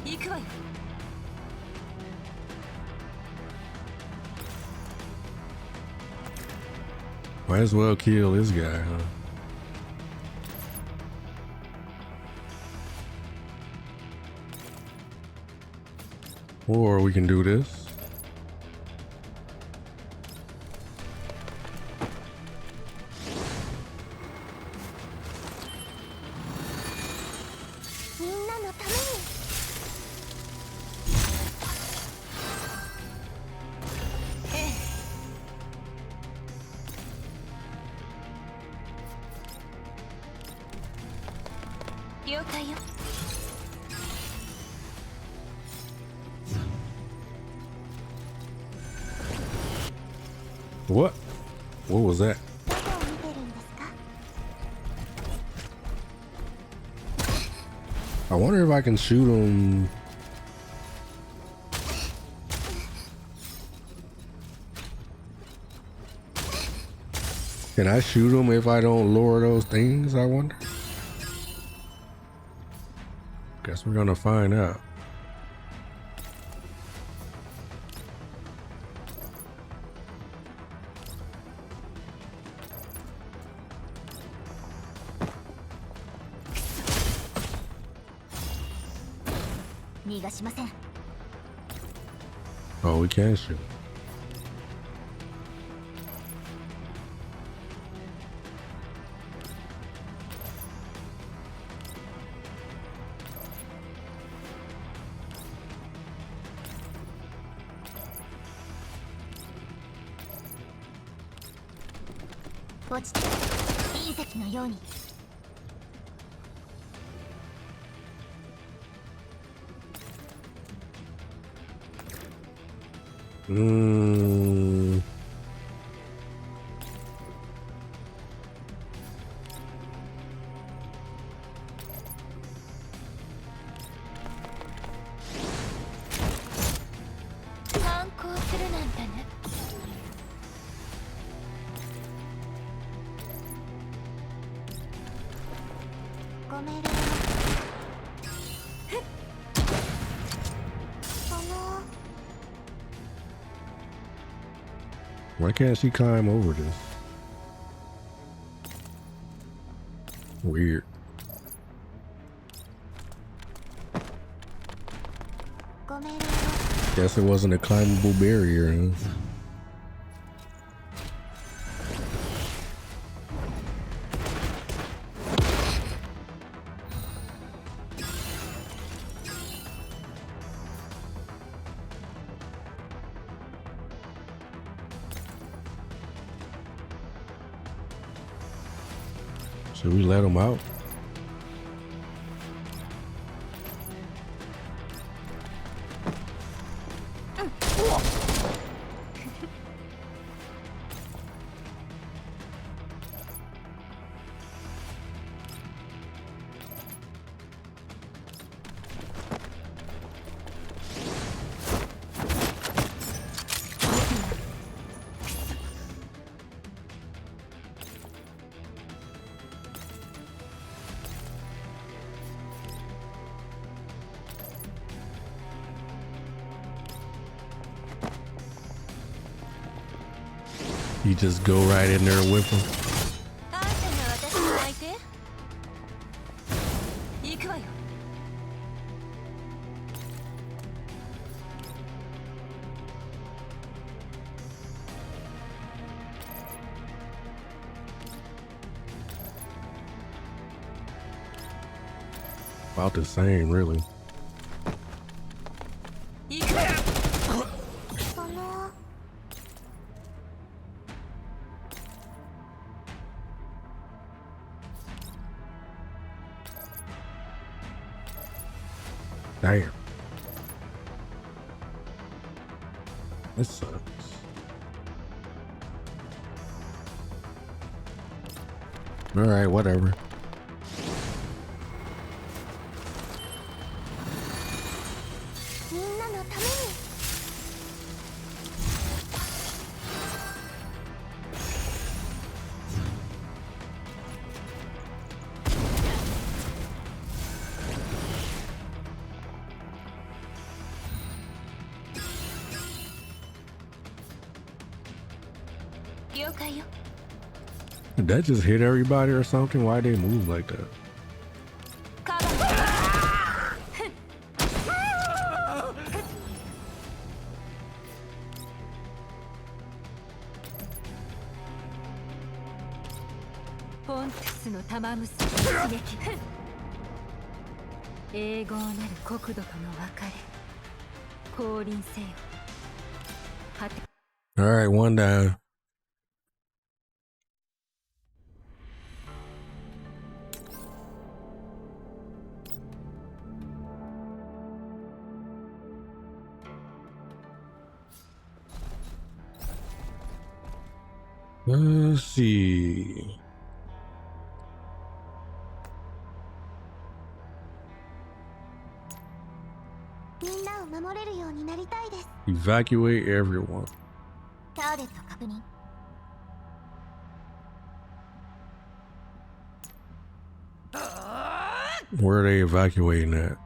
行くわよ。 Might as well kill this guy, huh? Or we can do this. What? What was that? どこを見てるんですか？ I wonder if I can shoot him. Can I shoot him if I don't lower those things, I wonder? Guess we're gonna find out. Oh, we can shoot. 止めるよ。Why can't she climb over this? Weird. ごめんよ。 Guess it wasn't a climbable barrier, huh? Should we let him out? You just go right in there with him. あんたが私の相手？行くわよ。 About the same, really. 行くわよ。 Damn. This sucks. All right, whatever. みんなのために。 了解よ。 Did that just hit everybody or something? Why they move like that? カバー。 ポントゥスの玉結びの刺激。永劫なる国土との別れ。降臨せよ。果て。 All right, one down. Let's see. みんなを守れるようになりたいです。 Evacuate everyone. ターゲット確認。 Where are they evacuating at?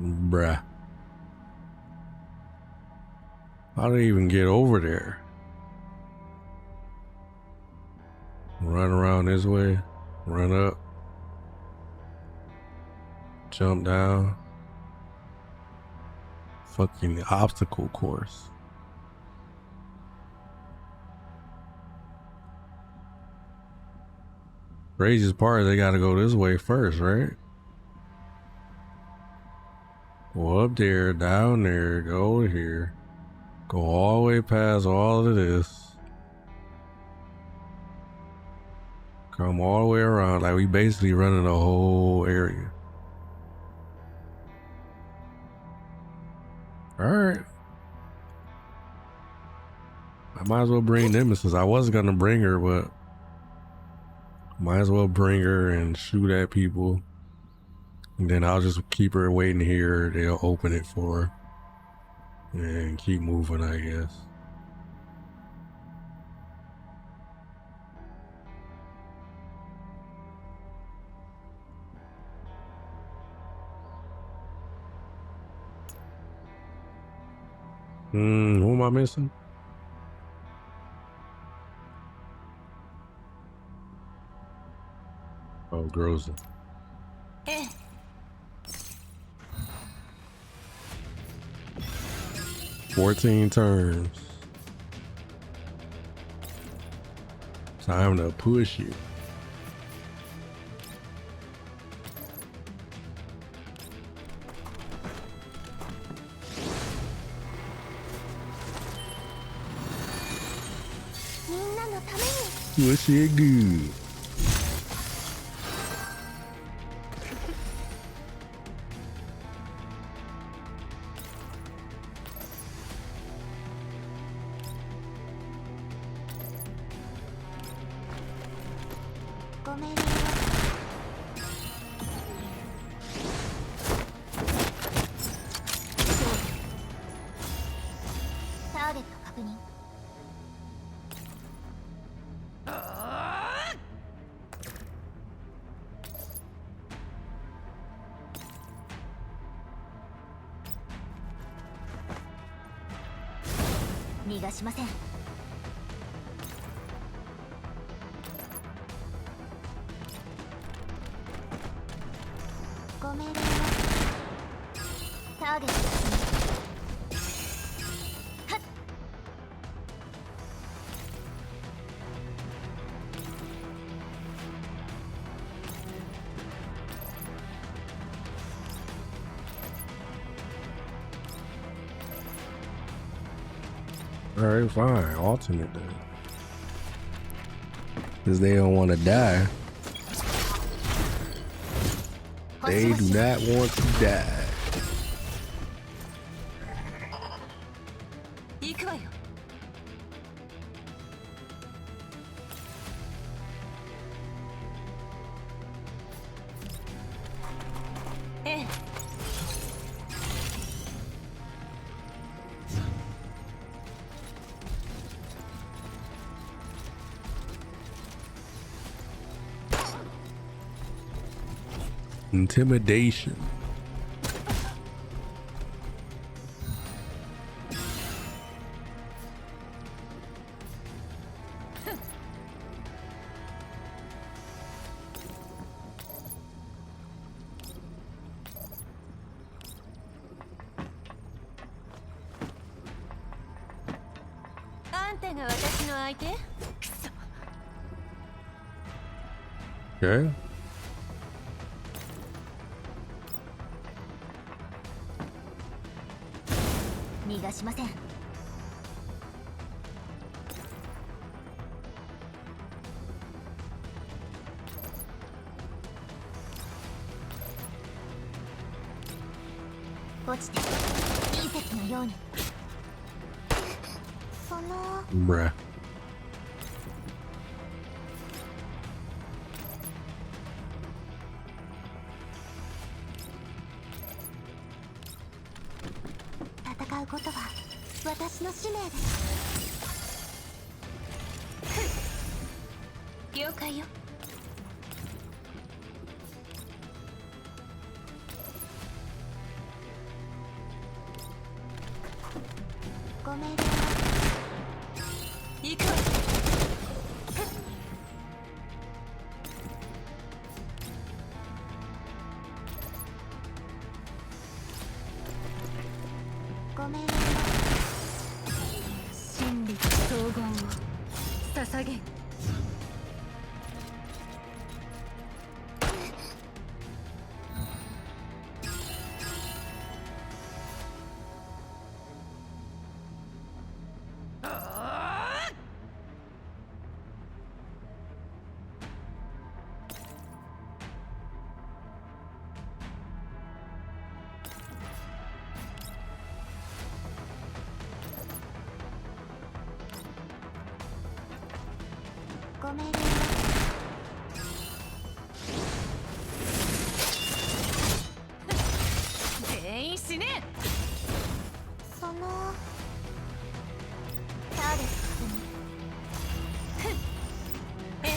Bruh. How do they even get over there? Run around this way, run up, jump down. Fucking obstacle course. Craziest part is they gotta go this way first, right? Go up there, down there, go over here. Go all the way past all of this. Come all the way around. Like we basically running the whole area. Alright. I might as well bring Nemesis. I was gonna bring her, but might as well bring her and shoot at people. And then I'll just keep her waiting here. They'll open it for her. And keep moving, I guess. Who am I missing? Oh, Girls. ええ 14 turns. Time to push you. Push it good.逃がしません。ご命令を。ターゲット確認。はっ。All right, fine. Alternate then. Because they don't want to die. They do not want to die. 行くわよ。ええ。Intimidation. Okay. 逃がしません。落ちて隕石のように。その。Bruh. 戦うことは私の使命です。了解よ。ご命令を。行くわ。ご命令を。真理と荘厳を捧げ。ご命令を。全員死ね。そのターゲット確認。ええ。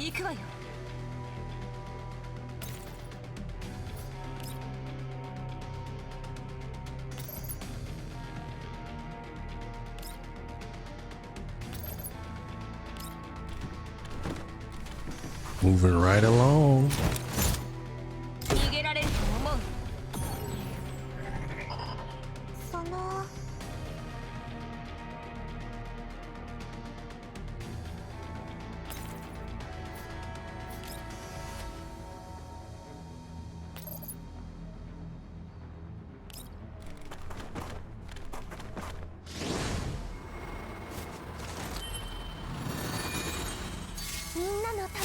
行くわよ。Moving right along. 逃げられると思う？そのみんなのた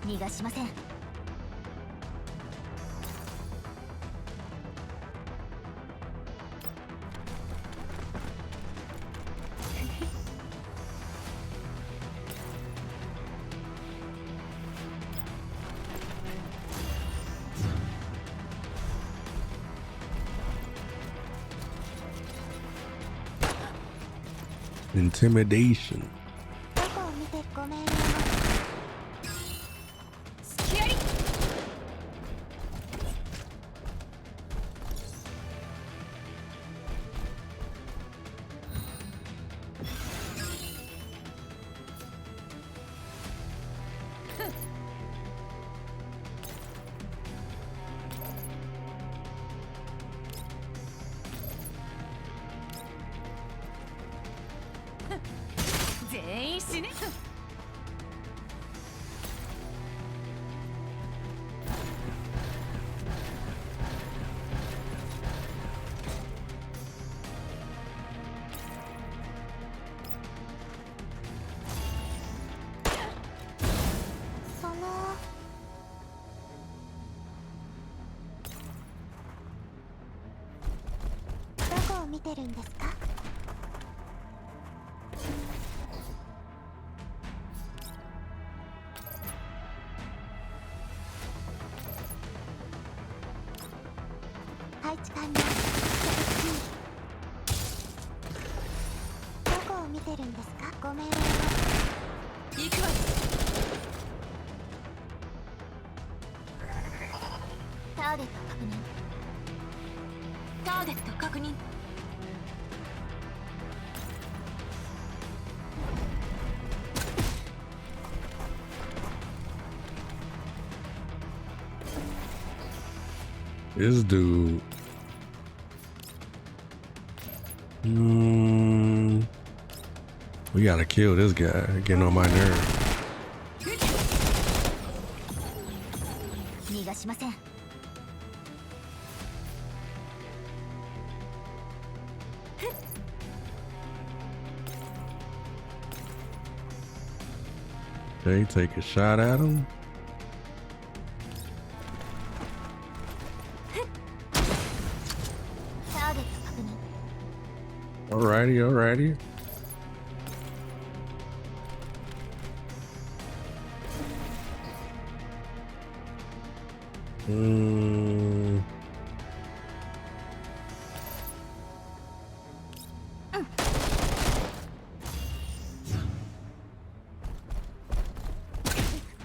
めに逃がしません。Intimidation. どこを見てごめんよ。隙あり。全員死ね。そのどこを見てるんですか？配置完了。どこを見てるんですか？ごめんよ。行くわよ。ターゲット確認。ターゲット確認。This dude. We gotta kill this guy. Getting on my nerve. 逃がしません。They take a shot at him. ターゲット確認。 Alrighty, alrighty.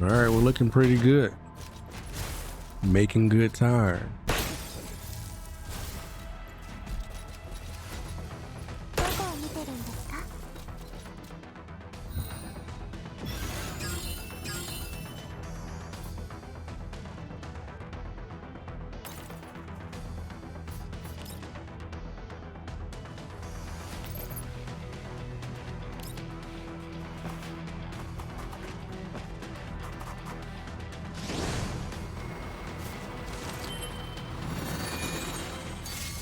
All right, we're looking pretty good. Making good time. どこを見てるんですか？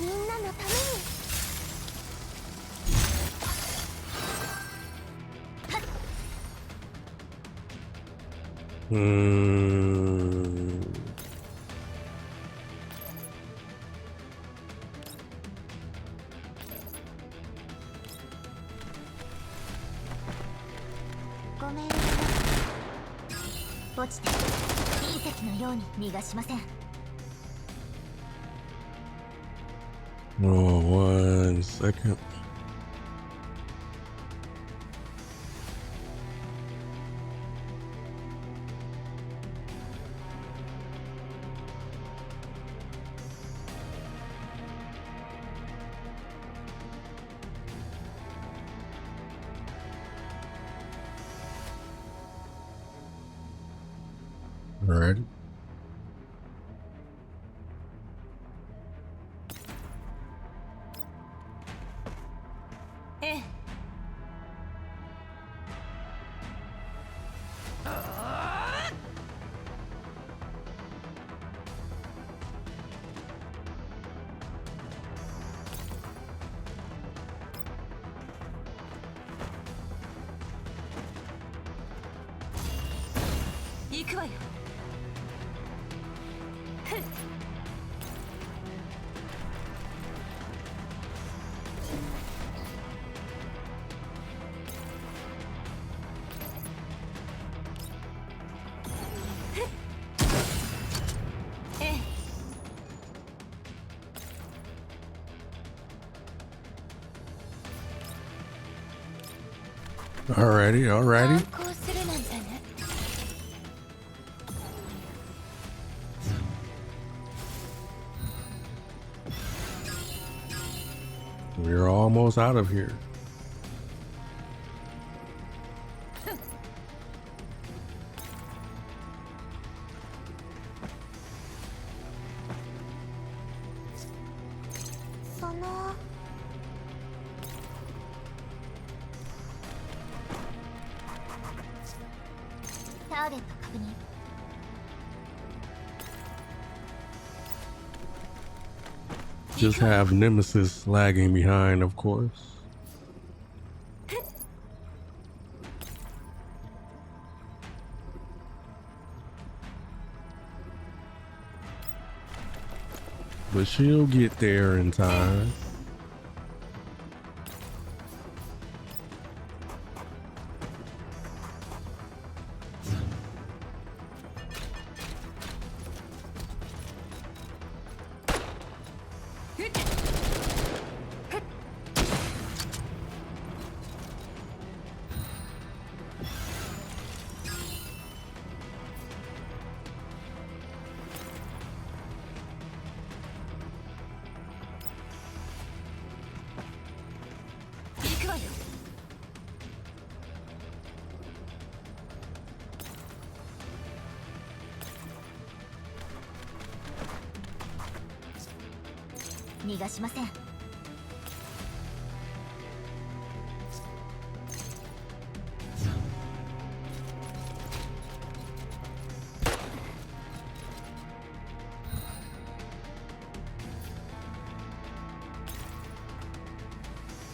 みんなのために。ごめんよ。落ちて隕石のように逃がしません。Oh, 1 second. All right. Eh. Ikuwa yo. Alrighty, alrighty. こうするなんてね。 We're almost out of here. Just have Nemesis lagging behind, of course. But she'll get there in time.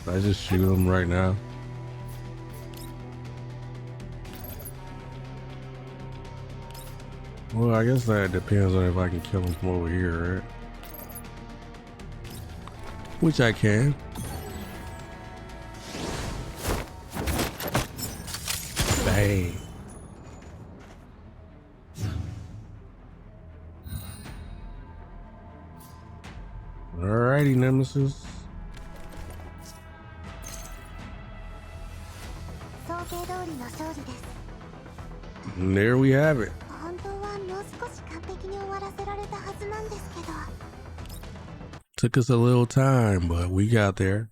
I just shoot him right now. Well, I guess that depends on if I can kill him from over here, right? Which I can. Bang. Alrighty, Nemesis. And there we have it. Took us a little time, but we got there.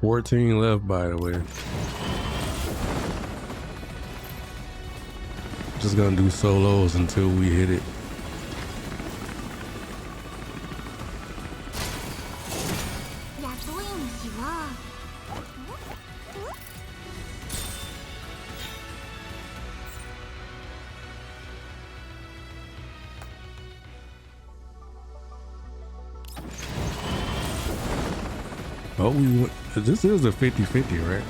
$14 left, by the way. Just gonna do solos until we hit it. Oh, this is a 50-50, right?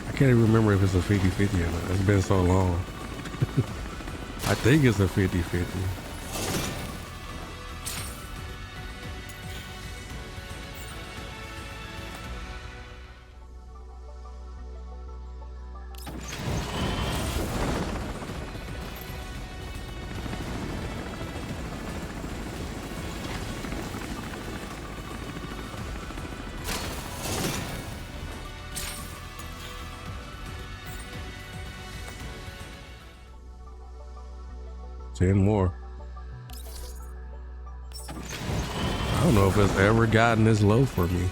I can't even remember if it's a 50-50 or not. It's been so long. I think it's a 50-50. 10 more. I don't know if it's ever gotten this low for me.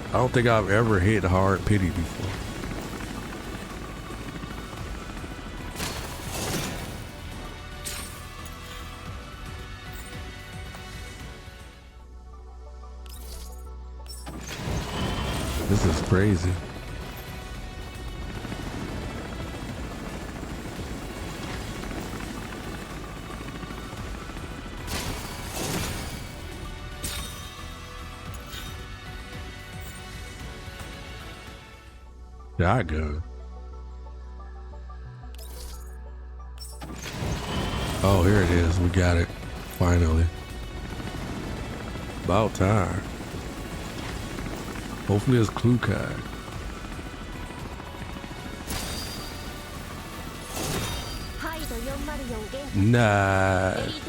I don't think I've ever hit hard pity before. This is crazy. Shotgun. Oh, here it is. We got it. Finally. About time. Hopefully it's Clue Kai. Nice.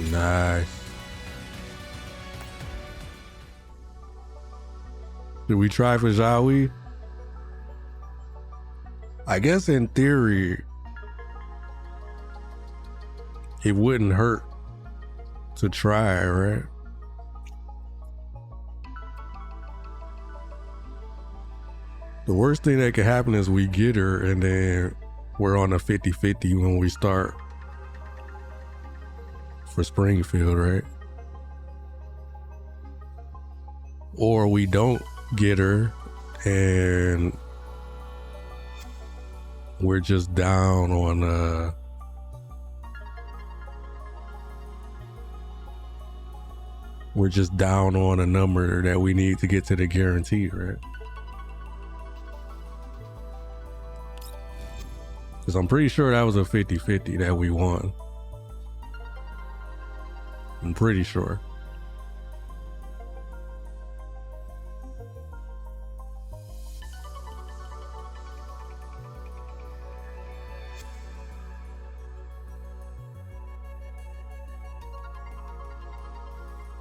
Nice. Did we try for Zawi? I guess in theory, it wouldn't hurt to try, right? The worst thing that could happen is we get her and then we're on a 50-50 when we start for Springfield, right? Or we don't get her and we're just down on a number that we need to get to the guarantee, right? Because I'm pretty sure that was a 50-50 that we won. I'm pretty sure.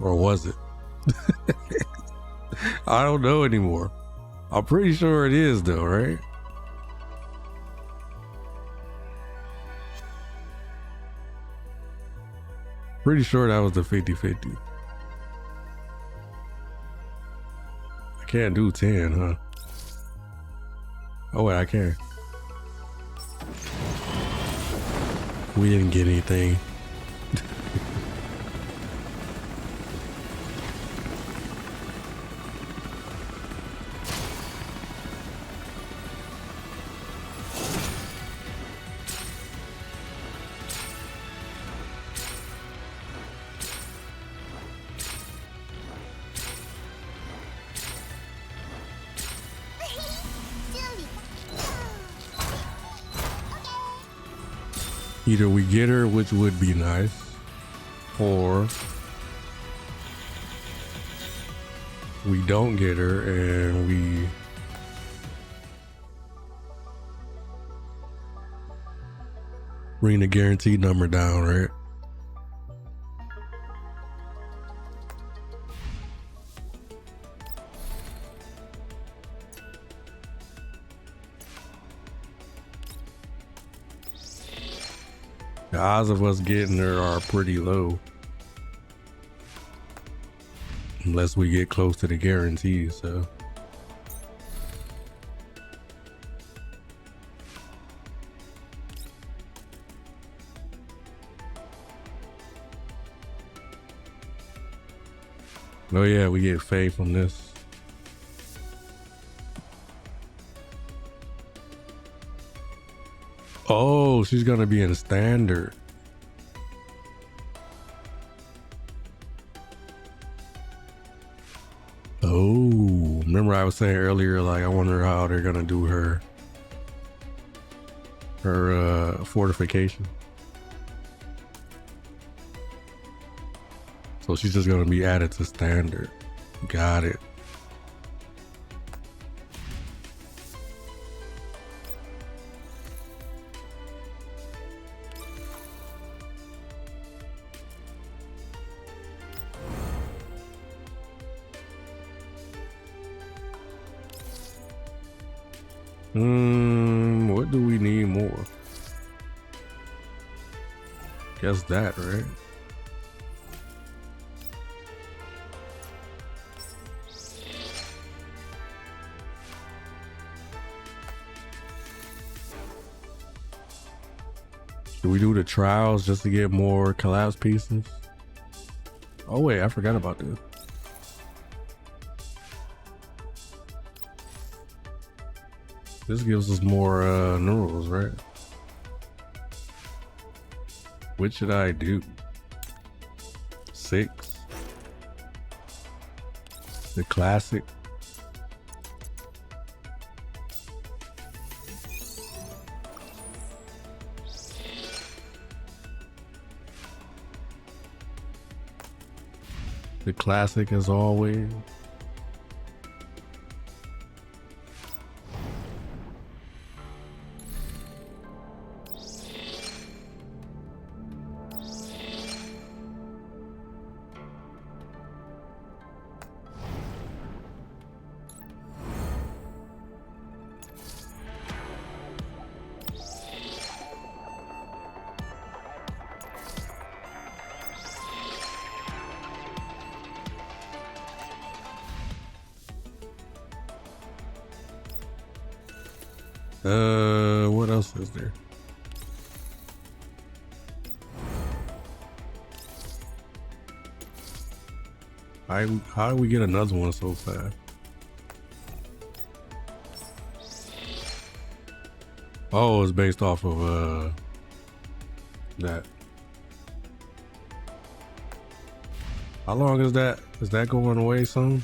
Or was it? I don't know anymore. I'm pretty sure it is though, right? Pretty sure that was the 50-50. I can't do 10, huh? Oh wait, I can. We didn't get anything. Either we get her, which would be nice, or we don't get her and we bring the guaranteed number down, right? The odds of us getting her are pretty low. Unless we get close to the guarantee, so. Oh yeah, we get Faye from this. Oh, she's gonna be in standard. Oh, remember I was saying earlier, like I wonder how they're gonna do her fortification. So she's just gonna be added to standard. Got it. What do we need more? Guess that, right? Should we do the trials just to get more collapse pieces? Oh wait, I forgot about this. This gives us more neurals, right? What should I do? 6. The classic. The classic as always. What else is there? How do we get another one so fast? Oh, it's based off of that. How long is that? Is that going away soon?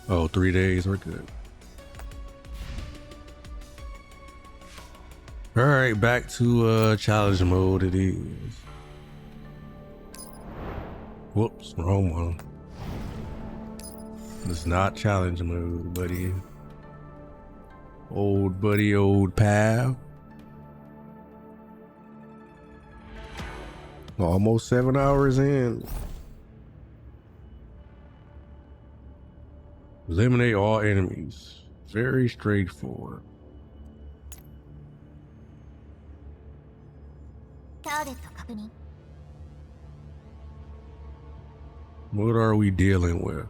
Oh, 3 days, we're good. All right, back to challenge mode it is. Whoops, wrong one. It's not challenge mode, buddy. Old buddy, old pal. Almost 7 hours in. Eliminate all enemies. Very straightforward. ターゲット確認。 What are we dealing with?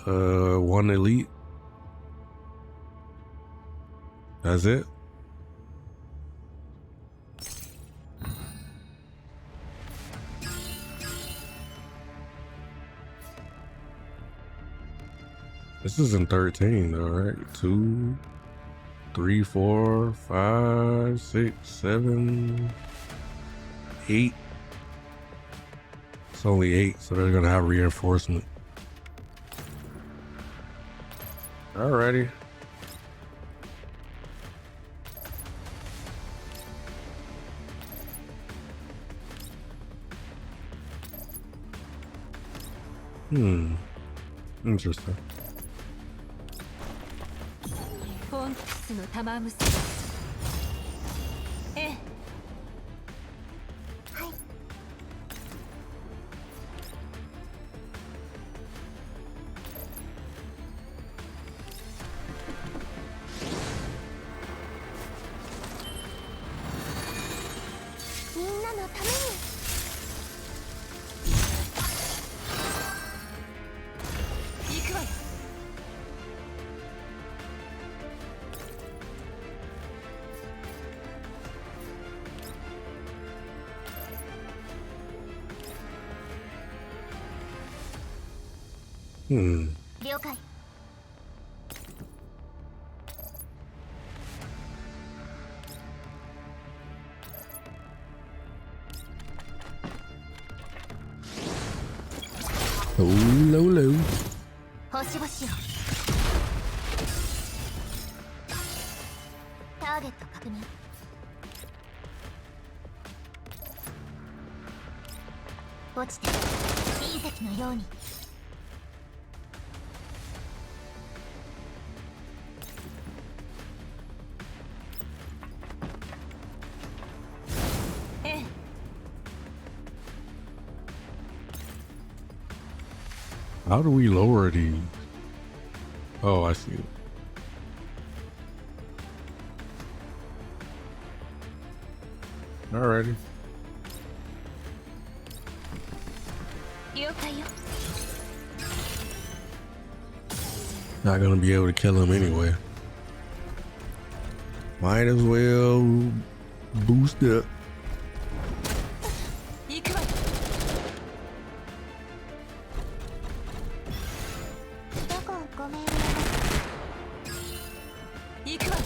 One elite. That's it. This isn't 13 though, right? 2, 3, 4, 5, 6, 7, 8. It's only 8, so they're gonna have reinforcement. Alrighty. Interesting. フォンクスの玉結び。ええ。はい。 みんなのために。 行くわよ。 了解。 Oh, low, low. 星々よ。ターゲット確認。落ちて隕石のように。ええ。How do we lower these? Oh, I see. Alrighty. 了解よ。 Not gonna be able to kill him anyway. Might as well boost up. 行くわ。どこごめんなさい。行くわ。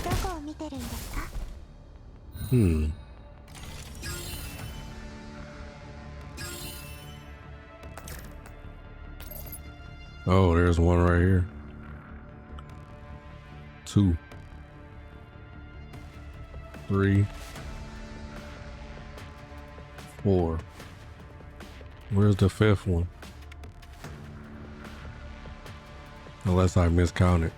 どこを見てるんですか？ Hmm. Oh, there's one right here. 2, 3, 4. Where's the 5th one? Unless I miscounted.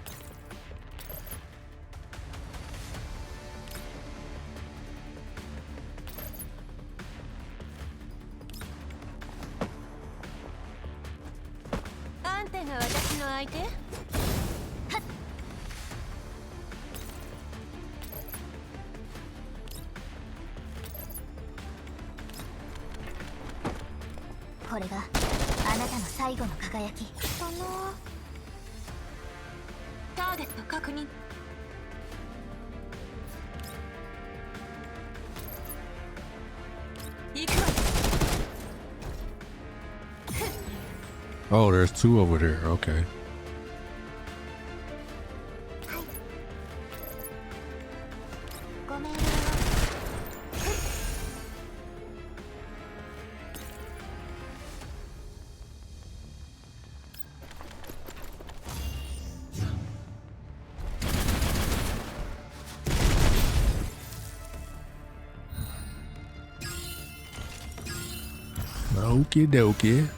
Oh, there's 2 over there. Okay. Okie dokie.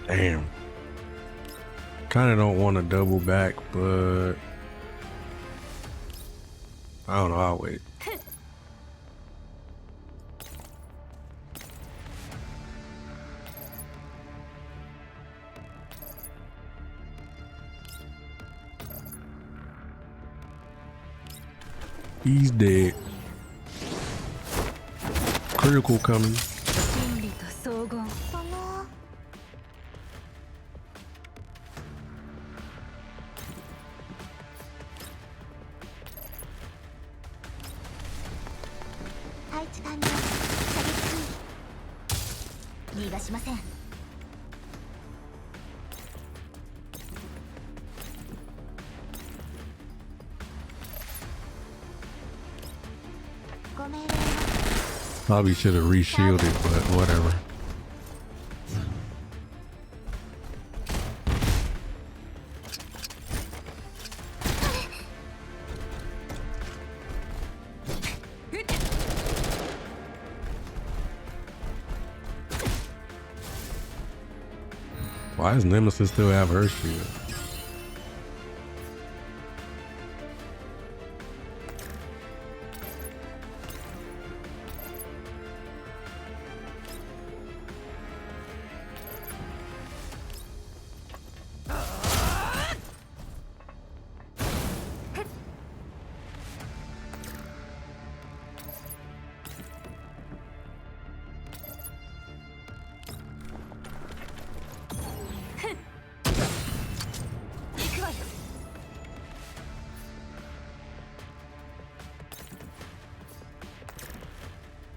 Damn. Kind of don't want to double back, but I don't know. I'll wait. He's dead. Critical coming. Probably should have re-shielded, but whatever. Why does Nemesis still have her shield?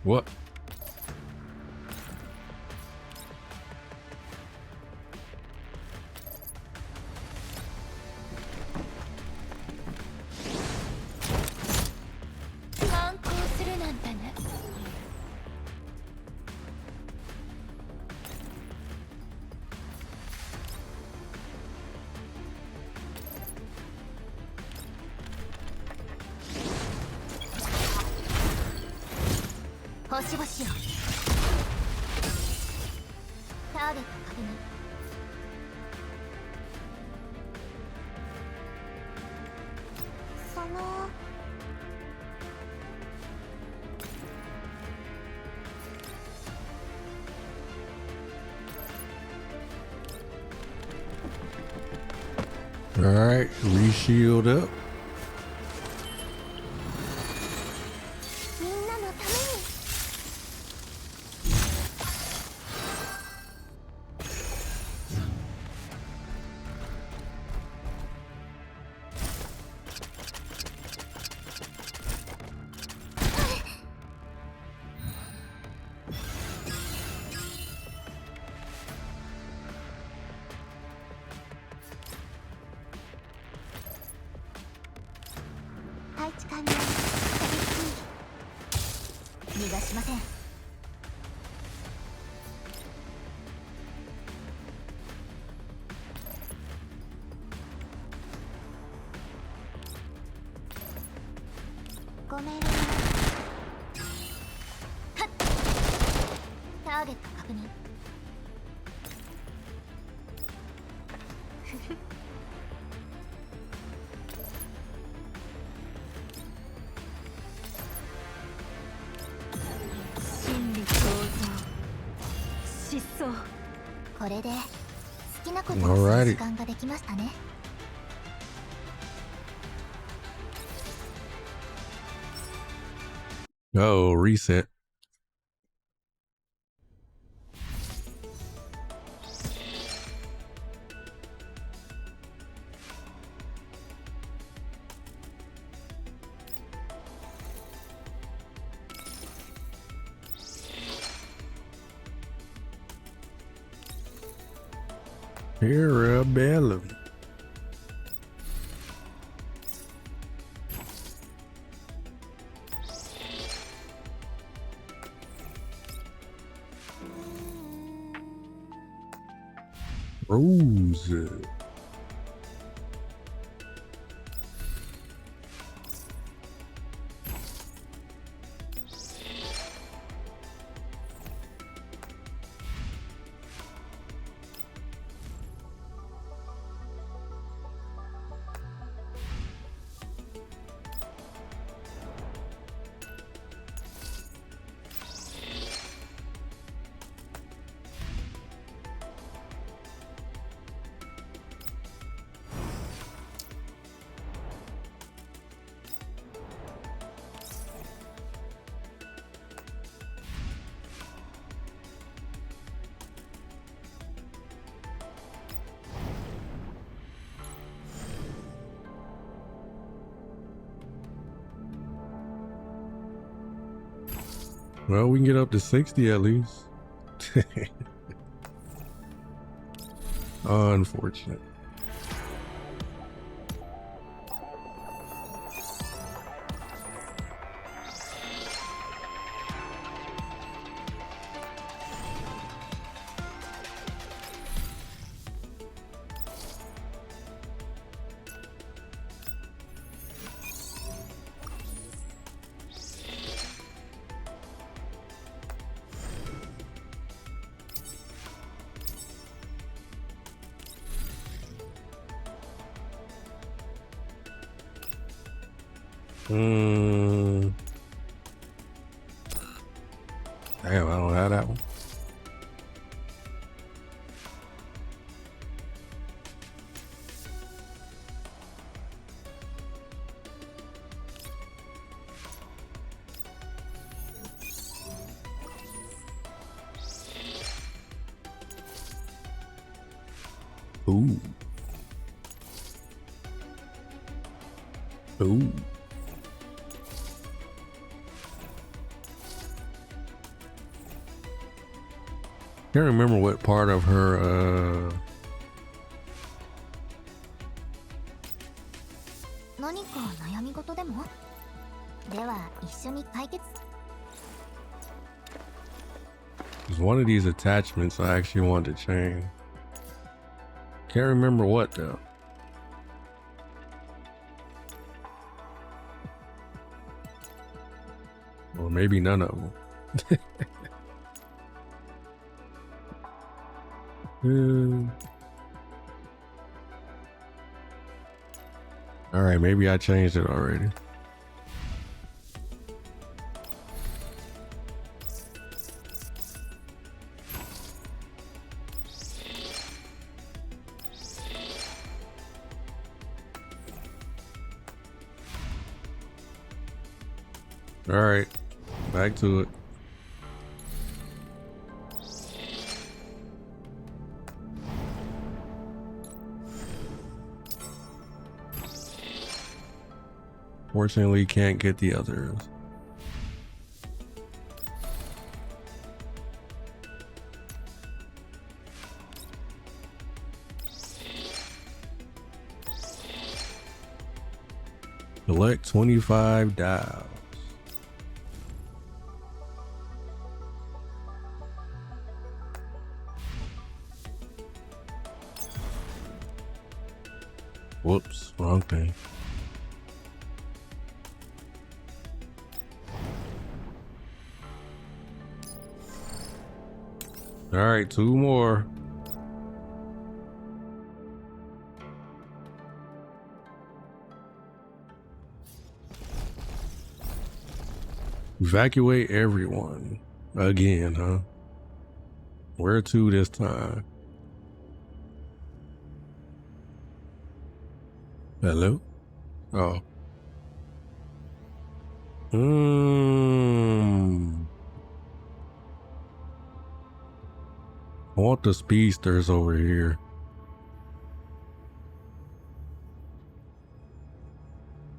What?星々よ。ターゲット確認。そのAll right, re-shield up. みんなのために。配置完了。逃がしません。ご命令はっ。ターゲット確認。真理創造失踪。これで好きなことをする時間ができましたね。Oh, reset. Parabellum. Rose. Well, we can get up to 60 at least. Unfortunate. Damn, I don't have that one. Ooh. Ooh. Can't remember what part of her, 何か悩み事でも？では一緒に解決。there's one of these attachments I actually wanted to change. Can't remember what though. Or maybe none of them. All right, maybe I changed it already. All right, back to it. Fortunately, can't get the others. Collect 25 dials. Whoops, wrong thing. All right, 2 more. Evacuate everyone. Again, huh? Where to this time? Hello? Oh. I want the speedsters over here.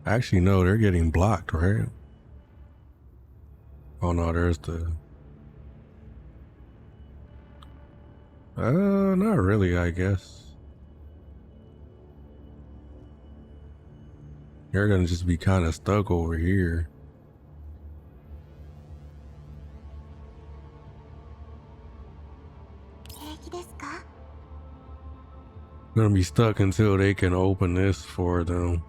Actually, no, they're getting blocked, right? Oh no, there's the... not really, I guess. They're gonna just be kind of stuck over here. Gonna be stuck until they can open this for them.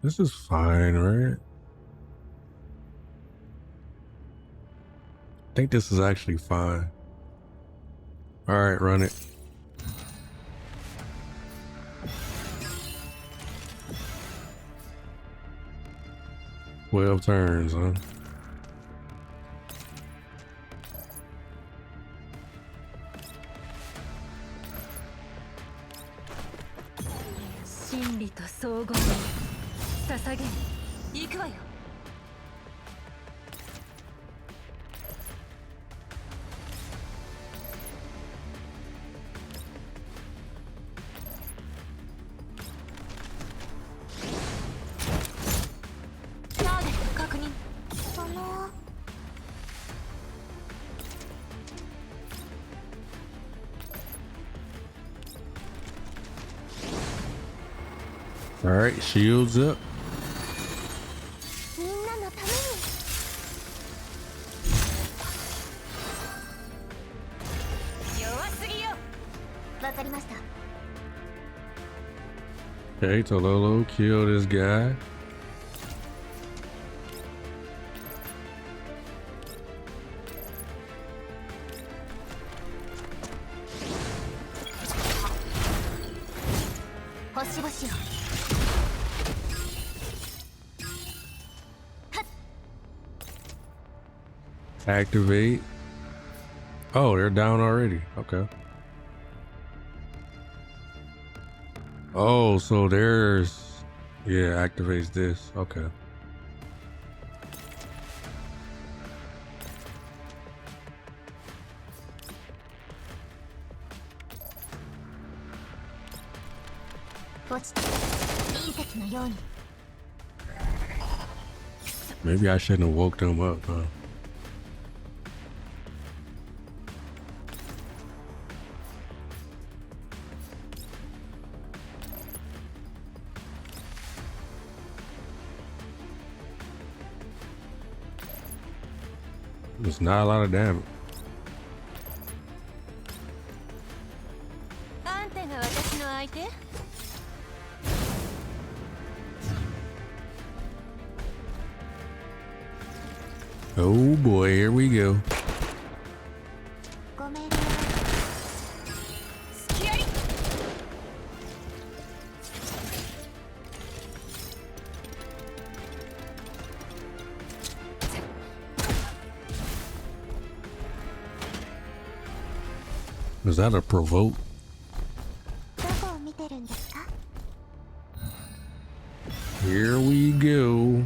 This is fine, right? I think this is actually fine. All right, run it. "12 turns, huh?" All right, shields up. みんなのために。弱すぎよ。わかりました。Okay, Tololo, kill this guy. Activate. Oh, they're down already. Okay. Oh, so there's... Yeah, activates this. Okay. Maybe I shouldn't have woke them up, huh? It's not a lot of damage. あんたが私の相手？ Oh boy, here we go. ごめんね。隙あり。 Is that a provoke? どこを見てるんですか？ Here we go.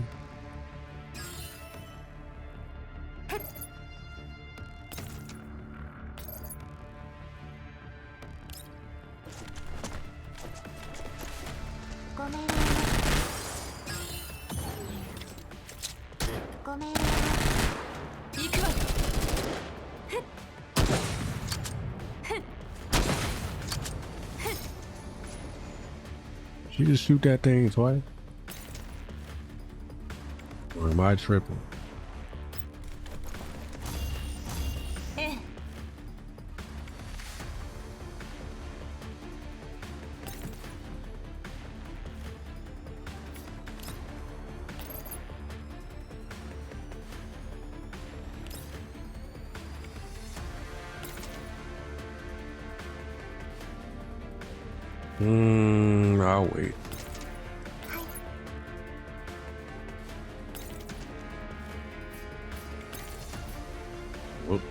ごめんね。ごめんね。行くわよ。 She just shoot that thing twice? Or am I tripping? ええ。 I'll wait. Whoops.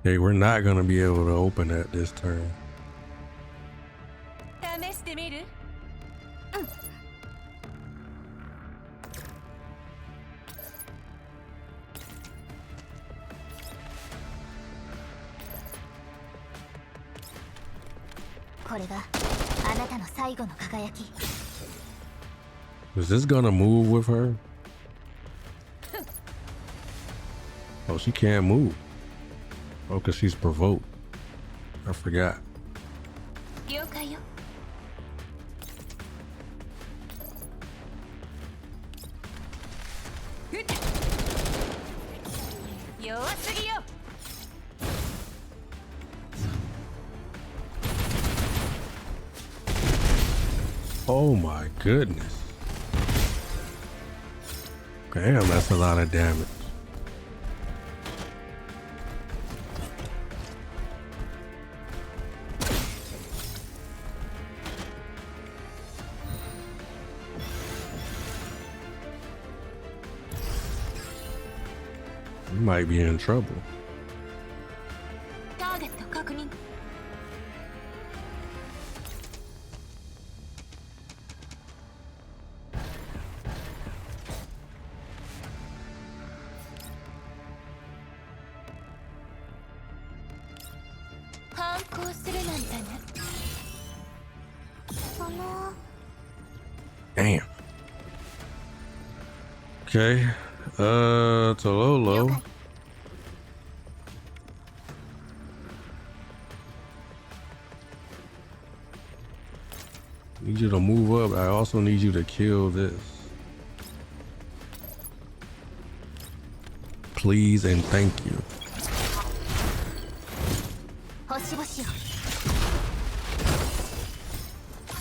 Okay, we're not gonna be able to open that this turn. 試してみる？ これがあなたの最後の輝き。 Is this gonna move with her? Oh, she can't move. Oh, cause she's provoked. I forgot. 了解よ。 弱すぎよ。 Oh my goodness. Damn, that's a lot of damage. You might be in trouble. ターゲット確認。 反抗するなんてね。 Damn. Okay. Tololo. Need you to move up. I also need you to kill this. Please and thank you. 星々よ。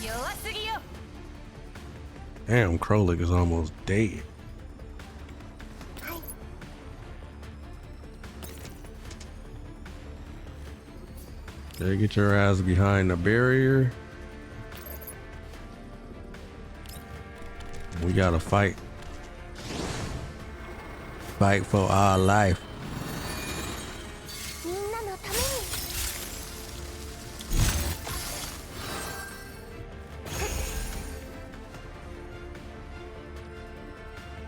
弱すぎよ。 Damn, Krolik is almost dead. There, get your ass behind the barrier. We gotta fight. Fight for our life. みんなのために。 こ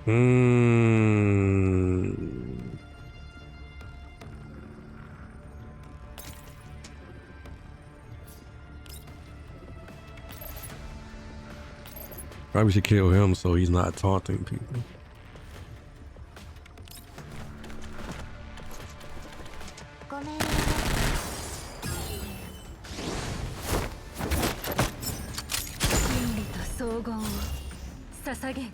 Hmm. Probably should kill him so he's not taunting people. ごめんね。真理と荘厳を捧げん。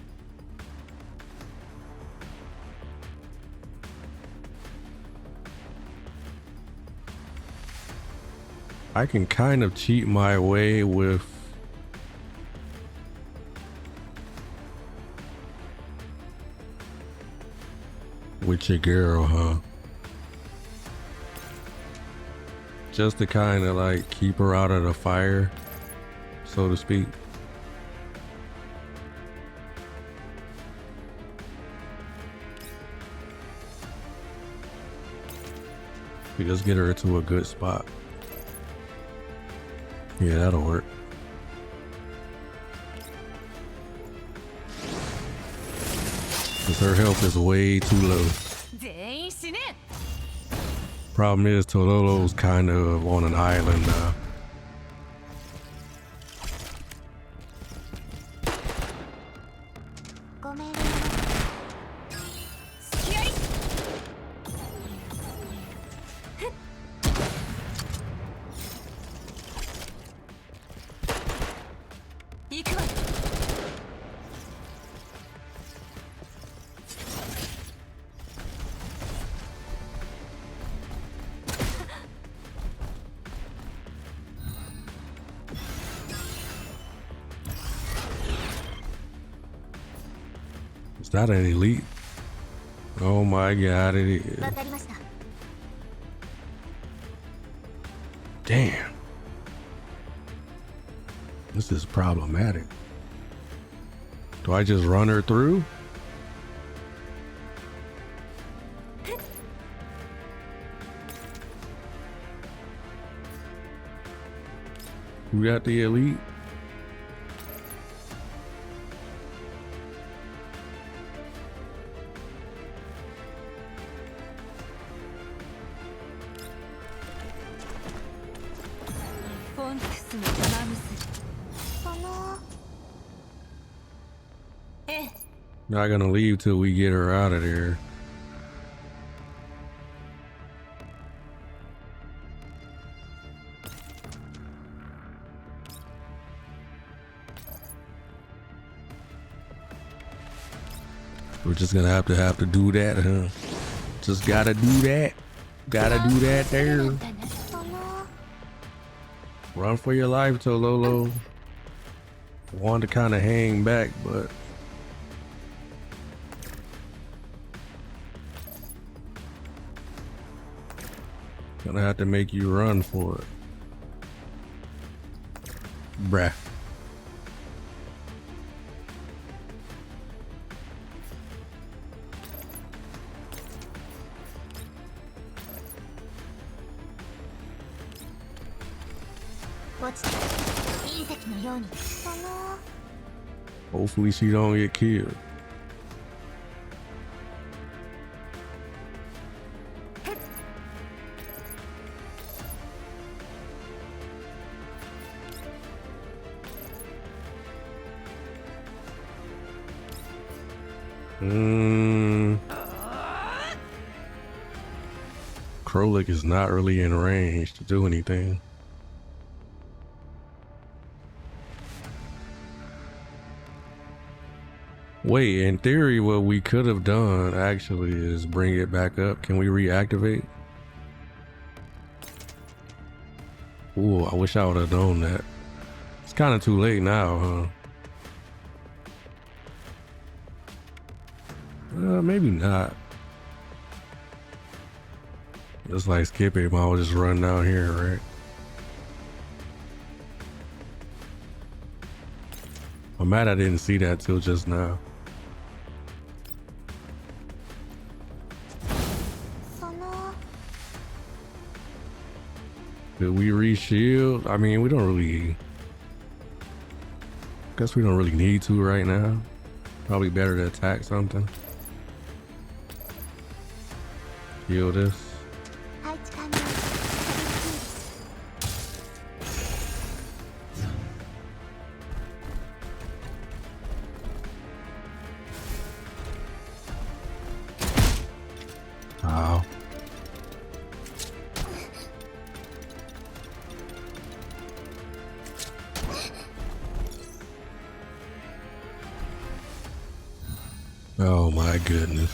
I can kind of cheat my way with your girl, huh? Just to kind of like keep her out of the fire, so to speak. We just get her to a good spot. Yeah, that'll work. Cause her health is way too low. 全員死ね。 Problem is, Tololo's kind of on an island now. ごめんね。隙あり。行くわ。 Is that an elite? Oh my god, it is. わかりました。 Damn. This is problematic. Do I just run her through? Who got the elite? Not gonna leave till we get her out of there. We're just gonna have to do that, huh? Just gotta do that. Gotta do that there. Run for your life, Tololo. Want to kind of hang back, but gonna have to make you run for it. Bruh. Hopefully she don't get killed. Krolik is not really in range to do anything. Wait, in theory, what we could have done actually is bring it back up. Can we reactivate? Ooh, I wish I would have known that. It's kind of too late now, huh? Maybe not. Just like skip it, I'll just run down here, right? I'm mad I didn't see that till just now. Did we re-shield? I mean, we don't really... Guess we don't really need to right now. Probably better to attack something. Kill this. 配置完了。Wow. Oh my goodness.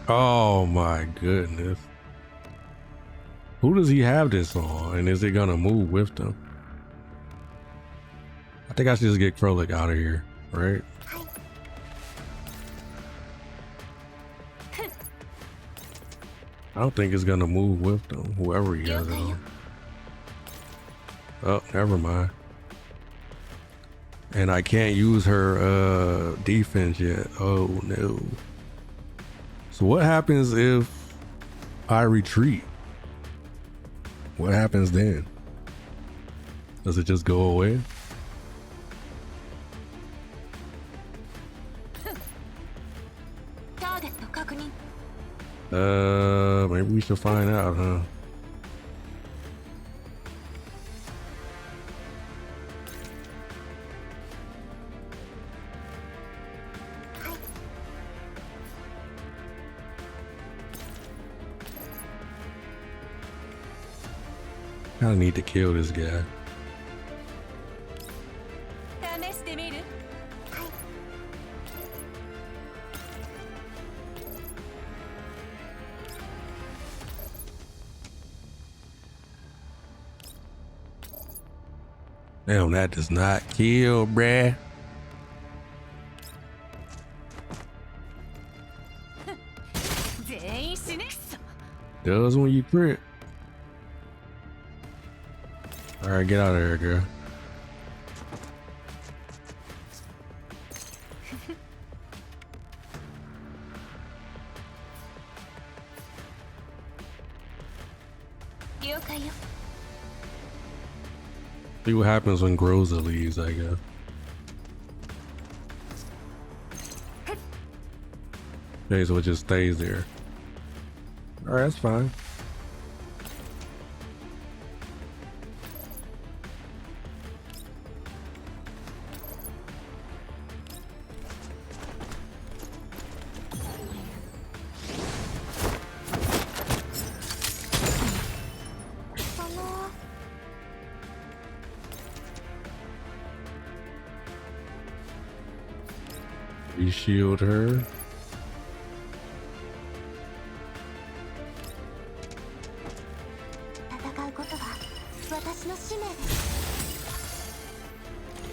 Oh my goodness. Who does he have this on? And is it gonna move with them? I think I should just get Krolik out of here, right? I don't think it's gonna move with them, whoever he has it on. Oh, never mind. And I can't use her defense yet. Oh no. So what happens if I retreat? What happens then? Does it just go away? Maybe we should find out, huh? I need to kill this guy. Damn, that does not kill, bruh. Does when you crit. Alright, get out of here, girl. See what happens when Groza leaves, I guess. Okay, so it just stays there. Alright, that's fine. Shield her.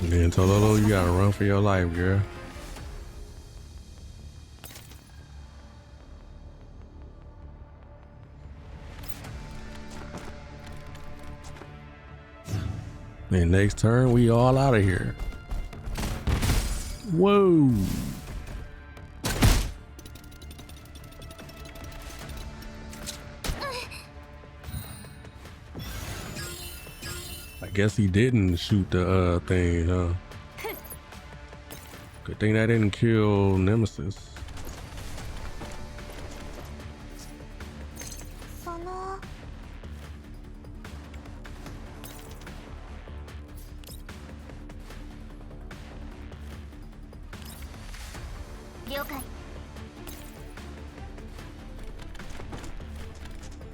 And then Tololo, you gotta run for your life, girl. And next turn, we all out of here. Whoa. I guess he didn't shoot the thing, huh? Good thing that didn't kill Nemesis.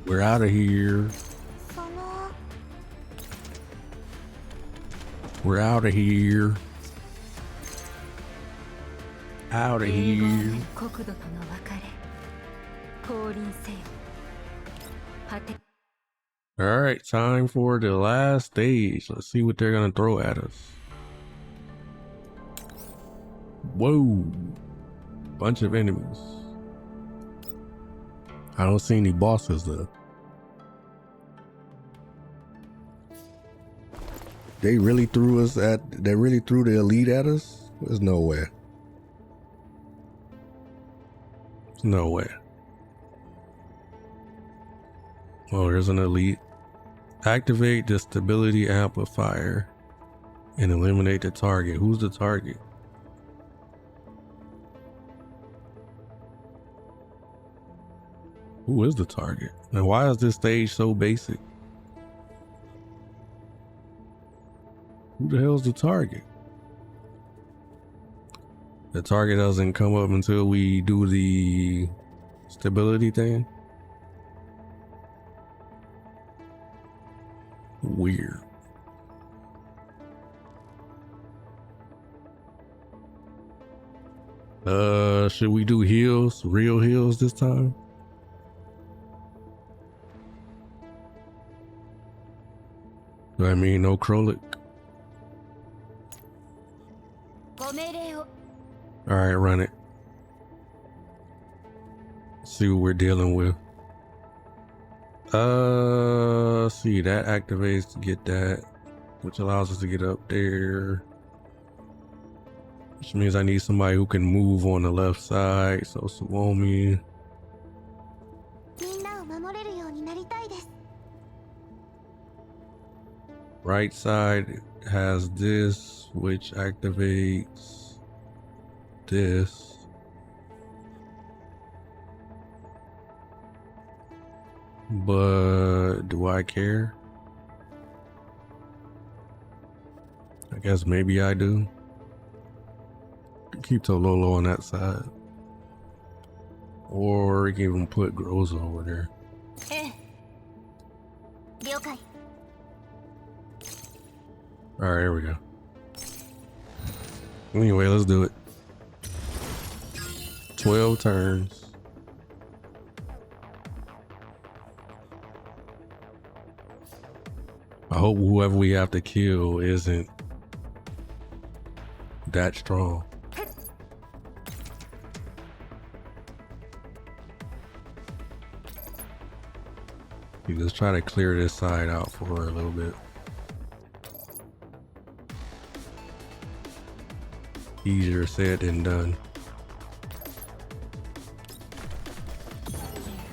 We're out of here. We're out of here. Out of here. All right, time for the last stage. Let's see what they're gonna throw at us. Whoa, bunch of enemies. I don't see any bosses though. They really threw the elite at us? There's no way. There's no way. Oh, there's an elite. Activate the stability amplifier. and eliminate the target. Who's the target? Who is the target? And why is this stage so basic? Who the hell's the target? The target doesn't come up until we do the stability thing. Weird. Should we do heals? Real heals this time? Do I mean no Krolik? ご命令を Alright, run it. See what we're dealing with. See, that activates to get that, which allows us to get up there. Which means I need somebody who can move on the left side. So Suomi. みんなを守れるようになりたいです Right side has this, which activates this. But do I care? I guess maybe I do. Keep Tololo on that side. Or we can even put Groza over there. ええ了解 Alright, here we go. Anyway, let's do it. 12 turns. I hope whoever we have to kill isn't that strong. Let's try to clear this side out for a little bit. Easier said than done.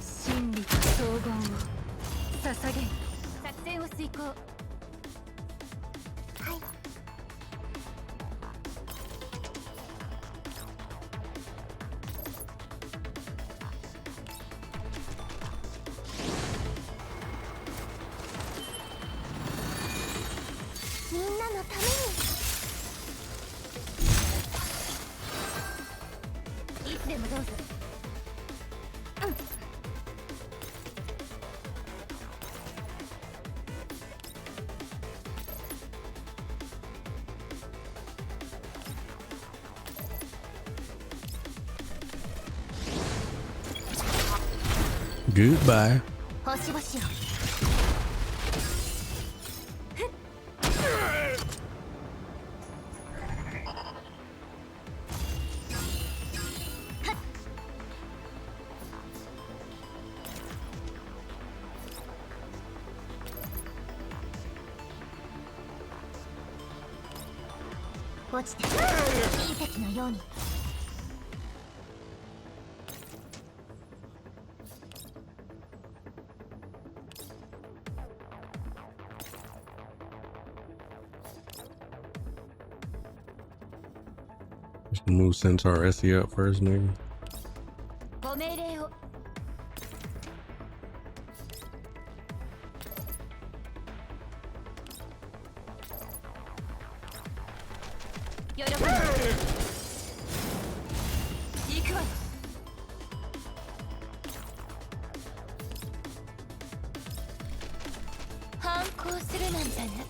真理と荘厳を捧げん作戦を遂行はい みんなのためにいつでもどうぞ Goodbye. 星々を 落ちて隕石のように Let's move Centaur SE up first, maybe. ご命令を 喜ぶ行くわよ反抗するなんてね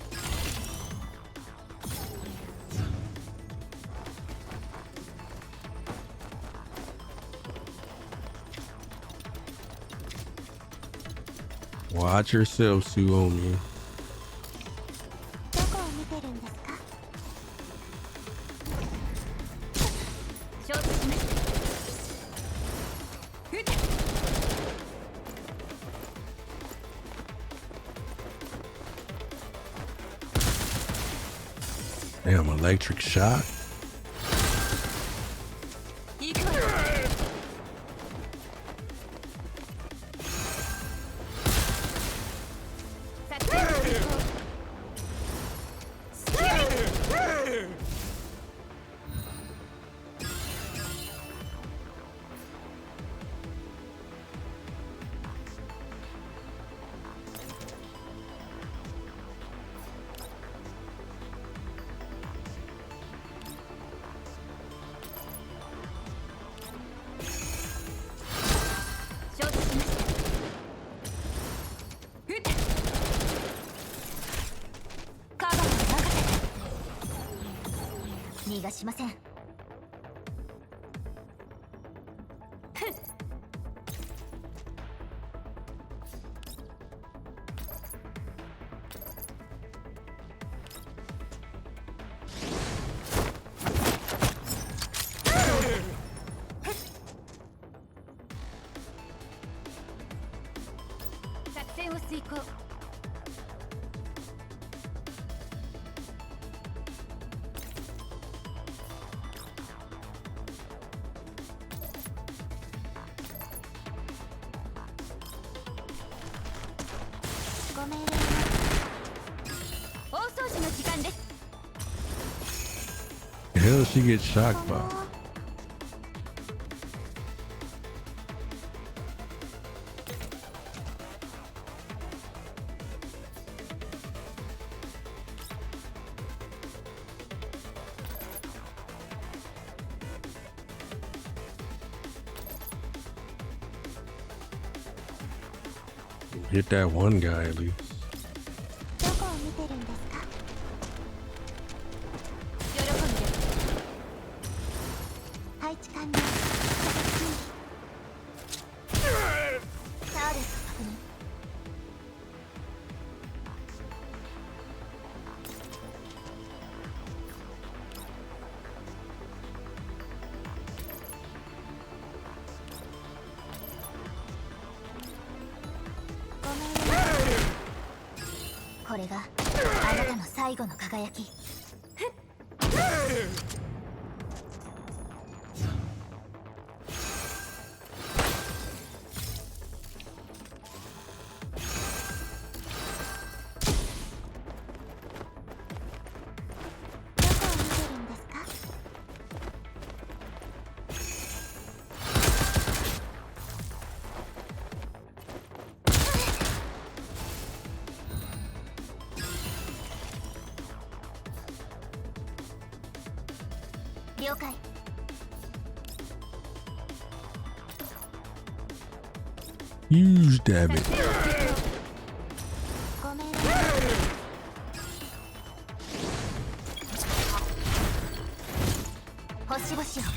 Watch yourself, Suomi. どこを見てるんですか承知しました撃て Damn, electric shot. 行くわよ 作戦を遂行スキル逃がしません。作戦を遂行。ご命令大掃除の時間です。 The hell she gets shocked by? Hit that one guy at least. どこを見てるんですか？喜んで。配置完了。ターレット確認。ご命令。これがあなたの最後の輝き。どこを見てるんですか？了解。Huge damage. ご命令。星々を。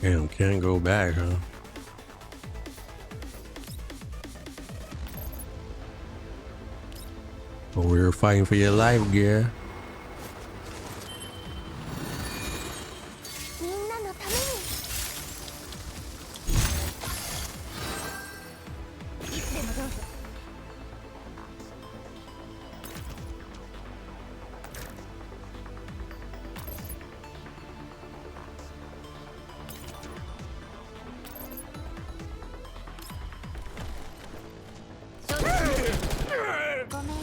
Damn, can't go back, huh? But we were fighting for your life, girl. みんなのために。いつでもどうぞ。ご命令。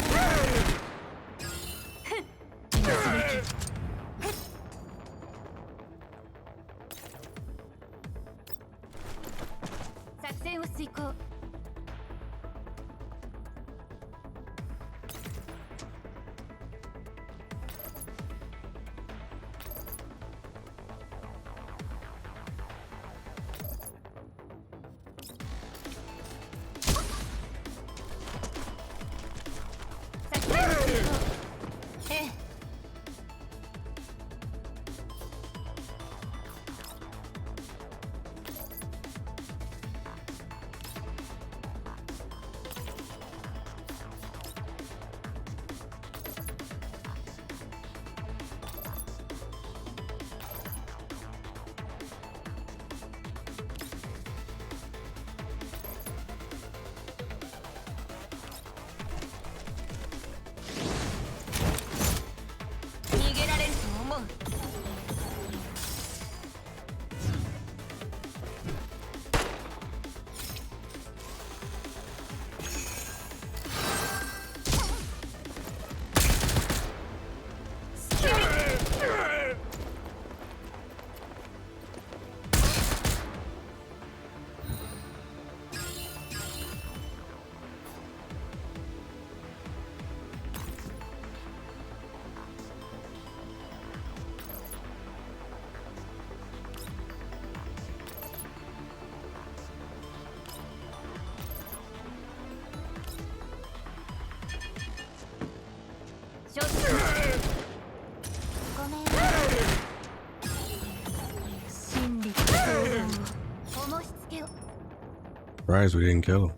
surprised we didn't kill him.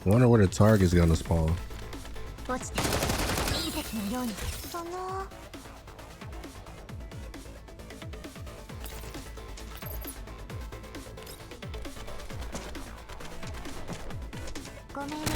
Wonder where the target's gonna spawn. 落ちて隕石のようにごめんね。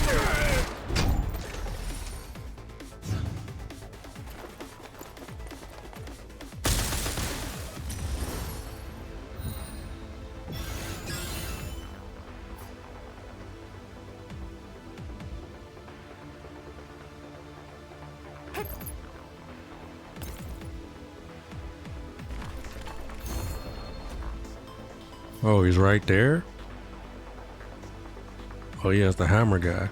Oh, he's right there? Oh yeah, it's the hammer guy.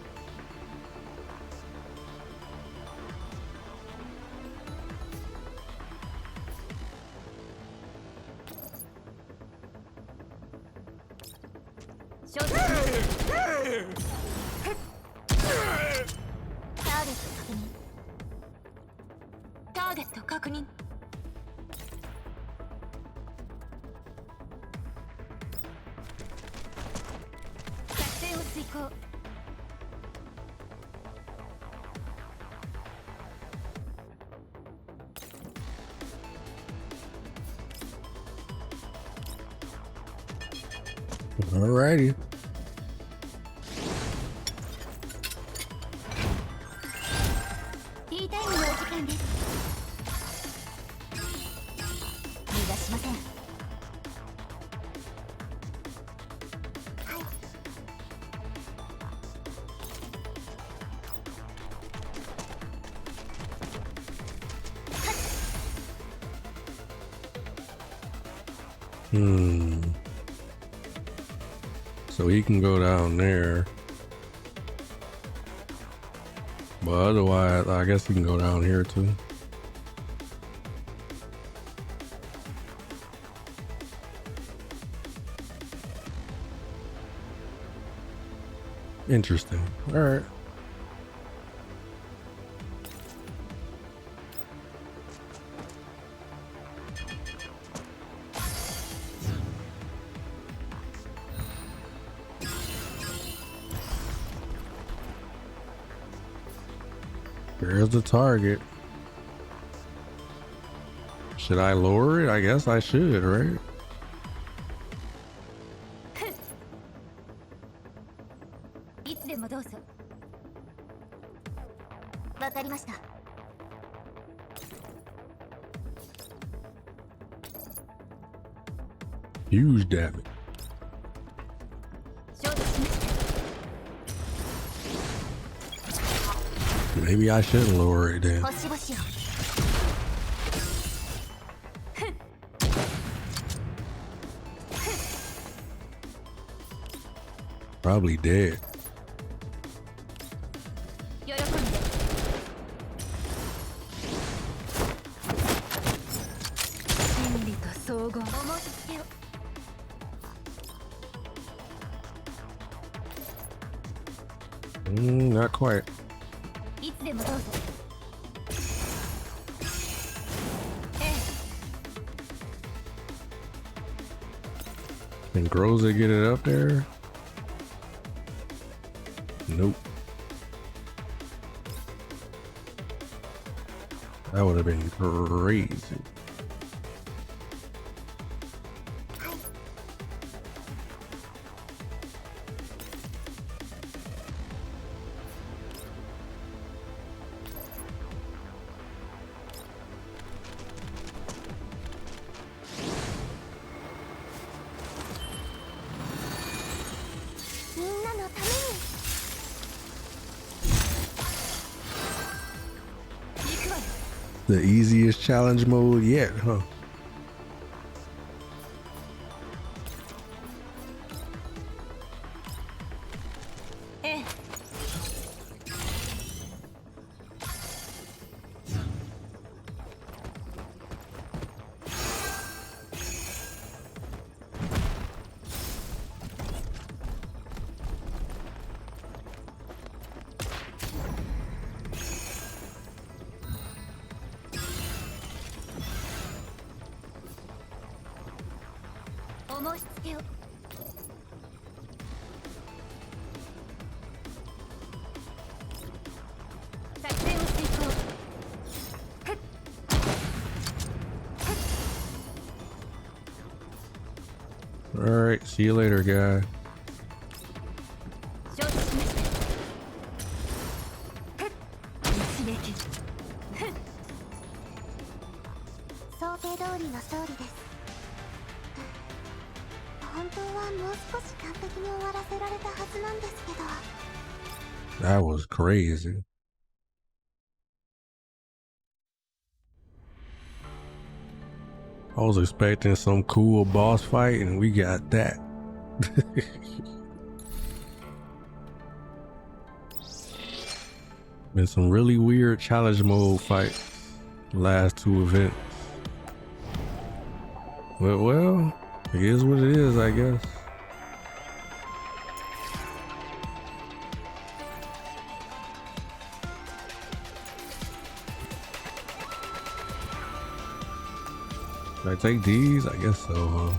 Alrighty. Tea time のお時間です。逃がしません。So he can go down there. But otherwise, I guess he can go down here too. Interesting. All right. There's the target. Should I lower it? I guess I should, right? Huge damage. Maybe I shouldn't lower it then. Probably dead. Not quite. Can Groza get it up there? Nope. That would have been crazy. The easiest challenge mode yet, huh? All right, see you later, guy. 想定通りの勝利です。本当はもう少し完璧に終わらせられたはずなんですけど。 That was crazy. I was expecting some cool boss fight and we got that. Been some really weird challenge mode fights the last two events. Well, it is what it is, I guess. Should I take these? I guess so, huh?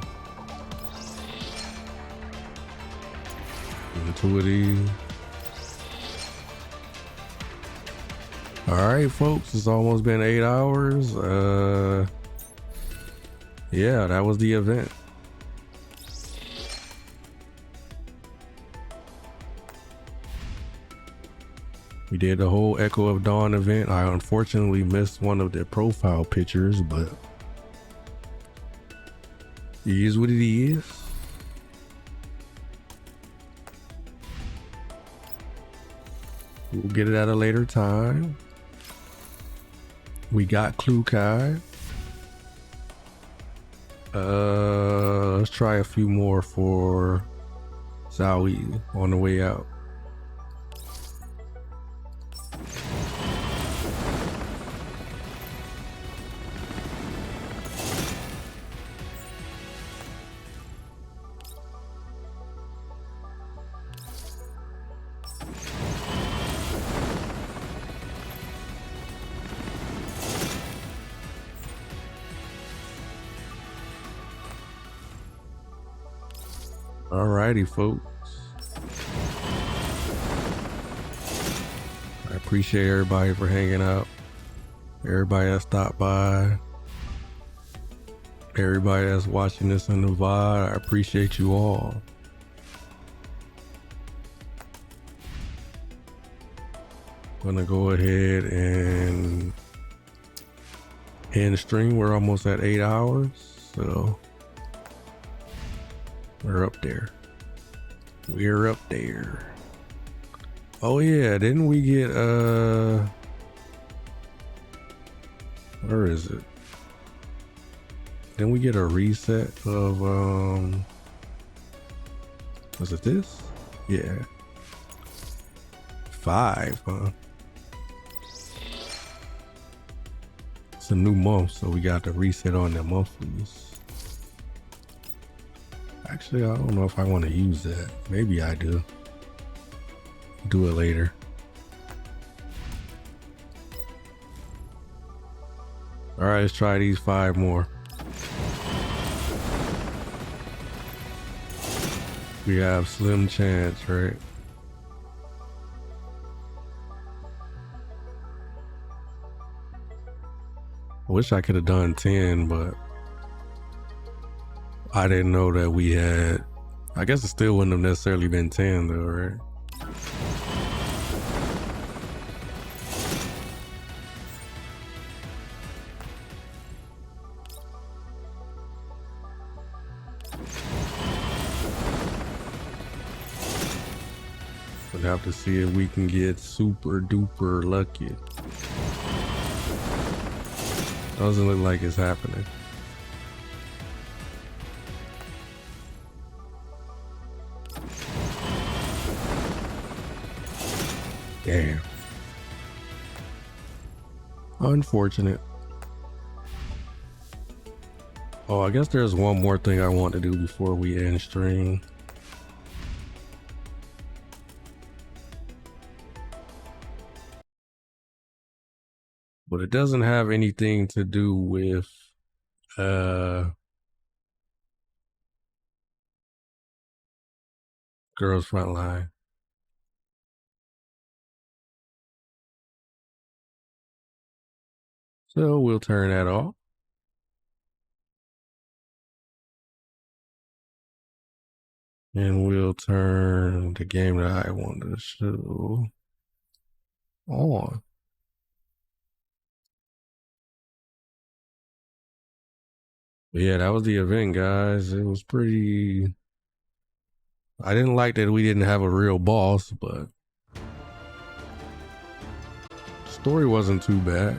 And 2 of these. Alright, folks, it's almost been 8 hours. Yeah, that was the event. We did the whole Echo of Dawn event. I unfortunately missed one of their profile pictures, but it is what it is. We'll get it at a later time. We got Klukai. Let's try a few more for Zawi on the way out. Alrighty, folks. I appreciate everybody for hanging out. Everybody that stopped by. Everybody that's watching this in the VOD. I appreciate you all. I'm gonna go ahead and end the stream. We're almost at 8 hours, so we're up there. We're up there. Oh yeah, didn't we get where is it? Didn't we get a reset of was it this? Yeah. 5, huh? It's a new month, so we got the reset on the monthlies. Actually, I don't know if I want to use that. Maybe I do. Do it later. All right, let's try these 5 more. We have slim chance, right? I wish I could have done 10, but I didn't know that we had. I guess it still wouldn't have necessarily been 10 though, right? We'll have to see if we can get super duper lucky. Doesn't look like it's happening. Damn. Unfortunate. Oh, I guess there's one more thing I want to do before we end stream. But it doesn't have anything to do with Girls Frontline. So we'll turn that off. And we'll turn the game that I want to show on. But yeah, that was the event, guys. It was pretty... I didn't like that we didn't have a real boss, but the story wasn't too bad.